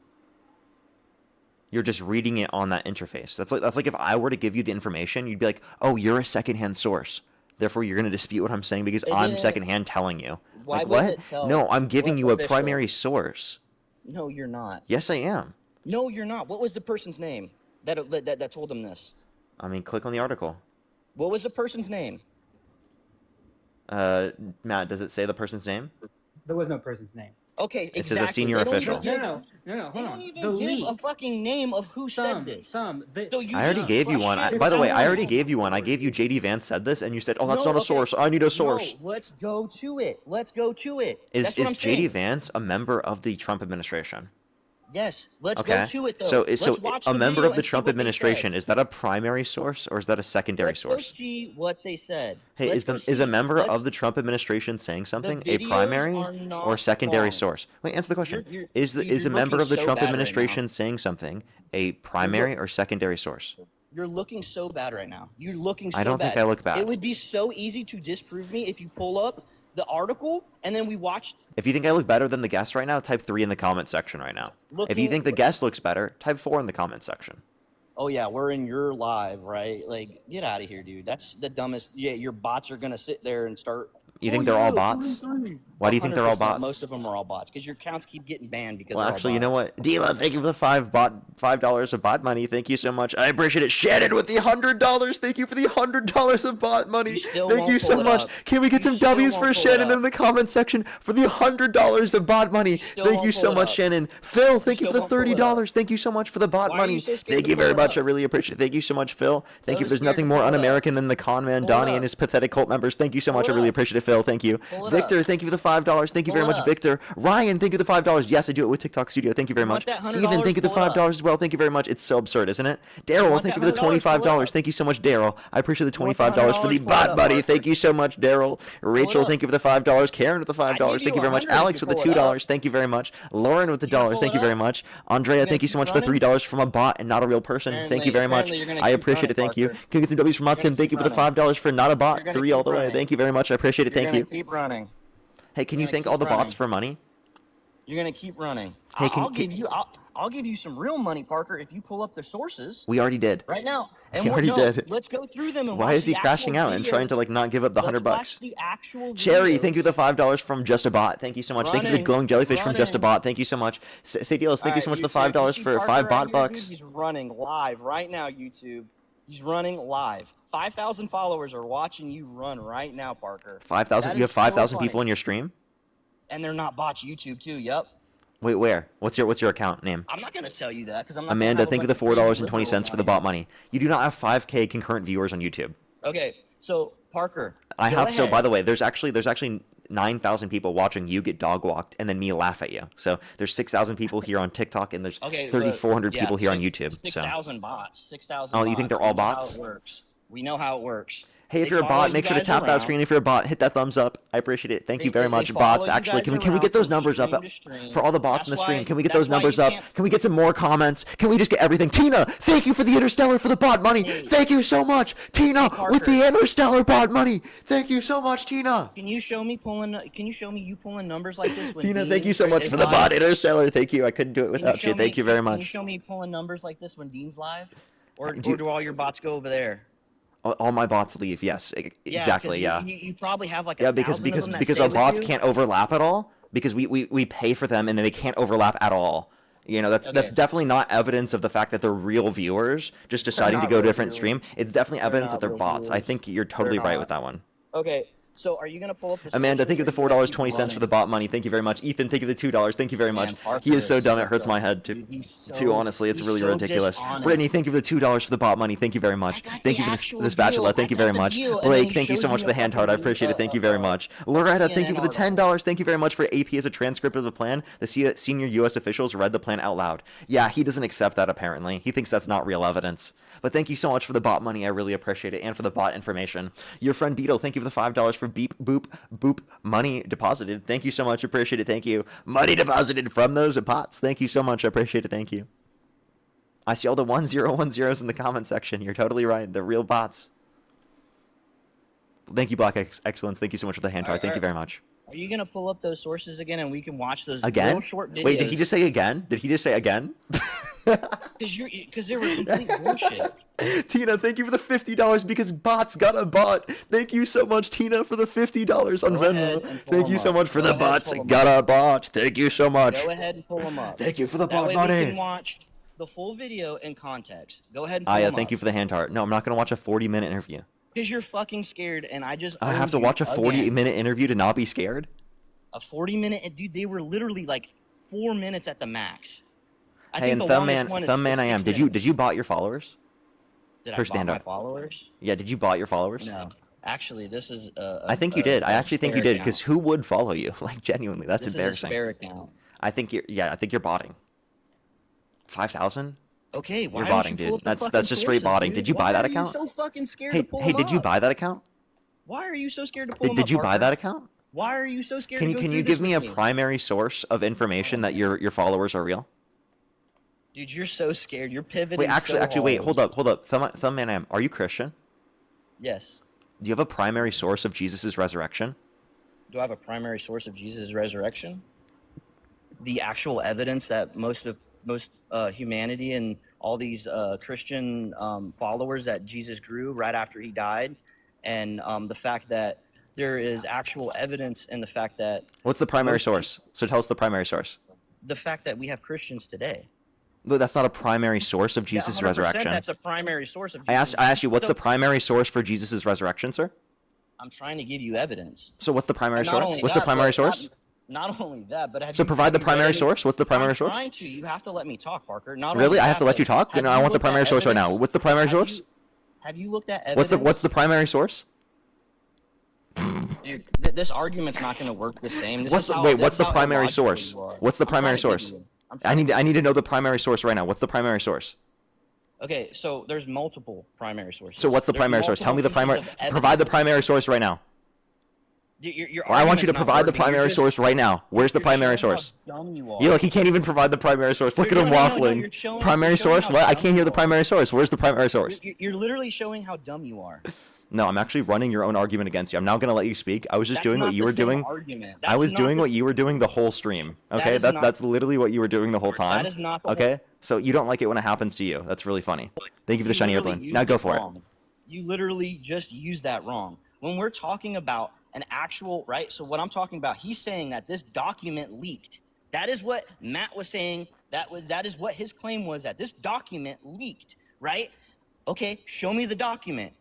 [SPEAKER 1] You're just reading it on that interface. That's like if I were to give you the information, you'd be like, "Oh, you're a secondhand source." Therefore, you're going to dispute what I'm saying because I'm
[SPEAKER 10] It-
[SPEAKER 1] secondhand telling you.
[SPEAKER 10] Why
[SPEAKER 1] Like
[SPEAKER 10] wouldn't
[SPEAKER 1] what?
[SPEAKER 10] it tell
[SPEAKER 1] No, I'm giving
[SPEAKER 10] what's
[SPEAKER 1] you a
[SPEAKER 10] official?
[SPEAKER 1] primary source.
[SPEAKER 10] No, you're not.
[SPEAKER 1] Yes, I am.
[SPEAKER 10] No, you're not. What was the person's name that told them this?
[SPEAKER 1] I mean, click on the article.
[SPEAKER 10] What was the person's name?
[SPEAKER 1] Matt, does it say the person's name?
[SPEAKER 11] There was no person's name.
[SPEAKER 10] Okay,
[SPEAKER 1] It says
[SPEAKER 10] exactly.
[SPEAKER 1] a senior
[SPEAKER 10] They don't
[SPEAKER 1] official.
[SPEAKER 10] even give-
[SPEAKER 11] No.
[SPEAKER 10] They
[SPEAKER 11] Hold
[SPEAKER 10] don't
[SPEAKER 11] on.
[SPEAKER 10] even
[SPEAKER 11] The
[SPEAKER 10] give
[SPEAKER 11] leak.
[SPEAKER 10] a fucking name of who said this. So you
[SPEAKER 1] I already
[SPEAKER 10] just
[SPEAKER 1] gave you one.
[SPEAKER 10] brush it
[SPEAKER 1] By the way, I
[SPEAKER 10] down.
[SPEAKER 1] already gave you one. I gave you JD Vance said this, and you said, "Oh, that's
[SPEAKER 10] No,
[SPEAKER 1] not a
[SPEAKER 10] okay.
[SPEAKER 1] source. I need a source."
[SPEAKER 10] No, let's go to it. Let's go to it.
[SPEAKER 1] Is
[SPEAKER 10] That's what I'm
[SPEAKER 1] JD
[SPEAKER 10] saying.
[SPEAKER 1] Vance a member of the Trump administration?
[SPEAKER 10] Yes, let's
[SPEAKER 1] Okay.
[SPEAKER 10] go to it though.
[SPEAKER 1] So
[SPEAKER 10] Let's watch
[SPEAKER 1] a
[SPEAKER 10] the
[SPEAKER 1] member
[SPEAKER 10] video
[SPEAKER 1] of the
[SPEAKER 10] and see
[SPEAKER 1] Trump
[SPEAKER 10] what they
[SPEAKER 1] administration,
[SPEAKER 10] said.
[SPEAKER 1] is that a primary source or is that a secondary
[SPEAKER 10] Let's go
[SPEAKER 1] source?
[SPEAKER 10] see what they said.
[SPEAKER 1] Hey,
[SPEAKER 10] Let's
[SPEAKER 1] is
[SPEAKER 10] go
[SPEAKER 1] a
[SPEAKER 10] see-
[SPEAKER 1] member
[SPEAKER 10] let's-
[SPEAKER 1] of the Trump administration saying something a
[SPEAKER 10] videos
[SPEAKER 1] primary
[SPEAKER 10] are not
[SPEAKER 1] or secondary
[SPEAKER 10] wrong.
[SPEAKER 1] source? Wait, answer the question.
[SPEAKER 10] You're-
[SPEAKER 1] Is
[SPEAKER 10] dude,
[SPEAKER 1] a
[SPEAKER 10] you're
[SPEAKER 1] member
[SPEAKER 10] looking
[SPEAKER 1] of the
[SPEAKER 10] so
[SPEAKER 1] Trump
[SPEAKER 10] bad right now.
[SPEAKER 1] administration saying something a primary or secondary source?
[SPEAKER 10] You're looking so bad right now. You're looking so
[SPEAKER 1] I don't
[SPEAKER 10] bad.
[SPEAKER 1] think I look bad.
[SPEAKER 10] It would be so easy to disprove me if you pull up the article and then we watch.
[SPEAKER 1] If you think I look better than the guest right now, type 3 in the comment section right now. If you
[SPEAKER 10] Looking-
[SPEAKER 1] think the guest looks better, type 4 in the comment section.
[SPEAKER 10] Oh yeah, we're in your live, right? Like, get out of here, dude. That's the dumbest. Yeah, your bots are gonna sit there and start.
[SPEAKER 1] You think they're all bots? Why do you think they're all
[SPEAKER 10] 100%.
[SPEAKER 1] bots?
[SPEAKER 10] Most of them are all bots because your accounts keep getting banned because.
[SPEAKER 1] Well,
[SPEAKER 10] they're all
[SPEAKER 1] actually, you know
[SPEAKER 10] bots.
[SPEAKER 1] what? Dila, thank you for the $5 of bot money. Thank you so much. I appreciate it. Shannon with the $100. Thank you for the $100 of bot money.
[SPEAKER 10] still
[SPEAKER 1] Thank
[SPEAKER 10] won't
[SPEAKER 1] you so
[SPEAKER 10] pull it
[SPEAKER 1] much.
[SPEAKER 10] up.
[SPEAKER 1] Can we get some
[SPEAKER 10] still
[SPEAKER 1] W's
[SPEAKER 10] won't
[SPEAKER 1] for
[SPEAKER 10] pull it
[SPEAKER 1] Shannon
[SPEAKER 10] up.
[SPEAKER 1] in the comment section for the $100 of bot money?
[SPEAKER 10] still
[SPEAKER 1] Thank
[SPEAKER 10] won't
[SPEAKER 1] you
[SPEAKER 10] pull
[SPEAKER 1] so
[SPEAKER 10] it
[SPEAKER 1] much,
[SPEAKER 10] up.
[SPEAKER 1] Shannon. Phil, thank you
[SPEAKER 10] still
[SPEAKER 1] for the
[SPEAKER 10] won't pull it up.
[SPEAKER 1] $30. Thank you so much for the bot
[SPEAKER 10] Why are you
[SPEAKER 1] money.
[SPEAKER 10] so scared
[SPEAKER 1] Thank
[SPEAKER 10] to
[SPEAKER 1] you
[SPEAKER 10] pull
[SPEAKER 1] very
[SPEAKER 10] it
[SPEAKER 1] much. I
[SPEAKER 10] up?
[SPEAKER 1] really appreciate it. Thank you so much, Phil. Thank you.
[SPEAKER 10] So
[SPEAKER 1] There's
[SPEAKER 10] scared
[SPEAKER 1] nothing
[SPEAKER 10] to
[SPEAKER 1] more
[SPEAKER 10] pull it up.
[SPEAKER 1] un-American than the con man
[SPEAKER 10] Pull it
[SPEAKER 1] Donnie
[SPEAKER 10] up.
[SPEAKER 1] and his pathetic cult members. Thank you so much.
[SPEAKER 10] Pull
[SPEAKER 1] I
[SPEAKER 10] it
[SPEAKER 1] really
[SPEAKER 10] up.
[SPEAKER 1] appreciate it, Phil. Thank you.
[SPEAKER 10] Pull it
[SPEAKER 1] Victor,
[SPEAKER 10] up.
[SPEAKER 1] thank you for the $5. Thank you very much, Victor. Ryan, thank you for the $5. Yes, I do it with TikTok Studio. Thank you very much. Steven, thank you for the $5 as well. Thank you very much. It's so absurd, isn't it? Daryl, thank you for the $25. Thank you so much, Daryl. I appreciate the $25 for the bot buddy. Thank you so much, Daryl. Rachel, thank you for the $5. Karen with the $5. Thank you very much. Alex with the $2. Thank you very much. Lauren with the $1. Thank you very much. Andrea, thank you so much for the $3 from a bot and not a real person. Thank you very much. I appreciate it. Thank you. Can we get some W's from Tim? Thank you for the $5 for not a bot. 3 all the way. Thank you very much. I appreciate it. Thank you.
[SPEAKER 10] Keep running.
[SPEAKER 1] Hey, can you thank all the bots for money?
[SPEAKER 10] You're gonna keep running.
[SPEAKER 1] Hey,
[SPEAKER 10] I'll give you some real money, Parker, if you pull up the sources.
[SPEAKER 1] We already did.
[SPEAKER 10] Right now.
[SPEAKER 1] We already did.
[SPEAKER 10] Let's go through them. And
[SPEAKER 1] why is he crashing out and trying to like not give up the $100?
[SPEAKER 10] Watch the actual
[SPEAKER 1] Cherry, thank you for the $5 from Just a Bot. Thank you so much. Thank you for the glowing jellyfish from Just a Bot. Thank you so much. Sadielis, thank you so much for the $5 for 5 bot bucks.
[SPEAKER 10] He's running live right now, YouTube. He's running live. 5,000 followers are watching you run right now, Parker.
[SPEAKER 1] 5,000. You have 5,000 people in your stream?
[SPEAKER 10] And they're not bots. YouTube too. Yep.
[SPEAKER 1] Wait, where? What's your account name?
[SPEAKER 10] I'm not gonna tell you that because I'm not.
[SPEAKER 1] Amanda, thank you for the $4.20 for the bot money. You do not have 5K concurrent viewers on YouTube.
[SPEAKER 10] Okay, so Parker.
[SPEAKER 1] I have. So by the way, there's actually 9,000 people watching you get dog walked and then me laugh at you. So there's 6,000 people here on TikTok and there's 3,400 people here on YouTube.
[SPEAKER 10] 6,000 bots. 6,000.
[SPEAKER 1] Oh, you think they're all bots?
[SPEAKER 10] We know how it works.
[SPEAKER 1] Hey, if you're a bot, make sure to tap that screen. If you're a bot, hit that thumbs up. I appreciate it. Thank you very much, bots. Actually, can we get those numbers up for all the bots in the stream? Can we get those numbers up? Can we get some more comments? Can we just get everything? Tina, thank you for the Interstellar for the bot money. Thank you so much, Tina, with the Interstellar bot money. Thank you so much, Tina.
[SPEAKER 10] Can you show me you pulling numbers like this?
[SPEAKER 1] Tina, thank you so much for the bot Interstellar. Thank you. I couldn't do it without you. Thank you very much.
[SPEAKER 10] Can you show me pulling numbers like this when Dean's live, or do all your bots go over there?
[SPEAKER 1] All my bots leave. Yes, exactly. Yeah.
[SPEAKER 10] You probably have like
[SPEAKER 1] because our bots can't overlap at all because we pay for them and then they can't overlap at all. You know, that's definitely not evidence of the fact that they're real viewers just deciding to go to a different stream. It's definitely evidence that they're bots. I think you're totally right with that one.
[SPEAKER 10] Okay. So are you gonna pull up the
[SPEAKER 1] Amanda, thank you for the $4.20 for the bot money. Thank you very much. Ethan, thank you for the $2. Thank you very much. He is so dumb it hurts my head too. Honestly, it's really ridiculous. Brittany, thank you for the $2 for the bot money. Thank you very much. Thank you for the spatula. Thank you very much. Blake, thank you so much for the hand heart. I appreciate it. Thank you very much. Loretta, thank you for the $10. Thank you very much for AP as a transcript of the plan. The senior U.S. officials read the plan out loud. Yeah, he doesn't accept that apparently. He thinks that's not real evidence. But thank you so much for the bot money. I really appreciate it. And for the bot information. Your friend Beetle, thank you for the $5 for beep, boop, boop, money deposited. Thank you so much. Appreciate it. Thank you. Money deposited from those bots. Thank you so much. I appreciate it. Thank you. I see all the 1010s in the comment section. You're totally right. They're real bots. Thank you, Black Excellence. Thank you so much for the hand heart. Thank you very much.
[SPEAKER 10] Are you gonna pull up those sources again and we can watch those
[SPEAKER 1] again?
[SPEAKER 10] Short videos?
[SPEAKER 1] Wait, did he just say again? Did he just say again?
[SPEAKER 10] Because they were complete bullshit.
[SPEAKER 1] Tina, thank you for the $50 because bots got a bot. Thank you so much, Tina, for the $50 on Venmo. Thank you so much for the bots. Got a bot. Thank you so much.
[SPEAKER 10] Go ahead and pull them up.
[SPEAKER 1] Thank you for the
[SPEAKER 10] that
[SPEAKER 1] bot
[SPEAKER 10] way
[SPEAKER 1] money.
[SPEAKER 10] We can watch the full video in context. Go ahead and pull them
[SPEAKER 1] thank you for the hand heart. No, I'm not gonna watch a 40-minute interview.
[SPEAKER 10] Because you're fucking scared, and I
[SPEAKER 1] have to watch a 40-minute interview to not be scared.
[SPEAKER 10] A 40-minute, dude. They were literally like 4 minutes at the max.
[SPEAKER 1] Hey, and Thumbman, I am. Did you bot your followers?
[SPEAKER 10] Did I bot my followers?
[SPEAKER 1] Yeah, did you bot your followers?
[SPEAKER 10] No. Actually, this is
[SPEAKER 1] I think you did. I actually think you did, because who would follow you? Like, genuinely, that's embarrassing.
[SPEAKER 10] This is a spare account.
[SPEAKER 1] I think you're botting. 5,000?
[SPEAKER 10] Okay, why
[SPEAKER 1] you're botting, dude. That's just straight botting. Did you buy that account?
[SPEAKER 10] Why are you so fucking scared to pull
[SPEAKER 1] Hey, did you buy that account?
[SPEAKER 10] Why are you so scared to pull them up,
[SPEAKER 1] Did you buy that account?
[SPEAKER 10] Why are you so scared
[SPEAKER 1] Can you give me a primary source of information that your followers are real?
[SPEAKER 10] Dude, you're so scared. You're pivoting.
[SPEAKER 1] Wait, actually, wait. Hold up. Thumbman, are you Christian?
[SPEAKER 10] Yes.
[SPEAKER 1] Do you have a primary source of Jesus' resurrection?
[SPEAKER 10] Do I have a primary source of Jesus' resurrection? The actual evidence that most humanity and all these Christian followers that Jesus grew right after he died, and the fact that there is actual evidence in the fact that...
[SPEAKER 1] What's the primary source? So tell us the primary source.
[SPEAKER 10] The fact that we have Christians today.
[SPEAKER 1] No, that's not a primary source of Jesus' resurrection.
[SPEAKER 10] That's a primary source of Jesus.
[SPEAKER 1] I asked you, what's the primary source for Jesus' resurrection, sir?
[SPEAKER 10] I'm trying to give you evidence.
[SPEAKER 1] So what's the primary source? What's the primary source?
[SPEAKER 10] Not only that, but
[SPEAKER 1] so provide the primary source. What's the primary source?
[SPEAKER 10] I'm trying to. You have to let me talk, Parker.
[SPEAKER 1] Really? I have to let you talk? No, I want the primary source right now. What's the primary source?
[SPEAKER 10] Have you looked at evidence?
[SPEAKER 1] What's the primary source?
[SPEAKER 10] Dude, this argument's not going to work the same. This
[SPEAKER 1] What's
[SPEAKER 10] is how,
[SPEAKER 1] what's the
[SPEAKER 10] how
[SPEAKER 1] primary
[SPEAKER 10] illogical
[SPEAKER 1] source?
[SPEAKER 10] you are.
[SPEAKER 1] What's the
[SPEAKER 10] I'm trying
[SPEAKER 1] primary
[SPEAKER 10] to give
[SPEAKER 1] source?
[SPEAKER 10] you-
[SPEAKER 1] I need to know the primary source right now. What's the primary source?
[SPEAKER 10] Okay, so there's multiple primary sources.
[SPEAKER 1] So what's the
[SPEAKER 10] There's
[SPEAKER 1] primary source? Tell me the
[SPEAKER 10] multiple
[SPEAKER 1] primary.
[SPEAKER 10] pieces of
[SPEAKER 1] Provide the
[SPEAKER 10] evidence.
[SPEAKER 1] primary source right now.
[SPEAKER 10] Your
[SPEAKER 1] I want you to
[SPEAKER 10] argument's not
[SPEAKER 1] provide the
[SPEAKER 10] working. You're
[SPEAKER 1] primary
[SPEAKER 10] just-
[SPEAKER 1] source right now. Where's the
[SPEAKER 10] you're
[SPEAKER 1] primary
[SPEAKER 10] showing how
[SPEAKER 1] source?
[SPEAKER 10] dumb you are.
[SPEAKER 1] Yeah, look, he can't even provide the primary source. Look at him
[SPEAKER 10] No,
[SPEAKER 1] waffling.
[SPEAKER 10] you're showing
[SPEAKER 1] Primary source?
[SPEAKER 10] how
[SPEAKER 1] What? I
[SPEAKER 10] dumb
[SPEAKER 1] can't hear
[SPEAKER 10] you
[SPEAKER 1] the primary source. Where's the primary source?
[SPEAKER 10] You're literally showing how dumb you are.
[SPEAKER 1] No, I'm actually running your own argument against you. I'm now going to let you speak. I was just
[SPEAKER 10] That's
[SPEAKER 1] doing
[SPEAKER 10] not
[SPEAKER 1] what you
[SPEAKER 10] the
[SPEAKER 1] were
[SPEAKER 10] same
[SPEAKER 1] doing.
[SPEAKER 10] argument.
[SPEAKER 1] I
[SPEAKER 10] That's
[SPEAKER 1] was
[SPEAKER 10] not
[SPEAKER 1] doing
[SPEAKER 10] the-
[SPEAKER 1] what you were doing the whole stream.
[SPEAKER 10] That
[SPEAKER 1] Okay?
[SPEAKER 10] is
[SPEAKER 1] That's
[SPEAKER 10] not-
[SPEAKER 1] that's literally what you were doing the whole time.
[SPEAKER 10] That is not the
[SPEAKER 1] Okay? So you don't like it when it happens to you. That's really funny. Thank you for the shiny
[SPEAKER 10] literally
[SPEAKER 1] airplane.
[SPEAKER 10] used
[SPEAKER 1] Now go
[SPEAKER 10] it
[SPEAKER 1] for it.
[SPEAKER 10] wrong. You literally just used that wrong. When we're talking about an actual, right? So what I'm talking about, he's saying that this document leaked. That is what Matt was saying. That is what his claim was, that this document leaked, right? Okay, show me the document.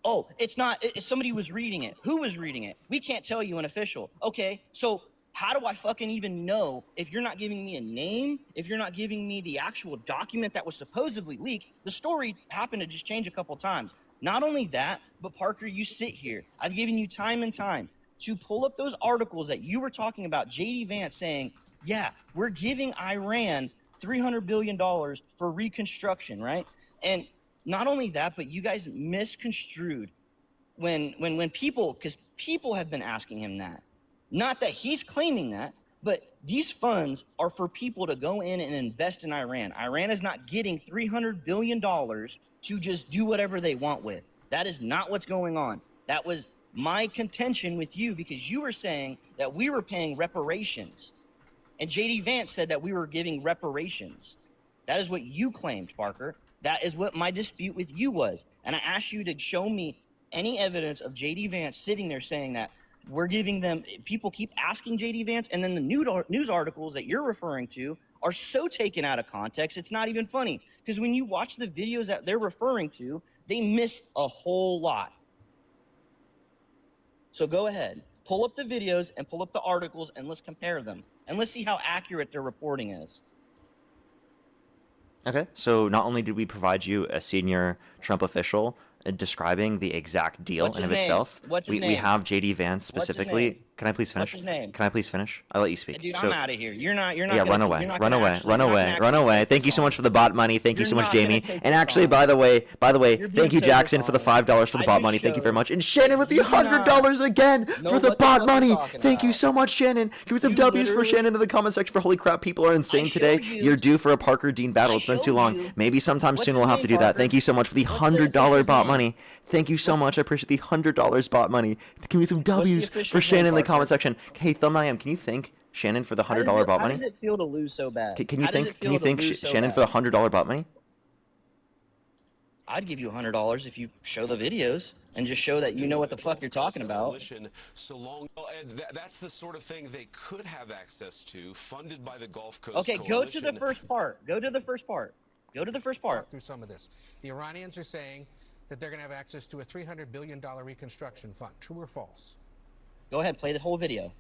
[SPEAKER 10] Oh, it's not, somebody was reading it. Who was reading it? We can't tell you, an official. Okay, so how do I fucking even know if you're not giving me a name, if you're not giving me the actual document that was supposedly leaked? The story happened to just change a couple times. Not only that, but Parker, you sit here. I've given you time and time to pull up those articles that you were talking about. J.D. Vance saying, yeah, we're giving Iran $300 billion for reconstruction, right? And not only that, but you guys misconstrued when people, because people have been asking him that. Not that he's claiming that, but these funds are for people to go in and invest in Iran. Iran is not getting $300 billion to just do whatever they want with. That is not what's going on. That was my contention with you, because you were saying that we were paying reparations. And J.D. Vance said that we were giving reparations. That is what you claimed, Parker. That is what my dispute with you was. And I asked you to show me any evidence of J.D. Vance sitting there saying that we're giving them, people keep asking J.D. Vance, and then the news articles that you're referring to are so taken out of context, it's not even funny. Because when you watch the videos that they're referring to, they miss a whole lot. So go ahead, pull up the videos and pull up the articles, and let's compare them. And let's see how accurate their reporting is.
[SPEAKER 1] Okay, so not only did we provide you a senior Trump official describing the exact deal
[SPEAKER 10] What's
[SPEAKER 1] in
[SPEAKER 10] his
[SPEAKER 1] of
[SPEAKER 10] name?
[SPEAKER 1] itself,
[SPEAKER 10] What's his
[SPEAKER 1] we
[SPEAKER 10] name?
[SPEAKER 1] have J.D. Vance
[SPEAKER 10] What's his
[SPEAKER 1] specifically.
[SPEAKER 10] name?
[SPEAKER 1] Can I please finish?
[SPEAKER 10] What's his name?
[SPEAKER 1] Can I please finish? I'll let you speak.
[SPEAKER 10] Dude,
[SPEAKER 1] So-
[SPEAKER 10] I'm out of here. You're not.
[SPEAKER 1] Yeah,
[SPEAKER 10] gonna,
[SPEAKER 1] run away,
[SPEAKER 10] you're not
[SPEAKER 1] run
[SPEAKER 10] gonna
[SPEAKER 1] away,
[SPEAKER 10] actually-
[SPEAKER 1] run
[SPEAKER 10] you're not
[SPEAKER 1] away,
[SPEAKER 10] gonna
[SPEAKER 1] run
[SPEAKER 10] actually
[SPEAKER 1] away.
[SPEAKER 10] take
[SPEAKER 1] Thank you
[SPEAKER 10] this
[SPEAKER 1] so
[SPEAKER 10] on.
[SPEAKER 1] much for the bot money. Thank you
[SPEAKER 10] You're
[SPEAKER 1] so much,
[SPEAKER 10] not gonna
[SPEAKER 1] Jamie.
[SPEAKER 10] take
[SPEAKER 1] And
[SPEAKER 10] this
[SPEAKER 1] actually,
[SPEAKER 10] on.
[SPEAKER 1] by the way,
[SPEAKER 10] You're being
[SPEAKER 1] thank you,
[SPEAKER 10] so
[SPEAKER 1] Jackson, for the
[SPEAKER 10] dishonest.
[SPEAKER 1] $5 for the
[SPEAKER 10] I
[SPEAKER 1] bot
[SPEAKER 10] just
[SPEAKER 1] money. Thank you
[SPEAKER 10] showed-
[SPEAKER 1] very much. And Shannon with the
[SPEAKER 10] You do
[SPEAKER 1] $100 again
[SPEAKER 10] know
[SPEAKER 1] for the
[SPEAKER 10] what the
[SPEAKER 1] bot
[SPEAKER 10] fuck you're
[SPEAKER 1] money.
[SPEAKER 10] talking
[SPEAKER 1] Thank you
[SPEAKER 10] about.
[SPEAKER 1] so much, Shannon. Give me some
[SPEAKER 10] You
[SPEAKER 1] W's for
[SPEAKER 10] literally-
[SPEAKER 1] Shannon in the comment section. For holy crap, people are insane
[SPEAKER 10] I
[SPEAKER 1] today.
[SPEAKER 10] showed you-
[SPEAKER 1] You're due for a Parker Dean battle. It's been too
[SPEAKER 10] showed
[SPEAKER 1] long.
[SPEAKER 10] you-
[SPEAKER 1] Maybe sometime
[SPEAKER 10] What's
[SPEAKER 1] soon
[SPEAKER 10] his
[SPEAKER 1] we'll have
[SPEAKER 10] name,
[SPEAKER 1] to do that.
[SPEAKER 10] Parker?
[SPEAKER 1] Thank you so much for the
[SPEAKER 10] What's the
[SPEAKER 1] $100
[SPEAKER 10] official's
[SPEAKER 1] bot
[SPEAKER 10] name?
[SPEAKER 1] money. Thank you so much. I appreciate the $100 bot money. Give me some W's for
[SPEAKER 10] official's
[SPEAKER 1] Shannon
[SPEAKER 10] name,
[SPEAKER 1] in the
[SPEAKER 10] Parker?
[SPEAKER 1] comment section. Hey, Thumbnail, can you thank Shannon for the $100 bot
[SPEAKER 10] How
[SPEAKER 1] money?
[SPEAKER 10] does it feel to lose so bad?
[SPEAKER 1] Can you
[SPEAKER 10] How does
[SPEAKER 1] thank
[SPEAKER 10] it feel to lose so
[SPEAKER 1] Shannon
[SPEAKER 10] bad?
[SPEAKER 1] for the $100 bot money?
[SPEAKER 10] I'd give you $100 if you show the videos and just show that you know what the fuck you're talking about.
[SPEAKER 9] So long, and that's the sort of thing they could have access to, funded by the Gulf Coast
[SPEAKER 10] Okay,
[SPEAKER 9] Coalition.
[SPEAKER 10] go to the first part. Go to the first part. Go to the first part.
[SPEAKER 12] Through some of this, the Iranians are saying that they're going to have access to a $300 billion reconstruction fund. True or false?
[SPEAKER 10] Go ahead, play the whole video.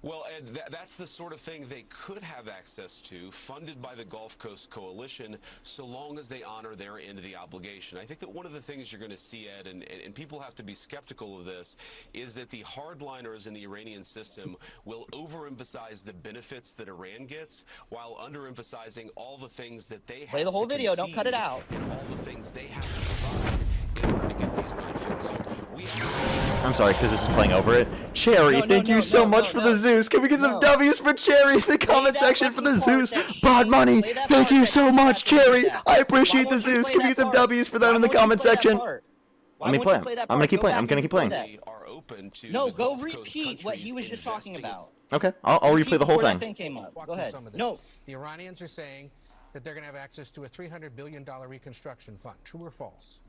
[SPEAKER 9] Well, Ed, that's the sort of thing they could have access to, funded by the Gulf Coast Coalition, so long as they honor their end of the obligation. I think that one of the things you're going to see, Ed, and people have to be skeptical of this, is that the hardliners in the Iranian system will overemphasize the benefits that Iran gets, while underemphasizing all the things that they have
[SPEAKER 10] Play the whole
[SPEAKER 9] to
[SPEAKER 10] video. Don't cut it
[SPEAKER 9] concede
[SPEAKER 10] out.
[SPEAKER 9] and all the things they have to provide in order to get these benefits. So we
[SPEAKER 1] I'm sorry, because this is playing over it. Cherry, thank you so much for the Zeus. Can we get some W's for Cherry in the comment section for the Zeus? Bot money. Thank you so much, Cherry. I appreciate the Zeus. Can we get some W's for them in the comment section? Let me play. I'm gonna keep playing. I'm gonna keep playing.
[SPEAKER 10] No, go repeat what he was just talking about.
[SPEAKER 1] Okay, I'll replay the whole
[SPEAKER 10] Before that
[SPEAKER 1] thing.
[SPEAKER 10] came up.
[SPEAKER 12] Walk
[SPEAKER 10] Go
[SPEAKER 12] through
[SPEAKER 10] ahead.
[SPEAKER 12] some of this.
[SPEAKER 10] No.
[SPEAKER 12] The Iranians are saying that they're going to have access to a $300 billion reconstruction fund. True or false?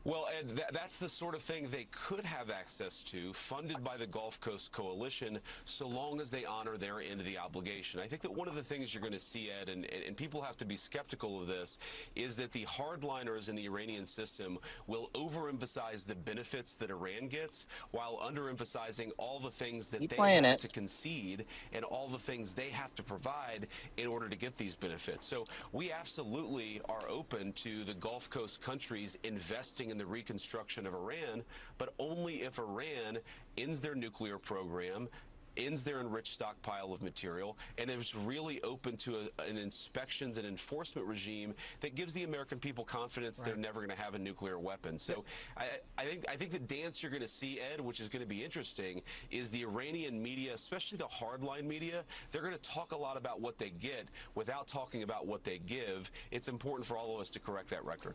[SPEAKER 9] Well, Ed, that's the sort of thing they could have access to, funded by the Gulf Coast Coalition, so long as they honor their end of the obligation. I think that one of the things you're going to see, Ed, and people have to be skeptical of this, is that the hardliners in the Iranian system will overemphasize the benefits that Iran gets, while underemphasizing all the things that they have to concede and all the things they have to provide in order to get these benefits. So we absolutely are open to the Gulf Coast countries investing in in the reconstruction of Iran, but only if Iran ends their nuclear program, ends their enriched stockpile of material, and is really open to an inspections and enforcement regime that gives the American people confidence they're never going to have a nuclear weapon. So I think the dance you're going to see, Ed, which is going to be interesting, is the Iranian media, especially the hardline media, they're going to talk a lot about what they get without talking about what they give. It's important for all of us to correct that record.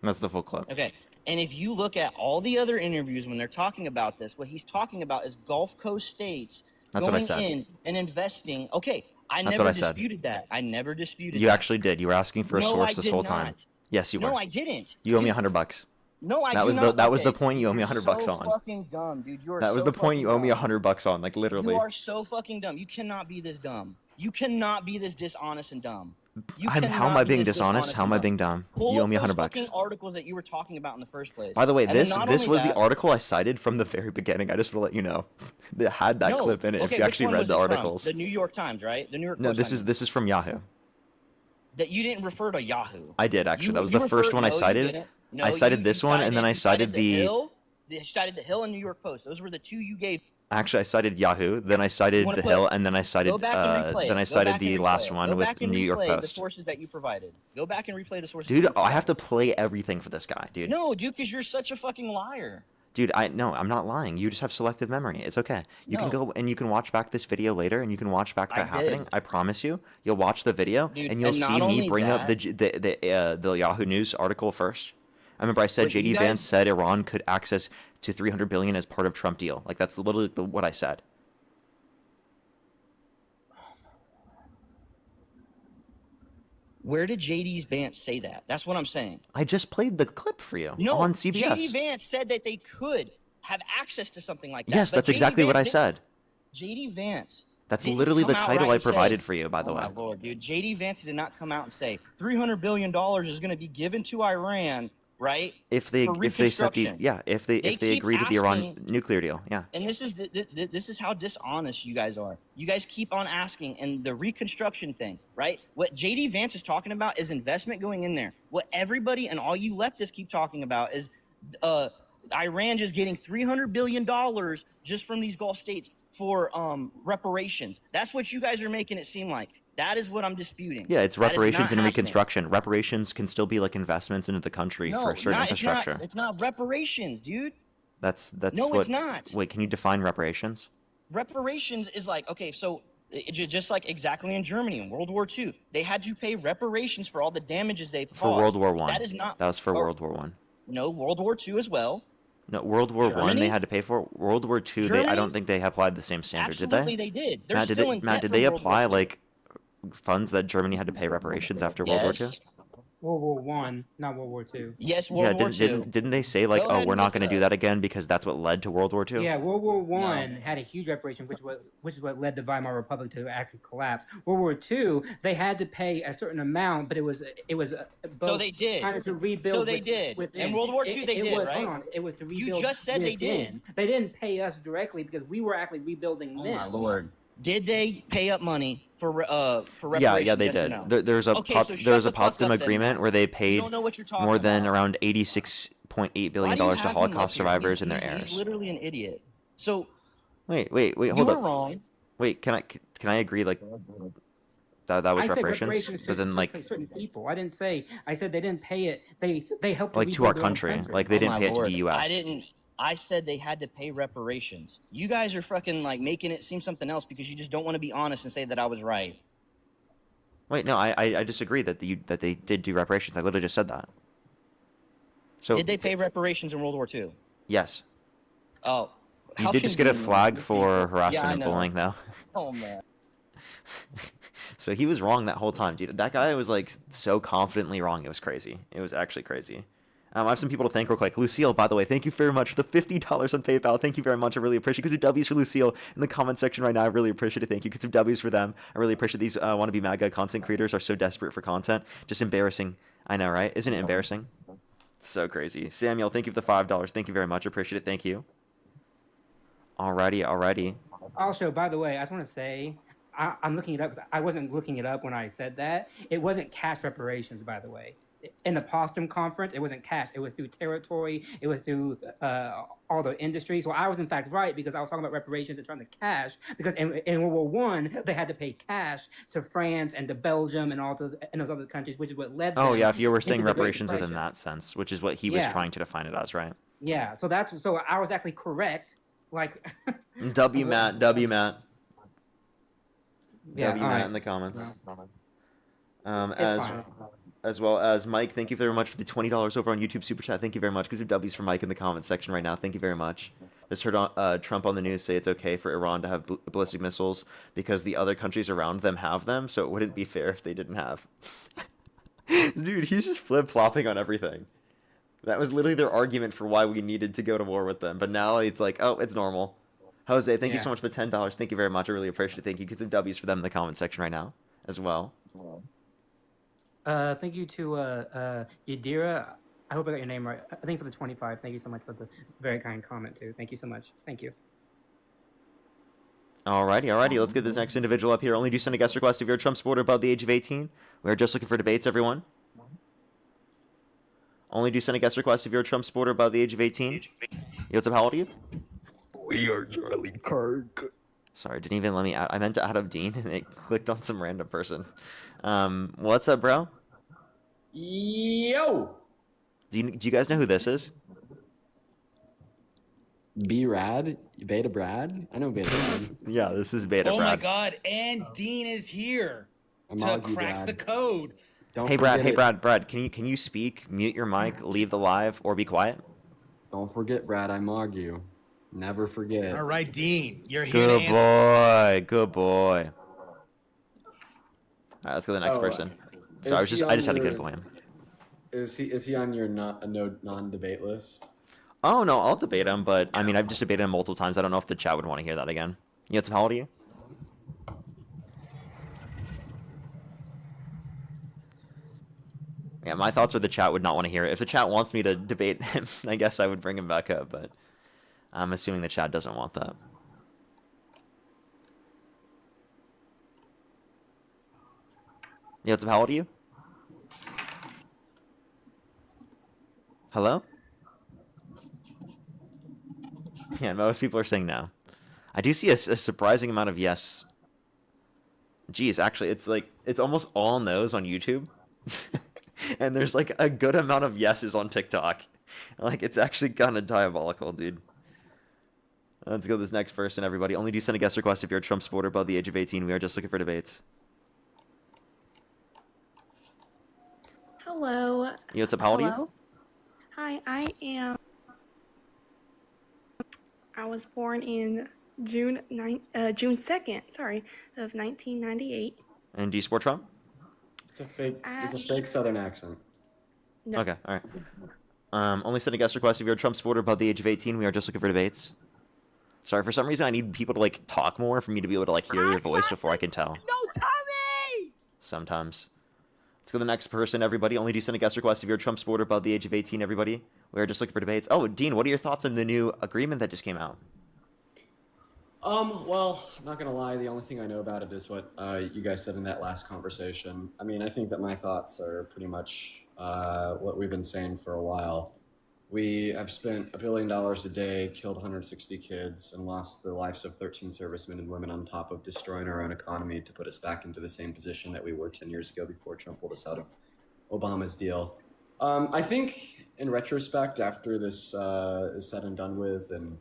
[SPEAKER 1] That's the full clip.
[SPEAKER 10] Okay. And if you look at all the other interviews when they're talking about this, what he's talking about is Gulf Coast states going in and investing. Okay,
[SPEAKER 1] That's
[SPEAKER 10] never
[SPEAKER 1] what I said.
[SPEAKER 10] disputed that. I never disputed
[SPEAKER 1] You
[SPEAKER 10] that.
[SPEAKER 1] actually did. You were asking for a
[SPEAKER 10] No,
[SPEAKER 1] source
[SPEAKER 10] I
[SPEAKER 1] this
[SPEAKER 10] did
[SPEAKER 1] whole
[SPEAKER 10] not.
[SPEAKER 1] time. Yes, you were.
[SPEAKER 10] No, I didn't.
[SPEAKER 1] You owe me $100.
[SPEAKER 10] No, I
[SPEAKER 1] that
[SPEAKER 10] do
[SPEAKER 1] was
[SPEAKER 10] not.
[SPEAKER 1] That was the
[SPEAKER 10] Okay,
[SPEAKER 1] point you owe me
[SPEAKER 10] you're
[SPEAKER 1] $100
[SPEAKER 10] so
[SPEAKER 1] on.
[SPEAKER 10] fucking dumb, dude. You are
[SPEAKER 1] That was
[SPEAKER 10] so
[SPEAKER 1] the point you owe me
[SPEAKER 10] dumb.
[SPEAKER 1] $100 on, like literally.
[SPEAKER 10] You are so fucking dumb. You cannot be this dumb. You cannot be this dishonest and dumb.
[SPEAKER 1] How am I being dishonest? How am I being dumb?
[SPEAKER 10] Pull
[SPEAKER 1] You owe
[SPEAKER 10] up
[SPEAKER 1] me
[SPEAKER 10] those
[SPEAKER 1] $100.
[SPEAKER 10] fucking articles that you were talking about in the first place.
[SPEAKER 1] By the way,
[SPEAKER 10] And then
[SPEAKER 1] this
[SPEAKER 10] not
[SPEAKER 1] was
[SPEAKER 10] only
[SPEAKER 1] the
[SPEAKER 10] that-
[SPEAKER 1] article I cited from the very beginning. I just want to let you know. It had that
[SPEAKER 10] No.
[SPEAKER 1] clip in it if
[SPEAKER 10] Okay,
[SPEAKER 1] you
[SPEAKER 10] which
[SPEAKER 1] actually
[SPEAKER 10] one
[SPEAKER 1] read
[SPEAKER 10] was
[SPEAKER 1] the
[SPEAKER 10] this from?
[SPEAKER 1] articles.
[SPEAKER 10] The New York Times, right? The New York
[SPEAKER 1] No,
[SPEAKER 10] Post.
[SPEAKER 1] this is from Yahoo.
[SPEAKER 10] That you didn't refer to Yahoo.
[SPEAKER 1] I did actually.
[SPEAKER 10] You-
[SPEAKER 1] That was
[SPEAKER 10] you
[SPEAKER 1] the first
[SPEAKER 10] referred-
[SPEAKER 1] one I
[SPEAKER 10] no, you
[SPEAKER 1] cited.
[SPEAKER 10] didn't. No,
[SPEAKER 1] I cited
[SPEAKER 10] you
[SPEAKER 1] this one, and then I
[SPEAKER 10] you
[SPEAKER 1] cited the.
[SPEAKER 10] Hill. You cited the Hill and New York Post. Those were the two you gave.
[SPEAKER 1] Actually, I cited Yahoo, then I cited
[SPEAKER 10] wanna
[SPEAKER 1] the
[SPEAKER 10] play-
[SPEAKER 1] Hill, and then I cited
[SPEAKER 10] Go back and replay it.
[SPEAKER 1] then I
[SPEAKER 10] Go
[SPEAKER 1] cited
[SPEAKER 10] back
[SPEAKER 1] the
[SPEAKER 10] and
[SPEAKER 1] last
[SPEAKER 10] replay it.
[SPEAKER 1] one
[SPEAKER 10] Go
[SPEAKER 1] with
[SPEAKER 10] back and
[SPEAKER 1] New York
[SPEAKER 10] replay the
[SPEAKER 1] Post.
[SPEAKER 10] sources that you provided. Go back and replay the sources.
[SPEAKER 1] Dude,
[SPEAKER 10] you
[SPEAKER 1] I
[SPEAKER 10] provided.
[SPEAKER 1] have to play everything for this guy, dude.
[SPEAKER 10] No, dude, because you're such a fucking liar.
[SPEAKER 1] Dude, I'm not lying. You just have selective memory. It's okay. You can
[SPEAKER 10] No.
[SPEAKER 1] go and you can watch back this video later, and you can watch back that
[SPEAKER 10] I
[SPEAKER 1] happening.
[SPEAKER 10] did.
[SPEAKER 1] I promise you. You'll watch the video,
[SPEAKER 10] Dude,
[SPEAKER 1] and you'll
[SPEAKER 10] and not
[SPEAKER 1] see me
[SPEAKER 10] only
[SPEAKER 1] bring up
[SPEAKER 10] that-
[SPEAKER 1] the Yahoo News article first. I remember I said
[SPEAKER 10] But you
[SPEAKER 1] JD
[SPEAKER 10] guys-
[SPEAKER 1] Vance said Iran could access to 300 billion as part of Trump deal. Like that's literally what I said.
[SPEAKER 10] Where did JD's Vance say that? That's what I'm saying.
[SPEAKER 1] I just played the clip for you
[SPEAKER 10] No,
[SPEAKER 1] on CBS.
[SPEAKER 10] JD Vance said that they could have access to something like that.
[SPEAKER 1] Yes,
[SPEAKER 10] but
[SPEAKER 1] that's
[SPEAKER 10] JD
[SPEAKER 1] exactly what I
[SPEAKER 10] Vance
[SPEAKER 1] said.
[SPEAKER 10] JD Vance.
[SPEAKER 1] That's
[SPEAKER 10] didn't
[SPEAKER 1] literally the
[SPEAKER 10] come out
[SPEAKER 1] title
[SPEAKER 10] right
[SPEAKER 1] I
[SPEAKER 10] and say-
[SPEAKER 1] provided for you, by the
[SPEAKER 10] Oh
[SPEAKER 1] way.
[SPEAKER 10] my lord, dude. JD Vance did not come out and say $300 billion is going to be given to Iran, right?
[SPEAKER 1] If they
[SPEAKER 10] for
[SPEAKER 1] set the
[SPEAKER 10] reconstruction.
[SPEAKER 1] if they
[SPEAKER 10] keep
[SPEAKER 1] agree to the Iran
[SPEAKER 10] asking-
[SPEAKER 1] nuclear deal, yeah.
[SPEAKER 10] And this is how dishonest you guys are. You guys keep on asking, and the reconstruction thing, right? What JD Vance is talking about is investment going in there. What everybody and all you leftists keep talking about is Iran just getting $300 billion just from these Gulf states for reparations. That's what you guys are making it seem like. That is what I'm disputing.
[SPEAKER 1] Yeah, it's
[SPEAKER 10] That is
[SPEAKER 1] reparations
[SPEAKER 10] not
[SPEAKER 1] and
[SPEAKER 10] happening.
[SPEAKER 1] reconstruction. Reparations can still be like investments into the country
[SPEAKER 10] No,
[SPEAKER 1] for certain infrastructure.
[SPEAKER 10] It's not reparations, dude.
[SPEAKER 1] That's
[SPEAKER 10] No,
[SPEAKER 1] what.
[SPEAKER 10] it's not.
[SPEAKER 1] Wait, can you define reparations?
[SPEAKER 10] Reparations is like, okay, so just like exactly in Germany in World War II, they had to pay reparations for all the damages they caused.
[SPEAKER 1] For World War One.
[SPEAKER 10] That is not.
[SPEAKER 1] That was for
[SPEAKER 10] or-
[SPEAKER 1] World War One.
[SPEAKER 10] No, World War II as well.
[SPEAKER 1] No, World War One
[SPEAKER 10] Germany?
[SPEAKER 1] they had to pay for. World War Two, I
[SPEAKER 10] Germany?
[SPEAKER 1] don't think they applied the same standard,
[SPEAKER 10] Absolutely,
[SPEAKER 1] did they?
[SPEAKER 10] they did. They're
[SPEAKER 1] Matt,
[SPEAKER 10] still in debt
[SPEAKER 1] Matt, did
[SPEAKER 10] from
[SPEAKER 1] they
[SPEAKER 10] World War
[SPEAKER 1] apply
[SPEAKER 10] II.
[SPEAKER 1] like funds that Germany had to pay reparations after World War Two?
[SPEAKER 10] Yes.
[SPEAKER 11] World War One, not World War Two.
[SPEAKER 10] Yes,
[SPEAKER 1] Yeah,
[SPEAKER 10] World War II.
[SPEAKER 1] didn't they say like,
[SPEAKER 10] Go
[SPEAKER 1] oh,
[SPEAKER 10] ahead
[SPEAKER 1] we're
[SPEAKER 10] and
[SPEAKER 1] not
[SPEAKER 10] look
[SPEAKER 1] going to
[SPEAKER 10] it
[SPEAKER 1] do
[SPEAKER 10] up.
[SPEAKER 1] that again because that's what led to World War Two?
[SPEAKER 11] Yeah, World War One had a huge reparation, which is what led the Weimar Republic to actually collapse. World War Two, they had to pay a certain amount, but it was both
[SPEAKER 10] No, they did.
[SPEAKER 11] kind of to rebuild.
[SPEAKER 10] No, they did.
[SPEAKER 11] Within.
[SPEAKER 10] In World War II, they
[SPEAKER 11] it
[SPEAKER 10] did,
[SPEAKER 11] was,
[SPEAKER 10] right?
[SPEAKER 11] Hold on, it was to
[SPEAKER 10] You
[SPEAKER 11] rebuild.
[SPEAKER 10] just said they
[SPEAKER 11] within.
[SPEAKER 10] did.
[SPEAKER 11] They didn't pay us directly because we were actually rebuilding
[SPEAKER 10] Oh
[SPEAKER 11] them.
[SPEAKER 10] my lord. Did they pay up money for reparations?
[SPEAKER 1] Yeah, they
[SPEAKER 10] yes or
[SPEAKER 1] did.
[SPEAKER 10] no?
[SPEAKER 1] There's a
[SPEAKER 10] Okay, so shut
[SPEAKER 1] there's
[SPEAKER 10] the
[SPEAKER 1] a
[SPEAKER 10] fuck
[SPEAKER 1] Potsdam
[SPEAKER 10] up then,
[SPEAKER 1] agreement
[SPEAKER 10] Matt.
[SPEAKER 1] where they
[SPEAKER 10] You
[SPEAKER 1] paid
[SPEAKER 10] don't know what you're talking
[SPEAKER 1] more than
[SPEAKER 10] about.
[SPEAKER 1] around $86.8 billion
[SPEAKER 10] Why do you
[SPEAKER 1] to
[SPEAKER 10] have him up
[SPEAKER 1] Holocaust
[SPEAKER 10] here?
[SPEAKER 1] survivors
[SPEAKER 10] He's-
[SPEAKER 1] and their
[SPEAKER 10] he's-
[SPEAKER 1] heirs.
[SPEAKER 10] He's literally an idiot. So
[SPEAKER 1] Wait, hold
[SPEAKER 10] you were
[SPEAKER 1] up.
[SPEAKER 10] wrong.
[SPEAKER 1] Wait, can I agree like that was
[SPEAKER 11] I said
[SPEAKER 1] reparations? But then like
[SPEAKER 11] certain people. I didn't say. I said they didn't pay it. They helped
[SPEAKER 1] like to our
[SPEAKER 11] rebuild their own
[SPEAKER 1] country. Like they didn't
[SPEAKER 10] Oh my
[SPEAKER 1] pay it to
[SPEAKER 10] lord.
[SPEAKER 1] the US.
[SPEAKER 10] I didn't. I said they had to pay reparations. You guys are fucking like making it seem something else because you just don't want to be honest and say that I was right.
[SPEAKER 1] Wait, no, I disagree that they did do reparations. I literally just said that. So
[SPEAKER 10] Did they pay reparations in World War II?
[SPEAKER 1] yes.
[SPEAKER 10] Oh.
[SPEAKER 1] You
[SPEAKER 10] how
[SPEAKER 1] did just get a
[SPEAKER 10] convenient.
[SPEAKER 1] flag for
[SPEAKER 10] Yeah,
[SPEAKER 1] harassment
[SPEAKER 10] I
[SPEAKER 1] and
[SPEAKER 10] know.
[SPEAKER 1] bullying though.
[SPEAKER 10] Oh man.
[SPEAKER 1] So he was wrong that whole time, dude. That guy was like so confidently wrong. It was crazy. It was actually crazy. I have some people to thank real quick. Lucille, by the way, thank you very much for the $50 on PayPal. Thank you very much. I really appreciate it. Get some W's for Lucille in the comment section right now. I really appreciate it. Thank you. Get some W's for them. I really appreciate these wannabe MAGA content creators are so desperate for content. Just embarrassing. I know, right? Isn't it embarrassing? So crazy. Samuel, thank you for the $5. Thank you very much. I appreciate it. Thank you. Alrighty.
[SPEAKER 11] Also, by the way, I just want to say, I'm looking it up. I wasn't looking it up when I said that. It wasn't cash reparations, by the way. in the Postrum conference, it wasn't cash. It was through territory. It was through all the industries. So I was in fact right because I was talking about reparations and trying to cash because in World War One they had to pay cash to France and to Belgium and and those other countries, which is what led them.
[SPEAKER 1] Oh yeah, if you were
[SPEAKER 11] into
[SPEAKER 1] saying
[SPEAKER 11] the Great
[SPEAKER 1] reparations within
[SPEAKER 11] Depression.
[SPEAKER 1] that sense, which is what he was
[SPEAKER 11] Yeah.
[SPEAKER 1] trying to define it as, right?
[SPEAKER 11] Yeah. So I was actually correct. Like.
[SPEAKER 1] W Matt, W Matt.
[SPEAKER 11] Yeah,
[SPEAKER 1] W
[SPEAKER 11] all
[SPEAKER 1] Matt
[SPEAKER 11] right.
[SPEAKER 1] in the comments.
[SPEAKER 11] It's fine.
[SPEAKER 1] As well as Mike, thank you very much for the $20 over on YouTube Super Chat. Thank you very much. Give some W's for Mike in the comment section right now. Thank you very much. Just heard Trump on the news say it's okay for Iran to have ballistic missiles because the other countries around them have them, so it wouldn't be fair if they didn't have. Dude, he's just flip-flopping on everything. That was literally their argument for why we needed to go to war with them, but now it's like, oh, it's normal. Jose, thank you so much for the $10. Thank you very much. I really appreciate it. Thank you. Get some W's for them in the comment section right now as well.
[SPEAKER 11] Thank you to Yadira. I hope I got your name right. I think for the 25. Thank you so much for the very kind comment too. Thank you so much. Thank you.
[SPEAKER 1] Alrighty. Let's get this next individual up here. Only do send a guest request if you're a Trump supporter above the age of 18. We are just looking for debates, everyone. Only do send a guest request if you're a Trump supporter above the age of 18. Yo, what's up? How old are you?
[SPEAKER 21] We are Charlie Kirk.
[SPEAKER 1] Sorry, didn't even let me out. I meant to add up Dean, and it clicked on some random person. What's up, bro?
[SPEAKER 13] Yo!
[SPEAKER 1] Do you guys know who this is?
[SPEAKER 13] B-Rad? Beta Brad? I know Beta Brad.
[SPEAKER 1] Yeah, this is Beta
[SPEAKER 15] Oh
[SPEAKER 1] Brad.
[SPEAKER 15] my God! And Dean is here to
[SPEAKER 13] Amagi
[SPEAKER 15] crack
[SPEAKER 13] Brad.
[SPEAKER 15] the code.
[SPEAKER 13] Don't
[SPEAKER 1] Hey Brad,
[SPEAKER 13] forget it.
[SPEAKER 1] Brad, can you speak? Mute your mic, leave the live, or be quiet.
[SPEAKER 13] Don't forget, Brad, I mog you. Never forget.
[SPEAKER 15] All right, Dean, you're here
[SPEAKER 1] Good
[SPEAKER 15] to answer.
[SPEAKER 1] boy. All right, let's go to the next
[SPEAKER 13] Oh,
[SPEAKER 1] person.
[SPEAKER 13] is
[SPEAKER 1] Sorry,
[SPEAKER 13] he
[SPEAKER 1] I just
[SPEAKER 13] on
[SPEAKER 1] had to
[SPEAKER 13] your-
[SPEAKER 1] get him.
[SPEAKER 13] Is he on your non-debate list?
[SPEAKER 1] Oh no, I'll debate him, but I mean I've just debated him multiple times. I don't know if the chat would want to hear that again. You know, how old are you? Yeah, my thoughts are the chat would not want to hear it. If the chat wants me to debate him, I guess I would bring him back up, but I'm assuming the chat doesn't want that. Yo, how old are you? Hello? Yeah, most people are saying no. I do see a surprising amount of yes. Geez, actually, it's almost all no's on YouTube. And there's like a good amount of yeses on TikTok. Like, it's actually kind of diabolical, dude. Let's go to this next person, everybody. Only do send a guest request if you're a Trump supporter above the age of 18. We are just looking for debates.
[SPEAKER 18] Hello.
[SPEAKER 1] Yo, what's up? How old are you?
[SPEAKER 18] Hello. Hi, I was born in June 2nd, of 1998.
[SPEAKER 1] And do you support Trump?
[SPEAKER 13] It's a fake Southern accent.
[SPEAKER 18] No.
[SPEAKER 1] Okay, all right. Only send a guest request if you're a Trump supporter above the age of 18. We are just looking for debates. Sorry, for some reason I need people to like talk more for me to be able to like hear your voice before I can tell.
[SPEAKER 18] No, Tommy!
[SPEAKER 1] Sometimes. Let's go to the next person, everybody. Only do send a guest request if you're a Trump supporter above the age of 18, everybody. We are just looking for debates. Oh, Dean, what are your thoughts on the new agreement that just came out?
[SPEAKER 13] Well, not gonna lie, the only thing I know about it is what you guys said in that last conversation. I mean, I think that my thoughts are pretty much what we've been saying for a while. We have spent $1 billion a day, killed 160 kids, and lost the lives of 13 servicemen and women on top of destroying our own economy to put us back into the same position that we were 10 years ago before Trump pulled us out of Obama's deal. I think, in retrospect, after this is said and done with, and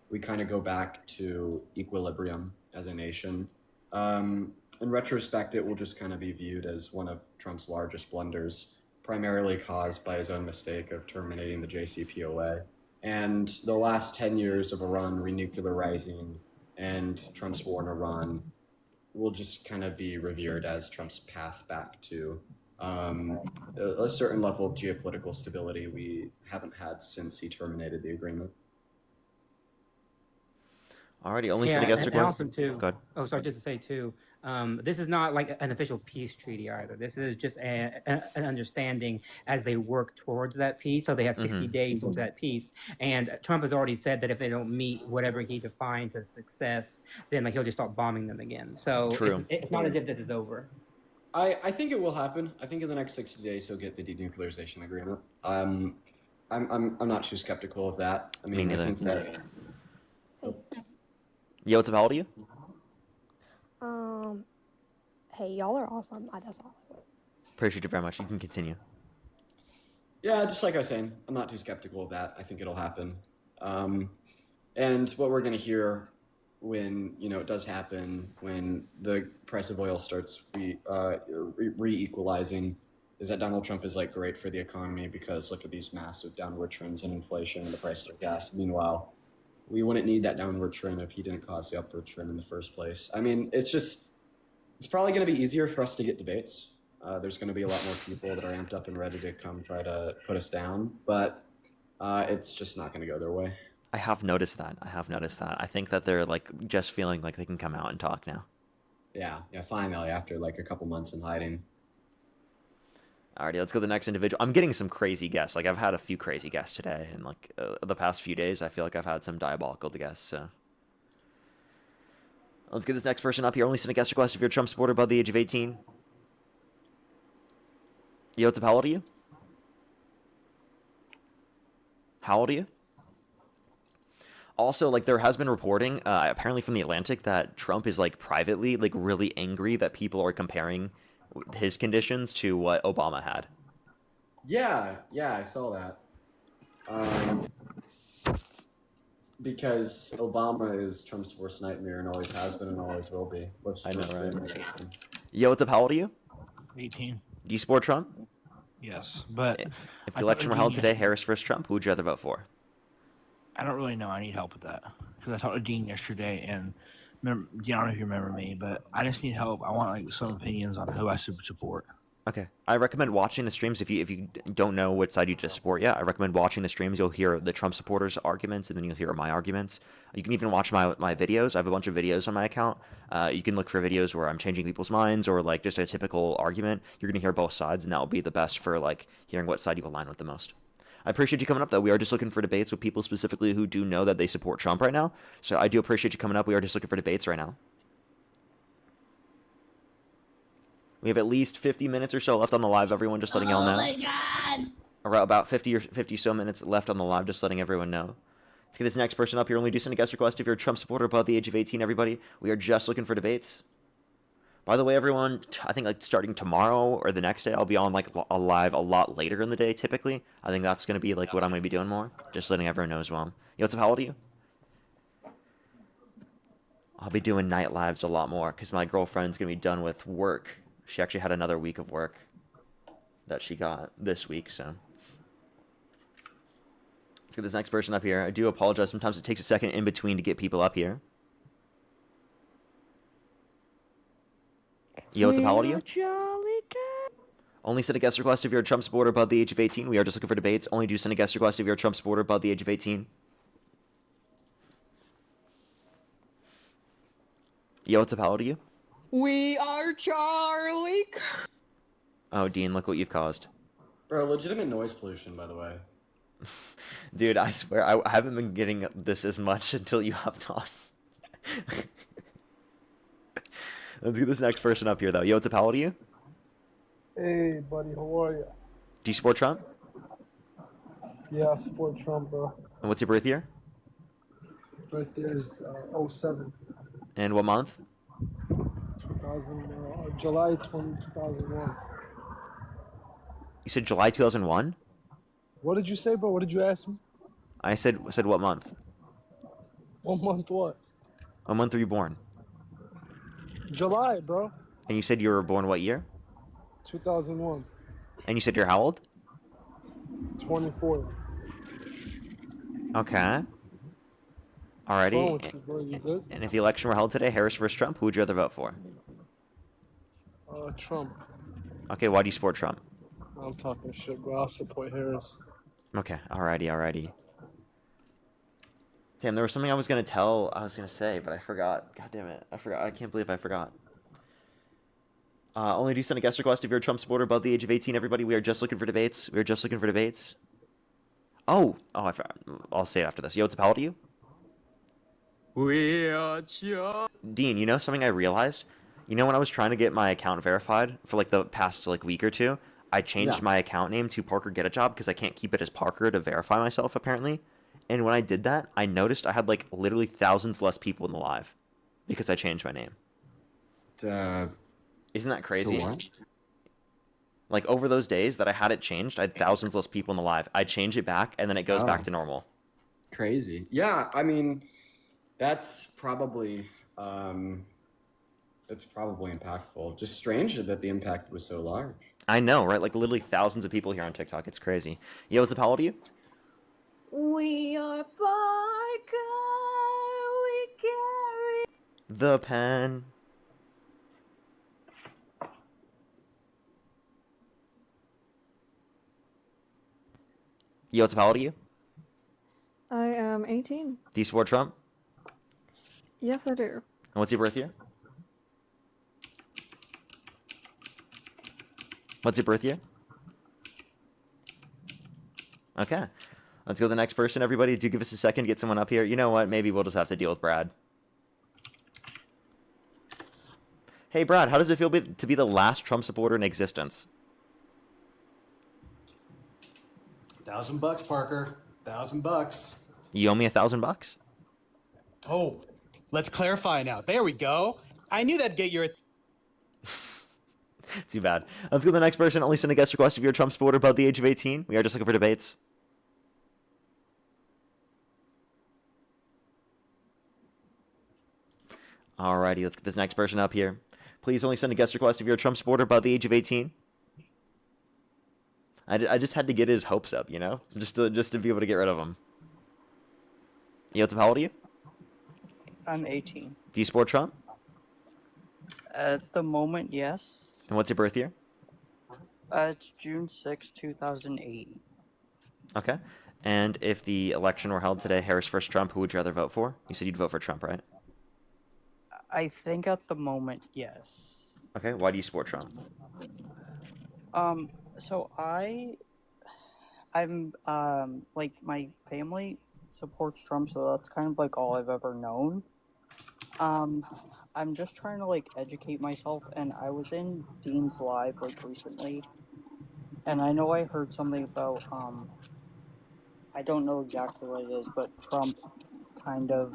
[SPEAKER 13] we kind of go back to equilibrium as a nation, in retrospect, it will just kind of be viewed as one of Trump's largest blunders, primarily caused by his own mistake of terminating the JCPOA. And the last 10 years of Iran renuclearizing and Trump's war in Iran will just kind of be revered as Trump's path back to a certain level of geopolitical stability we haven't had since he terminated the agreement.
[SPEAKER 1] Alrighty, only send a guest
[SPEAKER 11] and
[SPEAKER 1] request.
[SPEAKER 11] also too.
[SPEAKER 1] Go ahead.
[SPEAKER 11] Oh, sorry, just to say too. This is not like an official peace treaty either. This is just an understanding as they work towards that peace. So they have 60 days towards that peace. And Trump has already said that if they don't meet whatever he defines as success, then like he'll just start bombing them again. So
[SPEAKER 1] True.
[SPEAKER 11] it's not as if this is over.
[SPEAKER 13] I think it will happen. I think in the next 60 days he'll get the denuclearization agreement. I'm not too skeptical of that. I mean, I think that.
[SPEAKER 1] Yo, what's up? How old are you?
[SPEAKER 17] Hey, y'all are awesome. That's all.
[SPEAKER 1] Appreciate you very much. You can continue.
[SPEAKER 13] Yeah, just like I was saying, I'm not too skeptical of that. I think it'll happen. And what we're going to hear when it does happen, when the price of oil starts re-equalizing, is that Donald Trump is like great for the economy because look at these massive downward trends in inflation and the price of gas. Meanwhile, we wouldn't need that downward trend if he didn't cause the upward trend in the first place. I mean, it's probably going to be easier for us to get debates. There's going to be a lot more people that are amped up and ready to come try to put us down, but it's just not going to go their way.
[SPEAKER 1] I have noticed that. I think that they're like just feeling like they can come out and talk now.
[SPEAKER 13] Yeah, finally, after like a couple months in hiding.
[SPEAKER 1] Alrighty, let's go to the next individual. I'm getting some crazy guests. Like, I've had a few crazy guests today, and like the past few days, I feel like I've had some diabolical guests, so. Let's get this next person up here. Only send a guest request if you're a Trump supporter above the age of 18. Yo, what's up? How old are you? How old are you? Also, like, there has been reporting, apparently from The Atlantic, that Trump is, like, privately, like, really angry that people are comparing his conditions to what Obama had.
[SPEAKER 13] Yeah, I saw that. Because Obama is Trump's worst nightmare and always has been and always will be.
[SPEAKER 1] I know, right? Yo, what's up? How old are you?
[SPEAKER 3] 18.
[SPEAKER 1] Do you support Trump?
[SPEAKER 3] Yes, but
[SPEAKER 1] if the election were held today, Harris versus Trump, who would you rather vote for?
[SPEAKER 3] I don't really know. I need help with that because I talked to Dean yesterday, and I don't know if you remember me, but I just need help. I want like some opinions on who I should support.
[SPEAKER 1] Okay, I recommend watching the streams. If you don't know what side you just support yet, I recommend watching the streams. You'll hear the Trump supporters' arguments, and then you'll hear my arguments. You can even watch my videos. I have a bunch of videos on my account. You can look for videos where I'm changing people's minds or like just a typical argument. You're gonna hear both sides, and that will be the best for like hearing what side you align with the most. I appreciate you coming up, though. We are just looking for debates with people specifically who do know that they support Trump right now. So I do appreciate you coming up. We are just looking for debates right now. We have at least 50 minutes or so left on the live, everyone, just letting y'all know. Oh, my God. Around about 50 so minutes left on the live, just letting everyone know. Let's get this next person up here. Only do send a guest request if you're a Trump supporter above the age of 18, everybody. We are just looking for debates. By the way, everyone, I think like starting tomorrow or the next day, I'll be on like a live a lot later in the day, typically. I think that's going to be like what I'm going to be doing more. Just letting everyone know as well. Yo, what's up? How old are you? I'll be doing night lives a lot more because my girlfriend's going to be done with work. She actually had another week of work that she got this week, so. Let's get this next person up here. I do apologize. Sometimes it takes a second in between to get people up here. Yo, what's up? How old are you? Only send a guest request if you're a Trump supporter above the age of 18. We are just looking for debates. Only do send a guest request if you're a Trump supporter above the age of 18. Yo, what's up? How old are you?
[SPEAKER 2] We are Charlie.
[SPEAKER 1] Oh, Dean, look what you've caused.
[SPEAKER 13] Bro, legitimate noise pollution, by the way.
[SPEAKER 1] Dude, I swear, I haven't been getting this as much until you hopped on. Let's get this next person up here, though. Yo, what's up? How old are you?
[SPEAKER 14] Hey, buddy, how are you?
[SPEAKER 1] Do you support Trump?
[SPEAKER 14] Yeah, I support Trump, bro.
[SPEAKER 1] And what's your birth year?
[SPEAKER 14] Right there's 07.
[SPEAKER 1] And what month?
[SPEAKER 14] 2000, July 2001.
[SPEAKER 1] You said July 2001?
[SPEAKER 14] What did you say, bro? What did you ask me?
[SPEAKER 1] I said what month?
[SPEAKER 14] What month what?
[SPEAKER 1] What month were you born?
[SPEAKER 14] July, bro.
[SPEAKER 1] And you said you were born what year?
[SPEAKER 14] 2001.
[SPEAKER 1] And you said you're how old?
[SPEAKER 14] 24.
[SPEAKER 1] Okay. Alrighty. And if the election were held today, Harris versus Trump, who would you rather vote for?
[SPEAKER 14] Trump.
[SPEAKER 1] Okay, why do you support Trump?
[SPEAKER 14] I'm talking shit, bro. I'll support Harris.
[SPEAKER 1] Okay, alrighty. Damn, there was something I was gonna say, but I forgot. God damn it, I forgot. I can't believe I forgot. Only do send a guest request if you're a Trump supporter above the age of 18, everybody. We are just looking for debates. Oh, I forgot. I'll say it after this. Yo, what's up? How old are you?
[SPEAKER 19] We are Dean,
[SPEAKER 1] you know something I realized? You know, when I was trying to get my account verified for like the past like week or two, I changed
[SPEAKER 13] Yeah.
[SPEAKER 1] my account name to Parker Get a Job because I can't keep it as Parker to verify myself apparently. And when I did that, I noticed I had like literally thousands less people in the live because I changed my name. Isn't that crazy?
[SPEAKER 13] what?
[SPEAKER 1] Like over those days that I had it changed, I had thousands less people in the live. I change it back and then it goes back to normal.
[SPEAKER 13] Crazy. Yeah, I mean, that's probably impactful. Just strange that the impact was so large.
[SPEAKER 1] I know, right? Like literally thousands of people here on TikTok. It's crazy. Yo, what's up? How old are you?
[SPEAKER 18] We are Parker. We carry.
[SPEAKER 1] The pen. Yo, what's up? How old are you?
[SPEAKER 19] I am 18.
[SPEAKER 1] Do you support Trump?
[SPEAKER 19] Yes, I do.
[SPEAKER 1] And what's your birth year? What's your birth year? Okay. Let's go to the next person, everybody. Do give us a second to get someone up here. You know what? Maybe we'll just have to deal with Brad. Hey, Brad, how does it feel to be the last Trump supporter in existence?
[SPEAKER 15] $1,000, Parker. $1,000.
[SPEAKER 1] You owe me $1,000?
[SPEAKER 15] Oh, let's clarify now. There we go. I knew that'd get your.
[SPEAKER 1] Too bad. Let's go to the next person. Only send a guest request if you're a Trump supporter above the age of 18. We are just looking for debates. Alrighty, let's get this next person up here. Please only send a guest request if you're a Trump supporter above the age of 18. I just had to get his hopes up, you know? Just to be able to get rid of him. Yo, how old are you?
[SPEAKER 20] I'm 18.
[SPEAKER 1] Do you support Trump?
[SPEAKER 20] At the moment, yes.
[SPEAKER 1] And what's your birth year?
[SPEAKER 20] It's June 6, 2008.
[SPEAKER 1] Okay. And if the election were held today, Harris versus Trump, who would you rather vote for? You said you'd vote for Trump, right?
[SPEAKER 20] I think at the moment, yes.
[SPEAKER 1] Okay, why do you support Trump?
[SPEAKER 20] So I'm like my family supports Trump, so that's kind of like all I've ever known. I'm just trying to like educate myself, and I was in Dean's Live like recently, and I know I heard something about I don't know exactly what it is, but Trump kind of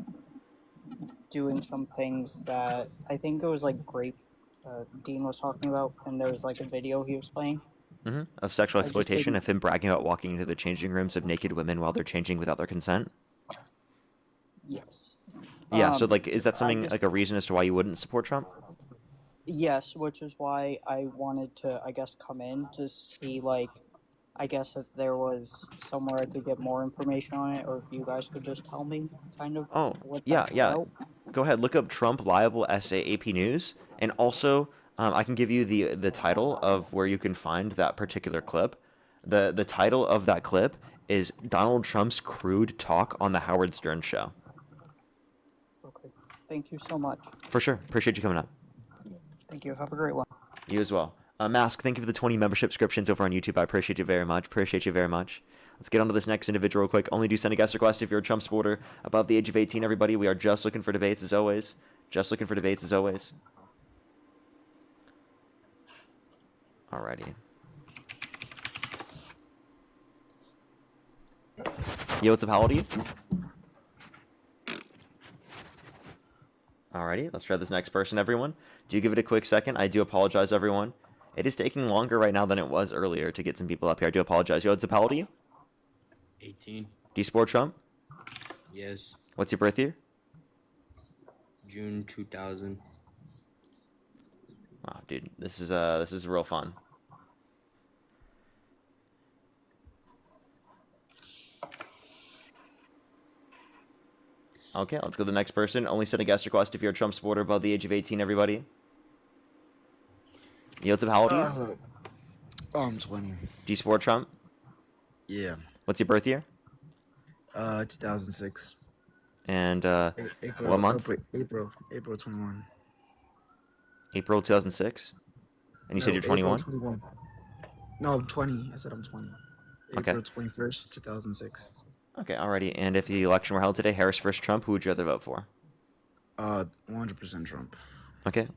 [SPEAKER 20] doing some things that I think it was like grape Dean was talking about, and there was like a video he was playing.
[SPEAKER 1] Of sexual
[SPEAKER 20] I just
[SPEAKER 1] exploitation,
[SPEAKER 20] didn't-
[SPEAKER 1] of him bragging about walking into the changing rooms of naked women while they're changing without their consent?
[SPEAKER 20] Yes.
[SPEAKER 1] Yeah, so like, is that
[SPEAKER 20] I
[SPEAKER 1] something
[SPEAKER 20] just-
[SPEAKER 1] like a reason as to why you wouldn't support Trump?
[SPEAKER 20] Yes, which is why I wanted to, I guess, come in to see, like, I guess if there was somewhere I could get more information on it, or if you guys could just tell me, kind of,
[SPEAKER 1] Oh,
[SPEAKER 20] what
[SPEAKER 1] yeah,
[SPEAKER 20] that's
[SPEAKER 1] yeah.
[SPEAKER 20] about.
[SPEAKER 1] Go ahead, look up Trump liable essay AP News, and also I can give you the title of where you can find that particular clip. The title of that clip is Donald Trump's crude talk on the Howard Stern show.
[SPEAKER 20] Okay, thank you so much.
[SPEAKER 1] For sure, appreciate you coming up.
[SPEAKER 20] Thank you. Have a great one.
[SPEAKER 1] You as well. Mask, thank you for the 20 membership subscriptions over on YouTube. I appreciate you very much. Appreciate you very much. Let's get on to this next individual real quick. Only do send a guest request if you're a Trump supporter above the age of 18, everybody. We are just looking for debates as always. Just looking for debates as always. Alrighty. Yo, what's up? How old are you? Alrighty, let's try this next person, everyone. Do give it a quick second. I do apologize, everyone. It is taking longer right now than it was earlier to get some people up here. I do apologize. Yo, what's up? How old are you?
[SPEAKER 22] 18.
[SPEAKER 1] Do you support Trump?
[SPEAKER 22] Yes.
[SPEAKER 1] What's your birth year?
[SPEAKER 22] June 2000.
[SPEAKER 1] Oh, dude, this is real fun. Okay, let's go to the next person. Only send a guest request if you're a Trump supporter above the age of 18, everybody. Yo, what's up? How old are you?
[SPEAKER 24] I'm 20.
[SPEAKER 1] Do you support Trump?
[SPEAKER 24] Yeah.
[SPEAKER 1] What's your birth year?
[SPEAKER 24] 2006.
[SPEAKER 1] And
[SPEAKER 24] April,
[SPEAKER 1] what month?
[SPEAKER 24] April 21.
[SPEAKER 1] April 2006? And you said you're 21?
[SPEAKER 24] 21. No, I'm 20. I said I'm 20.
[SPEAKER 1] Okay.
[SPEAKER 24] April 21st, 2006.
[SPEAKER 1] Okay, alrighty. And if the election were held today, Harris versus Trump, who would you rather vote for?
[SPEAKER 24] 100% Trump.
[SPEAKER 1] Okay.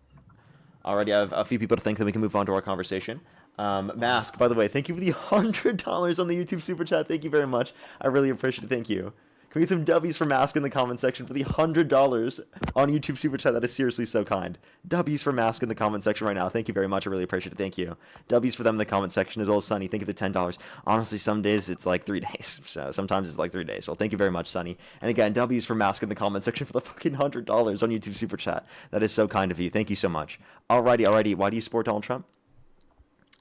[SPEAKER 1] Already, I have a few people to thank, that we can move on to our conversation. Mask, by the way, thank you for the $100 on the YouTube super chat. Thank you very much. I really appreciate it. Thank you. Can we get some W's for Mask in the comment section for the $100 on YouTube super chat? That is seriously so kind. W's for Mask in the comment section right now. Thank you very much. I really appreciate it. Thank you. W's for them in the comment section, as well as Sunny. Thank you for the $10. Honestly, some days it's like 3 days. So sometimes it's like 3 days. Well, thank you very much, Sunny. And again, W's for Mask in the comment section for the fucking $100 on YouTube super chat. That is so kind of you. Thank you so much. Alrighty. Why do you support Donald Trump?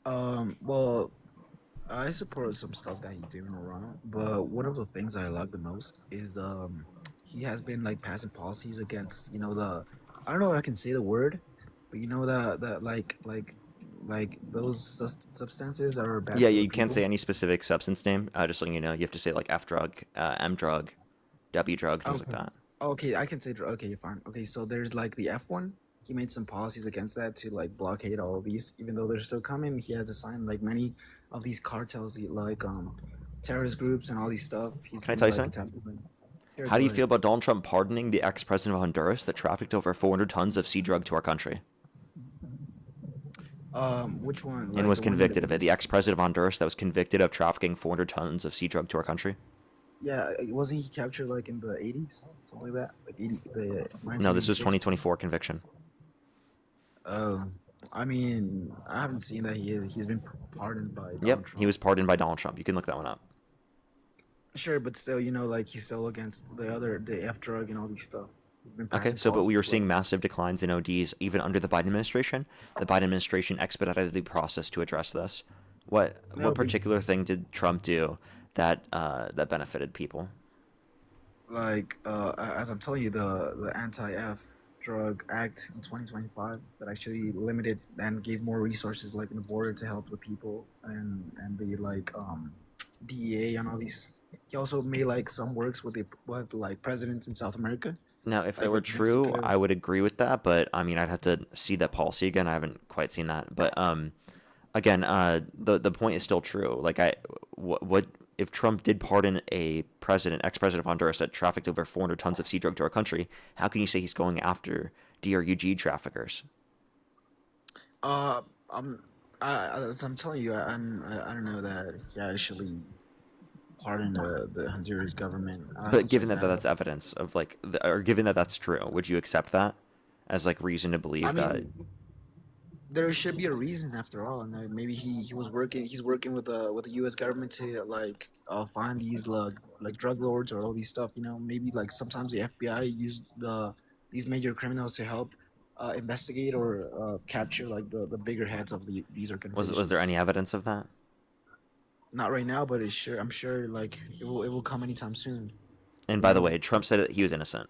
[SPEAKER 24] Well, I support some stuff that he's doing around, but one of the things I like the most is he has been like passing policies against I don't know if I can say the word, but that like those substances are bad.
[SPEAKER 1] Yeah,
[SPEAKER 24] for the
[SPEAKER 1] you can't
[SPEAKER 24] people.
[SPEAKER 1] say any specific substance name. Just letting you know, you have to say like F drug, M drug, W drug, things like that.
[SPEAKER 24] Okay, I can say okay, fine. Okay, so there's like the F one. He made some policies against that to like blockade all of these, even though they're still coming. He has assigned like many of these cartels, like terrorist groups and all these stuff.
[SPEAKER 1] Can I tell you something? How do you feel about Donald Trump pardoning the ex-president of Honduras that trafficked over 400 tons of sea drug to our country?
[SPEAKER 24] Which one?
[SPEAKER 1] And was convicted of it. The ex-president of Honduras that was convicted of trafficking 400 tons of sea drug to our country?
[SPEAKER 24] Yeah, wasn't he captured like in the 80s, something like that? Like 80, the
[SPEAKER 1] No, this was 2024 conviction.
[SPEAKER 24] I mean, I haven't seen that he's been pardoned by Donald
[SPEAKER 1] Yep,
[SPEAKER 24] Trump.
[SPEAKER 1] he was pardoned by Donald Trump. You can look that one up.
[SPEAKER 24] Sure, but still, like he's still against the F drug and all these stuff. He's been
[SPEAKER 1] Okay,
[SPEAKER 24] passing
[SPEAKER 1] so but we were
[SPEAKER 24] policies
[SPEAKER 1] seeing massive declines in ODs even under the Biden administration. The Biden administration expedited the process to address this. What particular thing did Trump do that that benefited people?
[SPEAKER 24] like as I'm telling you, the anti-F drug act in 2025 that actually limited and gave more resources like in the border to help the people and the DEA and all these. He also made like some works with like presidents in South America.
[SPEAKER 1] Now, if
[SPEAKER 24] Like
[SPEAKER 1] that were
[SPEAKER 24] with
[SPEAKER 1] true,
[SPEAKER 24] Mexico.
[SPEAKER 1] I would agree with that, but I mean, I'd have to see that policy again. I haven't quite seen that, but again, the point is still true. Like, what if Trump did pardon a ex-president of Honduras that trafficked over 400 tons of sea drug to our country? How can you say he's going after DRUG traffickers?
[SPEAKER 24] As I'm telling you, I don't know that he actually pardoned the Honduras government.
[SPEAKER 1] But given that that's evidence of like, or given that that's true, would you accept that as like reason to believe
[SPEAKER 24] I
[SPEAKER 1] that?
[SPEAKER 24] mean, there should be a reason after all, and maybe he's working with the U.S. government to like find these like drug lords or all these stuff. Maybe like sometimes the FBI use these major criminals to help investigate or capture like the bigger heads of these organizations.
[SPEAKER 1] Was there any evidence of that?
[SPEAKER 24] Not right now, but I'm sure like it will come anytime soon.
[SPEAKER 1] And by the way, Trump said that he was innocent.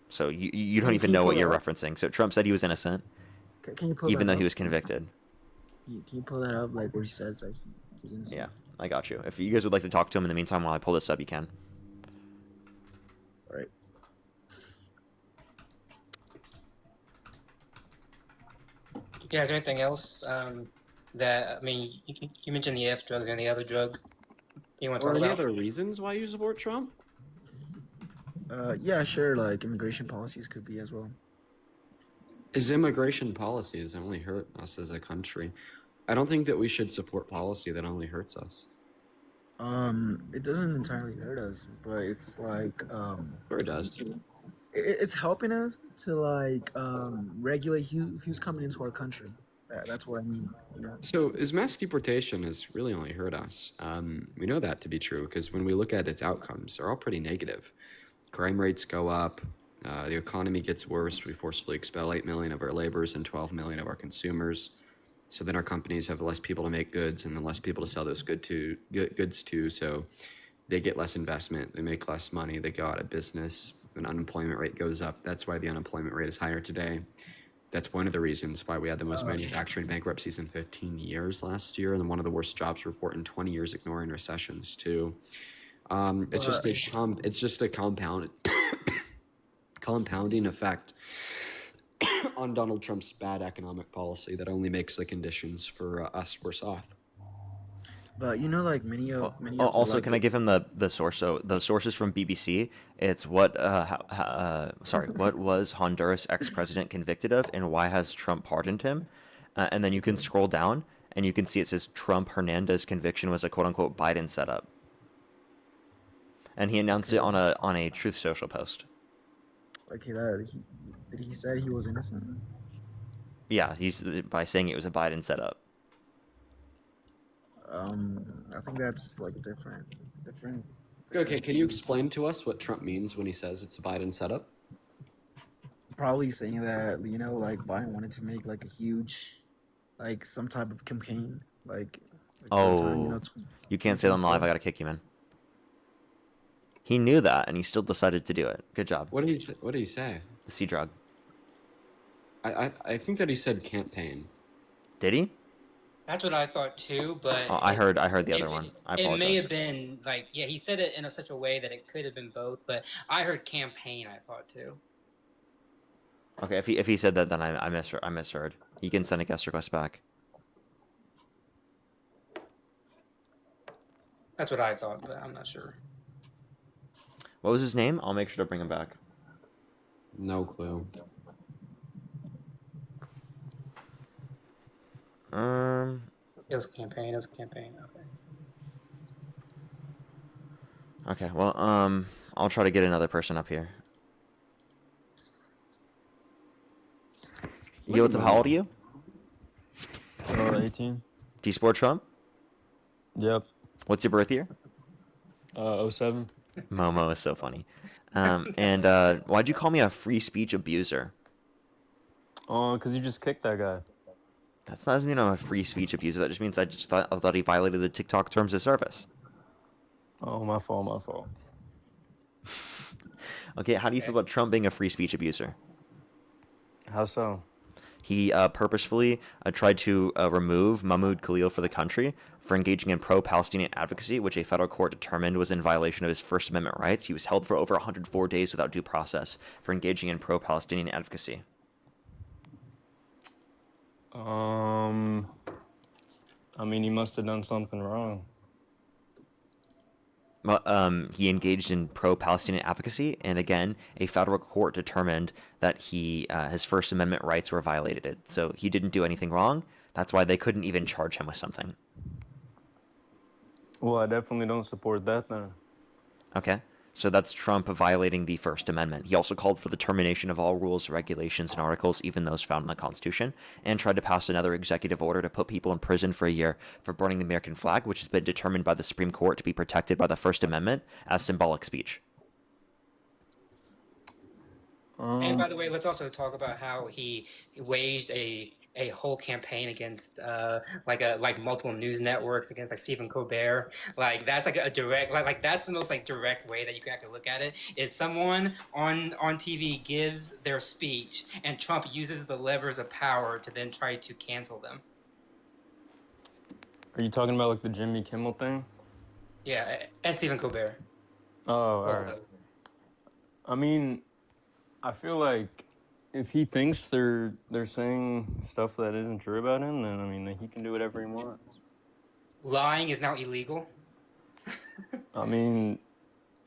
[SPEAKER 1] So you don't even know what you're referencing. So Trump said he was innocent.
[SPEAKER 24] Can you pull
[SPEAKER 1] even
[SPEAKER 24] that
[SPEAKER 1] though
[SPEAKER 24] up?
[SPEAKER 1] he was convicted?
[SPEAKER 24] Can you pull that up, like where he says that he's innocent?
[SPEAKER 1] Yeah, I got you. If you guys would like to talk to him in the meantime while I pull this up, you can.
[SPEAKER 24] All right.
[SPEAKER 11] Yeah, is there anything else that, I mean, you mentioned the F drug and the other drug you want to
[SPEAKER 4] Or
[SPEAKER 11] talk
[SPEAKER 4] any
[SPEAKER 11] about?
[SPEAKER 4] other reasons why you support Trump?
[SPEAKER 24] Yeah, sure. Like immigration policies could be as well.
[SPEAKER 4] His immigration policies only hurt us as a country. I don't think that we should support policy that only hurts us.
[SPEAKER 24] It doesn't entirely hurt us, but it's like
[SPEAKER 4] Sure it does.
[SPEAKER 24] It's helping us to like regulate who's coming into our country. That's what I mean.
[SPEAKER 4] So his mass deportation has really only hurt us. We know that to be true because when we look at its outcomes, they're all pretty negative. Crime rates go up. The economy gets worse. We forcefully expel 8 million of our laborers and 12 million of our consumers. So then our companies have less people to make goods and then less people to sell those goods to. So they get less investment. They make less money. They go out of business. And unemployment rate goes up. That's why the unemployment rate is higher today. That's one of the reasons why we had the most manufacturing bankruptcies in 15 years last year, and one of the worst jobs report in 20 years, ignoring recessions too. It's just a compounding effect on Donald Trump's bad economic policy that only makes the conditions for us worse off.
[SPEAKER 24] But you know, like many of the
[SPEAKER 1] Also,
[SPEAKER 24] like
[SPEAKER 1] can I give him the source? So the source is from BBC. It's what what was Honduras ex-president convicted of, and why has Trump pardoned him? And then you can scroll down, and you can see it says Trump Hernandez conviction was a quote unquote Biden setup, and he announced it on a Truth Social post.
[SPEAKER 24] okay that he said he was innocent.
[SPEAKER 1] Yeah, he's by saying it was a Biden setup.
[SPEAKER 24] I think that's like different.
[SPEAKER 4] Okay, can you explain to us what Trump means when he says it's a Biden setup?
[SPEAKER 24] Probably saying that like Biden wanted to make like a huge, like some type of campaign, for the time
[SPEAKER 1] Oh, you can't say that on live. I gotta kick you, man. He knew that, and he still decided to do it. Good job.
[SPEAKER 4] What did he say?
[SPEAKER 1] The C drug.
[SPEAKER 4] I think that he said campaign.
[SPEAKER 1] Did he?
[SPEAKER 11] That's what I thought too, but
[SPEAKER 1] Oh, I heard the other one. I
[SPEAKER 11] it
[SPEAKER 1] apologize.
[SPEAKER 11] may have been like, yeah, he said it in such a way that it could have been both, but I heard campaign, I thought too.
[SPEAKER 1] Okay, if he said that, then I misheard. He can send a guest request back.
[SPEAKER 11] That's what I thought, but I'm not sure.
[SPEAKER 1] What was his name? I'll make sure to bring him back.
[SPEAKER 4] No clue.
[SPEAKER 11] It was campaign. Okay.
[SPEAKER 1] Okay, well, I'll try to get another person up here. Yo, what's up? How old are you?
[SPEAKER 5] 18.
[SPEAKER 1] Do you support Trump?
[SPEAKER 5] Yep.
[SPEAKER 1] What's your birth year?
[SPEAKER 5] 07.
[SPEAKER 1] Momo is so funny. And why'd you call me a free speech abuser?
[SPEAKER 5] Oh, because you just kicked that guy.
[SPEAKER 1] That doesn't mean I'm a free speech abuser. That just means I thought he violated the TikTok terms of service.
[SPEAKER 5] Oh, my fault.
[SPEAKER 1] Okay, how do you feel about Trump being a free speech abuser?
[SPEAKER 5] How so?
[SPEAKER 1] He purposefully tried to remove Mahmoud Khalil for the country for engaging in pro-Palestinian advocacy, which a federal court determined was in violation of his First Amendment rights. He was held for over 104 days without due process for engaging in pro-Palestinian advocacy.
[SPEAKER 5] I mean, he must have done something wrong.
[SPEAKER 1] Well, he engaged in pro-Palestinian advocacy, and again, a federal court determined that his First Amendment rights were violated. So he didn't do anything wrong. That's why they couldn't even charge him with something.
[SPEAKER 5] Well, I definitely don't support that then.
[SPEAKER 1] Okay, so that's Trump violating the First Amendment. He also called for the termination of all rules, regulations, and articles, even those found in the Constitution, and tried to pass another executive order to put people in prison for a year for burning the American flag, which has been determined by the Supreme Court to be protected by the First Amendment as symbolic speech.
[SPEAKER 11] And by the way, let's also talk about how he waged a whole campaign against like multiple news networks, against like Stephen Colbert. Like that's like a direct like that's the most like direct way that you can actually look at it, is someone on TV gives their speech and Trump uses the levers of power to then try to cancel them.
[SPEAKER 5] Are you talking about like the Jimmy Kimmel thing?
[SPEAKER 11] Yeah, and Stephen Colbert.
[SPEAKER 5] Oh, all right. I mean, I feel like if he thinks they're saying stuff that isn't true about him, then I mean he can do whatever he wants.
[SPEAKER 11] Lying is now illegal.
[SPEAKER 5] I mean,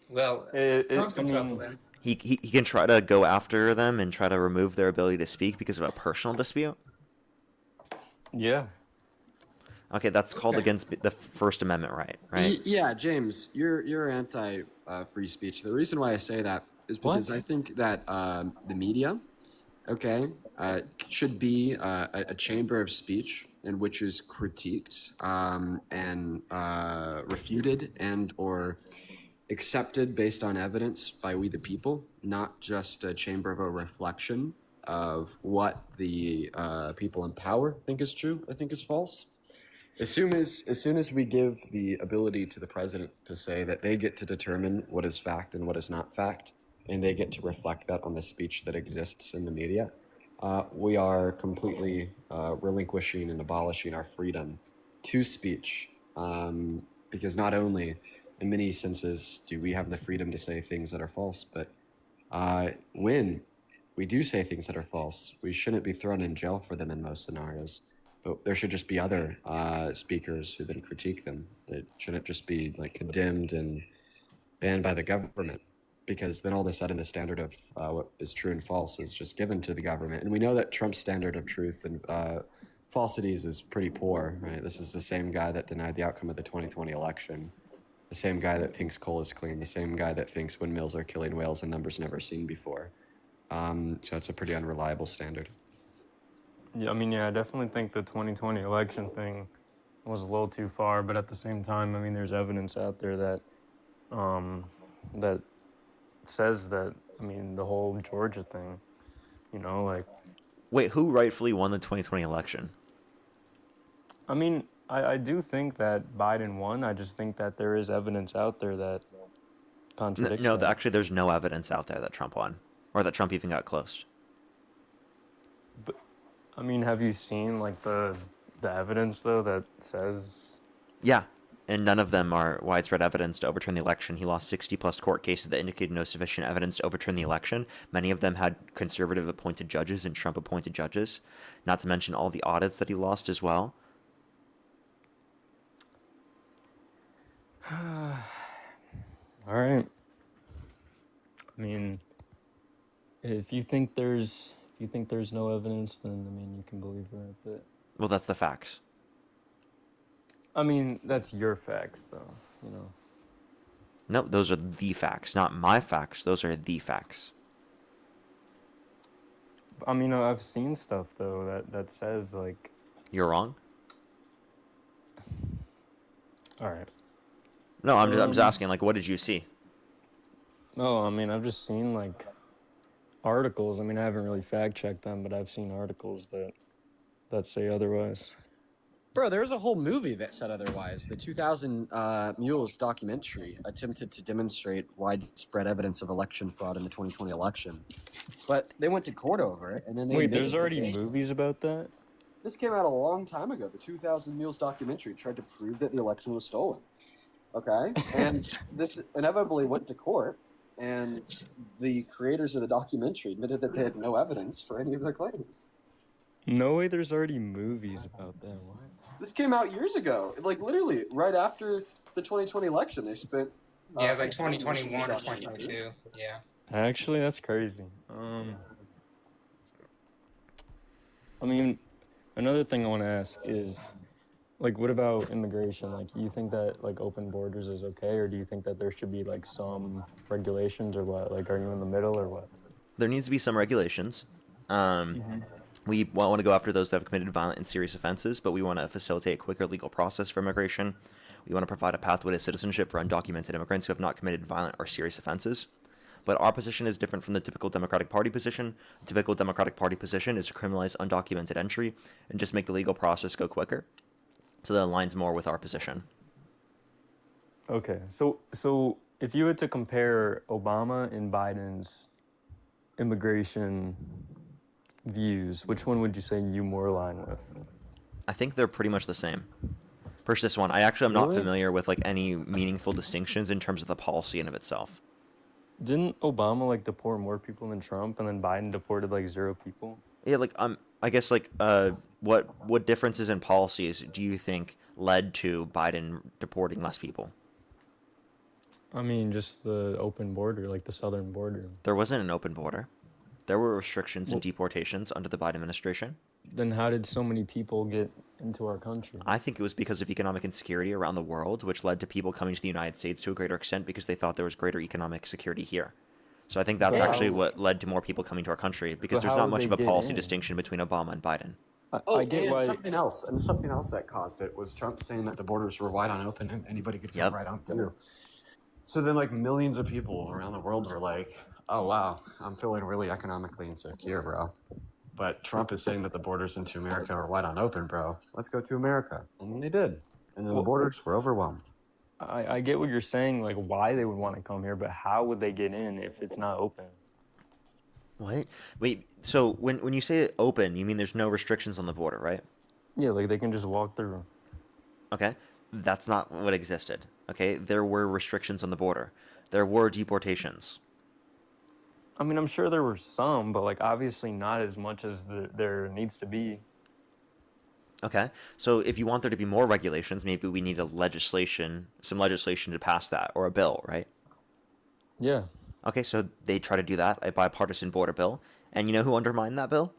[SPEAKER 11] well, Trump's in trouble then.
[SPEAKER 1] He can try to go after them and try to remove their ability to speak because of a personal dispute.
[SPEAKER 5] Yeah.
[SPEAKER 1] Okay, that's called against the First Amendment right?
[SPEAKER 4] Yeah, James, you're anti free speech. The reason why I say that is because I think that the media, should be a chamber of speech in which is critiqued and refuted and or accepted based on evidence by we the people, not just a chamber of a reflection of what the people in power think is true or think is false. As soon as we give the ability to the president to say that they get to determine what is fact and what is not fact, and they get to reflect that on the speech that exists in the media, we are completely relinquishing and abolishing our freedom to speech. Because not only, in many senses, do we have the freedom to say things that are false, but when we do say things that are false, we shouldn't be thrown in jail for them in most scenarios.
[SPEAKER 13] but there should just be other speakers who then critique them. They shouldn't just be like condemned and banned by the government, because then all of a sudden the standard of what is true and false is just given to the government. And we know that Trump's standard of truth and falsities is pretty poor, right? This is the same guy that denied the outcome of the 2020 election, the same guy that thinks coal is clean, the same guy that thinks windmills are killing whales in numbers never seen before. So it's a pretty unreliable standard.
[SPEAKER 5] Yeah, I mean, yeah, I definitely think the 2020 election thing was a little too far, but at the same time, I mean, there's evidence out there that that says that, I mean, the whole Georgia thing, you know, like...
[SPEAKER 1] Wait, who rightfully won the 2020 election?
[SPEAKER 5] I mean, I do think that Biden won. I just think that there is evidence out there that contradicts
[SPEAKER 1] No,
[SPEAKER 5] that.
[SPEAKER 1] actually, there's no evidence out there that Trump won, or that Trump even got close.
[SPEAKER 5] But, I mean, have you seen, like, the evidence, though, that says...
[SPEAKER 1] Yeah, and none of them are widespread evidence to overturn the election. He lost 60-plus court cases that indicated no sufficient evidence to overturn the election. Many of them had conservative-appointed judges and Trump-appointed judges, not to mention all the audits that he lost as well.
[SPEAKER 5] All right. I mean, if you think there's no evidence, then, I mean, you can believe that, but...
[SPEAKER 1] Well, that's the facts.
[SPEAKER 5] I mean, that's your facts, though, you know.
[SPEAKER 1] No, those are the facts, not my facts. Those are the facts.
[SPEAKER 5] I mean, I've seen stuff, though, that says, like...
[SPEAKER 1] You're wrong?
[SPEAKER 5] All right.
[SPEAKER 1] No, I'm just asking, like, what did you see?
[SPEAKER 5] No, I mean, I've just seen, like, articles. I mean, I haven't really fact-checked them, but I've seen articles that say otherwise.
[SPEAKER 13] Bro, there's a whole movie that said otherwise. The 2000 Mules documentary attempted to demonstrate widespread evidence of election fraud in the 2020 election. But they went to court over it, and then they...
[SPEAKER 5] Wait, there's already movies about that?
[SPEAKER 13] This came out a long time ago. The 2000 Mules documentary tried to prove that the election was stolen. Okay? And this inevitably went to court, and the creators of the documentary admitted that they had no evidence for any of their claims.
[SPEAKER 5] No way, there's already movies about that. What?
[SPEAKER 13] This came out years ago. Like, literally, right after the 2020 election, they spent...
[SPEAKER 11] Yeah, it was like 2021 or 2022. Yeah.
[SPEAKER 5] Actually, that's crazy. I mean, another thing I want to ask is, like, what about immigration? Like, you think that, like, open borders is okay, or do you think that there should be, like, some regulations, or what? Like, are you in the middle, or what?
[SPEAKER 1] There needs to be some regulations. We want to go after those that have committed violent and serious offenses, but we want to facilitate a quicker legal process for immigration. We want to provide a pathway to citizenship for undocumented immigrants who have not committed violent or serious offenses. But our position is different from the typical Democratic Party position. The typical Democratic Party position is to criminalize undocumented entry and just make the legal process go quicker. So that aligns more with our position.
[SPEAKER 5] Okay, so if you were to compare Obama and Biden's immigration views, which one would you say you more align with?
[SPEAKER 1] I think they're pretty much the same. First, this one. I actually am not
[SPEAKER 5] Really?
[SPEAKER 1] familiar with, like, any meaningful distinctions in terms of the policy in of itself.
[SPEAKER 5] Didn't Obama, like, deport more people than Trump, and then Biden deported, like, 0 people?
[SPEAKER 1] Yeah, like, I guess, like, what differences in policies do you think led to Biden deporting less people?
[SPEAKER 5] I mean, just the open border, like the southern border.
[SPEAKER 1] There wasn't an open border. There were restrictions and
[SPEAKER 5] Well-
[SPEAKER 1] deportations under the Biden administration.
[SPEAKER 5] Then how did so many people get into our country?
[SPEAKER 1] I think it was because of economic insecurity around the world, which led to people coming to the United States to a greater extent because they thought there was greater economic security here. So I think that's
[SPEAKER 5] But
[SPEAKER 1] actually
[SPEAKER 5] how-
[SPEAKER 1] what led to more people coming to our country, because
[SPEAKER 5] But
[SPEAKER 1] there's
[SPEAKER 5] how
[SPEAKER 1] not
[SPEAKER 5] would
[SPEAKER 1] much
[SPEAKER 5] they
[SPEAKER 1] of a
[SPEAKER 5] get
[SPEAKER 1] policy
[SPEAKER 5] in?
[SPEAKER 1] distinction between Obama and Biden.
[SPEAKER 5] I get
[SPEAKER 13] and
[SPEAKER 5] why.
[SPEAKER 13] something else that caused it was Trump saying that the borders were wide on open and anybody could
[SPEAKER 1] Yep.
[SPEAKER 13] come right on through. So then, like, millions of people around the world were like, "Oh wow, I'm feeling really economically insecure, bro." But Trump is saying that the borders into America are wide on open, bro. Let's go to America, and then they did, and then the
[SPEAKER 5] Well-
[SPEAKER 13] borders were overwhelmed.
[SPEAKER 5] I get what you're saying, like why they would want to come here, but how would they get in if it's not open?
[SPEAKER 1] What? Wait, so when you say open, you mean there's no restrictions on the border, right?
[SPEAKER 5] Yeah, like they can just walk through.
[SPEAKER 1] Okay? That's not what existed. Okay? There were restrictions on the border. There were deportations.
[SPEAKER 5] I mean, I'm sure there were some, but like obviously not as much as there needs to be.
[SPEAKER 1] Okay, so if you want there to be more regulations, maybe we need some legislation to pass that, or a bill, right?
[SPEAKER 5] Yeah.
[SPEAKER 1] Okay, so they try to do that, a bipartisan border bill, and you know who undermined that bill?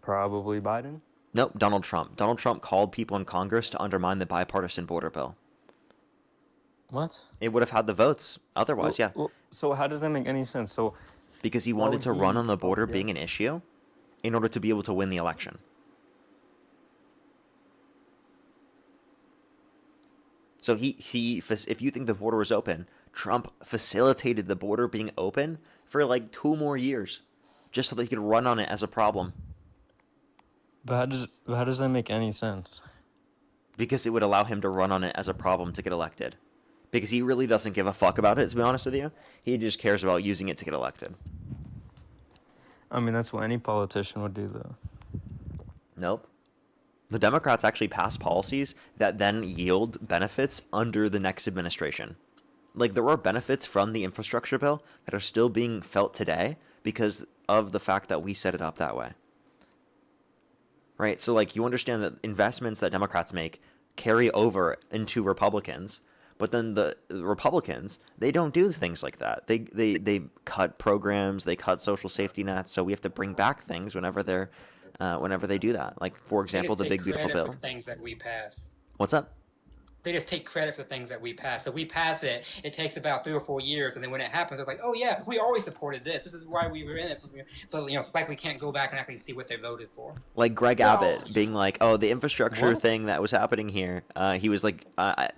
[SPEAKER 5] Probably Biden.
[SPEAKER 1] Nope, Donald Trump. Donald Trump called people in Congress to undermine the bipartisan border bill.
[SPEAKER 5] What?
[SPEAKER 1] It would have had the votes otherwise, yeah.
[SPEAKER 5] So how does that make any sense? So
[SPEAKER 1] because he
[SPEAKER 5] why
[SPEAKER 1] wanted
[SPEAKER 5] would
[SPEAKER 1] to run
[SPEAKER 5] he-
[SPEAKER 1] on the border
[SPEAKER 5] yeah.
[SPEAKER 1] being an issue in order to be able to win the election. So if you think the border was open, Trump facilitated the border being open for like 2 more years, just so that he could run on it as a problem.
[SPEAKER 5] But how does that make any sense?
[SPEAKER 1] Because it would allow him to run on it as a problem to get elected. Because he really doesn't give a fuck about it, to be honest with you. He just cares about using it to get elected.
[SPEAKER 5] I mean, that's what any politician would do, though.
[SPEAKER 1] Nope. The Democrats actually pass policies that then yield benefits under the next administration. Like, there are benefits from the infrastructure bill that are still being felt today because of the fact that we set it up that way. Right? So, like, you understand that investments that Democrats make carry over into Republicans, but then the Republicans, they don't do things like that. They cut programs, they cut social safety nets, so we have to bring back things whenever they do that. Like, for example, the Big Beautiful Bill.
[SPEAKER 11] Things that we pass.
[SPEAKER 1] What's up?
[SPEAKER 11] They just take credit for things that we pass. So we pass it, it takes about 3 or 4 years, and then when it happens, they're like, oh yeah, we always supported this. This is why we were in it. But, like, we can't go back and actually see what they voted for.
[SPEAKER 1] Like Greg Abbott being like, oh, the infrastructure thing that was happening here, he was like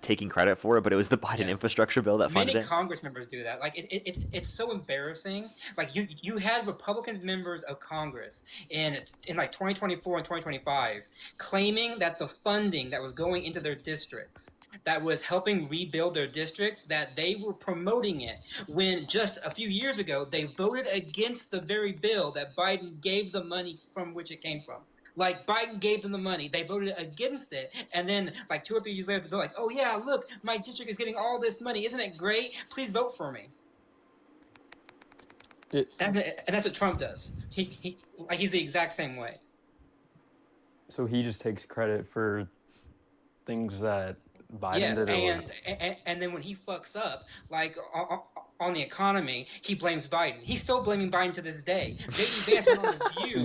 [SPEAKER 1] taking credit for it, but it was the Biden infrastructure bill that funded
[SPEAKER 11] Many
[SPEAKER 1] it.
[SPEAKER 11] Congress members do that. Like, it's so embarrassing. Like, you had Republicans members of Congress in like 2024 and 2025 claiming that the funding that was going into their districts, that was helping rebuild their districts, that they were promoting it, when just a few years ago they voted against the very bill that Biden gave the money from which it came from. Like, Biden gave them the money, they voted against it, and then like 2 or 3 years later they're like, oh yeah, look, my district is getting all this money, isn't it great? Please vote for me. And that's what Trump does. He's the exact same way.
[SPEAKER 5] So he just takes credit for things that Biden did.
[SPEAKER 11] And then when he fucks up, like on the economy, he blames Biden. He's still blaming Biden to this day. J.D. Vance went on The View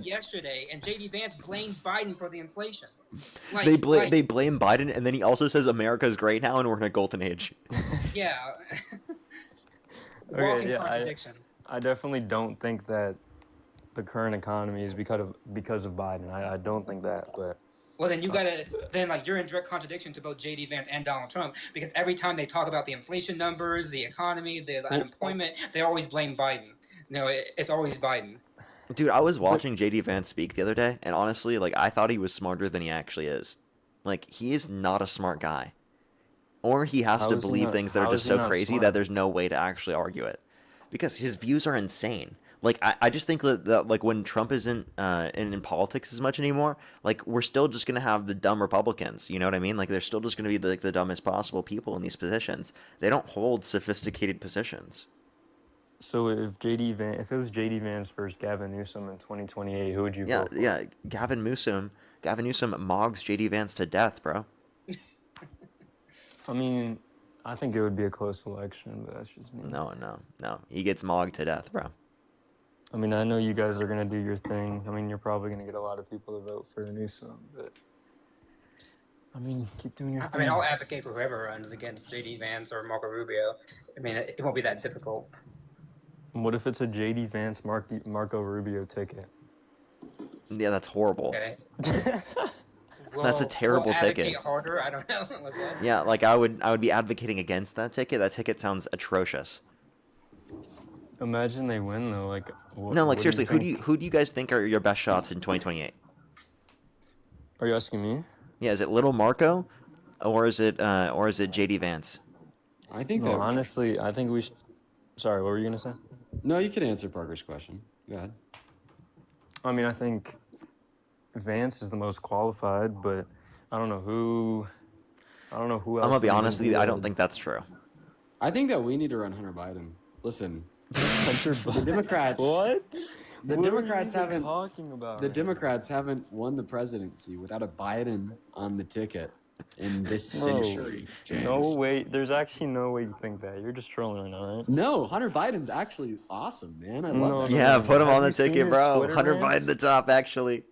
[SPEAKER 11] yesterday, and J.D. Vance blamed Biden for the inflation. Like,
[SPEAKER 1] they blame Biden, and then he also says America's great now and we're in a golden age.
[SPEAKER 11] Yeah.
[SPEAKER 5] Okay, yeah, contradiction. I definitely don't think that the current economy is because of Biden. I don't think that, but.
[SPEAKER 11] Well, then you're in direct contradiction to both J.D. Vance and Donald Trump, because every time they talk about the inflation numbers, the economy, the unemployment, they always blame Biden. No, it's always Biden.
[SPEAKER 1] Dude, I was watching J.D. Vance speak the other day, and honestly, like, I thought he was smarter than he actually is. Like, he is not a smart guy. Or he has to believe things that are just so crazy that there's no way to actually argue it. Because his views are insane. Like, I just think that like, when Trump isn't in politics as much anymore, like, we're still just going to have the dumb Republicans, you know what I mean? Like, they're still just going to be the dumbest possible people in these positions. They don't hold sophisticated positions.
[SPEAKER 5] So if it was J.D. Vance versus Gavin Newsom in 2028, who would you vote for?
[SPEAKER 1] Yeah, Gavin Newsom mogs J.D. Vance to death, bro.
[SPEAKER 5] I mean, I think it would be a close election, but that's just me.
[SPEAKER 1] No. He gets mogged to death, bro.
[SPEAKER 5] I mean, I know you guys are going to do your thing. I mean, you're probably going to get a lot of people to vote for Newsom, but I mean, keep doing your thing.
[SPEAKER 11] I mean, I'll advocate for whoever runs against J.D. Vance or Marco Rubio. I mean, it won't be that difficult.
[SPEAKER 5] What if it's a J.D. Vance Marco Rubio ticket?
[SPEAKER 1] Yeah, that's horrible.
[SPEAKER 11] Okay.
[SPEAKER 1] That's a terrible ticket.
[SPEAKER 11] Harder? I don't know.
[SPEAKER 1] Yeah, like I would be advocating against that ticket. That ticket sounds atrocious.
[SPEAKER 5] Imagine they win though. Like
[SPEAKER 1] seriously, who do you guys think are your best shots in 2028?
[SPEAKER 5] Are you asking me?
[SPEAKER 1] Yeah, is it Little Marco, or is it JD Vance?
[SPEAKER 4] I think
[SPEAKER 5] honestly, I think we should. Sorry, what were you gonna say?
[SPEAKER 4] No, you can answer Parker's question. Go ahead.
[SPEAKER 5] I mean, I think Vance is the most qualified, but I don't know who else.
[SPEAKER 1] I'm gonna be honest with you. I don't think that's true.
[SPEAKER 4] I think that we need to run Hunter Biden. Listen, the Democrats.
[SPEAKER 5] What?
[SPEAKER 4] The
[SPEAKER 5] What
[SPEAKER 4] Democrats
[SPEAKER 5] are you even
[SPEAKER 4] haven't.
[SPEAKER 5] talking about
[SPEAKER 4] The
[SPEAKER 5] right
[SPEAKER 4] Democrats haven't won the presidency without a Biden on the ticket in this
[SPEAKER 5] Bro,
[SPEAKER 4] century,
[SPEAKER 5] no
[SPEAKER 4] James.
[SPEAKER 5] way. There's actually no way you think that. You're just trolling right now, right?
[SPEAKER 4] No, Hunter Biden's actually awesome, man. I love
[SPEAKER 5] No,
[SPEAKER 4] that.
[SPEAKER 5] no,
[SPEAKER 1] Yeah,
[SPEAKER 5] no,
[SPEAKER 1] put
[SPEAKER 5] no.
[SPEAKER 1] him on
[SPEAKER 5] Have
[SPEAKER 1] the
[SPEAKER 5] you seen
[SPEAKER 1] ticket,
[SPEAKER 5] his
[SPEAKER 1] bro.
[SPEAKER 5] Twitter
[SPEAKER 1] Hunter
[SPEAKER 5] rants?
[SPEAKER 1] Biden the top, actually.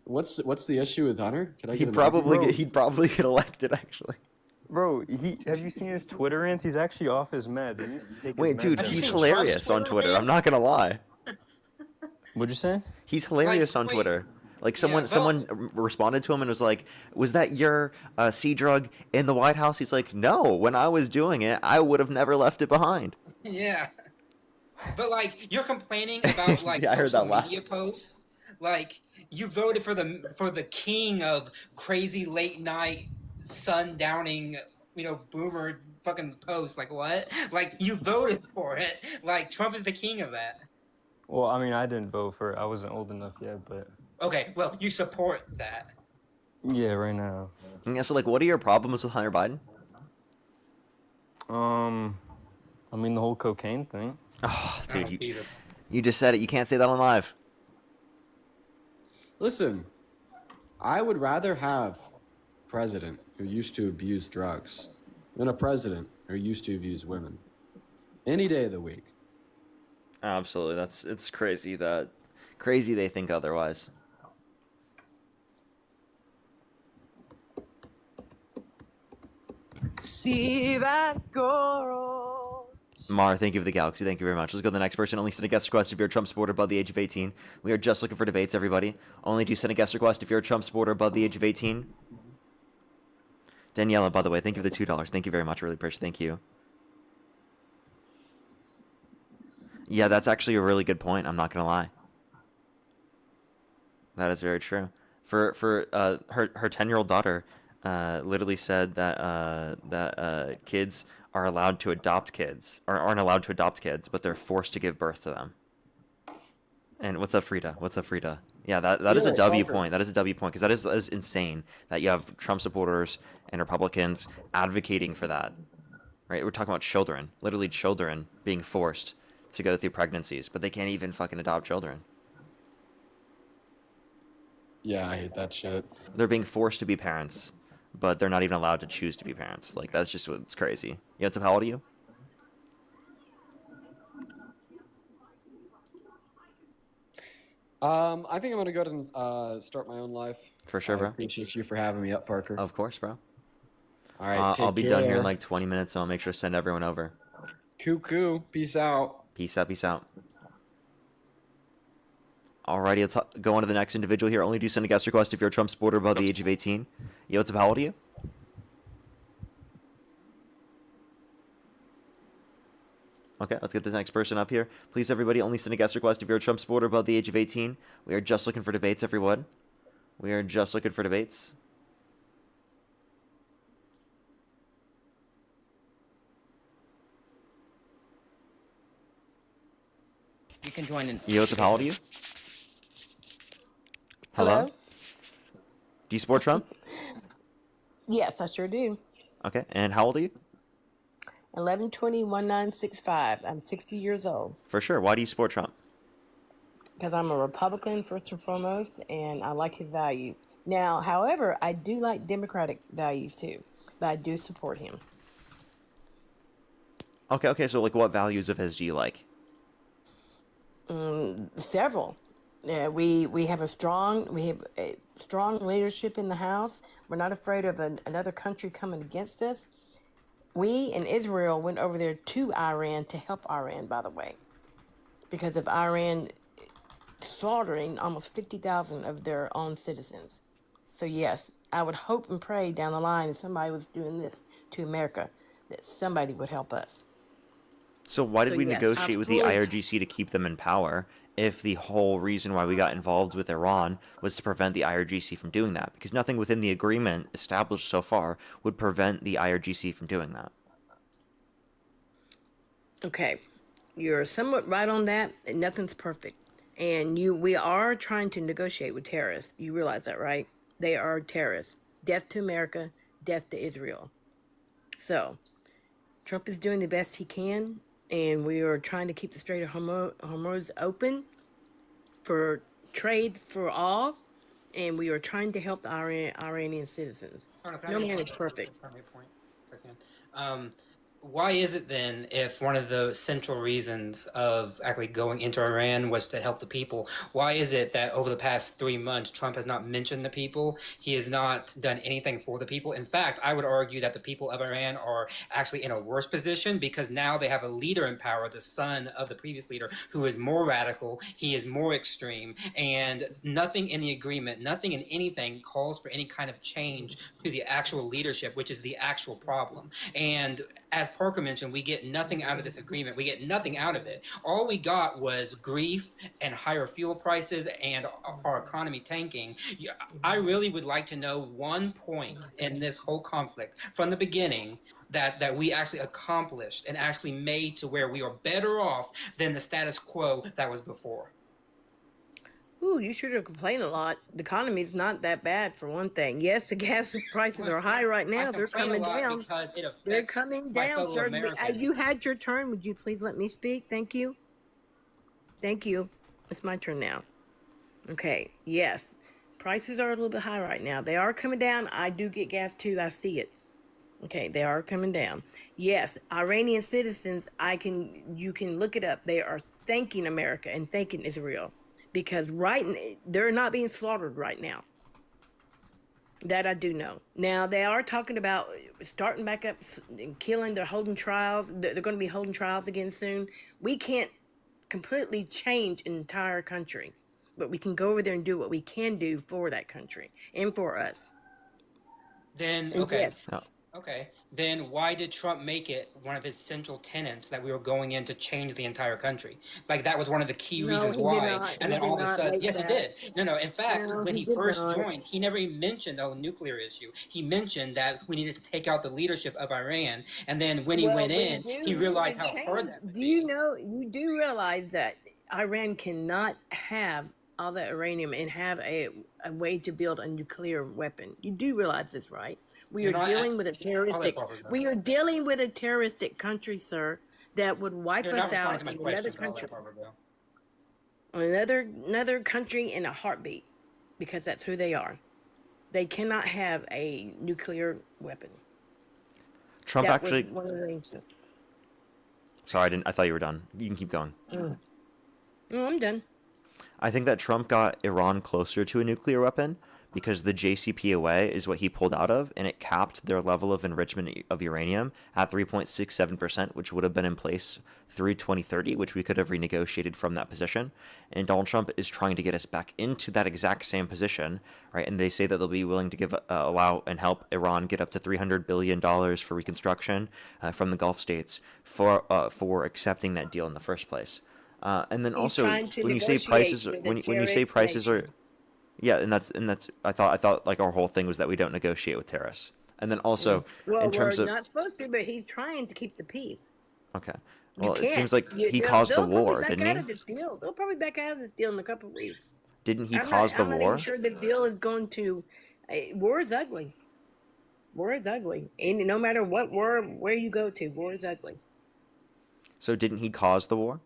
[SPEAKER 4] What's the issue with Hunter? Can I get
[SPEAKER 1] He'd
[SPEAKER 4] an
[SPEAKER 1] probably
[SPEAKER 4] update?
[SPEAKER 1] get elected, actually.
[SPEAKER 5] Bro, have you seen his Twitter rants? He's actually off his meds. He needs to take
[SPEAKER 1] Wait,
[SPEAKER 5] his
[SPEAKER 1] dude,
[SPEAKER 5] meds
[SPEAKER 1] he's
[SPEAKER 5] every day.
[SPEAKER 1] hilarious on Twitter. I'm not gonna lie.
[SPEAKER 5] What'd you say?
[SPEAKER 1] He's hilarious on Twitter. Like someone responded to him and was like, "Was that your C drug in the White House?" He's like, "No. When I was doing it, I would have never left it behind."
[SPEAKER 11] Yeah. But like you're complaining about like
[SPEAKER 1] Yeah, I heard
[SPEAKER 11] social
[SPEAKER 1] that laugh.
[SPEAKER 11] media posts. Like you voted for the king of crazy late night sundowning, boomer fucking posts. Like what? Like you voted for it. Like Trump is the king of that.
[SPEAKER 5] Well, I mean, I didn't vote for it. I wasn't old enough yet, but
[SPEAKER 11] Okay, well you support that.
[SPEAKER 5] yeah, right now.
[SPEAKER 1] Yeah. So, like, what are your problems with Hunter Biden?
[SPEAKER 5] I mean, the whole cocaine thing.
[SPEAKER 1] Oh, dude,
[SPEAKER 11] Oh, Jesus.
[SPEAKER 1] you just said it. You can't say that on live.
[SPEAKER 4] Listen, I would rather have a president who used to abuse drugs than a president who used to abuse women. Any day of the week.
[SPEAKER 1] Absolutely. It's crazy they think otherwise.
[SPEAKER 6] See that girl.
[SPEAKER 1] Mar, thank you for the galaxy. Thank you very much. Let's go to the next person. Only send a guest request if you're a Trump supporter above the age of 18. We are just looking for debates, everybody. Only do send a guest request if you're a Trump supporter above the age of 18. Daniela, by the way, thank you for the $2. Thank you very much. Really appreciate it. Thank you. Yeah, that's actually a really good point. I'm not going to lie. That is very true. For her 10-year-old daughter literally said that kids are allowed to adopt kids, or aren't allowed to adopt kids, but they're forced to give birth to them. And what's up, Frida? What's up, Frida? Yeah, that is a W point. That is a W point, because that is insane that you have Trump supporters and Republicans advocating for that. Right? We're talking about children, literally children being forced to go through pregnancies, but they can't even fucking adopt children.
[SPEAKER 4] Yeah, I hate that shit.
[SPEAKER 1] They're being forced to be parents, but they're not even allowed to choose to be parents. Like, that's just what's crazy. Yeah, so how old are you?
[SPEAKER 4] I think I'm gonna go ahead and start my own life.
[SPEAKER 1] For sure, bro.
[SPEAKER 4] I appreciate you for having me up, Parker.
[SPEAKER 1] Of course, bro.
[SPEAKER 4] All right,
[SPEAKER 1] I'll
[SPEAKER 4] take
[SPEAKER 1] be done here in
[SPEAKER 4] care.
[SPEAKER 1] like 20 minutes, and I'll make sure to send everyone over.
[SPEAKER 4] Cuckoo. Peace out.
[SPEAKER 1] Peace out, peace out. Alrighty, let's go on to the next individual here. Only do send a guest request if you're a Trump supporter above the age of 18. Yo, what's up? How old are you? Okay, let's get this next person up here. Please, everybody, only send a guest request if you're a Trump supporter above the age of 18. We are just looking for debates, everyone. We are just looking for debates.
[SPEAKER 11] You can join in.
[SPEAKER 1] Yo, what's up? How old are you?
[SPEAKER 6] Hello?
[SPEAKER 1] Do you support Trump?
[SPEAKER 6] Yes, I sure do.
[SPEAKER 1] Okay, and how old are you?
[SPEAKER 6] 11201965. I'm 60 years old.
[SPEAKER 1] For sure. Why do you support Trump?
[SPEAKER 6] Because I'm a Republican first and foremost, and I like his value. Now, however, I do like Democratic values too, but I do support him.
[SPEAKER 1] Okay, so like what values of his do you like?
[SPEAKER 6] Several. We have a strong leadership in the House. We're not afraid of another country coming against us. We in Israel went over there to Iran to help Iran, by the way, because of Iran slaughtering almost 50,000 of their own citizens. So yes, I would hope and pray down the line if somebody was doing this to America, that somebody would help us.
[SPEAKER 1] So why did
[SPEAKER 6] So
[SPEAKER 1] we
[SPEAKER 6] yes,
[SPEAKER 1] negotiate with the
[SPEAKER 6] absolutely.
[SPEAKER 1] IRGC to keep them in power if the whole reason why we got involved with Iran was to prevent the IRGC from doing that? Because nothing within the agreement established so far would prevent the IRGC from doing that.
[SPEAKER 6] Okay, you're somewhat right on that. And nothing's perfect, and we are trying to negotiate with terrorists. You realize that, right? They are terrorists. Death to America, death to Israel. So, Trump is doing the best he can, and we are trying to keep the Strait of Hormuz open. for trade for all, and we are trying to help the Iranian citizens.
[SPEAKER 11] Hold on, can I
[SPEAKER 6] No
[SPEAKER 11] make
[SPEAKER 6] man
[SPEAKER 11] a
[SPEAKER 6] is perfect.
[SPEAKER 11] Can I make a point? If I can. Why is it then, if one of the central reasons of actually going into Iran was to help the people, why is it that over the past 3 months, Trump has not mentioned the people? He has not done anything for the people. In fact, I would argue that the people of Iran are actually in a worse position because now they have a leader in power, the son of the previous leader, who is more radical, he is more extreme, and nothing in the agreement, nothing in anything calls for any kind of change to the actual leadership, which is the actual problem. And as Parker mentioned, we get nothing out of this agreement. We get nothing out of it. All we got was grief and higher fuel prices and our economy tanking. I really would like to know one point in this whole conflict from the beginning that we actually accomplished and actually made to where we are better off than the status quo that was before.
[SPEAKER 6] Ooh, you sure do complain a lot. The economy's not that bad, for one thing. Yes, the gas prices are high right now. They're coming down. They're coming down, sir. You had your turn. Would you please let me speak? Thank you. Thank you. It's my turn now. Okay. Yes. Prices are a little bit high right now. They are coming down. I do get gas too. I see it. Okay, they are coming down. Yes, Iranian citizens, you can look it up. They are thanking America and thanking Israel. Because they're not being slaughtered right now. That I do know. Now, they are talking about starting back up and killing. They're holding trials. They're going to be holding trials again soon. We can't completely change an entire country. But we can go over there and do what we can do for that country and for us.
[SPEAKER 11] Then, okay. Okay. Then why did Trump make it one of his central tenets that we were going in to change the entire country? Like that was one of the key reasons why. And then all of a sudden, yes, he did. No. In fact, when he first joined, he never even mentioned the nuclear issue. He mentioned that we needed to take out the leadership of Iran. And then when he went in, he realized how hard that would be.
[SPEAKER 6] You do realize that Iran cannot have all that uranium and have a way to build a nuclear weapon. You do realize this, right? We are dealing with a terroristic. We are dealing with a terroristic country, sir, that would wipe us out in another country. Another country in a heartbeat, because that's who they are. They cannot have a nuclear weapon.
[SPEAKER 1] Trump actually. Sorry, I thought you were done. You can keep going.
[SPEAKER 6] No, I'm done.
[SPEAKER 1] I think that Trump got Iran closer to a nuclear weapon because the JCPOA is what he pulled out of, and it capped their level of enrichment of uranium at 3.67%, which would have been in place through 2030, which we could have renegotiated from that position. And Donald Trump is trying to get us back into that exact same position, right? And they say that they'll be willing to allow and help Iran get up to $300 billion for reconstruction from the Gulf states for accepting that deal in the first place. And then also, when you say prices are, yeah, and that's I thought like our whole thing was that we don't negotiate with terrorists. And then also, in terms
[SPEAKER 6] we're
[SPEAKER 1] of
[SPEAKER 6] not supposed to, but he's trying to keep the peace.
[SPEAKER 1] Okay, well, it seems like he caused the war, didn't he?
[SPEAKER 6] They'll probably back out of this deal in a couple of weeks.
[SPEAKER 1] Didn't he cause the war?
[SPEAKER 6] I'm not even sure this deal is going to. War is ugly. War is ugly, and no matter what war, where you go to, war is ugly.
[SPEAKER 1] So didn't he cause the war?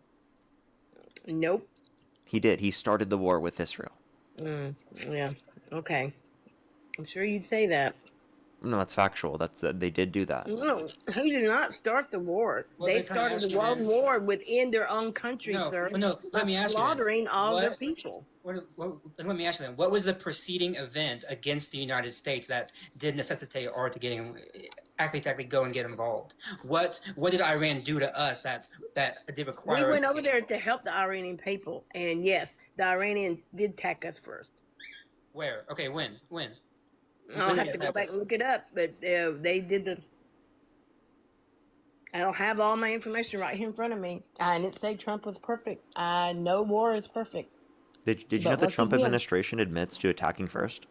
[SPEAKER 6] Nope.
[SPEAKER 1] He did. He started the war with Israel.
[SPEAKER 6] Yeah. Okay. I'm sure you'd say that.
[SPEAKER 1] No, that's factual. They did do that.
[SPEAKER 6] No, he did not start the war. They started the world war within their own country, sir.
[SPEAKER 11] No, let me ask you.
[SPEAKER 6] Slaughtering all their people.
[SPEAKER 11] Let me ask you then. What was the preceding event against the United States that did necessitate our to actually go and get involved? What did Iran do to us that did require?
[SPEAKER 6] We went over there to help the Iranian people, and yes, the Iranian did attack us first.
[SPEAKER 11] Where? Okay, when?
[SPEAKER 6] I'll have to go back and look it up, but they did the. I don't have all my information right here in front of me. I didn't say Trump was perfect. I know war is perfect.
[SPEAKER 1] Did you know the Trump administration admits to attacking first?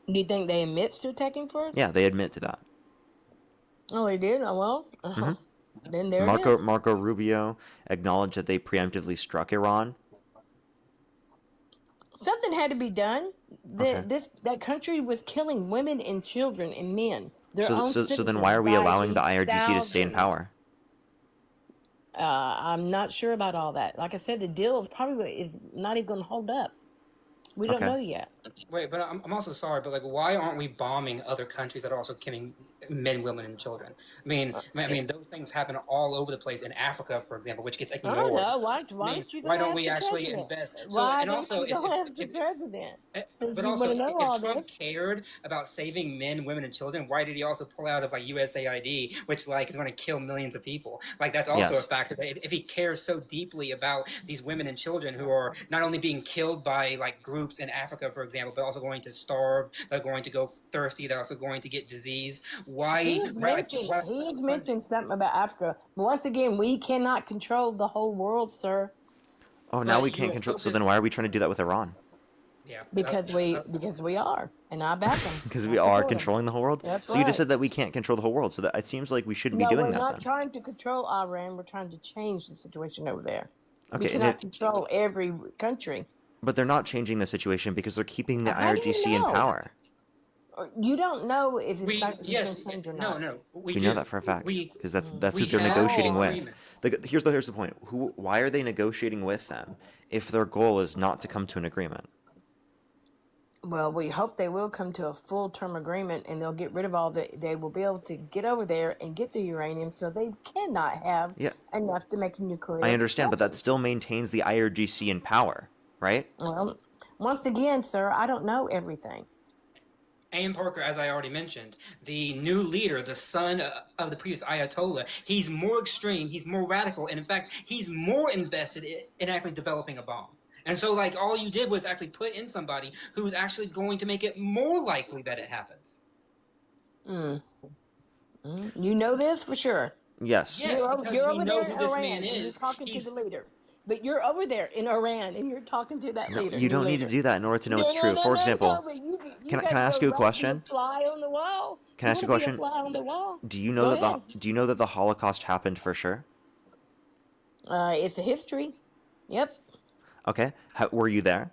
[SPEAKER 6] Do you think they admit to attacking first?
[SPEAKER 1] Yeah, they admit to that.
[SPEAKER 6] Oh, they did? Oh, well. Then there it is.
[SPEAKER 1] Marco Rubio acknowledged that they preemptively struck Iran.
[SPEAKER 6] Something had to be done. That country was killing women and children and men.
[SPEAKER 1] So then why are we allowing the IRGC to stay in power?
[SPEAKER 6] I'm not sure about all that. Like I said, the deal is not even going to hold up. We don't
[SPEAKER 1] Okay.
[SPEAKER 6] know yet.
[SPEAKER 11] Wait, but I'm also sorry, but like, why aren't we bombing other countries that are also killing men, women, and children? I mean, those things happen all over the place in Africa, for example, which gets
[SPEAKER 6] I don't
[SPEAKER 11] ignored.
[SPEAKER 6] know. Why
[SPEAKER 11] I mean,
[SPEAKER 6] don't you go
[SPEAKER 11] why don't
[SPEAKER 6] ask
[SPEAKER 11] we
[SPEAKER 6] the
[SPEAKER 11] actually
[SPEAKER 6] president?
[SPEAKER 11] invest? So,
[SPEAKER 6] Why
[SPEAKER 11] and
[SPEAKER 6] don't
[SPEAKER 11] also,
[SPEAKER 6] you go ask the president? Since
[SPEAKER 11] but
[SPEAKER 6] you want
[SPEAKER 11] also,
[SPEAKER 6] to know
[SPEAKER 11] if
[SPEAKER 6] all
[SPEAKER 11] Trump
[SPEAKER 6] this.
[SPEAKER 11] cared about saving men, women, and children, why did he also pull out of like USAID, which like is going to kill millions of people? Like that's also a
[SPEAKER 1] Yes.
[SPEAKER 11] factor. If he cares so deeply about these women and children who are not only being killed by like groups in Africa, for example, but also going to starve, they're going to go thirsty, they're also going to get disease. Why?
[SPEAKER 6] He had mentioned something about Africa. But once again, we cannot control the whole world, sir.
[SPEAKER 1] Oh, now
[SPEAKER 11] But
[SPEAKER 1] we can't
[SPEAKER 11] you're
[SPEAKER 1] control. So
[SPEAKER 11] focused-
[SPEAKER 1] then why are we trying to do that with Iran?
[SPEAKER 11] Yeah.
[SPEAKER 6] Because we are, and I back them.
[SPEAKER 1] Because we are controlling the whole world?
[SPEAKER 6] That's
[SPEAKER 1] So you just
[SPEAKER 6] right.
[SPEAKER 1] said that we can't control the whole world. So that it seems like we shouldn't be
[SPEAKER 6] No,
[SPEAKER 1] doing
[SPEAKER 6] we're
[SPEAKER 1] that
[SPEAKER 6] not
[SPEAKER 1] then.
[SPEAKER 6] trying to control Iran. We're trying to change the situation over there. We
[SPEAKER 1] Okay, and
[SPEAKER 6] cannot control every country.
[SPEAKER 1] but they're not changing the situation because they're keeping the
[SPEAKER 6] How do you
[SPEAKER 1] IRGC in
[SPEAKER 6] know?
[SPEAKER 1] power.
[SPEAKER 6] You don't know if it's not
[SPEAKER 11] yes,
[SPEAKER 6] going to change or
[SPEAKER 11] no,
[SPEAKER 6] not.
[SPEAKER 11] no,
[SPEAKER 1] We
[SPEAKER 11] do.
[SPEAKER 1] know that for a fact
[SPEAKER 11] We
[SPEAKER 1] because that's
[SPEAKER 11] we
[SPEAKER 1] who they're
[SPEAKER 11] have
[SPEAKER 1] negotiating
[SPEAKER 11] an
[SPEAKER 1] with.
[SPEAKER 11] agreement.
[SPEAKER 1] Here's the point. Why are they negotiating with them if their goal is not to come to an agreement?
[SPEAKER 6] Well, we hope they will come to a full term agreement and they'll get rid of all the. They will be able to get over there and get the uranium, so they cannot have
[SPEAKER 1] Yeah.
[SPEAKER 6] enough to make a nuclear.
[SPEAKER 1] I understand, but that still maintains the IRGC in power, right?
[SPEAKER 6] Well, once again, sir, I don't know everything.
[SPEAKER 11] Ian Parker, as I already mentioned, the new leader, the son of the previous Ayatollah, he's more extreme, he's more radical, and in fact, he's more invested in actually developing a bomb. And so, like, all you did was actually put in somebody who's actually going to make it more likely that it happens.
[SPEAKER 6] You know this for sure.
[SPEAKER 1] Yes.
[SPEAKER 11] Yes, because
[SPEAKER 6] you're
[SPEAKER 11] we
[SPEAKER 6] over
[SPEAKER 11] know
[SPEAKER 6] there
[SPEAKER 11] who
[SPEAKER 6] in
[SPEAKER 11] this
[SPEAKER 6] Iran
[SPEAKER 11] man
[SPEAKER 6] and you're
[SPEAKER 11] is.
[SPEAKER 6] talking to the leader. But you're over there in Iran and you're talking to that
[SPEAKER 1] No,
[SPEAKER 6] leader.
[SPEAKER 1] you don't need to do that in order to know it's true. For example,
[SPEAKER 6] but you
[SPEAKER 1] can
[SPEAKER 6] gotta
[SPEAKER 1] I ask
[SPEAKER 6] go
[SPEAKER 1] you a
[SPEAKER 6] right
[SPEAKER 1] question?
[SPEAKER 6] Be a fly on the wall.
[SPEAKER 1] Can I ask you a
[SPEAKER 6] wanna
[SPEAKER 1] question?
[SPEAKER 6] Be a fly on the wall.
[SPEAKER 1] Do you know
[SPEAKER 6] Go
[SPEAKER 1] that
[SPEAKER 6] ahead.
[SPEAKER 1] do you know that the Holocaust happened for sure?
[SPEAKER 6] It's a history. Yep.
[SPEAKER 1] Okay. Were you there?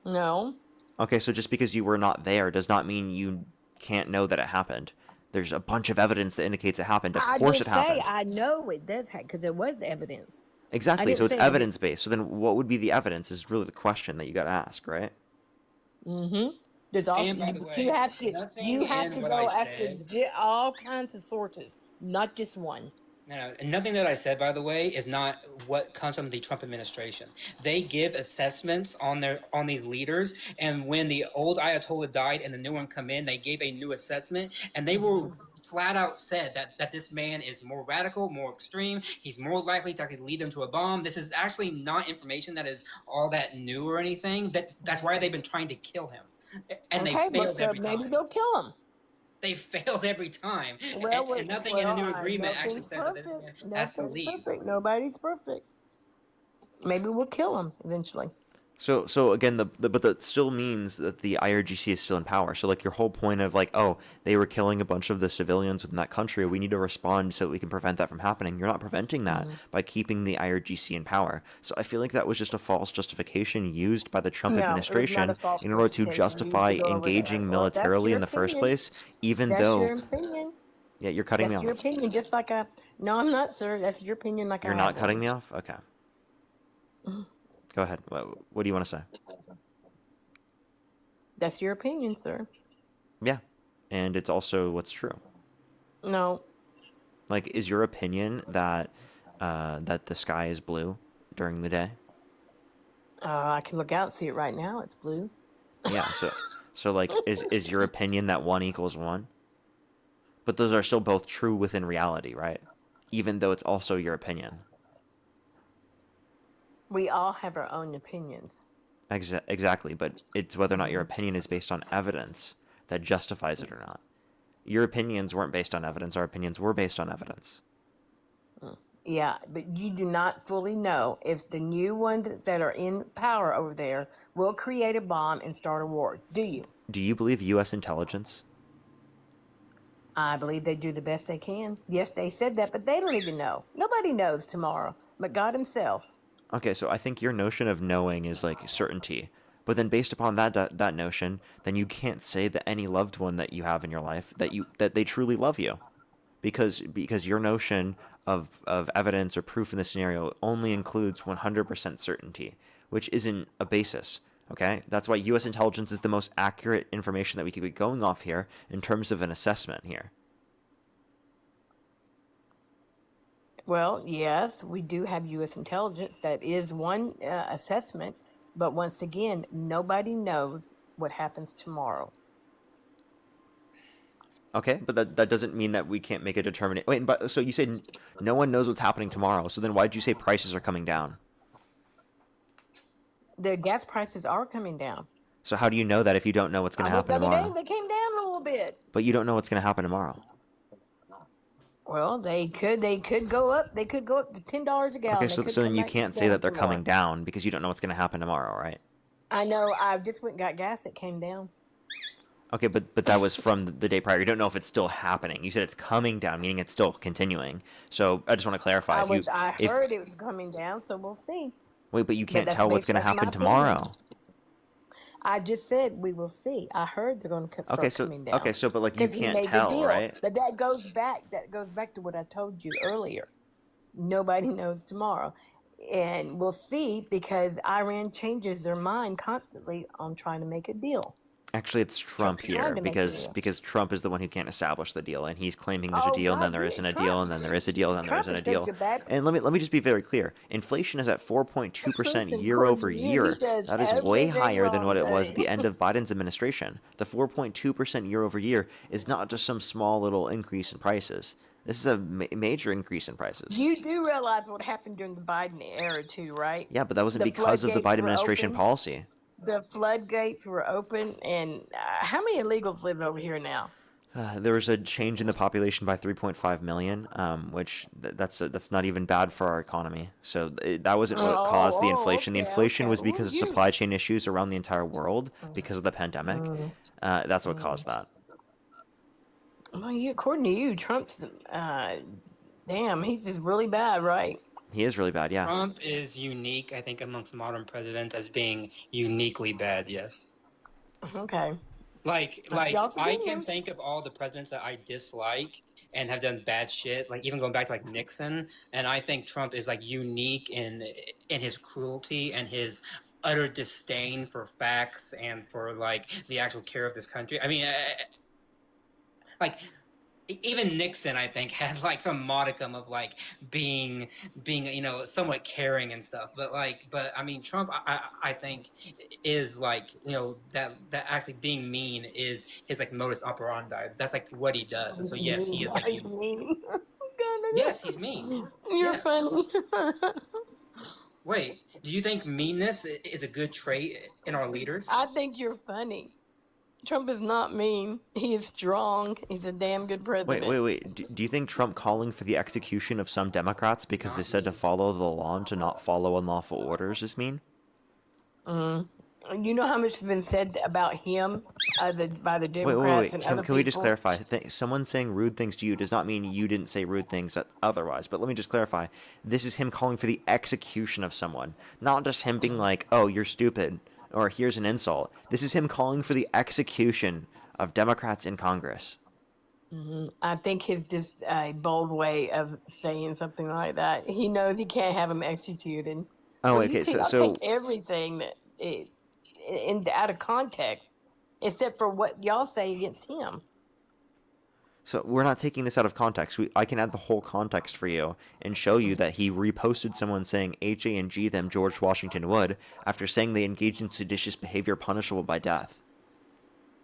[SPEAKER 6] No.
[SPEAKER 1] Okay, so just because you were not there does not mean you can't know that it happened. There's a bunch of evidence that indicates it happened. Of course it happened.
[SPEAKER 6] I know it does because there was evidence.
[SPEAKER 1] Exactly. So it's
[SPEAKER 6] say that-
[SPEAKER 1] evidence based. So then what would be the evidence is really the question that you got to ask, right?
[SPEAKER 6] Mm-hmm. There's also
[SPEAKER 11] And by the way,
[SPEAKER 6] you have to
[SPEAKER 11] nothing in what
[SPEAKER 6] go
[SPEAKER 11] I
[SPEAKER 6] after
[SPEAKER 11] said-
[SPEAKER 6] all kinds of sources, not just one.
[SPEAKER 11] No, and nothing that I said, by the way, is not what comes from the Trump administration. They give assessments on these leaders, and when the old Ayatollah died and the new one come in, they gave a new assessment, and they were flat out said that this man is more radical, more extreme. He's more likely to actually lead them to a bomb. This is actually not information that is all that new or anything. That's why they've been trying to kill him, and they failed every time.
[SPEAKER 6] Maybe they'll kill him.
[SPEAKER 11] They failed every time,
[SPEAKER 6] Well,
[SPEAKER 11] and nothing in the new agreement actually
[SPEAKER 6] nothing's
[SPEAKER 11] says that this man
[SPEAKER 6] perfect.
[SPEAKER 11] has to
[SPEAKER 6] Nothing's
[SPEAKER 11] leave.
[SPEAKER 6] perfect. Nobody's perfect. Maybe we'll kill him eventually.
[SPEAKER 1] So again, but that still means that the IRGC is still in power. So like your whole point of like, oh, they were killing a bunch of the civilians within that country. We need to respond so that we can prevent that from happening. You're not preventing that by keeping the IRGC in power. So I feel like that was just a false justification used by the Trump
[SPEAKER 6] No, it was not
[SPEAKER 1] administration
[SPEAKER 6] a false
[SPEAKER 1] in order to
[SPEAKER 6] justification
[SPEAKER 1] justify
[SPEAKER 6] used to go over there.
[SPEAKER 1] engaging
[SPEAKER 6] Well, that's
[SPEAKER 1] militarily
[SPEAKER 6] your
[SPEAKER 1] in the first
[SPEAKER 6] opinion.
[SPEAKER 1] place, even
[SPEAKER 6] That's
[SPEAKER 1] though.
[SPEAKER 6] your opinion.
[SPEAKER 1] Yeah, you're cutting
[SPEAKER 6] That's
[SPEAKER 1] me
[SPEAKER 6] your
[SPEAKER 1] off.
[SPEAKER 6] opinion, just like a. No, I'm not, sir. That's your opinion, like
[SPEAKER 1] You're
[SPEAKER 6] I
[SPEAKER 1] not
[SPEAKER 6] have
[SPEAKER 1] cutting me
[SPEAKER 6] one.
[SPEAKER 1] off? Okay. Go ahead. What do you want to say?
[SPEAKER 6] That's your opinion, sir.
[SPEAKER 1] Yeah. And it's also what's true.
[SPEAKER 6] No.
[SPEAKER 1] Like, is your opinion that that the sky is blue during the day?
[SPEAKER 6] I can look out and see it right now. It's blue.
[SPEAKER 1] Yeah. So like, is your opinion that 1 equals 1? But those are still both true within reality, right? Even though it's also your opinion.
[SPEAKER 6] We all have our own opinions.
[SPEAKER 1] Exactly. But it's whether or not your opinion is based on evidence that justifies it or not. Your opinions weren't based on evidence. Our opinions were based on evidence.
[SPEAKER 6] Yeah, but you do not fully know if the new ones that are in power over there will create a bomb and start a war. Do you?
[SPEAKER 1] Do you believe U.S. intelligence?
[SPEAKER 6] I believe they do the best they can. Yes, they said that, but they don't even know. Nobody knows tomorrow, but God himself.
[SPEAKER 1] Okay, so I think your notion of knowing is like certainty. But then based upon that notion, then you can't say that any loved one that you have in your life that they truly love you. because your notion of evidence or proof in this scenario only includes 100% certainty, which isn't a basis. Okay, that's why U.S. intelligence is the most accurate information that we could be going off here in terms of an assessment here.
[SPEAKER 6] Well, yes, we do have U.S. intelligence. That is one assessment. But once again, nobody knows what happens tomorrow.
[SPEAKER 1] Okay, but that doesn't mean that we can't make a determination. Wait, but so you said no one knows what's happening tomorrow. So then why did you say prices are coming down?
[SPEAKER 6] The gas prices are coming down.
[SPEAKER 1] So how do you know that if you don't know what's going to happen
[SPEAKER 6] The other
[SPEAKER 1] tomorrow?
[SPEAKER 6] day they came down a little bit.
[SPEAKER 1] But you don't know what's going to happen tomorrow.
[SPEAKER 6] Well, they could go up. They could go up to $10 a gallon.
[SPEAKER 1] Okay,
[SPEAKER 6] They
[SPEAKER 1] so
[SPEAKER 6] could
[SPEAKER 1] then
[SPEAKER 6] come
[SPEAKER 1] you
[SPEAKER 6] back
[SPEAKER 1] can't say
[SPEAKER 6] down
[SPEAKER 1] that they're
[SPEAKER 6] some
[SPEAKER 1] coming
[SPEAKER 6] more.
[SPEAKER 1] down because you don't know what's going to happen tomorrow, right?
[SPEAKER 6] I know. I just went and got gas. It came down.
[SPEAKER 1] Okay, but that was from the day prior. You don't know if it's still happening. You said it's coming down, meaning it's still continuing. So I just want to clarify.
[SPEAKER 6] I heard it was coming down, so we'll see.
[SPEAKER 1] Wait, but you can't
[SPEAKER 6] that's
[SPEAKER 1] tell what's
[SPEAKER 6] based-
[SPEAKER 1] going to
[SPEAKER 6] that's my
[SPEAKER 1] happen
[SPEAKER 6] opinion.
[SPEAKER 1] tomorrow.
[SPEAKER 6] I just said we will see. I heard they're going to start coming down.
[SPEAKER 1] Okay, so but like you
[SPEAKER 6] 'Cause he
[SPEAKER 1] can't
[SPEAKER 6] made the
[SPEAKER 1] tell,
[SPEAKER 6] deal.
[SPEAKER 1] right?
[SPEAKER 6] But that goes back to what I told you earlier. Nobody knows tomorrow. And we'll see, because Iran changes their mind constantly on trying to make a deal.
[SPEAKER 1] Actually, it's Trump
[SPEAKER 6] Trump's
[SPEAKER 1] here
[SPEAKER 6] trying to make a
[SPEAKER 1] because
[SPEAKER 6] deal.
[SPEAKER 1] Trump is the one who can't establish the deal, and he's claiming there's a
[SPEAKER 6] Oh,
[SPEAKER 1] deal, and then
[SPEAKER 6] God,
[SPEAKER 1] there
[SPEAKER 6] yeah,
[SPEAKER 1] isn't a
[SPEAKER 6] Trump-
[SPEAKER 1] deal, and then there is a deal, and then there
[SPEAKER 6] Trump
[SPEAKER 1] isn't a
[SPEAKER 6] is
[SPEAKER 1] deal.
[SPEAKER 6] such a bad-
[SPEAKER 1] And let me just be very clear. Inflation is at 4.2%
[SPEAKER 6] Listen,
[SPEAKER 1] year over
[SPEAKER 6] according to you,
[SPEAKER 1] year.
[SPEAKER 6] he does
[SPEAKER 1] That is way
[SPEAKER 6] everything
[SPEAKER 1] higher than
[SPEAKER 6] wrong,
[SPEAKER 1] what it was at
[SPEAKER 6] Teddy.
[SPEAKER 1] the end of Biden's administration. The 4.2% year over year is not just some small little increase in prices. This is a major increase in prices.
[SPEAKER 6] You do realize what happened during the Biden era, too, right?
[SPEAKER 1] Yeah, but that wasn't
[SPEAKER 6] The
[SPEAKER 1] because of the
[SPEAKER 6] floodgates
[SPEAKER 1] Biden
[SPEAKER 6] were
[SPEAKER 1] administration
[SPEAKER 6] open.
[SPEAKER 1] policy.
[SPEAKER 6] The floodgates were open, and how many illegals live over here now?
[SPEAKER 1] There was a change in the population by 3.5 million, which that's not even bad for our economy. So that wasn't what caused the inflation. The inflation was because of supply chain issues around the entire world because of the pandemic. That's what caused that.
[SPEAKER 6] Well, according to you, Trump's, damn, he's just really bad, right?
[SPEAKER 1] He is really bad, yeah.
[SPEAKER 11] Trump is unique, I think, amongst modern presidents as being uniquely bad, yes.
[SPEAKER 6] Okay.
[SPEAKER 11] Like
[SPEAKER 6] y'all's
[SPEAKER 11] I
[SPEAKER 6] opinion.
[SPEAKER 11] can think of all the presidents that I dislike and have done bad shit, like even going back to like Nixon, and I think Trump is like unique in his cruelty and his utter disdain for facts and for like the actual care of this country. I mean, like even Nixon, I think, had like some modicum of like being somewhat caring and stuff. But I mean, Trump, I think, is like that actually being mean is his like modus operandi. That's like what he does. And so yes, he is like
[SPEAKER 6] mean.
[SPEAKER 11] Yes, he's mean.
[SPEAKER 6] You're
[SPEAKER 11] Yes.
[SPEAKER 6] funny.
[SPEAKER 11] Wait, do you think meanness is a good trait in our leaders?
[SPEAKER 6] I think you're funny. Trump is not mean. He is strong. He's a damn good president.
[SPEAKER 1] Wait. Do you think Trump calling for the execution of some Democrats because they said to follow the law and to not follow unlawful orders is mean?
[SPEAKER 6] You know how much has been said about him by the Democrats and other
[SPEAKER 1] Can we just
[SPEAKER 6] people?
[SPEAKER 1] clarify? Someone saying rude things to you does not mean you didn't say rude things otherwise. But let me just clarify. This is him calling for the execution of someone, not just him being like, "Oh, you're stupid," or "Here's an insult." This is him calling for the execution of Democrats in Congress.
[SPEAKER 6] I think his just a bold way of saying something like that. He knows he can't have him executed.
[SPEAKER 1] Oh,
[SPEAKER 6] Well,
[SPEAKER 1] okay.
[SPEAKER 6] I'll
[SPEAKER 1] So
[SPEAKER 6] take everything out of context, except for what y'all say against him.
[SPEAKER 1] So we're not taking this out of context. I can add the whole context for you and show you that he reposted someone saying H-A-N-G them George Washington Wood after saying they engaged in seditious behavior punishable by death.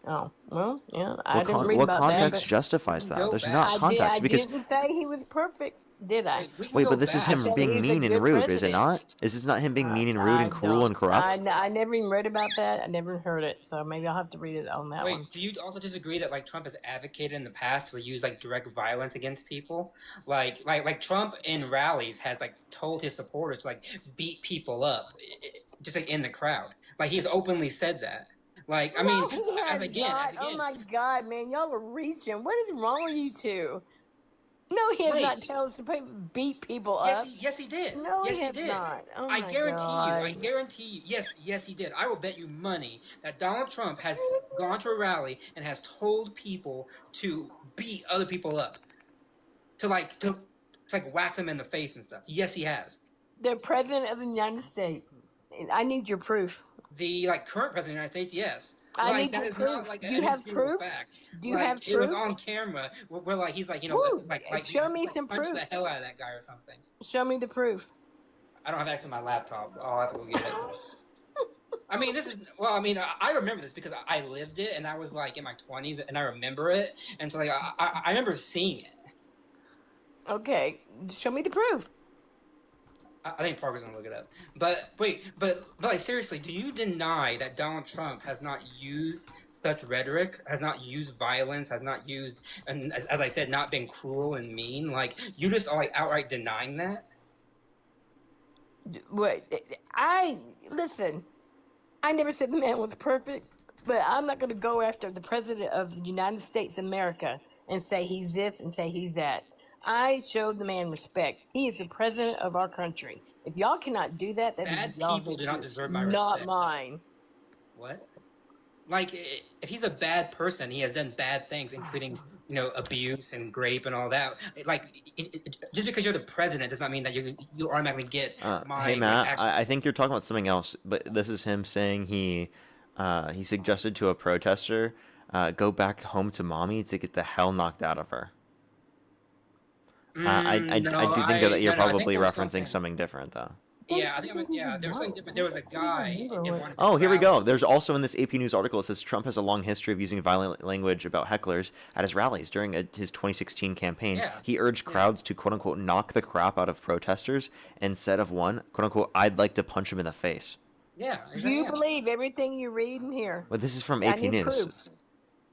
[SPEAKER 6] Oh, well, yeah. I didn't read
[SPEAKER 1] What
[SPEAKER 6] about
[SPEAKER 1] context
[SPEAKER 6] that.
[SPEAKER 1] justifies that? There's not context
[SPEAKER 6] I
[SPEAKER 1] because
[SPEAKER 6] didn't say he was perfect, did I?
[SPEAKER 1] wait, but this is him being mean and rude, is it not? Is this not him being mean and rude and cruel and corrupt?
[SPEAKER 6] I never even read about that. I never heard it, so maybe I'll have to read it on that one.
[SPEAKER 11] Wait, do you also disagree that like Trump has advocated in the past to use like direct violence against people? Like Trump in rallies has like told his supporters to like beat people up, just like in the crowd. Like he's openly said that. Like I mean,
[SPEAKER 6] No, he has
[SPEAKER 11] again.
[SPEAKER 6] Oh my God, man, y'all are reaching. What is wrong with you two? No, he has
[SPEAKER 11] Wait.
[SPEAKER 6] not told us to beat people
[SPEAKER 11] Yes,
[SPEAKER 6] up.
[SPEAKER 11] yes, he did.
[SPEAKER 6] No,
[SPEAKER 11] yes,
[SPEAKER 6] he has
[SPEAKER 11] did.
[SPEAKER 6] not. Oh
[SPEAKER 11] I
[SPEAKER 6] my
[SPEAKER 11] guarantee
[SPEAKER 6] God.
[SPEAKER 11] you. I guarantee you. Yes, he did. I will bet you money that Donald Trump has gone to a rally and has told people to beat other people up. to like whack them in the face and stuff. Yes, he has.
[SPEAKER 6] The president of the United States. I need your proof.
[SPEAKER 11] The current president of the United States, yes.
[SPEAKER 6] I
[SPEAKER 11] Like
[SPEAKER 6] need
[SPEAKER 11] that
[SPEAKER 6] your
[SPEAKER 11] is not
[SPEAKER 6] proof.
[SPEAKER 11] like
[SPEAKER 6] Do
[SPEAKER 11] an
[SPEAKER 6] you have
[SPEAKER 11] indisputable
[SPEAKER 6] proof?
[SPEAKER 11] fact.
[SPEAKER 6] Do you have
[SPEAKER 11] It was
[SPEAKER 6] proof?
[SPEAKER 11] on camera where like he's like
[SPEAKER 6] Woo!
[SPEAKER 11] like
[SPEAKER 6] Show me some
[SPEAKER 11] punch
[SPEAKER 6] proof.
[SPEAKER 11] the hell out of that guy or something.
[SPEAKER 6] Show me the proof.
[SPEAKER 11] I don't have access to my laptop. I'll have to go get it. I mean, I remember this because I lived it and I was like in my 20s and I remember it, and so like I remember seeing it.
[SPEAKER 6] Okay, show me the proof.
[SPEAKER 11] I think Parker's gonna look it up. But wait, but like seriously, do you deny that Donald Trump has not used such rhetoric, has not used violence, has not used, and as I said, not been cruel and mean? Like you just are like outright denying that?
[SPEAKER 6] Wait, listen. I never said the man was perfect, but I'm not gonna go after the president of the United States of America and say he's this and say he's that. I showed the man respect. He is the president of our country. If y'all cannot do that, that
[SPEAKER 11] Bad
[SPEAKER 6] is y'all
[SPEAKER 11] people do not deserve my
[SPEAKER 6] not
[SPEAKER 11] respect.
[SPEAKER 6] mine.
[SPEAKER 11] What? Like, if he's a bad person, he has done bad things, including, abuse and rape and all that. Like, just because you're the president does not mean that you automatically get my.
[SPEAKER 1] Hey Matt, I think you're talking about something else, but this is him saying he suggested to a protester, go back home to mommy to get the hell knocked out of her. I do think that you're probably referencing something different, though.
[SPEAKER 11] Yeah, I think there was something different. There was a guy.
[SPEAKER 1] Oh, here we go. There's also in this AP News article, it says Trump has a long history of using violent language about hecklers at his rallies. During his 2016 campaign, he urged crowds to, quote-unquote, knock the crap out of protesters instead of one, quote-unquote, I'd like to punch him in the face.
[SPEAKER 11] Yeah.
[SPEAKER 6] Do you believe everything you read in here?
[SPEAKER 1] But this is from
[SPEAKER 6] I
[SPEAKER 1] AP
[SPEAKER 6] need
[SPEAKER 1] News.
[SPEAKER 6] proof.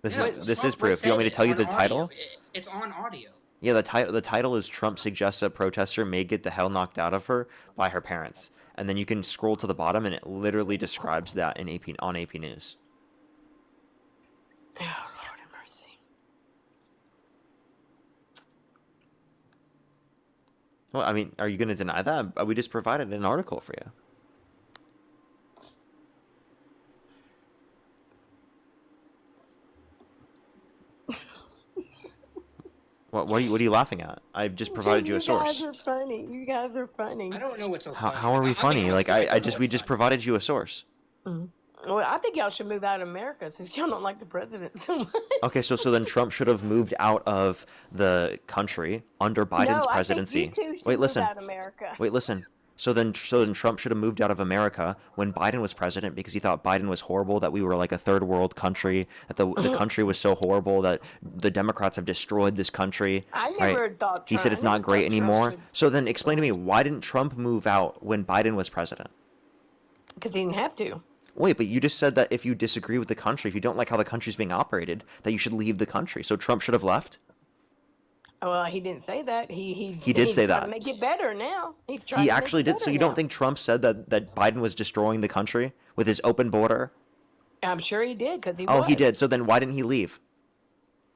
[SPEAKER 1] This is proof. Do you want me to tell you the title?
[SPEAKER 11] It's on audio.
[SPEAKER 1] Yeah, the title is Trump suggests a protester may get the hell knocked out of her by her parents. And then you can scroll to the bottom and it literally describes that in on AP News.
[SPEAKER 6] Oh, Lord have mercy.
[SPEAKER 1] Well, I mean, are you going to deny that? We just provided an article for you. What are you laughing at? I just provided you a source.
[SPEAKER 6] You guys are funny. You guys are funny.
[SPEAKER 11] I don't know what's so
[SPEAKER 1] funny. How are we funny? Like we just provided you a source.
[SPEAKER 6] Mm-hmm. Well, I think y'all should move out of America since y'all don't like the president so much.
[SPEAKER 1] Okay, so then Trump should have moved out of the country under Biden's presidency.
[SPEAKER 6] I think you two should
[SPEAKER 1] Wait, listen.
[SPEAKER 6] move out of America.
[SPEAKER 1] Wait, listen. So then Trump should have moved out of America when Biden was president because he thought Biden was horrible, that we were like a third world country, that the country was so horrible that the Democrats have destroyed this country.
[SPEAKER 6] I never thought
[SPEAKER 1] He said it's not great anymore. So then explain to me, why didn't Trump move out when Biden was president?
[SPEAKER 6] Because he didn't have to.
[SPEAKER 1] Wait, but you just said that if you disagree with the country, if you don't like how the country's being operated, that you should leave the country. So Trump should have left?
[SPEAKER 6] Well, he didn't say that. He
[SPEAKER 1] did say that.
[SPEAKER 6] To make it better now. He's trying.
[SPEAKER 1] He
[SPEAKER 6] to
[SPEAKER 1] actually
[SPEAKER 6] make it
[SPEAKER 1] did. So
[SPEAKER 6] better
[SPEAKER 1] you
[SPEAKER 6] now.
[SPEAKER 1] don't think Trump said that Biden was destroying the country with his open border?
[SPEAKER 6] I'm sure he did because he.
[SPEAKER 1] Oh,
[SPEAKER 6] was.
[SPEAKER 1] he did. So then why didn't he leave?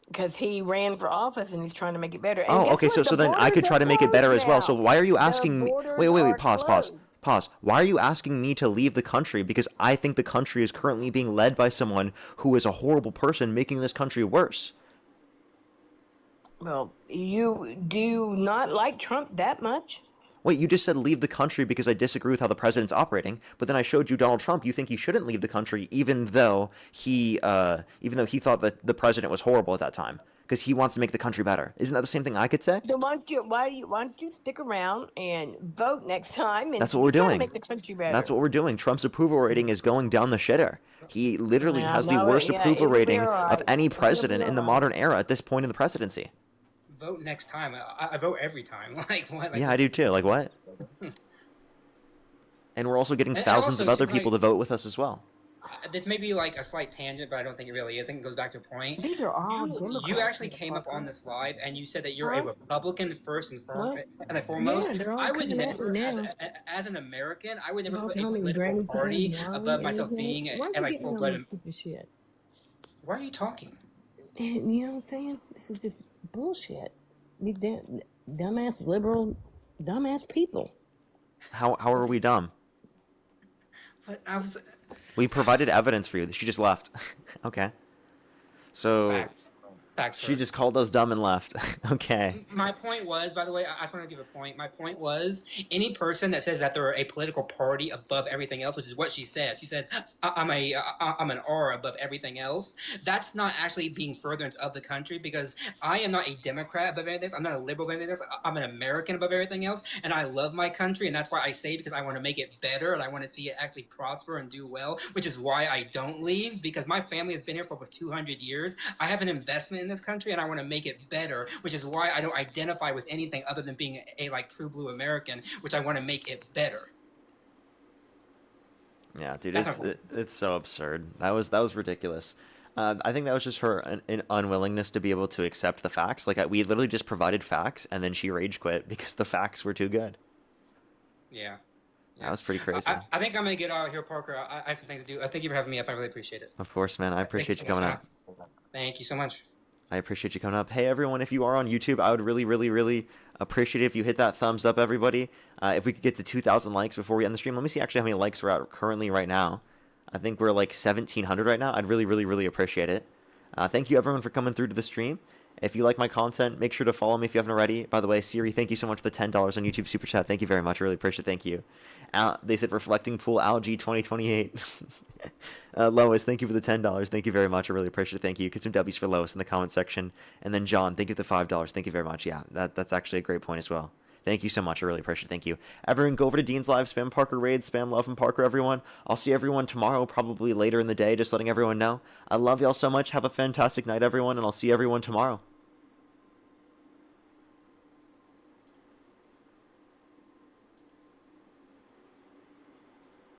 [SPEAKER 6] Because he ran for office and he's trying to make it better. And
[SPEAKER 1] Oh,
[SPEAKER 6] guess
[SPEAKER 1] okay.
[SPEAKER 6] what?
[SPEAKER 1] So
[SPEAKER 6] The
[SPEAKER 1] then I could
[SPEAKER 6] borders
[SPEAKER 1] try
[SPEAKER 6] are
[SPEAKER 1] to make it better
[SPEAKER 6] closed
[SPEAKER 1] as well.
[SPEAKER 6] now.
[SPEAKER 1] So why are you
[SPEAKER 6] The
[SPEAKER 1] asking me?
[SPEAKER 6] borders
[SPEAKER 1] Wait.
[SPEAKER 6] are
[SPEAKER 1] Pause. Pause. Why are you asking me to leave the country? Because I think the country is currently being led by someone who is a horrible person, making this country worse.
[SPEAKER 6] Well, you do not like Trump that much.
[SPEAKER 1] Wait, you just said leave the country because I disagree with how the president's operating, but then I showed you Donald Trump. You think he shouldn't leave the country, even though he thought that the president was horrible at that time, because he wants to make the country better. Isn't that the same thing I could say?
[SPEAKER 6] Then why don't you stick around and vote next time? And
[SPEAKER 1] That's what we're
[SPEAKER 6] try to
[SPEAKER 1] doing.
[SPEAKER 6] Make the country better.
[SPEAKER 1] That's what we're doing. Trump's approval rating is going down the shitter. He literally
[SPEAKER 6] Yeah,
[SPEAKER 1] has the
[SPEAKER 6] no,
[SPEAKER 1] worst
[SPEAKER 6] yeah,
[SPEAKER 1] approval
[SPEAKER 6] it'll be
[SPEAKER 1] rating
[SPEAKER 6] all
[SPEAKER 1] of
[SPEAKER 6] right.
[SPEAKER 1] any
[SPEAKER 6] It'll be
[SPEAKER 1] president in the
[SPEAKER 6] all
[SPEAKER 1] modern era at this point in the presidency.
[SPEAKER 11] Vote next time. I vote every time. Like what? Like,
[SPEAKER 1] Yeah, I do too. Like what? And we're also getting
[SPEAKER 11] And
[SPEAKER 1] thousands
[SPEAKER 11] also,
[SPEAKER 1] of other
[SPEAKER 11] like-
[SPEAKER 1] people to vote with us as well.
[SPEAKER 11] This may be like a slight tangent, but I don't think it really is. I think it goes back to a point.
[SPEAKER 6] These are all
[SPEAKER 11] You
[SPEAKER 6] Democrats,
[SPEAKER 11] actually came up on this live and you said that you're a
[SPEAKER 6] Huh?
[SPEAKER 11] Republican first and
[SPEAKER 6] What?
[SPEAKER 11] foremost.
[SPEAKER 6] Yeah, they're all
[SPEAKER 11] I would
[SPEAKER 6] coming at
[SPEAKER 11] never,
[SPEAKER 6] me
[SPEAKER 11] as,
[SPEAKER 6] now.
[SPEAKER 11] as an American, I would never
[SPEAKER 6] Don't
[SPEAKER 11] put a
[SPEAKER 6] tell me
[SPEAKER 11] political
[SPEAKER 6] Granny
[SPEAKER 11] party
[SPEAKER 6] Pam,
[SPEAKER 11] above
[SPEAKER 6] Why
[SPEAKER 11] myself
[SPEAKER 6] you
[SPEAKER 11] being
[SPEAKER 6] getting-
[SPEAKER 11] a,
[SPEAKER 6] why you
[SPEAKER 11] a like
[SPEAKER 6] getting on
[SPEAKER 11] full-blooded.
[SPEAKER 6] this stupid shit?
[SPEAKER 11] Why are you talking?
[SPEAKER 6] And you know what I'm saying? This is just bullshit. You dumbass liberal, dumbass people.
[SPEAKER 1] How are we dumb?
[SPEAKER 11] But I was.
[SPEAKER 1] We provided evidence for you. She just left. Okay. So
[SPEAKER 11] Facts. facts
[SPEAKER 1] She
[SPEAKER 11] first.
[SPEAKER 1] just called us dumb and left. Okay.
[SPEAKER 11] My point was, by the way, I just want to give a point. My point was, any person that says that they're a political party above everything else, which is what she said. She said, I'm an R above everything else. That's not actually being furtherance of the country, because I am not a Democrat above everything else. I'm not a liberal above everything else. I'm an American above everything else, and I love my country, and that's why I say, because I want to make it better, and I want to see it actually prosper and do well, which is why I don't leave, because my family has been here for over 200 years. I have an investment in this country, and I want to make it better, which is why I don't identify with anything other than being a like true blue American, which I want to make it better.
[SPEAKER 1] Yeah, dude,
[SPEAKER 11] That's
[SPEAKER 1] it's so absurd. That was ridiculous. I think that was just her an unwillingness to be able to accept the facts. Like we literally just provided facts, and then she rage quit because the facts were too good.
[SPEAKER 11] Yeah.
[SPEAKER 1] That was pretty crazy.
[SPEAKER 11] I think I'm gonna get out of here, Parker. I have some things to do. Thank you for having me up. I really appreciate it.
[SPEAKER 1] Of course, man. I appreciate you coming up.
[SPEAKER 11] Thank you so much.
[SPEAKER 1] I appreciate you coming up. Hey, everyone, if you are on YouTube, I would really, really, really appreciate it if you hit that thumbs up, everybody. If we could get to 2,000 likes before we end the stream. Let me see actually how many likes we're at currently right now. I think we're like 1,700 right now. I'd really, really, really appreciate it. Thank you, everyone, for coming through to the stream. If you like my content, make sure to follow me if you haven't already. By the way, Siri, thank you so much for the $10 on YouTube Super Chat. Thank you very much. I really appreciate it. Thank you. They said Reflecting Pool Algae 2028. Lois, thank you for the $10. Thank you very much. I really appreciate it. Thank you. Get some W's for Lois in the comment section. And then John, thank you for the $5. Thank you very much. Yeah, that's actually a great point as well. Thank you so much. I really appreciate it. Thank you. Everyone, go over to Dean's Live, spam Parker Raids, spam Love and Parker, everyone. I'll see everyone tomorrow, probably later in the day, just letting everyone know. I love y'all so much. Have a fantastic night, everyone, and I'll see everyone tomorrow.